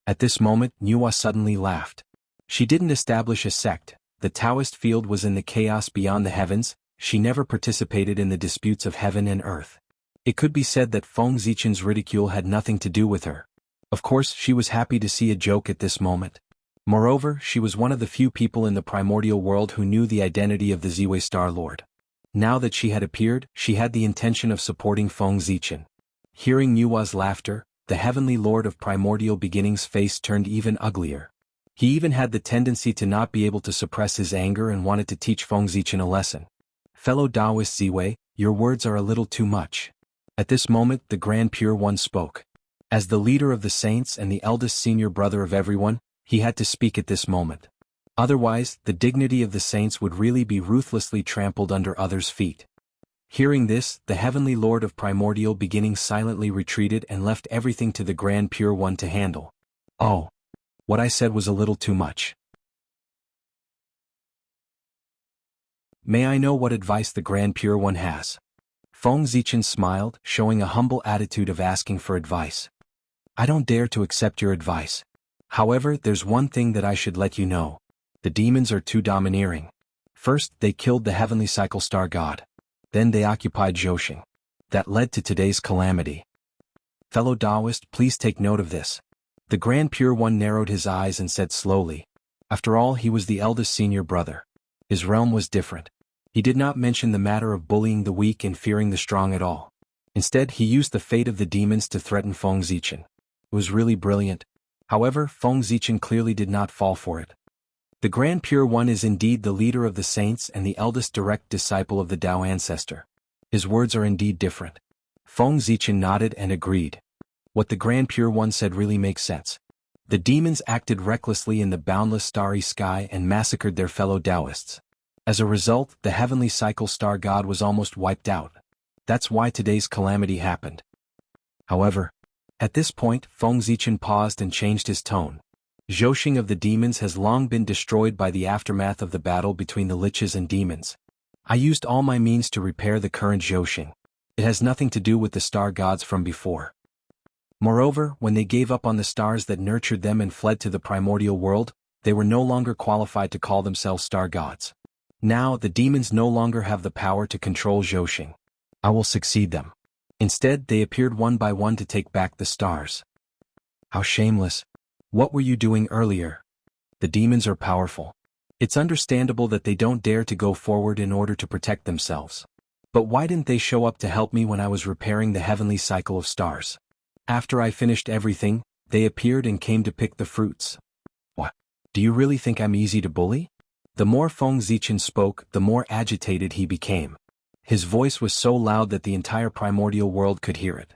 At this moment, Nuwa suddenly laughed. She didn't establish a sect. The Taoist field was in the chaos beyond the heavens. She never participated in the disputes of heaven and earth. It could be said that Feng Zichen's ridicule had nothing to do with her. Of course, she was happy to see a joke at this moment. Moreover, she was one of the few people in the primordial world who knew the identity of the Ziwei Star Lord. Now that she had appeared, she had the intention of supporting Feng Zichen. Hearing Nuwa's laughter, the heavenly lord of primordial beginnings' face turned even uglier. He even had the tendency to not be able to suppress his anger and wanted to teach Feng Zichen a lesson. Fellow Taoist Ziwei, your words are a little too much. At this moment, the Grand Pure One spoke. As the leader of the saints and the eldest senior brother of everyone, he had to speak at this moment. Otherwise, the dignity of the saints would really be ruthlessly trampled under others' feet. Hearing this, the heavenly lord of primordial beginnings silently retreated and left everything to the Grand Pure One to handle. Oh. What I said was a little too much. May I know what advice the Grand Pure One has? Feng Zichen smiled, showing a humble attitude of asking for advice. I don't dare to accept your advice. However, there's one thing that I should let you know. The demons are too domineering. First, they killed the heavenly cycle star god. Then they occupied Zhouxing. That led to today's calamity. Fellow Taoist, please take note of this. The Grand Pure One narrowed his eyes and said slowly. After all, he was the eldest senior brother. His realm was different. He did not mention the matter of bullying the weak and fearing the strong at all. Instead, he used the fate of the demons to threaten Feng Zichen. It was really brilliant. However, Feng Zichen clearly did not fall for it. The Grand Pure One is indeed the leader of the saints and the eldest direct disciple of the Tao ancestor. His words are indeed different. Feng Zichen nodded and agreed. What the Grand Pure One said really makes sense. The demons acted recklessly in the boundless starry sky and massacred their fellow Taoists. As a result, the heavenly cycle star god was almost wiped out. That's why today's calamity happened. However, at this point, Feng Zichen paused and changed his tone. Zhouxing of the demons has long been destroyed by the aftermath of the battle between the liches and demons. I used all my means to repair the current Zhouxing. It has nothing to do with the star gods from before. Moreover, when they gave up on the stars that nurtured them and fled to the primordial world, they were no longer qualified to call themselves star gods. Now the demons no longer have the power to control Zhouxing. I will succeed them. Instead, they appeared one by one to take back the stars. How shameless. What were you doing earlier? The demons are powerful. It's understandable that they don't dare to go forward in order to protect themselves. But why didn't they show up to help me when I was repairing the heavenly cycle of stars? After I finished everything, they appeared and came to pick the fruits. What? Do you really think I'm easy to bully? The more Feng Zichen spoke, the more agitated he became. His voice was so loud that the entire primordial world could hear it.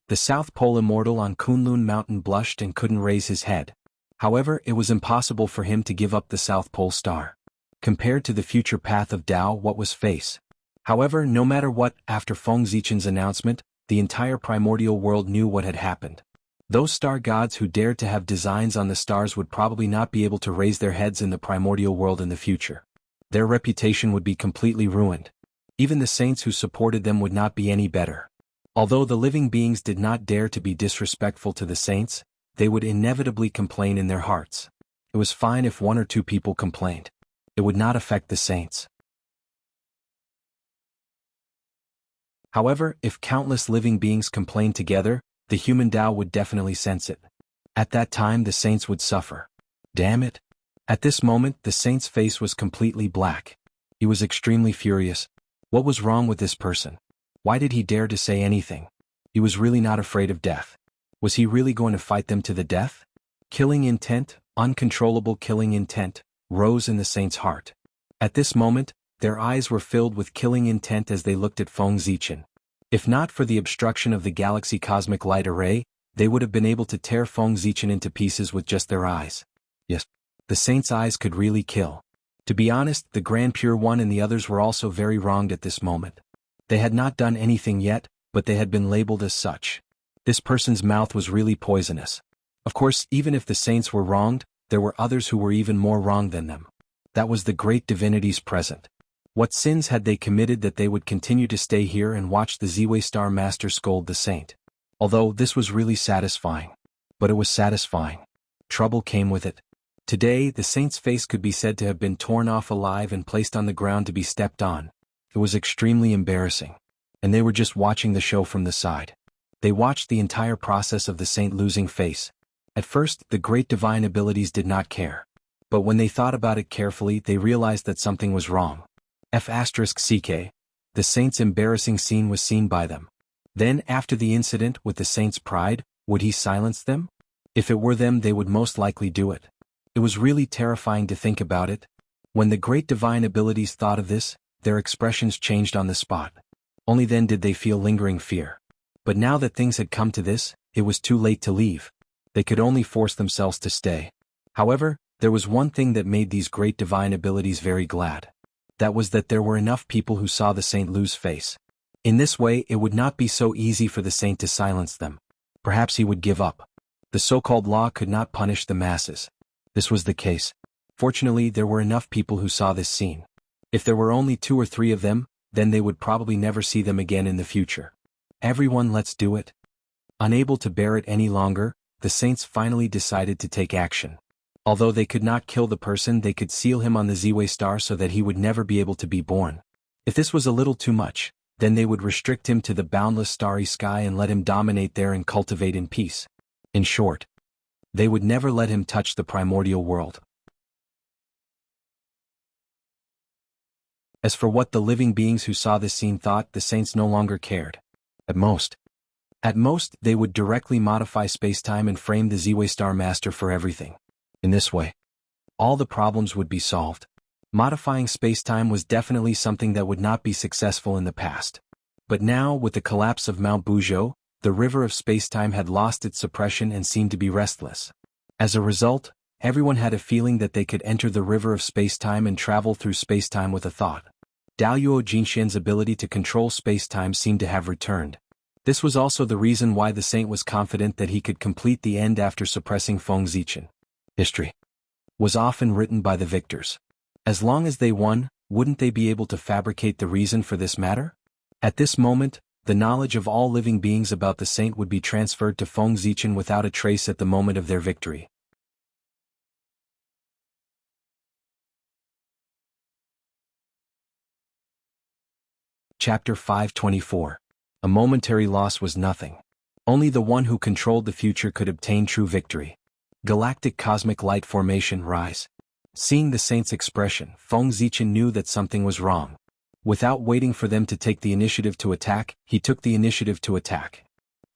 The South Pole immortal on Kunlun Mountain blushed and couldn't raise his head. However, it was impossible for him to give up the South Pole star. Compared to the future path of Dao, what was face? However, no matter what, after Feng Zichen's announcement, the entire primordial world knew what had happened. Those star gods who dared to have designs on the stars would probably not be able to raise their heads in the primordial world in the future. Their reputation would be completely ruined. Even the saints who supported them would not be any better. Although the living beings did not dare to be disrespectful to the saints, they would inevitably complain in their hearts. It was fine if one or two people complained. It would not affect the saints. However, if countless living beings complained together, the human Tao would definitely sense it. At that time the saints would suffer. Damn it! At this moment the saint's face was completely black. He was extremely furious. What was wrong with this person? Why did he dare to say anything? He was really not afraid of death. Was he really going to fight them to the death? Killing intent, uncontrollable killing intent, rose in the saint's heart. At this moment, their eyes were filled with killing intent as they looked at Feng Zichen. If not for the obstruction of the galaxy cosmic light array, they would have been able to tear Feng Zichen into pieces with just their eyes. Yes, the saint's eyes could really kill. To be honest, the Grand Pure One and the others were also very wronged at this moment. They had not done anything yet, but they had been labeled as such. This person's mouth was really poisonous. Of course, even if the saints were wronged, there were others who were even more wronged than them. That was the great divinities present. What sins had they committed that they would continue to stay here and watch the Ziwei Star Master scold the saint? Although this was really satisfying. But it was satisfying. Trouble came with it. Today, the saint's face could be said to have been torn off alive and placed on the ground to be stepped on. It was extremely embarrassing. And they were just watching the show from the side. They watched the entire process of the saint losing face. At first, the great divine abilities did not care. But when they thought about it carefully, they realized that something was wrong. F***ck, the saint's embarrassing scene was seen by them. Then, after the incident with the saint's pride, would he silence them? If it were them, they would most likely do it. It was really terrifying to think about it. When the great divine abilities thought of this, their expressions changed on the spot. Only then did they feel lingering fear. But now that things had come to this, it was too late to leave. They could only force themselves to stay. However, there was one thing that made these great divine abilities very glad. That was that there were enough people who saw the saint lose face. In this way, it would not be so easy for the saint to silence them. Perhaps he would give up. The so-called law could not punish the masses. This was the case. Fortunately, there were enough people who saw this scene. If there were only 2 or 3 of them, then they would probably never see them again in the future. Everyone, let's do it. Unable to bear it any longer, the saints finally decided to take action. Although they could not kill the person, they could seal him on the Ziwei star so that he would never be able to be born. If this was a little too much, then they would restrict him to the boundless starry sky and let him dominate there and cultivate in peace. In short, they would never let him touch the primordial world. As for what the living beings who saw this scene thought, the saints no longer cared. At most, they would directly modify spacetime and frame the Ziwei Star Master for everything. In this way, all the problems would be solved. Modifying spacetime was definitely something that would not be successful in the past. But now, with the collapse of Mount Buzhou, the river of spacetime had lost its suppression and seemed to be restless. As a result, everyone had a feeling that they could enter the river of spacetime and travel through spacetime with a thought. Daoyuo Jinxian's ability to control spacetime seemed to have returned. This was also the reason why the saint was confident that he could complete the end after suppressing Feng Zichen. History was often written by the victors. As long as they won, wouldn't they be able to fabricate the reason for this matter? At this moment, the knowledge of all living beings about the saint would be transferred to Feng Zichen without a trace at the moment of their victory. Chapter 524. A momentary loss was nothing. Only the one who controlled the future could obtain true victory. Galactic cosmic light formation rise. Seeing the saint's expression, Feng Zichen knew that something was wrong. Without waiting for them to take the initiative to attack, he took the initiative to attack.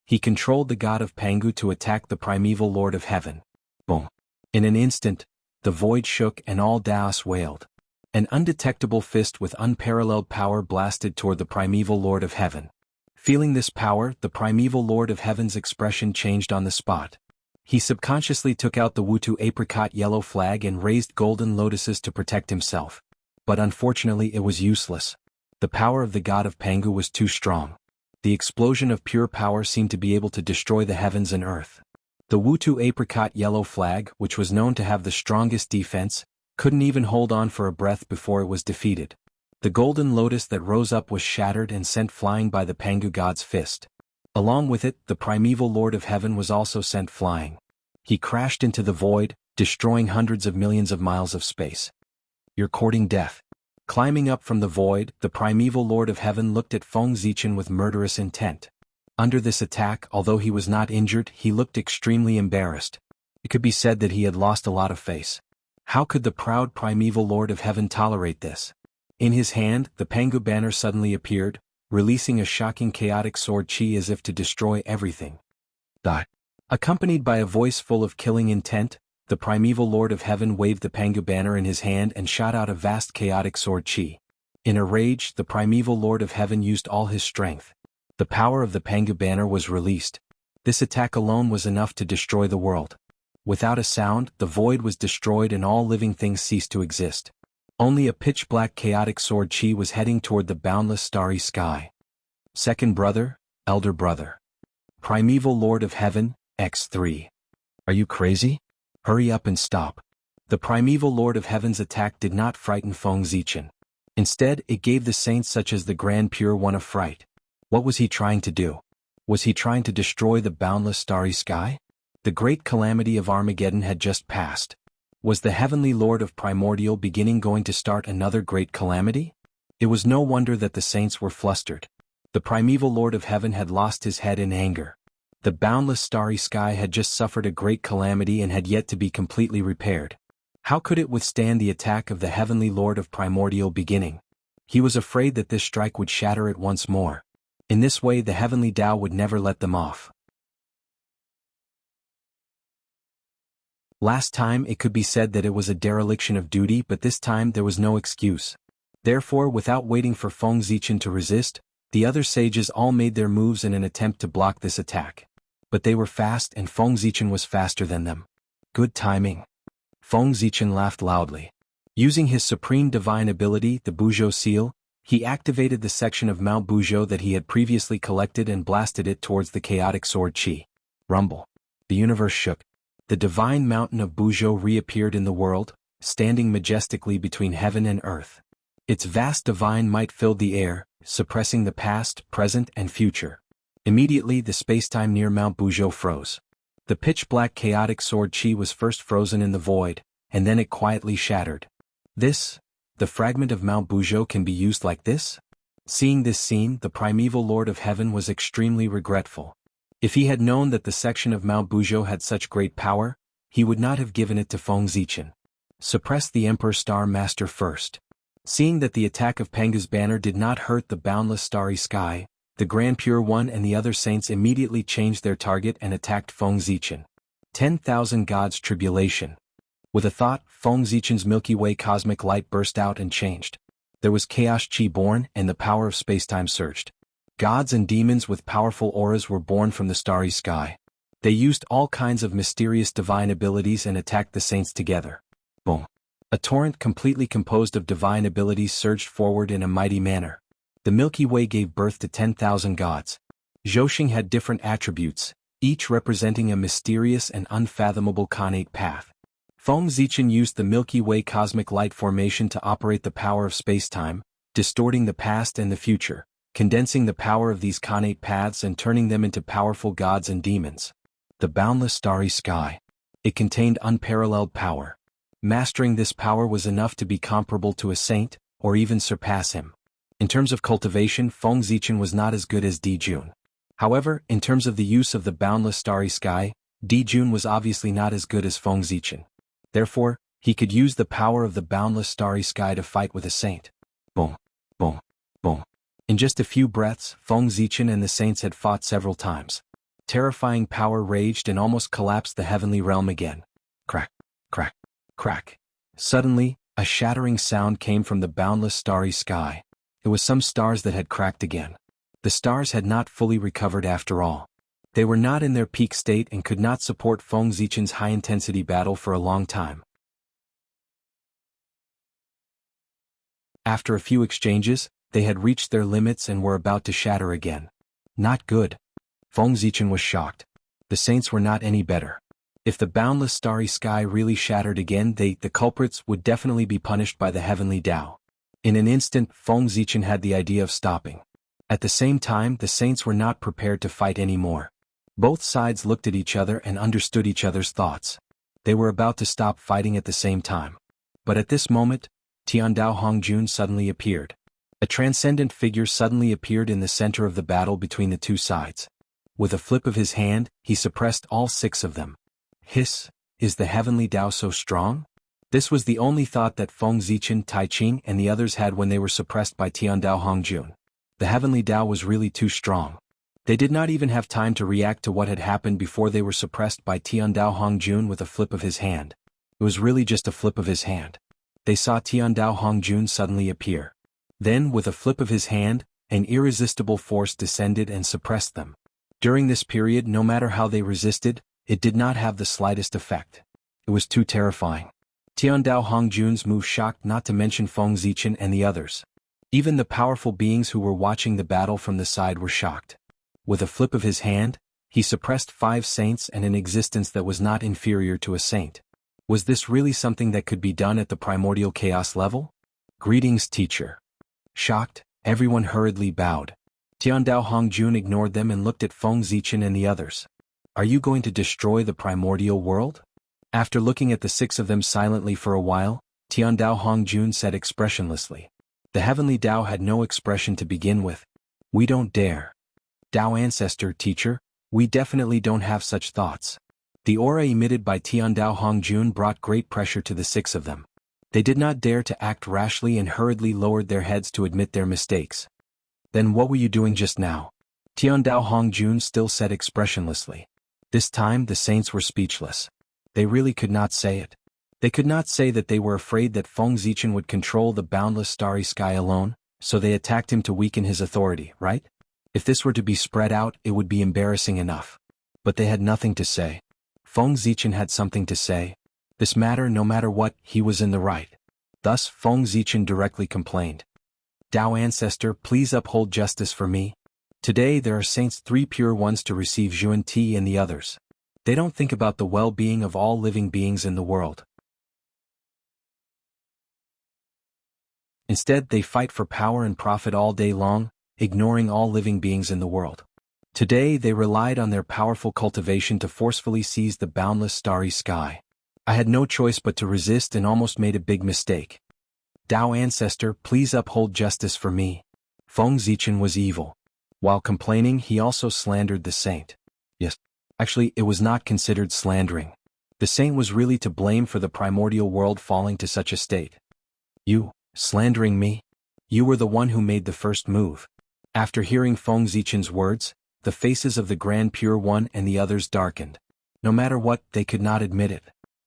He controlled the god of Pangu to attack the primeval lord of heaven. Boom. In an instant, the void shook and all Daos wailed. An undetectable fist with unparalleled power blasted toward the primeval lord of heaven. Feeling this power, the primeval lord of heaven's expression changed on the spot. He subconsciously took out the Wutu apricot yellow flag and raised golden lotuses to protect himself. But unfortunately it was useless. The power of the god of Pangu was too strong. The explosion of pure power seemed to be able to destroy the heavens and earth. The Wutu apricot yellow flag, which was known to have the strongest defense, couldn't even hold on for a breath before it was defeated. The golden lotus that rose up was shattered and sent flying by the Pangu god's fist. Along with it, the primeval lord of heaven was also sent flying. He crashed into the void, destroying hundreds of millions of miles of space. "You're courting death." Climbing up from the void, the primeval lord of heaven looked at Feng Zichen with murderous intent. Under this attack, although he was not injured, he looked extremely embarrassed. It could be said that he had lost a lot of face. How could the proud primeval lord of heaven tolerate this? In his hand, the Pangu banner suddenly appeared, releasing a shocking chaotic sword chi as if to destroy everything. Accompanied by a voice full of killing intent, the primeval lord of heaven waved the Pangu banner in his hand and shot out a vast chaotic sword chi. In a rage, the primeval lord of heaven used all his strength. The power of the Pangu banner was released. This attack alone was enough to destroy the world. Without a sound, the void was destroyed and all living things ceased to exist. Only a pitch-black chaotic sword chi was heading toward the boundless starry sky. Second brother, elder brother. Primeval lord of heaven, X3. Are you crazy? Hurry up and stop. The primeval lord of heaven's attack did not frighten Feng Zichen. Instead, it gave the saints such as the Grand Pure One a fright. What was he trying to do? Was he trying to destroy the boundless starry sky? The great calamity of Armageddon had just passed. Was the heavenly lord of primordial beginning going to start another great calamity? It was no wonder that the saints were flustered. The primeval lord of heaven had lost his head in anger. The boundless starry sky had just suffered a great calamity and had yet to be completely repaired. How could it withstand the attack of the heavenly lord of primordial beginning? He was afraid that this strike would shatter it once more. In this way the heavenly Tao would never let them off. Last time it could be said that it was a dereliction of duty, but this time there was no excuse. Therefore, without waiting for Feng Zichen to resist, the other sages all made their moves in an attempt to block this attack. But they were fast and Feng Zichen was faster than them. Good timing. Feng Zichen laughed loudly. Using his supreme divine ability, the Buzhou seal, he activated the section of Mount Buzhou that he had previously collected and blasted it towards the chaotic sword chi. Rumble. The universe shook. The divine mountain of Buzhou reappeared in the world, standing majestically between heaven and earth. Its vast divine might filled the air, suppressing the past, present, and future. Immediately the spacetime near Mount Buzhou froze. The pitch-black chaotic sword chi was first frozen in the void, and then it quietly shattered. The fragment of Mount Buzhou can be used like this? Seeing this scene, the primeval lord of heaven was extremely regretful. If he had known that the section of Mount Buzhou had such great power, he would not have given it to Feng Zichen. Suppress the Emperor Star Master first. Seeing that the attack of Pangu's banner did not hurt the boundless starry sky, the Grand Pure One and the other saints immediately changed their target and attacked Feng Zichen. 10,000 Gods Tribulation. With a thought, Feng Zichen's Milky Way cosmic light burst out and changed. There was chaos chi born and the power of spacetime surged. Gods and demons with powerful auras were born from the starry sky. They used all kinds of mysterious divine abilities and attacked the saints together. Boom. A torrent completely composed of divine abilities surged forward in a mighty manner. The Milky Way gave birth to 10,000 gods. Zhouxing had different attributes, each representing a mysterious and unfathomable connate path. Feng Zichen used the Milky Way cosmic light formation to operate the power of spacetime, distorting the past and the future, condensing the power of these connate paths and turning them into powerful gods and demons. The boundless starry sky. It contained unparalleled power. Mastering this power was enough to be comparable to a saint, or even surpass him. In terms of cultivation, Feng Zichen was not as good as Di Jun. However, in terms of the use of the boundless starry sky, Di Jun was obviously not as good as Feng Zichen. Therefore, he could use the power of the boundless starry sky to fight with a saint. Boom, boom, boom. In just a few breaths, Feng Zichen and the saints had fought several times. Terrifying power raged and almost collapsed the heavenly realm again. Crack, crack, crack. Suddenly, a shattering sound came from the boundless starry sky. It was some stars that had cracked again. The stars had not fully recovered after all. They were not in their peak state and could not support Feng Zichen's high-intensity battle for a long time. After a few exchanges, they had reached their limits and were about to shatter again. Not good. Feng Zichen was shocked. The saints were not any better. If the boundless starry sky really shattered again, the culprits, would definitely be punished by the heavenly Tao. In an instant, Feng Zichen had the idea of stopping. At the same time, the saints were not prepared to fight anymore. Both sides looked at each other and understood each other's thoughts. They were about to stop fighting at the same time. But at this moment, Tiandao Hongjun suddenly appeared. A transcendent figure suddenly appeared in the center of the battle between the two sides. With a flip of his hand, he suppressed all 6 of them. Hiss, is the heavenly Tao so strong? This was the only thought that Feng Zichen, Tai Ching and the others had when they were suppressed by Tiandao Hongjun. The heavenly Tao was really too strong. They did not even have time to react to what had happened before they were suppressed by Tiandao Hongjun with a flip of his hand. It was really just a flip of his hand. They saw Tiandao Hongjun suddenly appear. Then, with a flip of his hand, an irresistible force descended and suppressed them. During this period, no matter how they resisted, it did not have the slightest effect. It was too terrifying. Tiandao Hongjun's move shocked, not to mention Feng Zichen and the others. Even the powerful beings who were watching the battle from the side were shocked. With a flip of his hand, he suppressed 5 saints and an existence that was not inferior to a saint. Was this really something that could be done at the primordial chaos level? Greetings, teacher. Shocked, everyone hurriedly bowed. Tiandao Hongjun ignored them and looked at Feng Zichen and the others. Are you going to destroy the primordial world? After looking at the 6 of them silently for a while, Tiandao Hongjun said expressionlessly. The heavenly Tao had no expression to begin with. We don't dare. Tao ancestor, teacher, we definitely don't have such thoughts. The aura emitted by Tiandao Hongjun brought great pressure to the 6 of them. They did not dare to act rashly and hurriedly lowered their heads to admit their mistakes. Then what were you doing just now? Tiandao Hongjun still said expressionlessly. This time the saints were speechless. They really could not say it. They could not say that they were afraid that Feng Zichen would control the boundless starry sky alone, so they attacked him to weaken his authority, right? If this were to be spread out, it would be embarrassing enough. But they had nothing to say. Feng Zichen had something to say. This matter, no matter what, he was in the right. Thus, Feng Zichen directly complained. Tao ancestor, please uphold justice for me. Today there are saints, 3 pure ones to receive Zhuan Ti and the others. They don't think about the well-being of all living beings in the world. Instead, they fight for power and profit all day long, ignoring all living beings in the world. Today they relied on their powerful cultivation to forcefully seize the boundless starry sky. I had no choice but to resist and almost made a big mistake. Tao ancestor, please uphold justice for me. Feng Zichen was evil. While complaining, he also slandered the saint. Yes. Actually, it was not considered slandering. The saint was really to blame for the primordial world falling to such a state. You, slandering me? You were the one who made the first move. After hearing Feng Zichen's words, the faces of the Grand Pure One and the others darkened. No matter what, they could not admit it.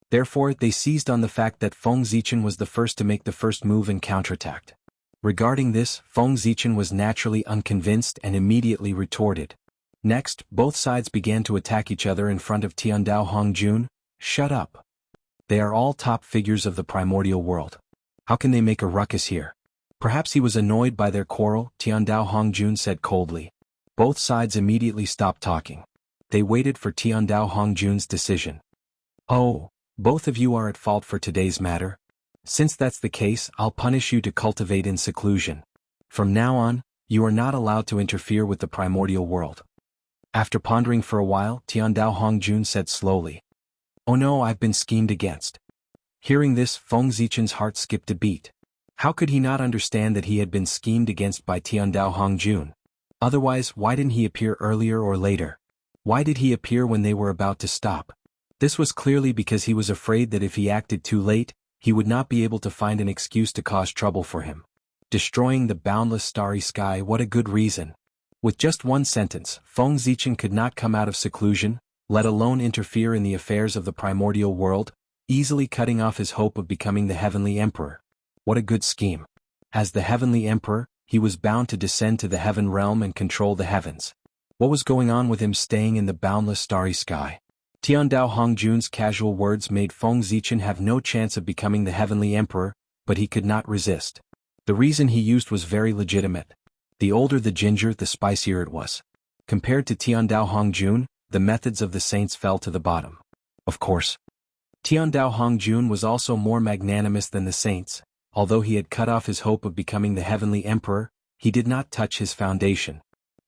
Therefore, they seized on the fact that Feng Zichen was the first to make the first move and counterattacked. Regarding this, Feng Zichen was naturally unconvinced and immediately retorted. Next, both sides began to attack each other in front of Tiandao Hongjun. Shut up. They are all top figures of the primordial world. How can they make a ruckus here? Perhaps he was annoyed by their quarrel, Tiandao Hongjun said coldly. Both sides immediately stopped talking. They waited for Tiandao Hongjun's decision. Oh, both of you are at fault for today's matter. Since that's the case, I'll punish you to cultivate in seclusion. From now on, you are not allowed to interfere with the primordial world. After pondering for a while, Tiandao Hongjun said slowly. Oh no, I've been schemed against. Hearing this, Feng Zichen's heart skipped a beat. How could he not understand that he had been schemed against by Tiandao Hongjun? Otherwise, why didn't he appear earlier or later? Why did he appear when they were about to stop? This was clearly because he was afraid that if he acted too late, he would not be able to find an excuse to cause trouble for him. Destroying the boundless starry sky, what a good reason. With just one sentence, Feng Zichen could not come out of seclusion, let alone interfere in the affairs of the primordial world, easily cutting off his hope of becoming the heavenly emperor. What a good scheme. As the heavenly emperor, he was bound to descend to the heaven realm and control the heavens. What was going on with him staying in the boundless starry sky? Tiandao Hongjun's casual words made Feng Zichen have no chance of becoming the heavenly emperor, but he could not resist. The reason he used was very legitimate. The older the ginger, the spicier it was. Compared to Tiandao Hongjun, the methods of the saints fell to the bottom. Of course. Tiandao Hongjun was also more magnanimous than the saints. Although he had cut off his hope of becoming the heavenly emperor, he did not touch his foundation.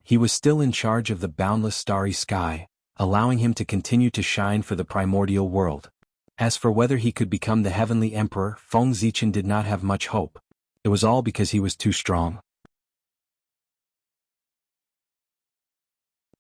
He was still in charge of the boundless starry sky, allowing him to continue to shine for the primordial world. As for whether he could become the heavenly emperor, Feng Zichen did not have much hope. It was all because he was too strong.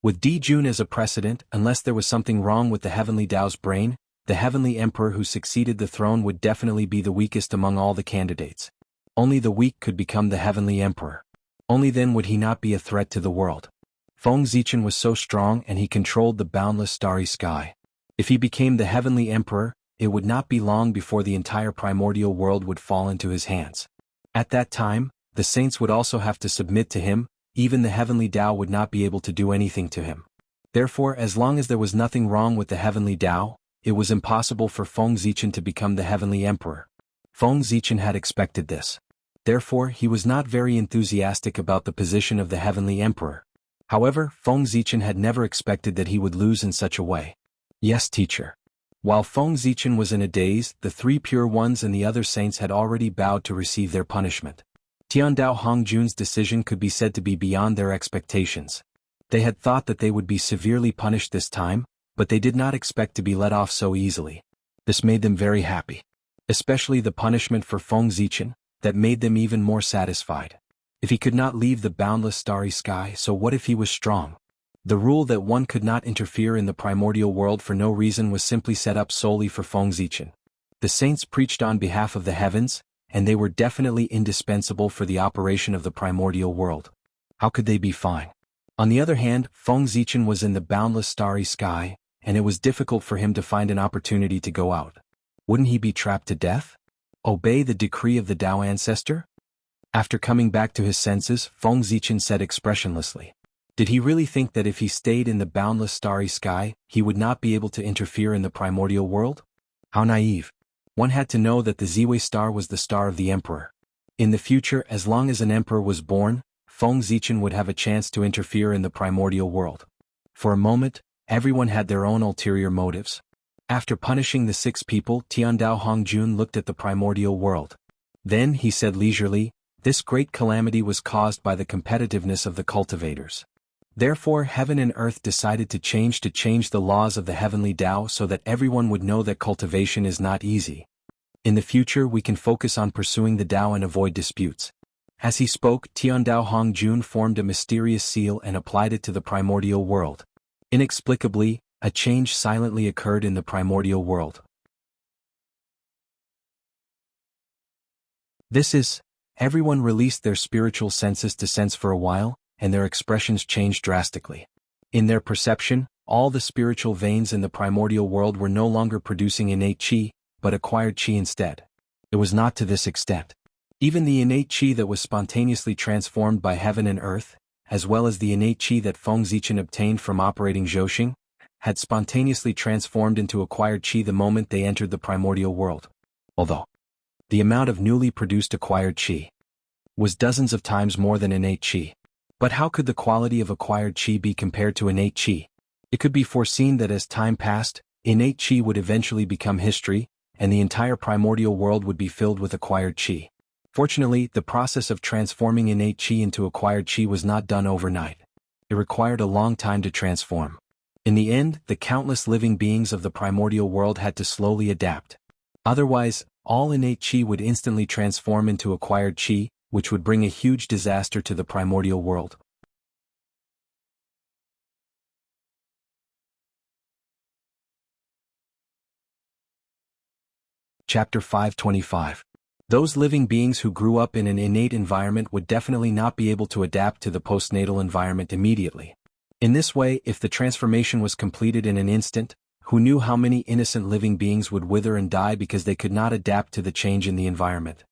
With Di Jun as a precedent, unless there was something wrong with the heavenly Tao's brain, the heavenly emperor who succeeded the throne would definitely be the weakest among all the candidates. Only the weak could become the heavenly emperor. Only then would he not be a threat to the world. Feng Zichen was so strong and he controlled the boundless starry sky. If he became the heavenly emperor, it would not be long before the entire primordial world would fall into his hands. At that time, the saints would also have to submit to him, even the heavenly Tao would not be able to do anything to him. Therefore, as long as there was nothing wrong with the heavenly Tao, it was impossible for Feng Zichen to become the heavenly emperor. Feng Zichen had expected this. Therefore, he was not very enthusiastic about the position of the heavenly emperor. However, Feng Zichen had never expected that he would lose in such a way. Yes, teacher. While Feng Zichen was in a daze, the three pure ones and the other saints had already bowed to receive their punishment. Tiandao Hongjun's decision could be said to be beyond their expectations. They had thought that they would be severely punished this time, but they did not expect to be let off so easily. This made them very happy. Especially the punishment for Feng Zichen, that made them even more satisfied. If he could not leave the boundless starry sky, so what if he was strong? The rule that one could not interfere in the primordial world for no reason was simply set up solely for Feng Zichen. The saints preached on behalf of the heavens, and they were definitely indispensable for the operation of the primordial world. How could they be fine? On the other hand, Feng Zichen was in the boundless starry sky, and it was difficult for him to find an opportunity to go out. Wouldn't he be trapped to death? Obey the decree of the Tao ancestor? After coming back to his senses, Feng Zichen said expressionlessly. Did he really think that if he stayed in the boundless starry sky, he would not be able to interfere in the primordial world? How naive. One had to know that the Ziwei star was the star of the emperor. In the future, as long as an emperor was born, Feng Zichen would have a chance to interfere in the primordial world. For a moment, everyone had their own ulterior motives. After punishing the 6 people, Tiandao Hongjun looked at the primordial world. Then he said leisurely, "This great calamity was caused by the competitiveness of the cultivators. Therefore heaven and earth decided to change the laws of the heavenly Tao so that everyone would know that cultivation is not easy. In the future we can focus on pursuing the Tao and avoid disputes." As he spoke, Tiandao Hongjun formed a mysterious seal and applied it to the primordial world. Inexplicably, a change silently occurred in the primordial world. Everyone released their spiritual senses to sense for a while, and their expressions changed drastically. In their perception, all the spiritual veins in the primordial world were no longer producing innate qi, but acquired qi instead. It was not to this extent. Even the innate qi that was spontaneously transformed by heaven and earth, as well as the innate qi that Feng Zichen obtained from operating Zhouxing, had spontaneously transformed into acquired qi the moment they entered the primordial world. Although the amount of newly produced acquired qi was dozens of times more than innate qi. But how could the quality of acquired qi be compared to innate qi? It could be foreseen that as time passed, innate qi would eventually become history, and the entire primordial world would be filled with acquired qi. Fortunately, the process of transforming innate qi into acquired qi was not done overnight. It required a long time to transform. In the end, the countless living beings of the primordial world had to slowly adapt. Otherwise, all innate qi would instantly transform into acquired qi, which would bring a huge disaster to the primordial world. Chapter 525. Those living beings who grew up in an innate environment would definitely not be able to adapt to the postnatal environment immediately. In this way, if the transformation was completed in an instant, who knew how many innocent living beings would wither and die because they could not adapt to the change in the environment?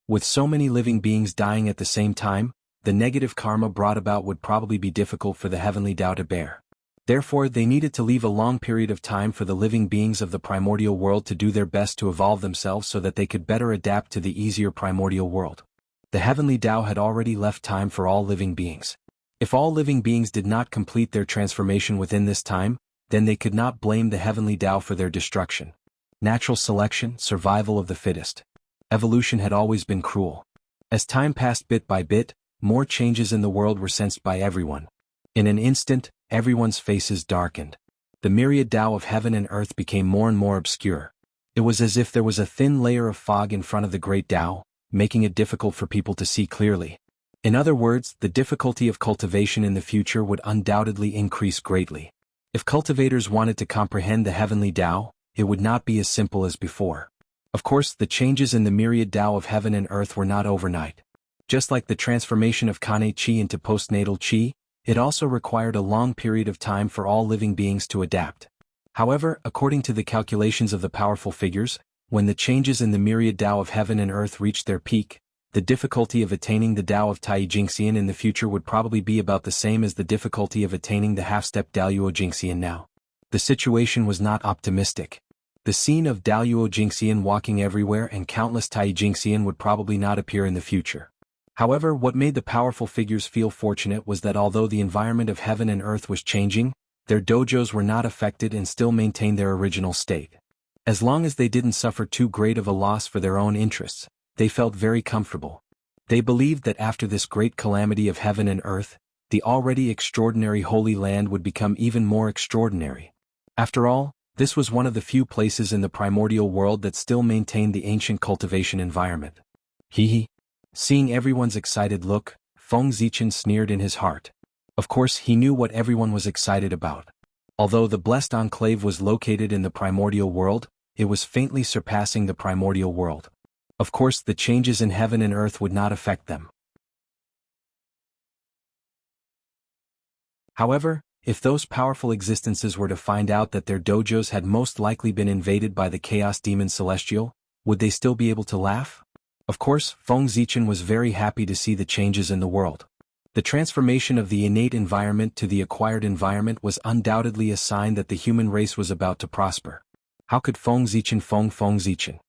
With so many living beings dying at the same time, the negative karma brought about would probably be difficult for the heavenly Tao to bear. Therefore, they needed to leave a long period of time for the living beings of the primordial world to do their best to evolve themselves so that they could better adapt to the easier primordial world. The heavenly Tao had already left time for all living beings. If all living beings did not complete their transformation within this time, then they could not blame the heavenly Tao for their destruction. Natural selection, survival of the fittest. Evolution had always been cruel. As time passed bit by bit, more changes in the world were sensed by everyone. In an instant, everyone's faces darkened. The myriad Tao of heaven and earth became more and more obscure. It was as if there was a thin layer of fog in front of the great Tao, making it difficult for people to see clearly. In other words, the difficulty of cultivation in the future would undoubtedly increase greatly. If cultivators wanted to comprehend the heavenly Tao, it would not be as simple as before. Of course, the changes in the myriad Tao of heaven and earth were not overnight. Just like the transformation of Kane Qi into postnatal Qi, it also required a long period of time for all living beings to adapt. However, according to the calculations of the powerful figures, when the changes in the myriad Tao of heaven and earth reached their peak, the difficulty of attaining the Tao of Tai Jingxian in the future would probably be about the same as the difficulty of attaining the half-step Daluo Jingxian now. The situation was not optimistic. The scene of Daluo Jingxian walking everywhere and countless Tai Jingxian would probably not appear in the future. However, what made the powerful figures feel fortunate was that although the environment of heaven and earth was changing, their dojos were not affected and still maintained their original state. As long as they didn't suffer too great of a loss for their own interests, they felt very comfortable. They believed that after this great calamity of heaven and earth, the already extraordinary Holy Land would become even more extraordinary. After all, this was one of the few places in the primordial world that still maintained the ancient cultivation environment. Hee. Seeing everyone's excited look, Feng Zichen sneered in his heart. Of course, he knew what everyone was excited about. Although the blessed enclave was located in the primordial world, it was faintly surpassing the primordial world. Of course, the changes in heaven and earth would not affect them. However, if those powerful existences were to find out that their dojos had most likely been invaded by the Chaos Demon Celestial, would they still be able to laugh? Of course, Feng Zichen was very happy to see the changes in the world. The transformation of the innate environment to the acquired environment was undoubtedly a sign that the human race was about to prosper. How could Feng Zichen?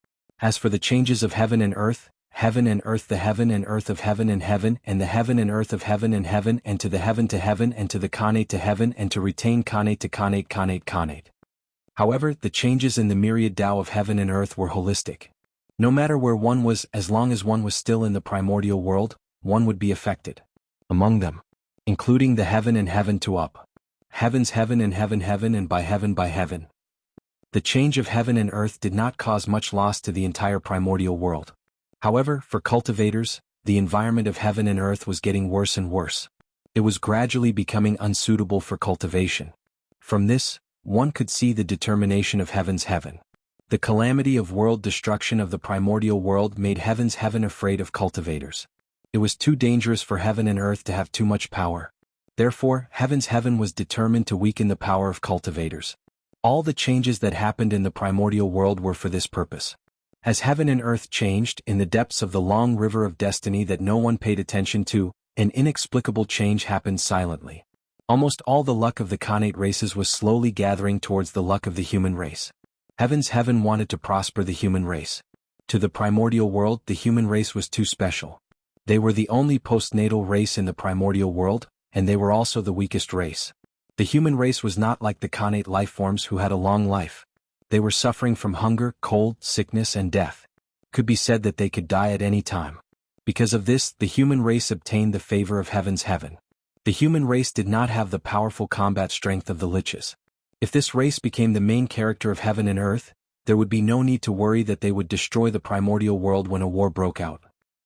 As for the changes of heaven and earth, the heaven and earth of heaven, and the heaven and earth of heaven, and to the heaven to heaven, and to the Khanate to heaven, and to retain Khanate to Khanate. However, the changes in the myriad Tao of heaven and earth were holistic. No matter where one was, as long as one was still in the primordial world, one would be affected. Among them, including the heaven and heaven to up. Heaven's heaven and heaven and by heaven. The change of heaven and earth did not cause much loss to the entire primordial world. However, for cultivators, the environment of heaven and earth was getting worse and worse. It was gradually becoming unsuitable for cultivation. From this, one could see the determination of heaven's heaven. The calamity of world destruction of the primordial world made heaven's heaven afraid of cultivators. It was too dangerous for heaven and earth to have too much power. Therefore, heaven's heaven was determined to weaken the power of cultivators. All the changes that happened in the primordial world were for this purpose. As heaven and earth changed in the depths of the long river of destiny that no one paid attention to, an inexplicable change happened silently. Almost all the luck of the Khanate races was slowly gathering towards the luck of the human race. Heaven's heaven wanted to prosper the human race. To the primordial world, the human race was too special. They were the only postnatal race in the primordial world, and they were also the weakest race. The human race was not like the Khanate life forms who had a long life. They were suffering from hunger, cold, sickness, and death. Could be said that they could die at any time. Because of this, the human race obtained the favor of heaven's heaven. The human race did not have the powerful combat strength of the liches. If this race became the main character of heaven and earth, there would be no need to worry that they would destroy the primordial world when a war broke out.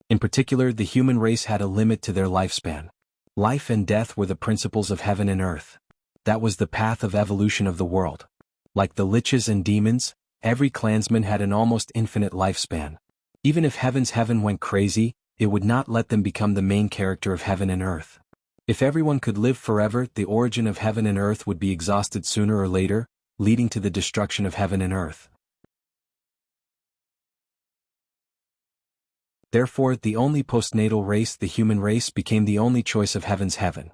In particular, the human race had a limit to their lifespan. Life and death were the principles of heaven and earth. That was the path of evolution of the world. Like the liches and demons, every clansman had an almost infinite lifespan. Even if heaven's heaven went crazy, it would not let them become the main character of heaven and earth. If everyone could live forever, the origin of heaven and earth would be exhausted sooner or later, leading to the destruction of heaven and earth. Therefore, the only postnatal race, the human race, became the only choice of heaven's heaven.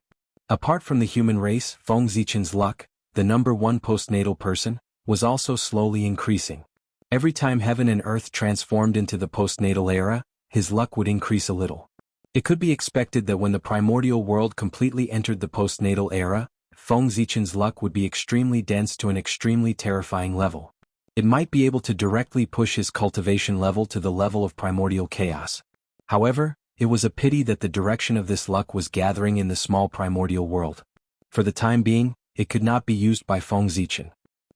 Apart from the human race, Feng Zichen's luck, the number one postnatal person, was also slowly increasing. Every time heaven and earth transformed into the postnatal era, his luck would increase a little. It could be expected that when the primordial world completely entered the postnatal era, Feng Zichen's luck would be extremely dense to an extremely terrifying level. It might be able to directly push his cultivation level to the level of primordial chaos. However, it was a pity that the direction of this luck was gathering in the small primordial world. For the time being, it could not be used by Feng Zichen.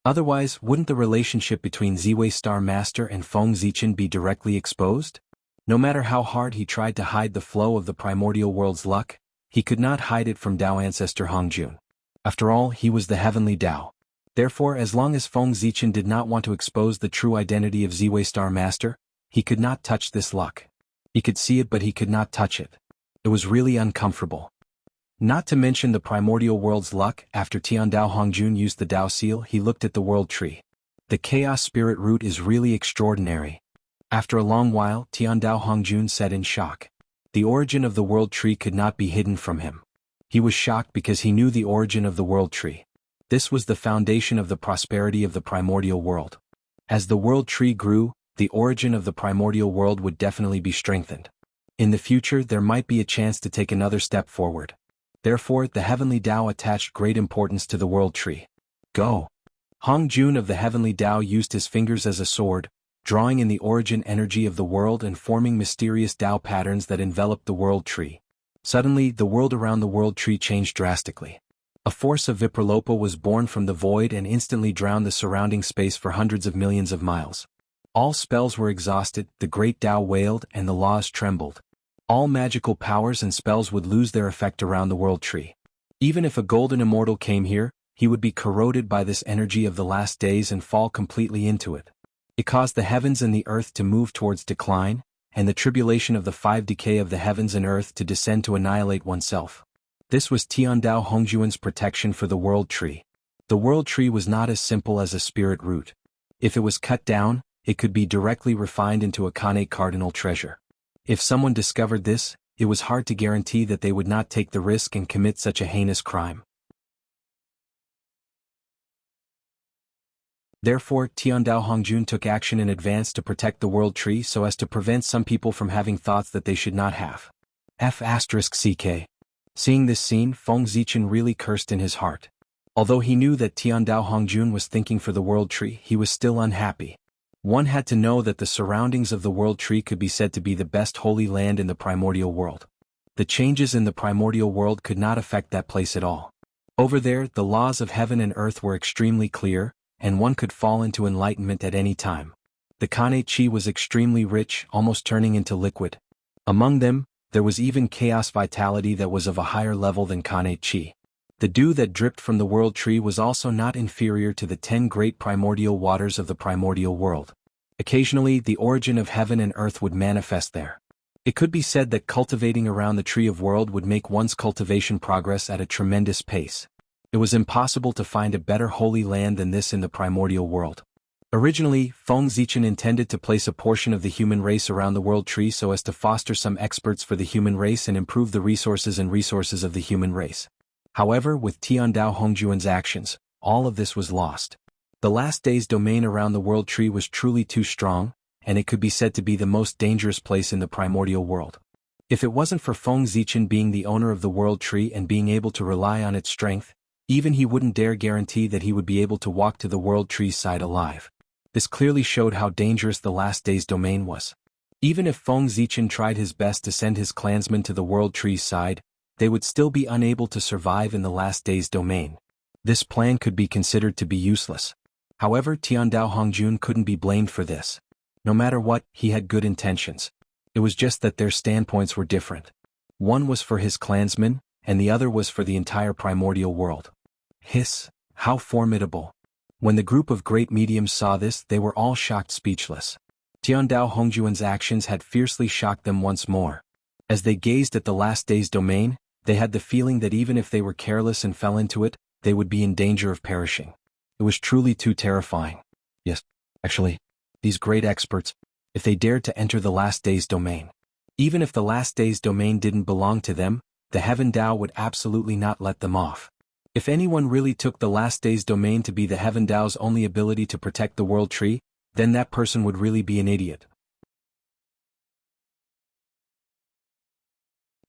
Otherwise, wouldn't the relationship between Ziwei Star Master and Feng Zichen be directly exposed? No matter how hard he tried to hide the flow of the primordial world's luck, he could not hide it from Tao ancestor Hongjun. After all, he was the heavenly Tao. Therefore, as long as Feng Zichen did not want to expose the true identity of Ziwei Star Master, he could not touch this luck. He could see it, but he could not touch it. It was really uncomfortable. Not to mention the primordial world's luck. After Tiandao Hongjun used the Tao seal, he looked at the world tree. The chaos spirit root is really extraordinary. After a long while, Tiandao Hongjun said in shock. The origin of the world tree could not be hidden from him. He was shocked because he knew the origin of the world tree. This was the foundation of the prosperity of the primordial world. As the world tree grew, the origin of the primordial world would definitely be strengthened. In the future, there might be a chance to take another step forward. Therefore, the heavenly Tao attached great importance to the world tree. Go! Hongjun of the heavenly Tao used his fingers as a sword, drawing in the origin energy of the world and forming mysterious Tao patterns that enveloped the world tree. Suddenly, the world around the world tree changed drastically. A force of Vipralopa was born from the void and instantly drowned the surrounding space for hundreds of millions of miles. All spells were exhausted, the great Tao wailed, and the laws trembled. All magical powers and spells would lose their effect around the world tree. Even if a golden immortal came here, he would be corroded by this energy of the last days and fall completely into it. It caused the heavens and the earth to move towards decline, and the tribulation of the five decay of the heavens and earth to descend to annihilate oneself. This was Tiandao Hongjuan's protection for the world tree. The world tree was not as simple as a spirit root. If it was cut down, it could be directly refined into a Khanate cardinal treasure. If someone discovered this, it was hard to guarantee that they would not take the risk and commit such a heinous crime. Therefore, Tiandao Hongjun took action in advance to protect the world tree so as to prevent some people from having thoughts that they should not have. F***CK. Seeing this scene, Feng Zichen really cursed in his heart. Although he knew that Tiandao Hongjun was thinking for the world tree, he was still unhappy. One had to know that the surroundings of the world tree could be said to be the best holy land in the primordial world. The changes in the primordial world could not affect that place at all. Over there, the laws of heaven and earth were extremely clear, and one could fall into enlightenment at any time. The Khanate chi was extremely rich, almost turning into liquid. Among them, there was even chaos vitality that was of a higher level than Khanate chi. The dew that dripped from the world tree was also not inferior to the 10 great primordial waters of the primordial world. Occasionally, the origin of heaven and earth would manifest there. It could be said that cultivating around the tree of world would make one's cultivation progress at a tremendous pace. It was impossible to find a better holy land than this in the primordial world. Originally, Feng Zichen intended to place a portion of the human race around the world tree so as to foster some experts for the human race and improve the resources of the human race. However, with Tiandao Hongjuan's actions, all of this was lost. The last day's domain around the world tree was truly too strong, and it could be said to be the most dangerous place in the primordial world. If it wasn't for Feng Zichen being the owner of the world tree and being able to rely on its strength, even he wouldn't dare guarantee that he would be able to walk to the world tree's side alive. This clearly showed how dangerous the last day's domain was. Even if Feng Zichen tried his best to send his clansmen to the world tree's side, they would still be unable to survive in the last day's domain. This plan could be considered to be useless. However, Tiandao Hongjun couldn't be blamed for this. No matter what, he had good intentions. It was just that their standpoints were different. One was for his clansmen, and the other was for the entire primordial world. Hiss, how formidable. When the group of great mediums saw this, they were all shocked speechless. Tiandao Hongjuan's actions had fiercely shocked them once more. As they gazed at the last day's domain, they had the feeling that even if they were careless and fell into it, they would be in danger of perishing. It was truly too terrifying. Yes, actually, these great experts, if they dared to enter the last day's domain. Even if the last day's domain didn't belong to them, the Heaven Dao would absolutely not let them off. If anyone really took the last day's domain to be the Heaven Dao's only ability to protect the world tree, then that person would really be an idiot.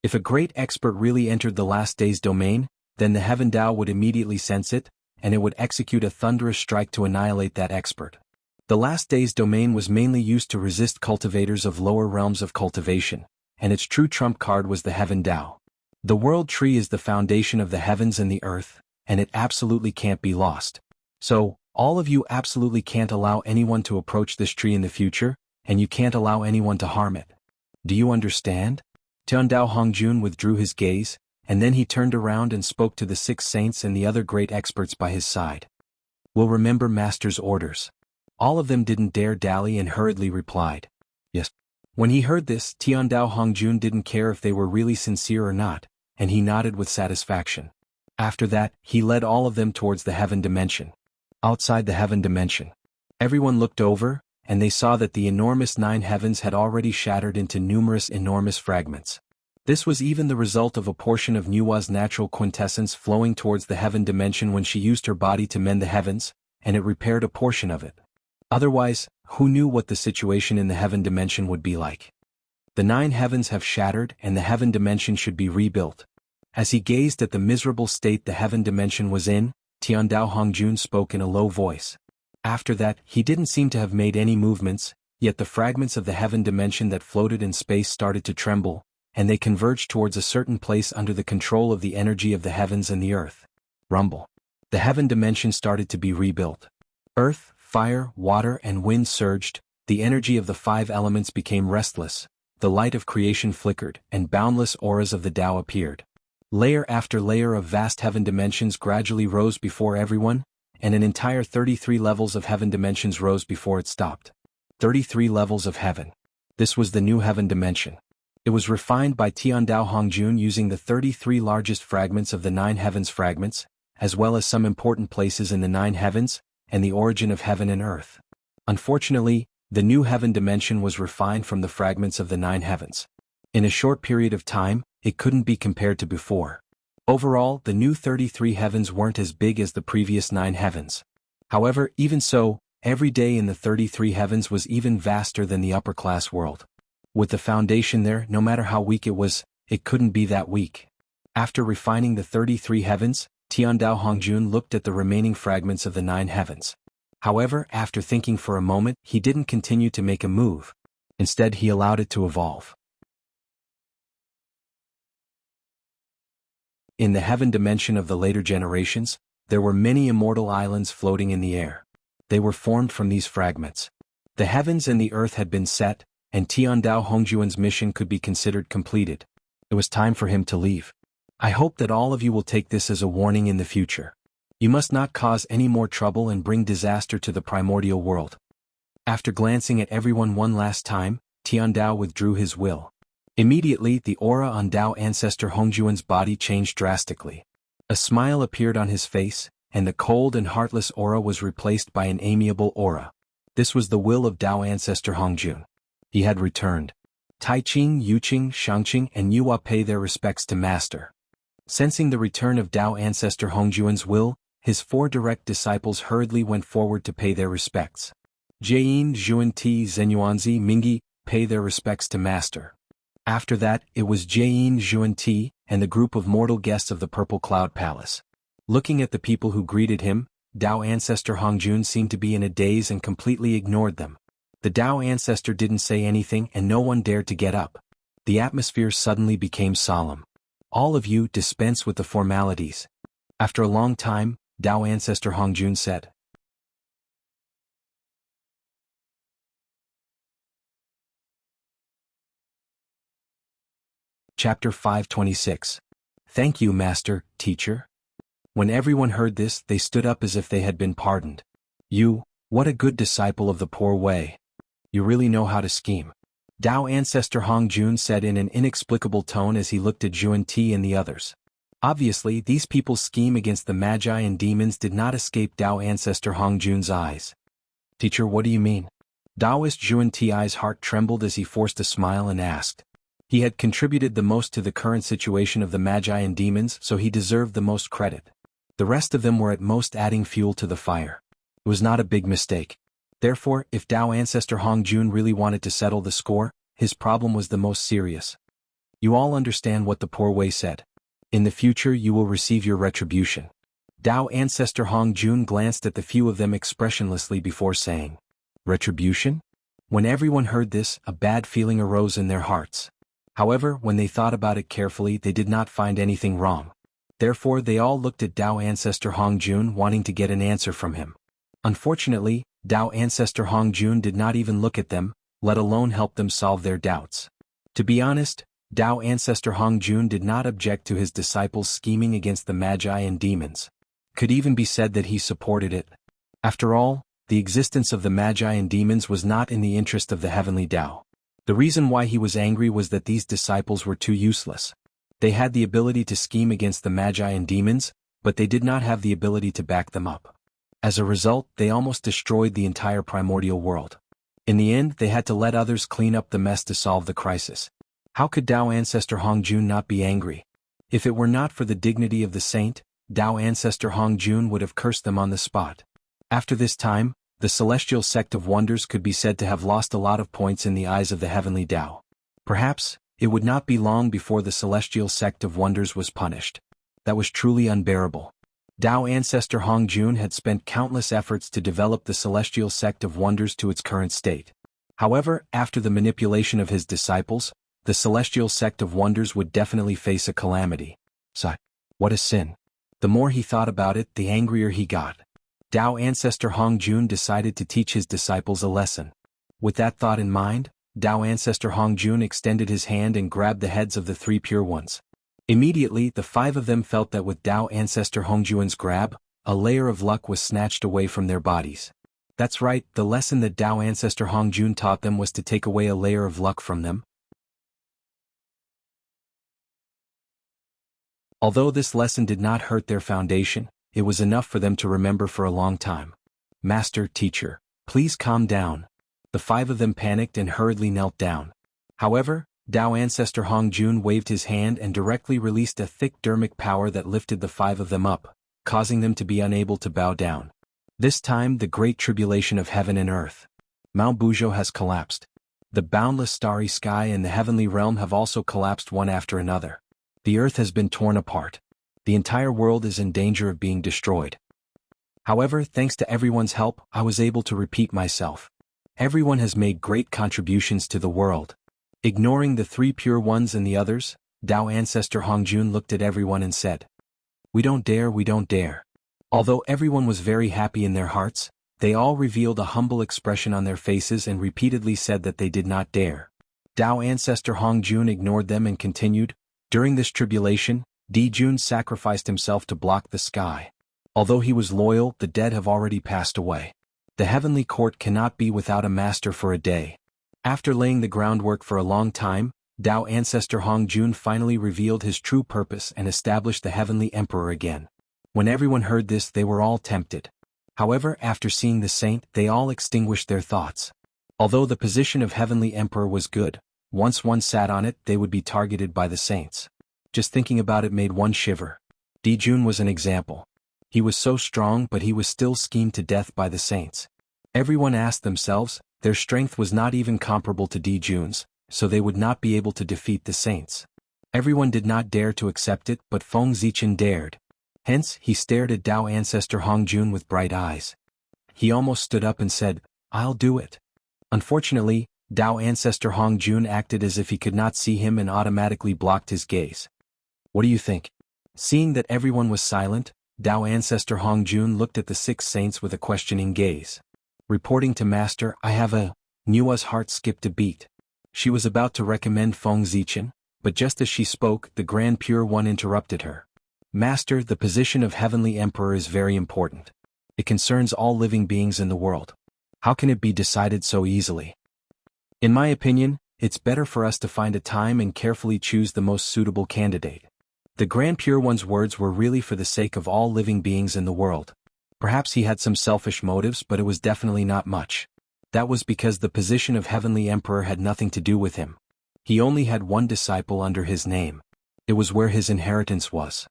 If a great expert really entered the last day's domain, then the Heaven Dao would immediately sense it, and it would execute a thunderous strike to annihilate that expert. The last day's domain was mainly used to resist cultivators of lower realms of cultivation, and its true trump card was the Heaven Dao. The world tree is the foundation of the heavens and the earth, and it absolutely can't be lost. So, all of you absolutely can't allow anyone to approach this tree in the future, and you can't allow anyone to harm it. Do you understand? Tiandao Hongjun withdrew his gaze, and then he turned around and spoke to the 6 saints and the other great experts by his side. We'll remember Master's orders. All of them didn't dare dally and hurriedly replied, yes. When he heard this, Tiandao Hongjun didn't care if they were really sincere or not, and he nodded with satisfaction. After that, he led all of them towards the heaven dimension. Outside the heaven dimension, everyone looked over, and they saw that the enormous 9 heavens had already shattered into numerous enormous fragments. This was even the result of a portion of Nuwa's natural quintessence flowing towards the heaven dimension when she used her body to mend the heavens, and it repaired a portion of it. Otherwise, who knew what the situation in the heaven dimension would be like? The 9 heavens have shattered and the heaven dimension should be rebuilt. As he gazed at the miserable state the heaven dimension was in, Tiandao Hongjun spoke in a low voice. After that, he didn't seem to have made any movements, yet the fragments of the heaven dimension that floated in space started to tremble, and they converged towards a certain place under the control of the energy of the heavens and the earth. Rumble. The heaven dimension started to be rebuilt. Earth, fire, water, and wind surged, the energy of the 5 elements became restless, the light of creation flickered, and boundless auras of the Tao appeared. Layer after layer of vast heaven dimensions gradually rose before everyone, and an entire 33 levels of heaven dimensions rose before it stopped. 33 levels of heaven. This was the new heaven dimension. It was refined by Tiandao Hongjun using the 33 largest fragments of the 9 heavens fragments, as well as some important places in the 9 heavens, and the origin of heaven and earth. Unfortunately, the new heaven dimension was refined from the fragments of the 9 heavens. In a short period of time, it couldn't be compared to before. Overall, the new 33 heavens weren't as big as the previous 9 heavens. However, even so, every day in the 33 heavens was even vaster than the upper-class world. With the foundation there, no matter how weak it couldn't be that weak. After refining the 33 heavens, Tiandao Hongjun looked at the remaining fragments of the 9 heavens. However, after thinking for a moment, he didn't continue to make a move. Instead, he allowed it to evolve. In the heaven dimension of the later generations, there were many immortal islands floating in the air. They were formed from these fragments. The heavens and the earth had been set, and Tiandao Hongjuan's mission could be considered completed. It was time for him to leave. I hope that all of you will take this as a warning in the future. You must not cause any more trouble and bring disaster to the primordial world. After glancing at everyone one last time, Tiandao withdrew his will. Immediately, the aura on Dao ancestor Hongjuan's body changed drastically. A smile appeared on his face, and the cold and heartless aura was replaced by an amiable aura. This was the will of Dao ancestor Hongjun. He had returned. Taiqing, Yuqing, Shangqing, and Yuhua pay their respects to Master. Sensing the return of Dao ancestor Hongjuan's will, his 4 direct disciples hurriedly went forward to pay their respects. Jieyin, Zhuanti, Zenyuanzi, Mingi, pay their respects to Master. After that, it was Jieyin, Zhuanti, and the group of mortal guests of the Purple Cloud Palace. Looking at the people who greeted him, Dao ancestor Hongjun seemed to be in a daze and completely ignored them. The Dao ancestor didn't say anything and no one dared to get up. The atmosphere suddenly became solemn. All of you dispense with the formalities. After a long time, Dao ancestor Hongjun said, Chapter 526. Thank you, Master, Teacher. When everyone heard this, they stood up as if they had been pardoned. What a good disciple of the poor way. You really know how to scheme. Dao Ancestor Hongjun said in an inexplicable tone as he looked at Juan Ti and the others. Obviously, these people's scheme against the Magi and demons did not escape Dao Ancestor Hongjun's eyes. Teacher, what do you mean? Daoist Juan Ti's heart trembled as he forced a smile and asked. He had contributed the most to the current situation of the Magi and demons, so he deserved the most credit. The rest of them were at most adding fuel to the fire. It was not a big mistake. Therefore, if Dao Ancestor Hongjun really wanted to settle the score, his problem was the most serious. You all understand what the poor way said. In the future you will receive your retribution. Dao Ancestor Hongjun glanced at the few of them expressionlessly before saying, Retribution? When everyone heard this, a bad feeling arose in their hearts. However, when they thought about it carefully, they did not find anything wrong. Therefore, they all looked at Dao Ancestor Hongjun wanting to get an answer from him. Unfortunately, Dao Ancestor Hongjun did not even look at them, let alone help them solve their doubts. To be honest, Dao Ancestor Hongjun did not object to his disciples scheming against the Magi and demons. Could even be said that he supported it. After all, the existence of the Magi and demons was not in the interest of the heavenly Dao. The reason why he was angry was that these disciples were too useless. They had the ability to scheme against the Magi and demons, but they did not have the ability to back them up. As a result, they almost destroyed the entire primordial world. In the end, they had to let others clean up the mess to solve the crisis. How could Dao Ancestor Hongjun not be angry? If it were not for the dignity of the saint, Dao Ancestor Hongjun would have cursed them on the spot. After this time, the Celestial Sect of Wonders could be said to have lost a lot of points in the eyes of the heavenly Dao. Perhaps, it would not be long before the Celestial Sect of Wonders was punished. That was truly unbearable. Dao Ancestor Hongjun had spent countless efforts to develop the Celestial Sect of Wonders to its current state. However, after the manipulation of his disciples, the Celestial Sect of Wonders would definitely face a calamity. What a sin. The more he thought about it, the angrier he got. Dao Ancestor Hongjun decided to teach his disciples a lesson. With that thought in mind, Dao Ancestor Hongjun extended his hand and grabbed the heads of the 3 pure ones. Immediately, the 5 of them felt that with Dao Ancestor Hongjun's grab, a layer of luck was snatched away from their bodies. That's right, the lesson that Dao Ancestor Hongjun taught them was to take away a layer of luck from them. Although this lesson did not hurt their foundation, it was enough for them to remember for a long time. Master, Teacher, please calm down. The 5 of them panicked and hurriedly knelt down. However, Dao Ancestor Hongjun waved his hand and directly released a thick dermic power that lifted the 5 of them up, causing them to be unable to bow down. This time the great tribulation of heaven and earth. Mount Bujo has collapsed. The boundless starry sky and the heavenly realm have also collapsed one after another. The earth has been torn apart. The entire world is in danger of being destroyed. However, thanks to everyone's help, I was able to repeat myself. Everyone has made great contributions to the world. Ignoring the 3 pure ones and the others, Dao Ancestor Hongjun looked at everyone and said, We don't dare, we don't dare. Although everyone was very happy in their hearts, they all revealed a humble expression on their faces and repeatedly said that they did not dare. Dao Ancestor Hongjun ignored them and continued, During this tribulation, Dijun sacrificed himself to block the sky. Although he was loyal, the dead have already passed away. The heavenly court cannot be without a master for a day. After laying the groundwork for a long time, Dao Ancestor Hongjun finally revealed his true purpose and established the heavenly emperor again. When everyone heard this, they were all tempted. However, after seeing the saint, they all extinguished their thoughts. Although the position of heavenly emperor was good, once one sat on it, they would be targeted by the saints. Just thinking about it made one shiver. Dijun was an example. He was so strong, but he was still schemed to death by the saints. Everyone asked themselves, their strength was not even comparable to Dijun's, so they would not be able to defeat the saints. Everyone did not dare to accept it, but Feng Zichen dared. Hence, he stared at Dao Ancestor Hongjun with bright eyes. He almost stood up and said, I'll do it. Unfortunately, Dao Ancestor Hongjun acted as if he could not see him and automatically blocked his gaze. What do you think? Seeing that everyone was silent, Dao Ancestor Hongjun looked at the 6 saints with a questioning gaze. Reporting to Master, I have a... Nua's heart skipped a beat. She was about to recommend Feng Zichen, but just as she spoke, the Grand Pure One interrupted her. Master, the position of Heavenly Emperor is very important. It concerns all living beings in the world. How can it be decided so easily? In my opinion, it's better for us to find a time and carefully choose the most suitable candidate. The Grand Pure One's words were really for the sake of all living beings in the world. Perhaps he had some selfish motives, but it was definitely not much. That was because the position of Heavenly Emperor had nothing to do with him. He only had one disciple under his name. It was where his inheritance was.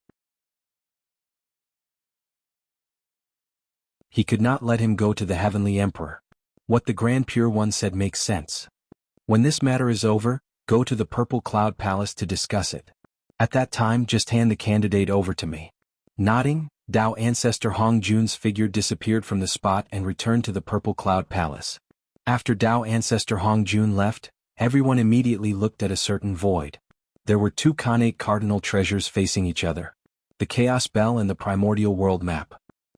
He could not let him go to the Heavenly Emperor. What the Grand Pure One said makes sense. When this matter is over, go to the Purple Cloud Palace to discuss it. At that time, just hand the candidate over to me. Nodding, Tao Ancestor Hong Jun's figure disappeared from the spot and returned to the Purple Cloud Palace. After Tao Ancestor Hong Jun left, everyone immediately looked at a certain void. There were two Khanate cardinal treasures facing each other. The Chaos Bell and the Primordial World Map.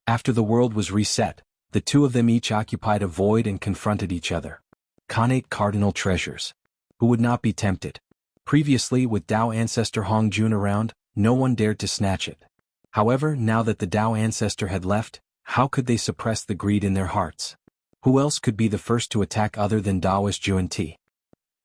After the world was reset, the two of them each occupied a void and confronted each other. Khanate cardinal treasures. Who would not be tempted? Previously, with Tao Ancestor Hong Jun around, no one dared to snatch it. However, now that the Tao Ancestor had left, how could they suppress the greed in their hearts? Who else could be the first to attack other than Taoist Juan-Ti?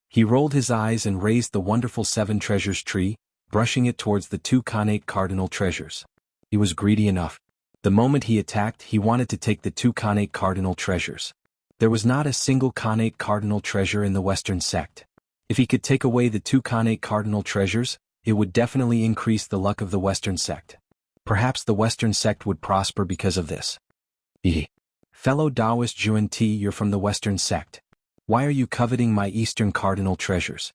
He rolled his eyes and raised the wonderful Seven Treasures tree, brushing it towards the two Khanate cardinal treasures. He was greedy enough. The moment he attacked, he wanted to take the two Khanate cardinal treasures. There was not a single Khanate cardinal treasure in the Western sect. If he could take away the two Khanate cardinal treasures, it would definitely increase the luck of the Western sect. Perhaps the Western sect would prosper because of this. Fellow Taoist Juan-Ti, you're from the Western sect. Why are you coveting my Eastern cardinal treasures?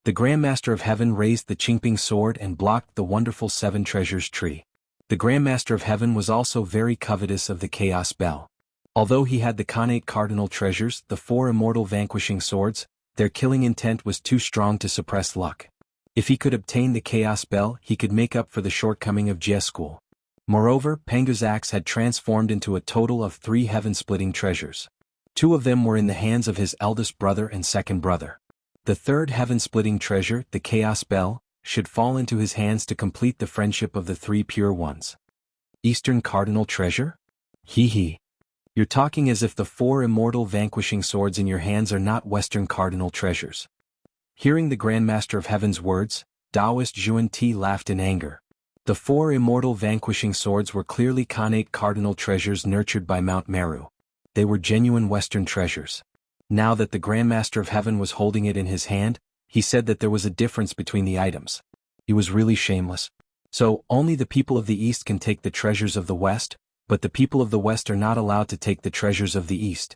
The Grand Master of Heaven raised the Qingping sword and blocked the wonderful Seven Treasures tree. The Grand Master of Heaven was also very covetous of the Chaos Bell. Although he had the Khanate cardinal treasures, the four immortal vanquishing swords, their killing intent was too strong to suppress luck. If he could obtain the Chaos Bell, he could make up for the shortcoming of Jie School. Moreover, Pengu's axe had transformed into a total of 3 heaven-splitting treasures. 2 of them were in the hands of his eldest brother and second brother. The third heaven-splitting treasure, the Chaos Bell, should fall into his hands to complete the friendship of the 3 pure ones. Eastern cardinal treasure? You're talking as if the 4 immortal vanquishing swords in your hands are not Western cardinal treasures. Hearing the Grand Master of Heaven's words, Taoist Juan-Ti laughed in anger. The 4 immortal vanquishing swords were clearly Khanate cardinal treasures nurtured by Mount Meru. They were genuine Western treasures. Now that the Grand Master of Heaven was holding it in his hand, he said that there was a difference between the items. He was really shameless. So, only the people of the East can take the treasures of the West, but the people of the West are not allowed to take the treasures of the East.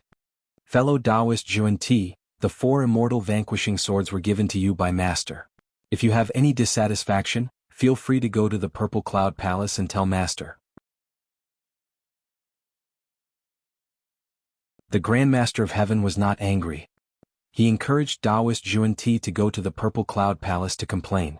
Fellow Taoist Juan-Ti, the 4 immortal vanquishing swords were given to you by Master. If you have any dissatisfaction, feel free to go to the Purple Cloud Palace and tell Master. The Grand Master of Heaven was not angry. He encouraged Taoist Juan-Ti to go to the Purple Cloud Palace to complain.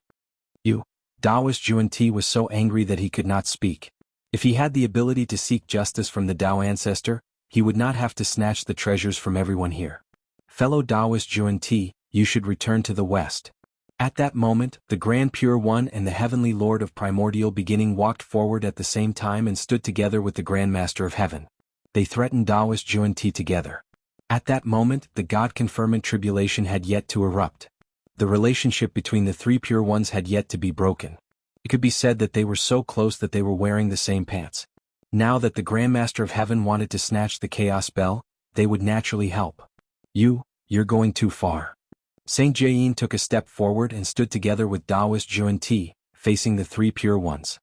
Taoist Juan-Ti was so angry that he could not speak. If he had the ability to seek justice from the Tao Ancestor, he would not have to snatch the treasures from everyone here. Fellow Taoist Juan-Ti, you should return to the West. At that moment, the Grand Pure One and the Heavenly Lord of Primordial Beginning walked forward at the same time and stood together with the Grand Master of Heaven. They threatened Taoist Juan-Ti together. At that moment, the God-confirmant tribulation had yet to erupt. The relationship between the 3 pure ones had yet to be broken. It could be said that they were so close that they were wearing the same pants. Now that the Grand Master of Heaven wanted to snatch the Chaos Bell, they would naturally help. You're going too far. Saint Jayin took a step forward and stood together with Taoist Juan-Ti, facing the 3 pure ones.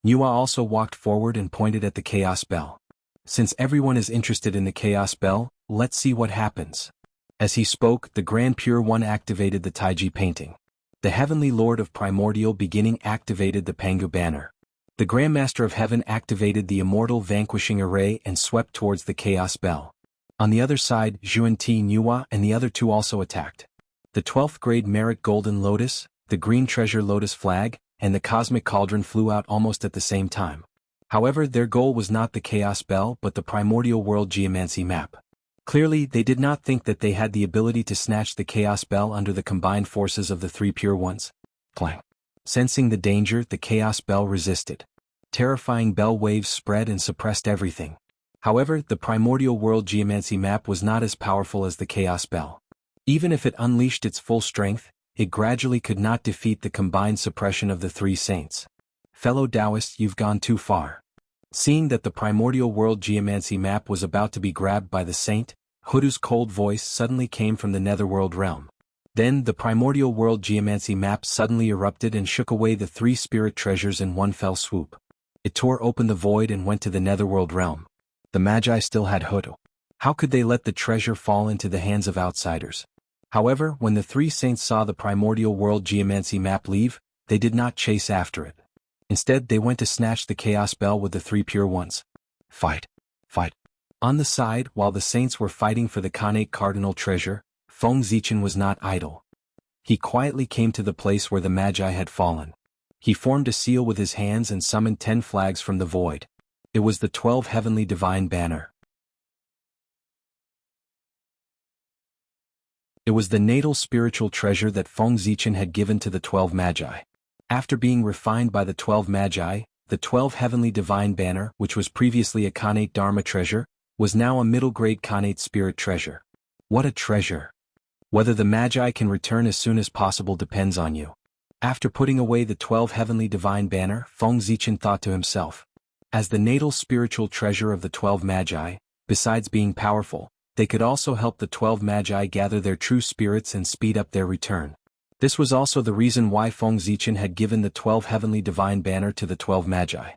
Nua also walked forward and pointed at the Chaos Bell. Since everyone is interested in the Chaos Bell, let's see what happens. As he spoke, the Grand Pure One activated the Taiji painting. The Heavenly Lord of Primordial Beginning activated the Pengu banner. The Grand Master of Heaven activated the Immortal Vanquishing Array and swept towards the Chaos Bell. On the other side, Juan-Ti, Nua and the other 2 also attacked. The 12th grade Merit Golden Lotus, the Green Treasure Lotus Flag, and the Cosmic Cauldron flew out almost at the same time. However, their goal was not the Chaos Bell but the Primordial World Geomancy map. Clearly, they did not think that they had the ability to snatch the Chaos Bell under the combined forces of the 3 pure ones. Clang. Sensing the danger, the chaos bell resisted. Terrifying bell waves spread and suppressed everything. However, the primordial world geomancy map was not as powerful as the chaos bell. Even if it unleashed its full strength, it gradually could not defeat the combined suppression of the three saints. Fellow Taoists, you've gone too far. Seeing that the primordial world geomancy map was about to be grabbed by the saint, Hudu's cold voice suddenly came from the netherworld realm. Then the primordial world geomancy map suddenly erupted and shook away the three spirit treasures in one fell swoop. It tore open the void and went to the netherworld realm. The Magi still had Hudu. How could they let the treasure fall into the hands of outsiders? However, when the three saints saw the primordial world geomancy map leave, they did not chase after it. Instead, they went to snatch the chaos bell with the three pure ones. Fight. Fight. On the side, while the saints were fighting for the Khanate cardinal treasure, Feng Zichen was not idle. He quietly came to the place where the Magi had fallen. He formed a seal with his hands and summoned 10 flags from the void. It was the 12 heavenly divine banner. It was the natal spiritual treasure that Feng Zichen had given to the 12 Magi. After being refined by the 12 Magi, the 12 heavenly divine banner, which was previously a Khanate Dharma treasure, was now a middle-grade Khanate spirit treasure. What a treasure! Whether the Magi can return as soon as possible depends on you. After putting away the 12 heavenly divine banner, Feng Zichen thought to himself. As the natal spiritual treasure of the 12 Magi, besides being powerful, they could also help the 12 Magi gather their true spirits and speed up their return. This was also the reason why Feng Zichen had given the 12 heavenly divine banner to the 12 Magi.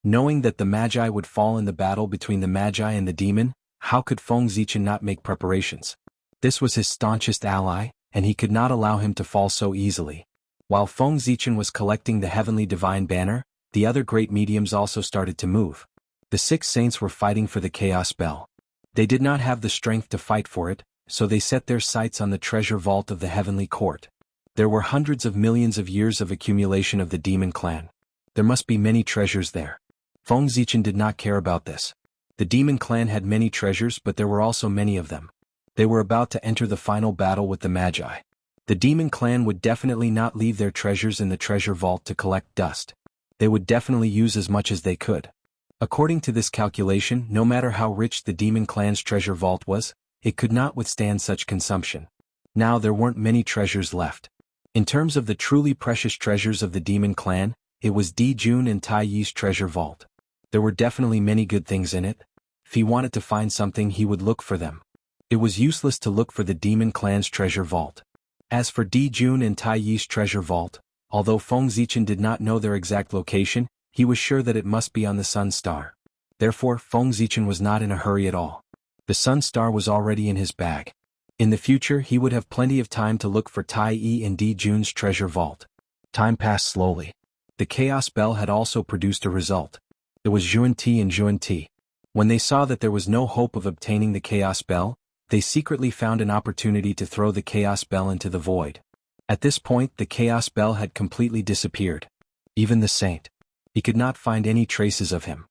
Knowing that the Magi would fall in the battle between the Magi and the demon, how could Feng Zichen not make preparations? This was his staunchest ally, and he could not allow him to fall so easily. While Feng Zichen was collecting the heavenly divine banner, the other great mediums also started to move. The 6 saints were fighting for the chaos bell. They did not have the strength to fight for it, so they set their sights on the treasure vault of the heavenly court. There were hundreds of millions of years of accumulation of the demon clan. There must be many treasures there. Feng Zichen did not care about this. The demon clan had many treasures, but there were also many of them. They were about to enter the final battle with the Magi. The demon clan would definitely not leave their treasures in the treasure vault to collect dust. They would definitely use as much as they could. According to this calculation, no matter how rich the demon clan's treasure vault was, it could not withstand such consumption. Now there weren't many treasures left. In terms of the truly precious treasures of the demon clan, it was Di Jun and Tai Yi's treasure vault. There were definitely many good things in it. If he wanted to find something, he would look for them. It was useless to look for the demon clan's treasure vault. As for Di Jun and Tai Yi's treasure vault, although Feng Zichen did not know their exact location, he was sure that it must be on the Sun Star. Therefore, Feng Zichen was not in a hurry at all. The Sun Star was already in his bag. In the future, he would have plenty of time to look for Tai Yi and Di Jun's treasure vault. Time passed slowly. The Chaos Bell had also produced a result. It was Xuan Ti and Xuan Ti. When they saw that there was no hope of obtaining the Chaos Bell, they secretly found an opportunity to throw the Chaos Bell into the void. At this point, the Chaos Bell had completely disappeared. Even the saint. He could not find any traces of him.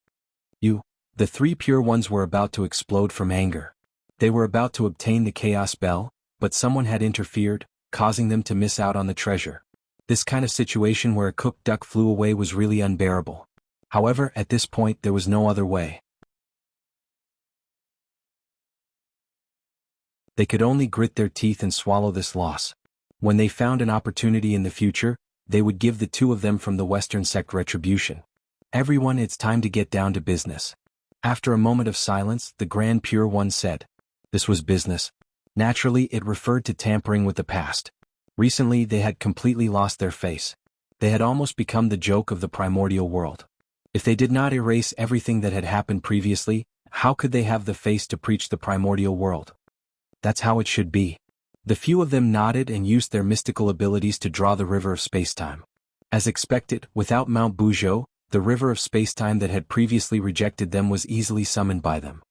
The 3 pure ones were about to explode from anger. They were about to obtain the Chaos Bell, but someone had interfered, causing them to miss out on the treasure. This kind of situation where a cooked duck flew away was really unbearable. However, at this point there was no other way. They could only grit their teeth and swallow this loss. When they found an opportunity in the future, they would give the 2 of them from the Western sect retribution. Everyone, it's time to get down to business. After a moment of silence, the Grand Pure One said. This was business. Naturally, it referred to tampering with the past. Recently, they had completely lost their face. They had almost become the joke of the primordial world. If they did not erase everything that had happened previously, how could they have the face to preach the primordial world? That's how it should be. The few of them nodded and used their mystical abilities to draw the river of spacetime. As expected, without Mount Buzhou, the river of spacetime that had previously rejected them was easily summoned by them.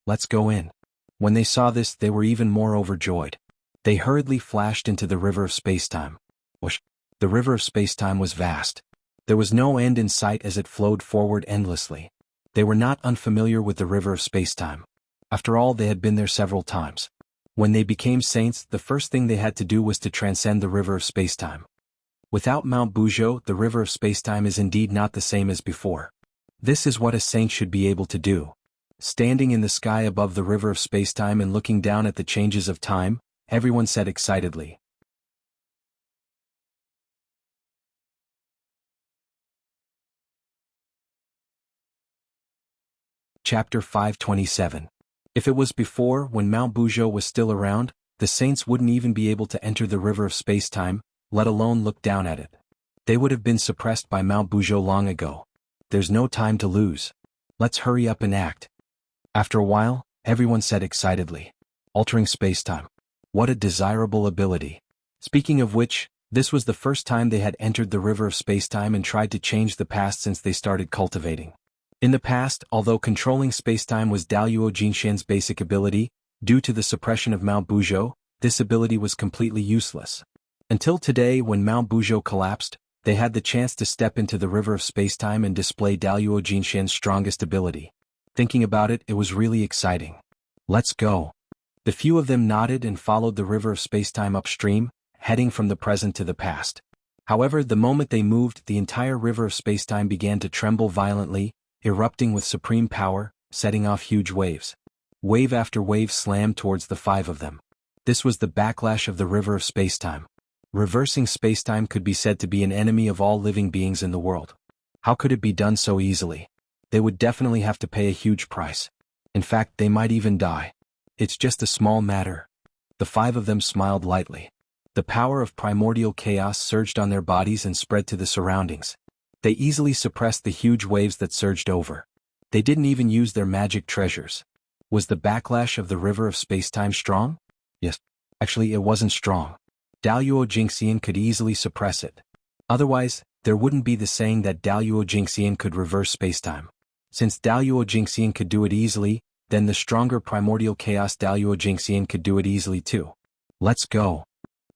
Let's go in. When they saw this, they were even more overjoyed. They hurriedly flashed into the river of spacetime. Whoosh! The river of spacetime was vast. There was no end in sight as it flowed forward endlessly. They were not unfamiliar with the river of spacetime. After all, they had been there several times. When they became saints, the first thing they had to do was to transcend the river of spacetime. Without Mount Buzhou, the river of spacetime is indeed not the same as before. This is what a saint should be able to do. Standing in the sky above the river of spacetime and looking down at the changes of time, everyone said excitedly. Chapter 527. If it was before, when Mount Buzhou was still around, the saints wouldn't even be able to enter the river of spacetime, let alone look down at it. They would have been suppressed by Mount Buzhou long ago. There's no time to lose. Let's hurry up and act. After a while, everyone said excitedly. Altering spacetime. What a desirable ability. Speaking of which, this was the first time they had entered the river of spacetime and tried to change the past since they started cultivating. In the past, although controlling spacetime was Daluo Jingxian's basic ability, due to the suppression of Mount Buzhou, this ability was completely useless. Until today, when Mount Buzhou collapsed, they had the chance to step into the river of spacetime and display Daluo Jingxian's strongest ability. Thinking about it, it was really exciting. Let's go. The few of them nodded and followed the river of spacetime upstream, heading from the present to the past. However, the moment they moved, the entire river of spacetime began to tremble violently, erupting with supreme power, setting off huge waves. Wave after wave slammed towards the five of them. This was the backlash of the river of spacetime. Reversing spacetime could be said to be an enemy of all living beings in the world. How could it be done so easily? They would definitely have to pay a huge price. In fact, they might even die. It's just a small matter. The five of them smiled lightly. The power of primordial chaos surged on their bodies and spread to the surroundings. They easily suppressed the huge waves that surged over. They didn't even use their magic treasures. Was the backlash of the river of spacetime strong? Yes. Actually, it wasn't strong. Daluo Jingxian could easily suppress it. Otherwise, there wouldn't be the saying that Daluo Jingxian could reverse spacetime. Since Daluo Jingxian could do it easily, then the stronger primordial chaos Daluo Jingxian could do it easily too. Let's go.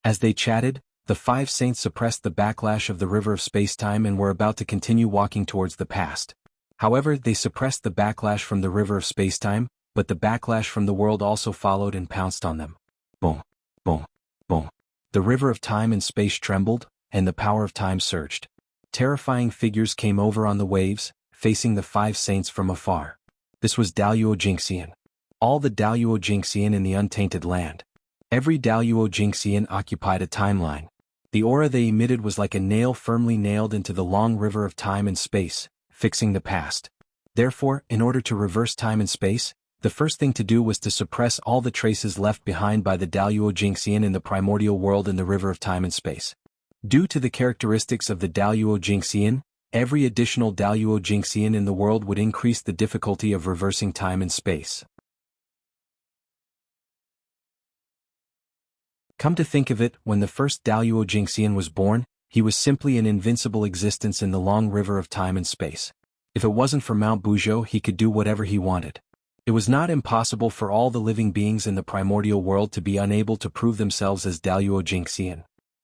As they chatted, the five saints suppressed the backlash of the river of spacetime and were about to continue walking towards the past. However, they suppressed the backlash from the river of spacetime, but the backlash from the world also followed and pounced on them. Boom, boom, boom. The river of time and space trembled, and the power of time surged. Terrifying figures came over on the waves, facing the five saints from afar. This was Daluo Jingxian. All the Daluo Jingxian in the untainted land. Every Daluo Jingxian occupied a timeline. The aura they emitted was like a nail firmly nailed into the long river of time and space, fixing the past. Therefore, in order to reverse time and space, the first thing to do was to suppress all the traces left behind by the Daluo Jingxian in the primordial world in the river of time and space. Due to the characteristics of the Daluo Jingxian, every additional Daluo Jingxian in the world would increase the difficulty of reversing time and space. Come to think of it, when the first Daluo Jingxian was born, he was simply an invincible existence in the long river of time and space. If it wasn't for Mount Buzhou, he could do whatever he wanted. It was not impossible for all the living beings in the primordial world to be unable to prove themselves as Daluo Jingxian.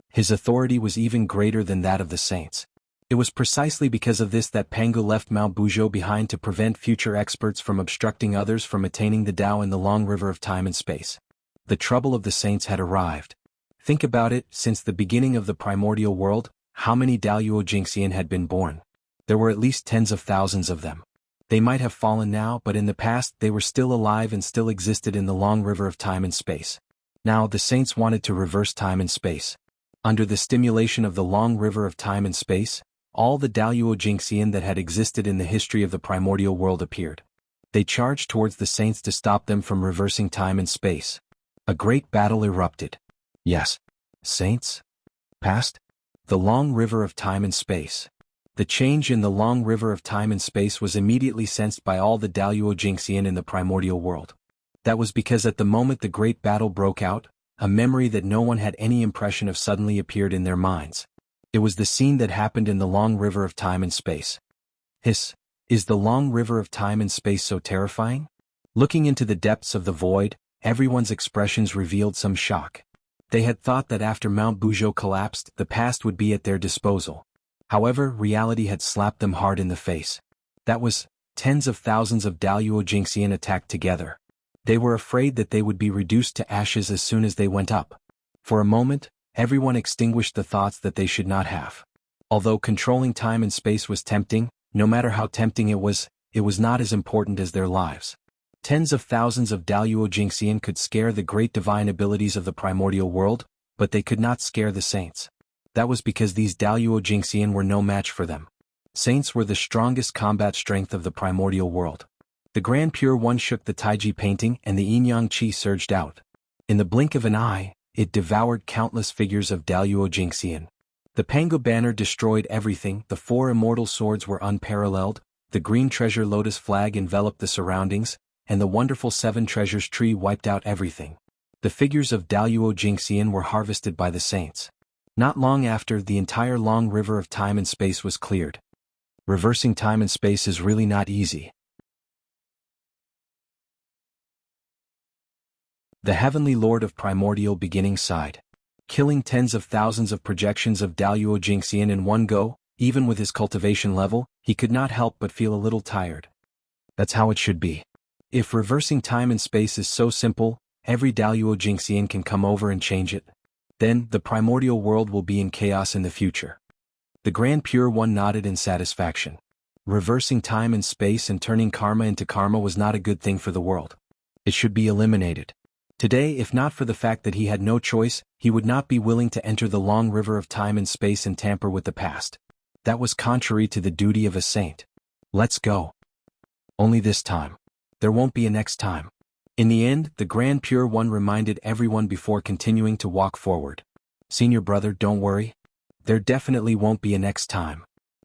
His authority was even greater than that of the saints. It was precisely because of this that Pangu left Mount Buzhou behind to prevent future experts from obstructing others from attaining the Tao in the long river of time and space. The trouble of the saints had arrived. Think about it, since the beginning of the primordial world, how many Daluo Jingxian had been born? There were at least tens of thousands of them. They might have fallen now, but in the past they were still alive and still existed in the long river of time and space. Now the saints wanted to reverse time and space. Under the stimulation of the long river of time and space, all the Daluo Jingxian that had existed in the history of the primordial world appeared. They charged towards the saints to stop them from reversing time and space. A great battle erupted. Yes. Saints? Past? The long river of time and space. The change in the long river of time and space was immediately sensed by all the Daluo Jingxian in the primordial world. That was because at the moment the great battle broke out, a memory that no one had any impression of suddenly appeared in their minds. It was the scene that happened in the long river of time and space. Hiss. Is the long river of time and space so terrifying? Looking into the depths of the void, everyone's expressions revealed some shock. They had thought that after Mount Buzhou collapsed, the past would be at their disposal. However, reality had slapped them hard in the face. That was, tens of thousands of Daluo Jingxian attacked together. They were afraid that they would be reduced to ashes as soon as they went up. For a moment, everyone extinguished the thoughts that they should not have. Although controlling time and space was tempting, no matter how tempting it was not as important as their lives. Tens of thousands of Daluo Jingxian could scare the great divine abilities of the primordial world, but they could not scare the saints. That was because these Daluo Jingxian were no match for them. Saints were the strongest combat strength of the primordial world. The Grand Pure One shook the Taiji painting and the Yin-Yang Qi surged out. In the blink of an eye, it devoured countless figures of Daluo Jingxian. The Pangu banner destroyed everything, the 4 immortal swords were unparalleled, the green treasure lotus flag enveloped the surroundings, and the wonderful 7 treasures tree wiped out everything. The figures of Daluo Jingxian were harvested by the saints. Not long after, the entire long river of time and space was cleared. Reversing time and space is really not easy. The Heavenly Lord of Primordial Beginning sighed. Killing tens of thousands of projections of Daluo Jingxian in one go, even with his cultivation level, he could not help but feel a little tired. That's how it should be. If reversing time and space is so simple, every Daluo Jingxian can come over and change it. Then, the primordial world will be in chaos in the future. The Grand Pure One nodded in satisfaction. Reversing time and space and turning karma into karma was not a good thing for the world. It should be eliminated. Today, if not for the fact that he had no choice, he would not be willing to enter the long river of time and space and tamper with the past. That was contrary to the duty of a saint. Let's go. Only this time. There won't be a next time. In the end, the Grand Pure One reminded everyone before continuing to walk forward. Senior brother, don't worry. There definitely won't be a next time.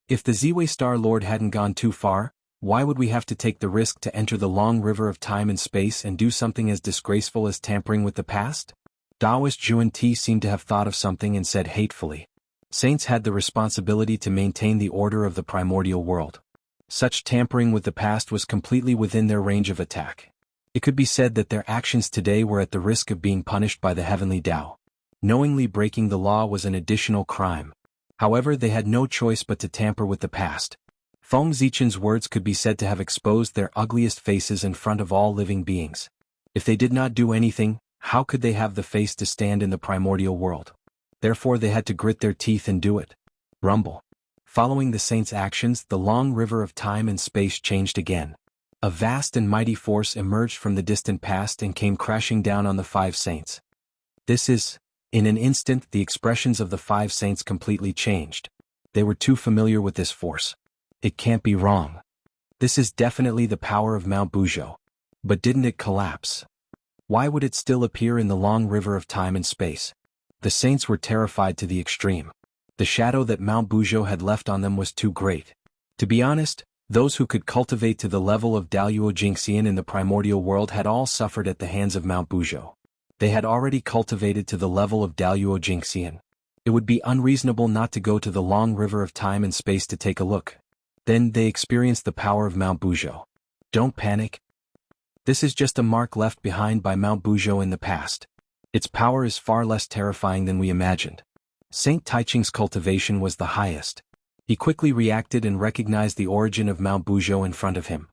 If the Ziwei Star Lord hadn't gone too far, why would we have to take the risk to enter the long river of time and space and do something as disgraceful as tampering with the past? Taoist Zhuan Ti seemed to have thought of something and said hatefully. Saints had the responsibility to maintain the order of the primordial world. Such tampering with the past was completely within their range of attack. It could be said that their actions today were at the risk of being punished by the heavenly Tao. Knowingly breaking the law was an additional crime. However, they had no choice but to tamper with the past. Feng Zichen's words could be said to have exposed their ugliest faces in front of all living beings. If they did not do anything, how could they have the face to stand in the primordial world? Therefore they had to grit their teeth and do it. Rumble. Following the saints' actions, the long river of time and space changed again. A vast and mighty force emerged from the distant past and came crashing down on the 5 saints. In an instant, the expressions of the 5 saints completely changed. They were too familiar with this force. It can't be wrong. This is definitely the power of Mount Buzhou. But didn't it collapse? Why would it still appear in the long river of time and space? The saints were terrified to the extreme. The shadow that Mount Buzhou had left on them was too great. To be honest, those who could cultivate to the level of Daluo Jingxian in the primordial world had all suffered at the hands of Mount Buzhou. They had already cultivated to the level of Daluo Jingxian. It would be unreasonable not to go to the long river of time and space to take a look. Then they experienced the power of Mount Buzhou. Don't panic. This is just a mark left behind by Mount Buzhou in the past. Its power is far less terrifying than we imagined. Saint Taiching's cultivation was the highest. He quickly reacted and recognized the origin of Mount Buzhou in front of him.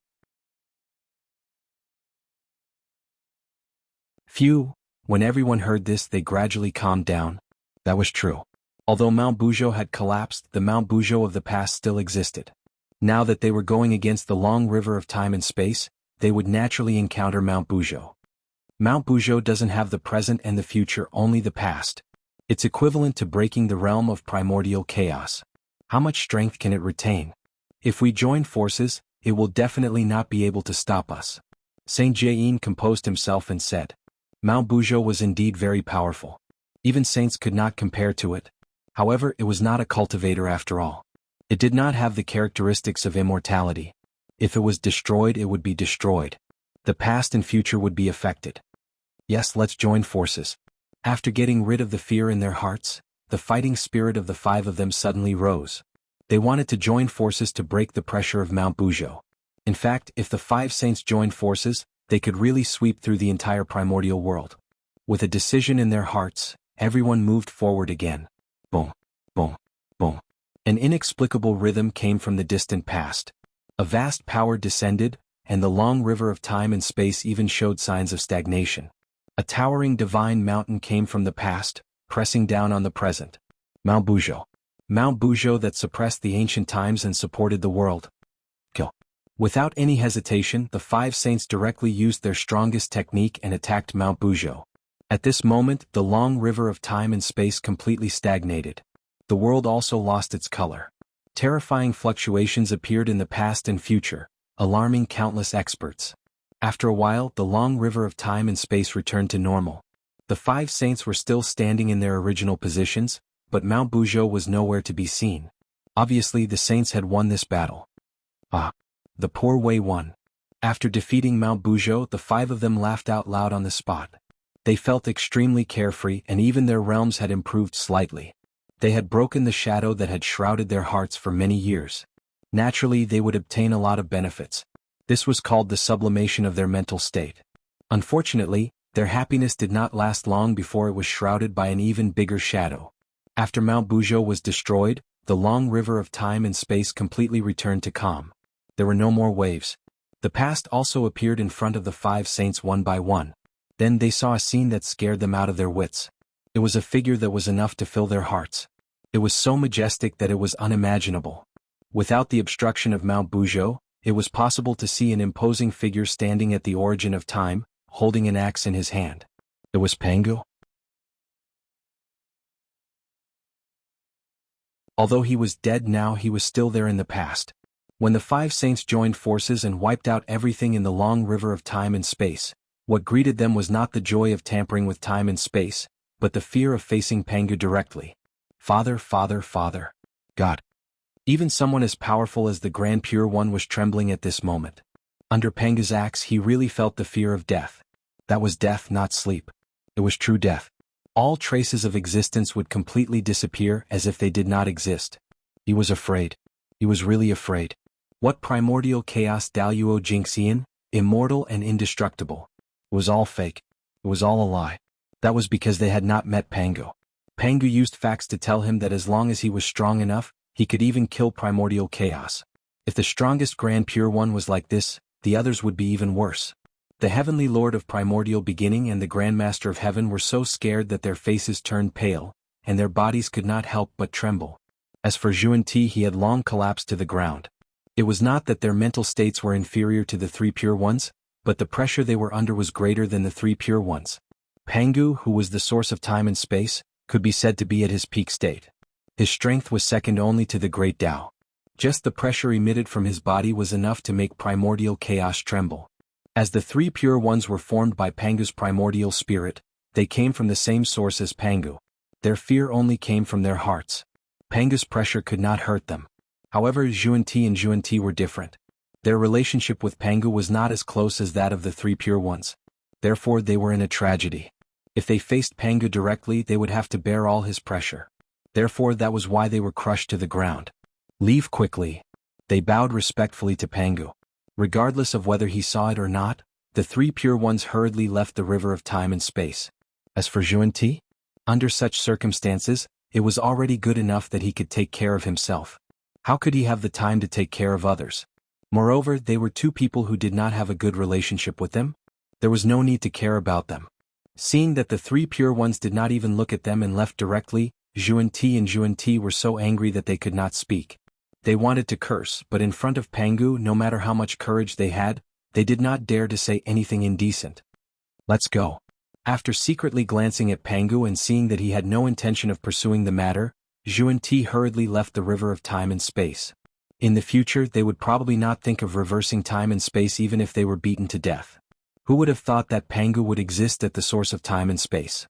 Phew, when everyone heard this they gradually calmed down. That was true. Although Mount Buzhou had collapsed, the Mount Buzhou of the past still existed. Now that they were going against the long river of time and space, they would naturally encounter Mount Buzhou. Mount Buzhou doesn't have the present and the future, only the past. It's equivalent to breaking the realm of primordial chaos. How much strength can it retain? If we join forces, it will definitely not be able to stop us. Saint Jain composed himself and said, Mount Buzhou was indeed very powerful. Even saints could not compare to it. However, it was not a cultivator after all. It did not have the characteristics of immortality. If it was destroyed, it would be destroyed. The past and future would be affected. Yes, let's join forces. After getting rid of the fear in their hearts, the fighting spirit of the 5 of them suddenly rose. They wanted to join forces to break the pressure of Mount Buzhou. In fact, if the 5 saints joined forces, they could really sweep through the entire primordial world. With a decision in their hearts, everyone moved forward again. Boom, boom, boom. An inexplicable rhythm came from the distant past. A vast power descended, and the long river of time and space even showed signs of stagnation. A towering divine mountain came from the past, pressing down on the present. Mount Buzhou. Mount Buzhou that suppressed the ancient times and supported the world. Kill. Without any hesitation, the five saints directly used their strongest technique and attacked Mount Buzhou. At this moment, the long river of time and space completely stagnated. The world also lost its color. Terrifying fluctuations appeared in the past and future, alarming countless experts. After a while, the long river of time and space returned to normal. The five saints were still standing in their original positions, but Mount Buzhou was nowhere to be seen. Obviously, the saints had won this battle. The poor Wei won. After defeating Mount Buzhou, the five of them laughed out loud on the spot. They felt extremely carefree, and even their realms had improved slightly. They had broken the shadow that had shrouded their hearts for many years. Naturally, they would obtain a lot of benefits. This was called the sublimation of their mental state. Unfortunately, their happiness did not last long before it was shrouded by an even bigger shadow. After Mount Buzhou was destroyed, the long river of time and space completely returned to calm. There were no more waves. The past also appeared in front of the five saints one by one. Then they saw a scene that scared them out of their wits. It was a figure that was enough to fill their hearts. It was so majestic that it was unimaginable. Without the obstruction of Mount Buzhou, it was possible to see an imposing figure standing at the origin of time, holding an axe in his hand. It was Pangu. Although he was dead now, he was still there in the past. When the five saints joined forces and wiped out everything in the long river of time and space, what greeted them was not the joy of tampering with time and space, but the fear of facing Pangu directly. Father, Father, Father. God. Even someone as powerful as the Grand Pure One was trembling at this moment. Under Pangu's axe he really felt the fear of death. That was death, not sleep. It was true death. All traces of existence would completely disappear as if they did not exist. He was afraid. He was really afraid. What primordial chaos Daluo Jingxian, immortal and indestructible. It was all fake. It was all a lie. That was because they had not met Pangu. Pangu used facts to tell him that as long as he was strong enough, he could even kill primordial chaos. If the strongest Grand Pure One was like this, the others would be even worse. The Heavenly Lord of Primordial Beginning and the Grandmaster of Heaven were so scared that their faces turned pale, and their bodies could not help but tremble. As for Zhuan Ti, he had long collapsed to the ground. It was not that their mental states were inferior to the three Pure Ones, but the pressure they were under was greater than the three Pure Ones. Pangu, who was the source of time and space, could be said to be at his peak state. His strength was second only to the Great Tao. Just the pressure emitted from his body was enough to make primordial chaos tremble. As the three Pure Ones were formed by Pangu's primordial spirit, they came from the same source as Pangu. Their fear only came from their hearts. Pangu's pressure could not hurt them. However, Zhuan Ti and Zhuan Ti were different. Their relationship with Pangu was not as close as that of the three Pure Ones. Therefore they were in a tragedy. If they faced Pangu directly, they would have to bear all his pressure. Therefore that was why they were crushed to the ground. Leave quickly. They bowed respectfully to Pangu. Regardless of whether he saw it or not, the three Pure Ones hurriedly left the river of time and space. As for Zhuan Ti, under such circumstances, it was already good enough that he could take care of himself. How could he have the time to take care of others? Moreover, they were two people who did not have a good relationship with them. There was no need to care about them. Seeing that the three Pure Ones did not even look at them and left directly, Zhuan Ti and Zhuan Ti were so angry that they could not speak. They wanted to curse, but in front of Pangu, no matter how much courage they had, they did not dare to say anything indecent. Let's go. After secretly glancing at Pangu and seeing that he had no intention of pursuing the matter, Zhuan Ti hurriedly left the river of time and space. In the future, they would probably not think of reversing time and space even if they were beaten to death. Who would have thought that Pangu would exist at the source of time and space?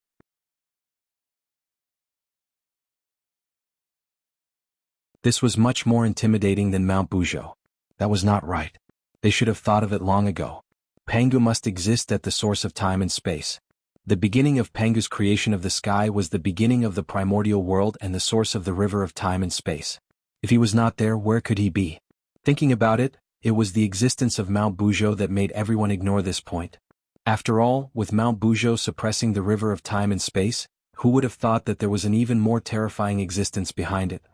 This was much more intimidating than Mount Buzhou. That was not right. They should have thought of it long ago. Pangu must exist at the source of time and space. The beginning of Pangu's creation of the sky was the beginning of the primordial world and the source of the river of time and space. If he was not there, where could he be? Thinking about it, it was the existence of Mount Buzhou that made everyone ignore this point. After all, with Mount Buzhou suppressing the river of time and space, who would have thought that there was an even more terrifying existence behind it?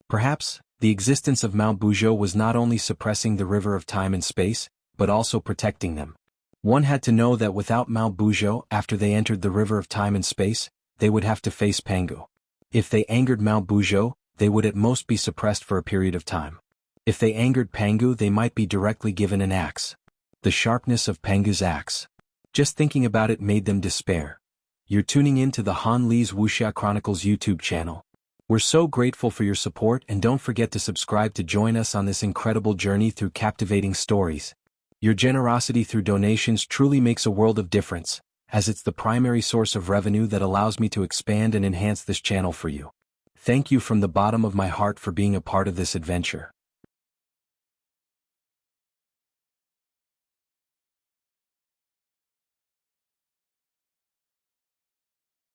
Perhaps, the existence of Mount Buzhou was not only suppressing the river of time and space, but also protecting them. One had to know that without Mount Buzhou, after they entered the river of time and space, they would have to face Pangu. If they angered Mao Buzhou, they would at most be suppressed for a period of time. If they angered Pangu, they might be directly given an axe. The sharpness of Pangu's axe. Just thinking about it made them despair. You're tuning in to the Han Li's Wuxia Chronicles YouTube channel. We're so grateful for your support, and don't forget to subscribe to join us on this incredible journey through captivating stories. Your generosity through donations truly makes a world of difference, as it's the primary source of revenue that allows me to expand and enhance this channel for you. Thank you from the bottom of my heart for being a part of this adventure.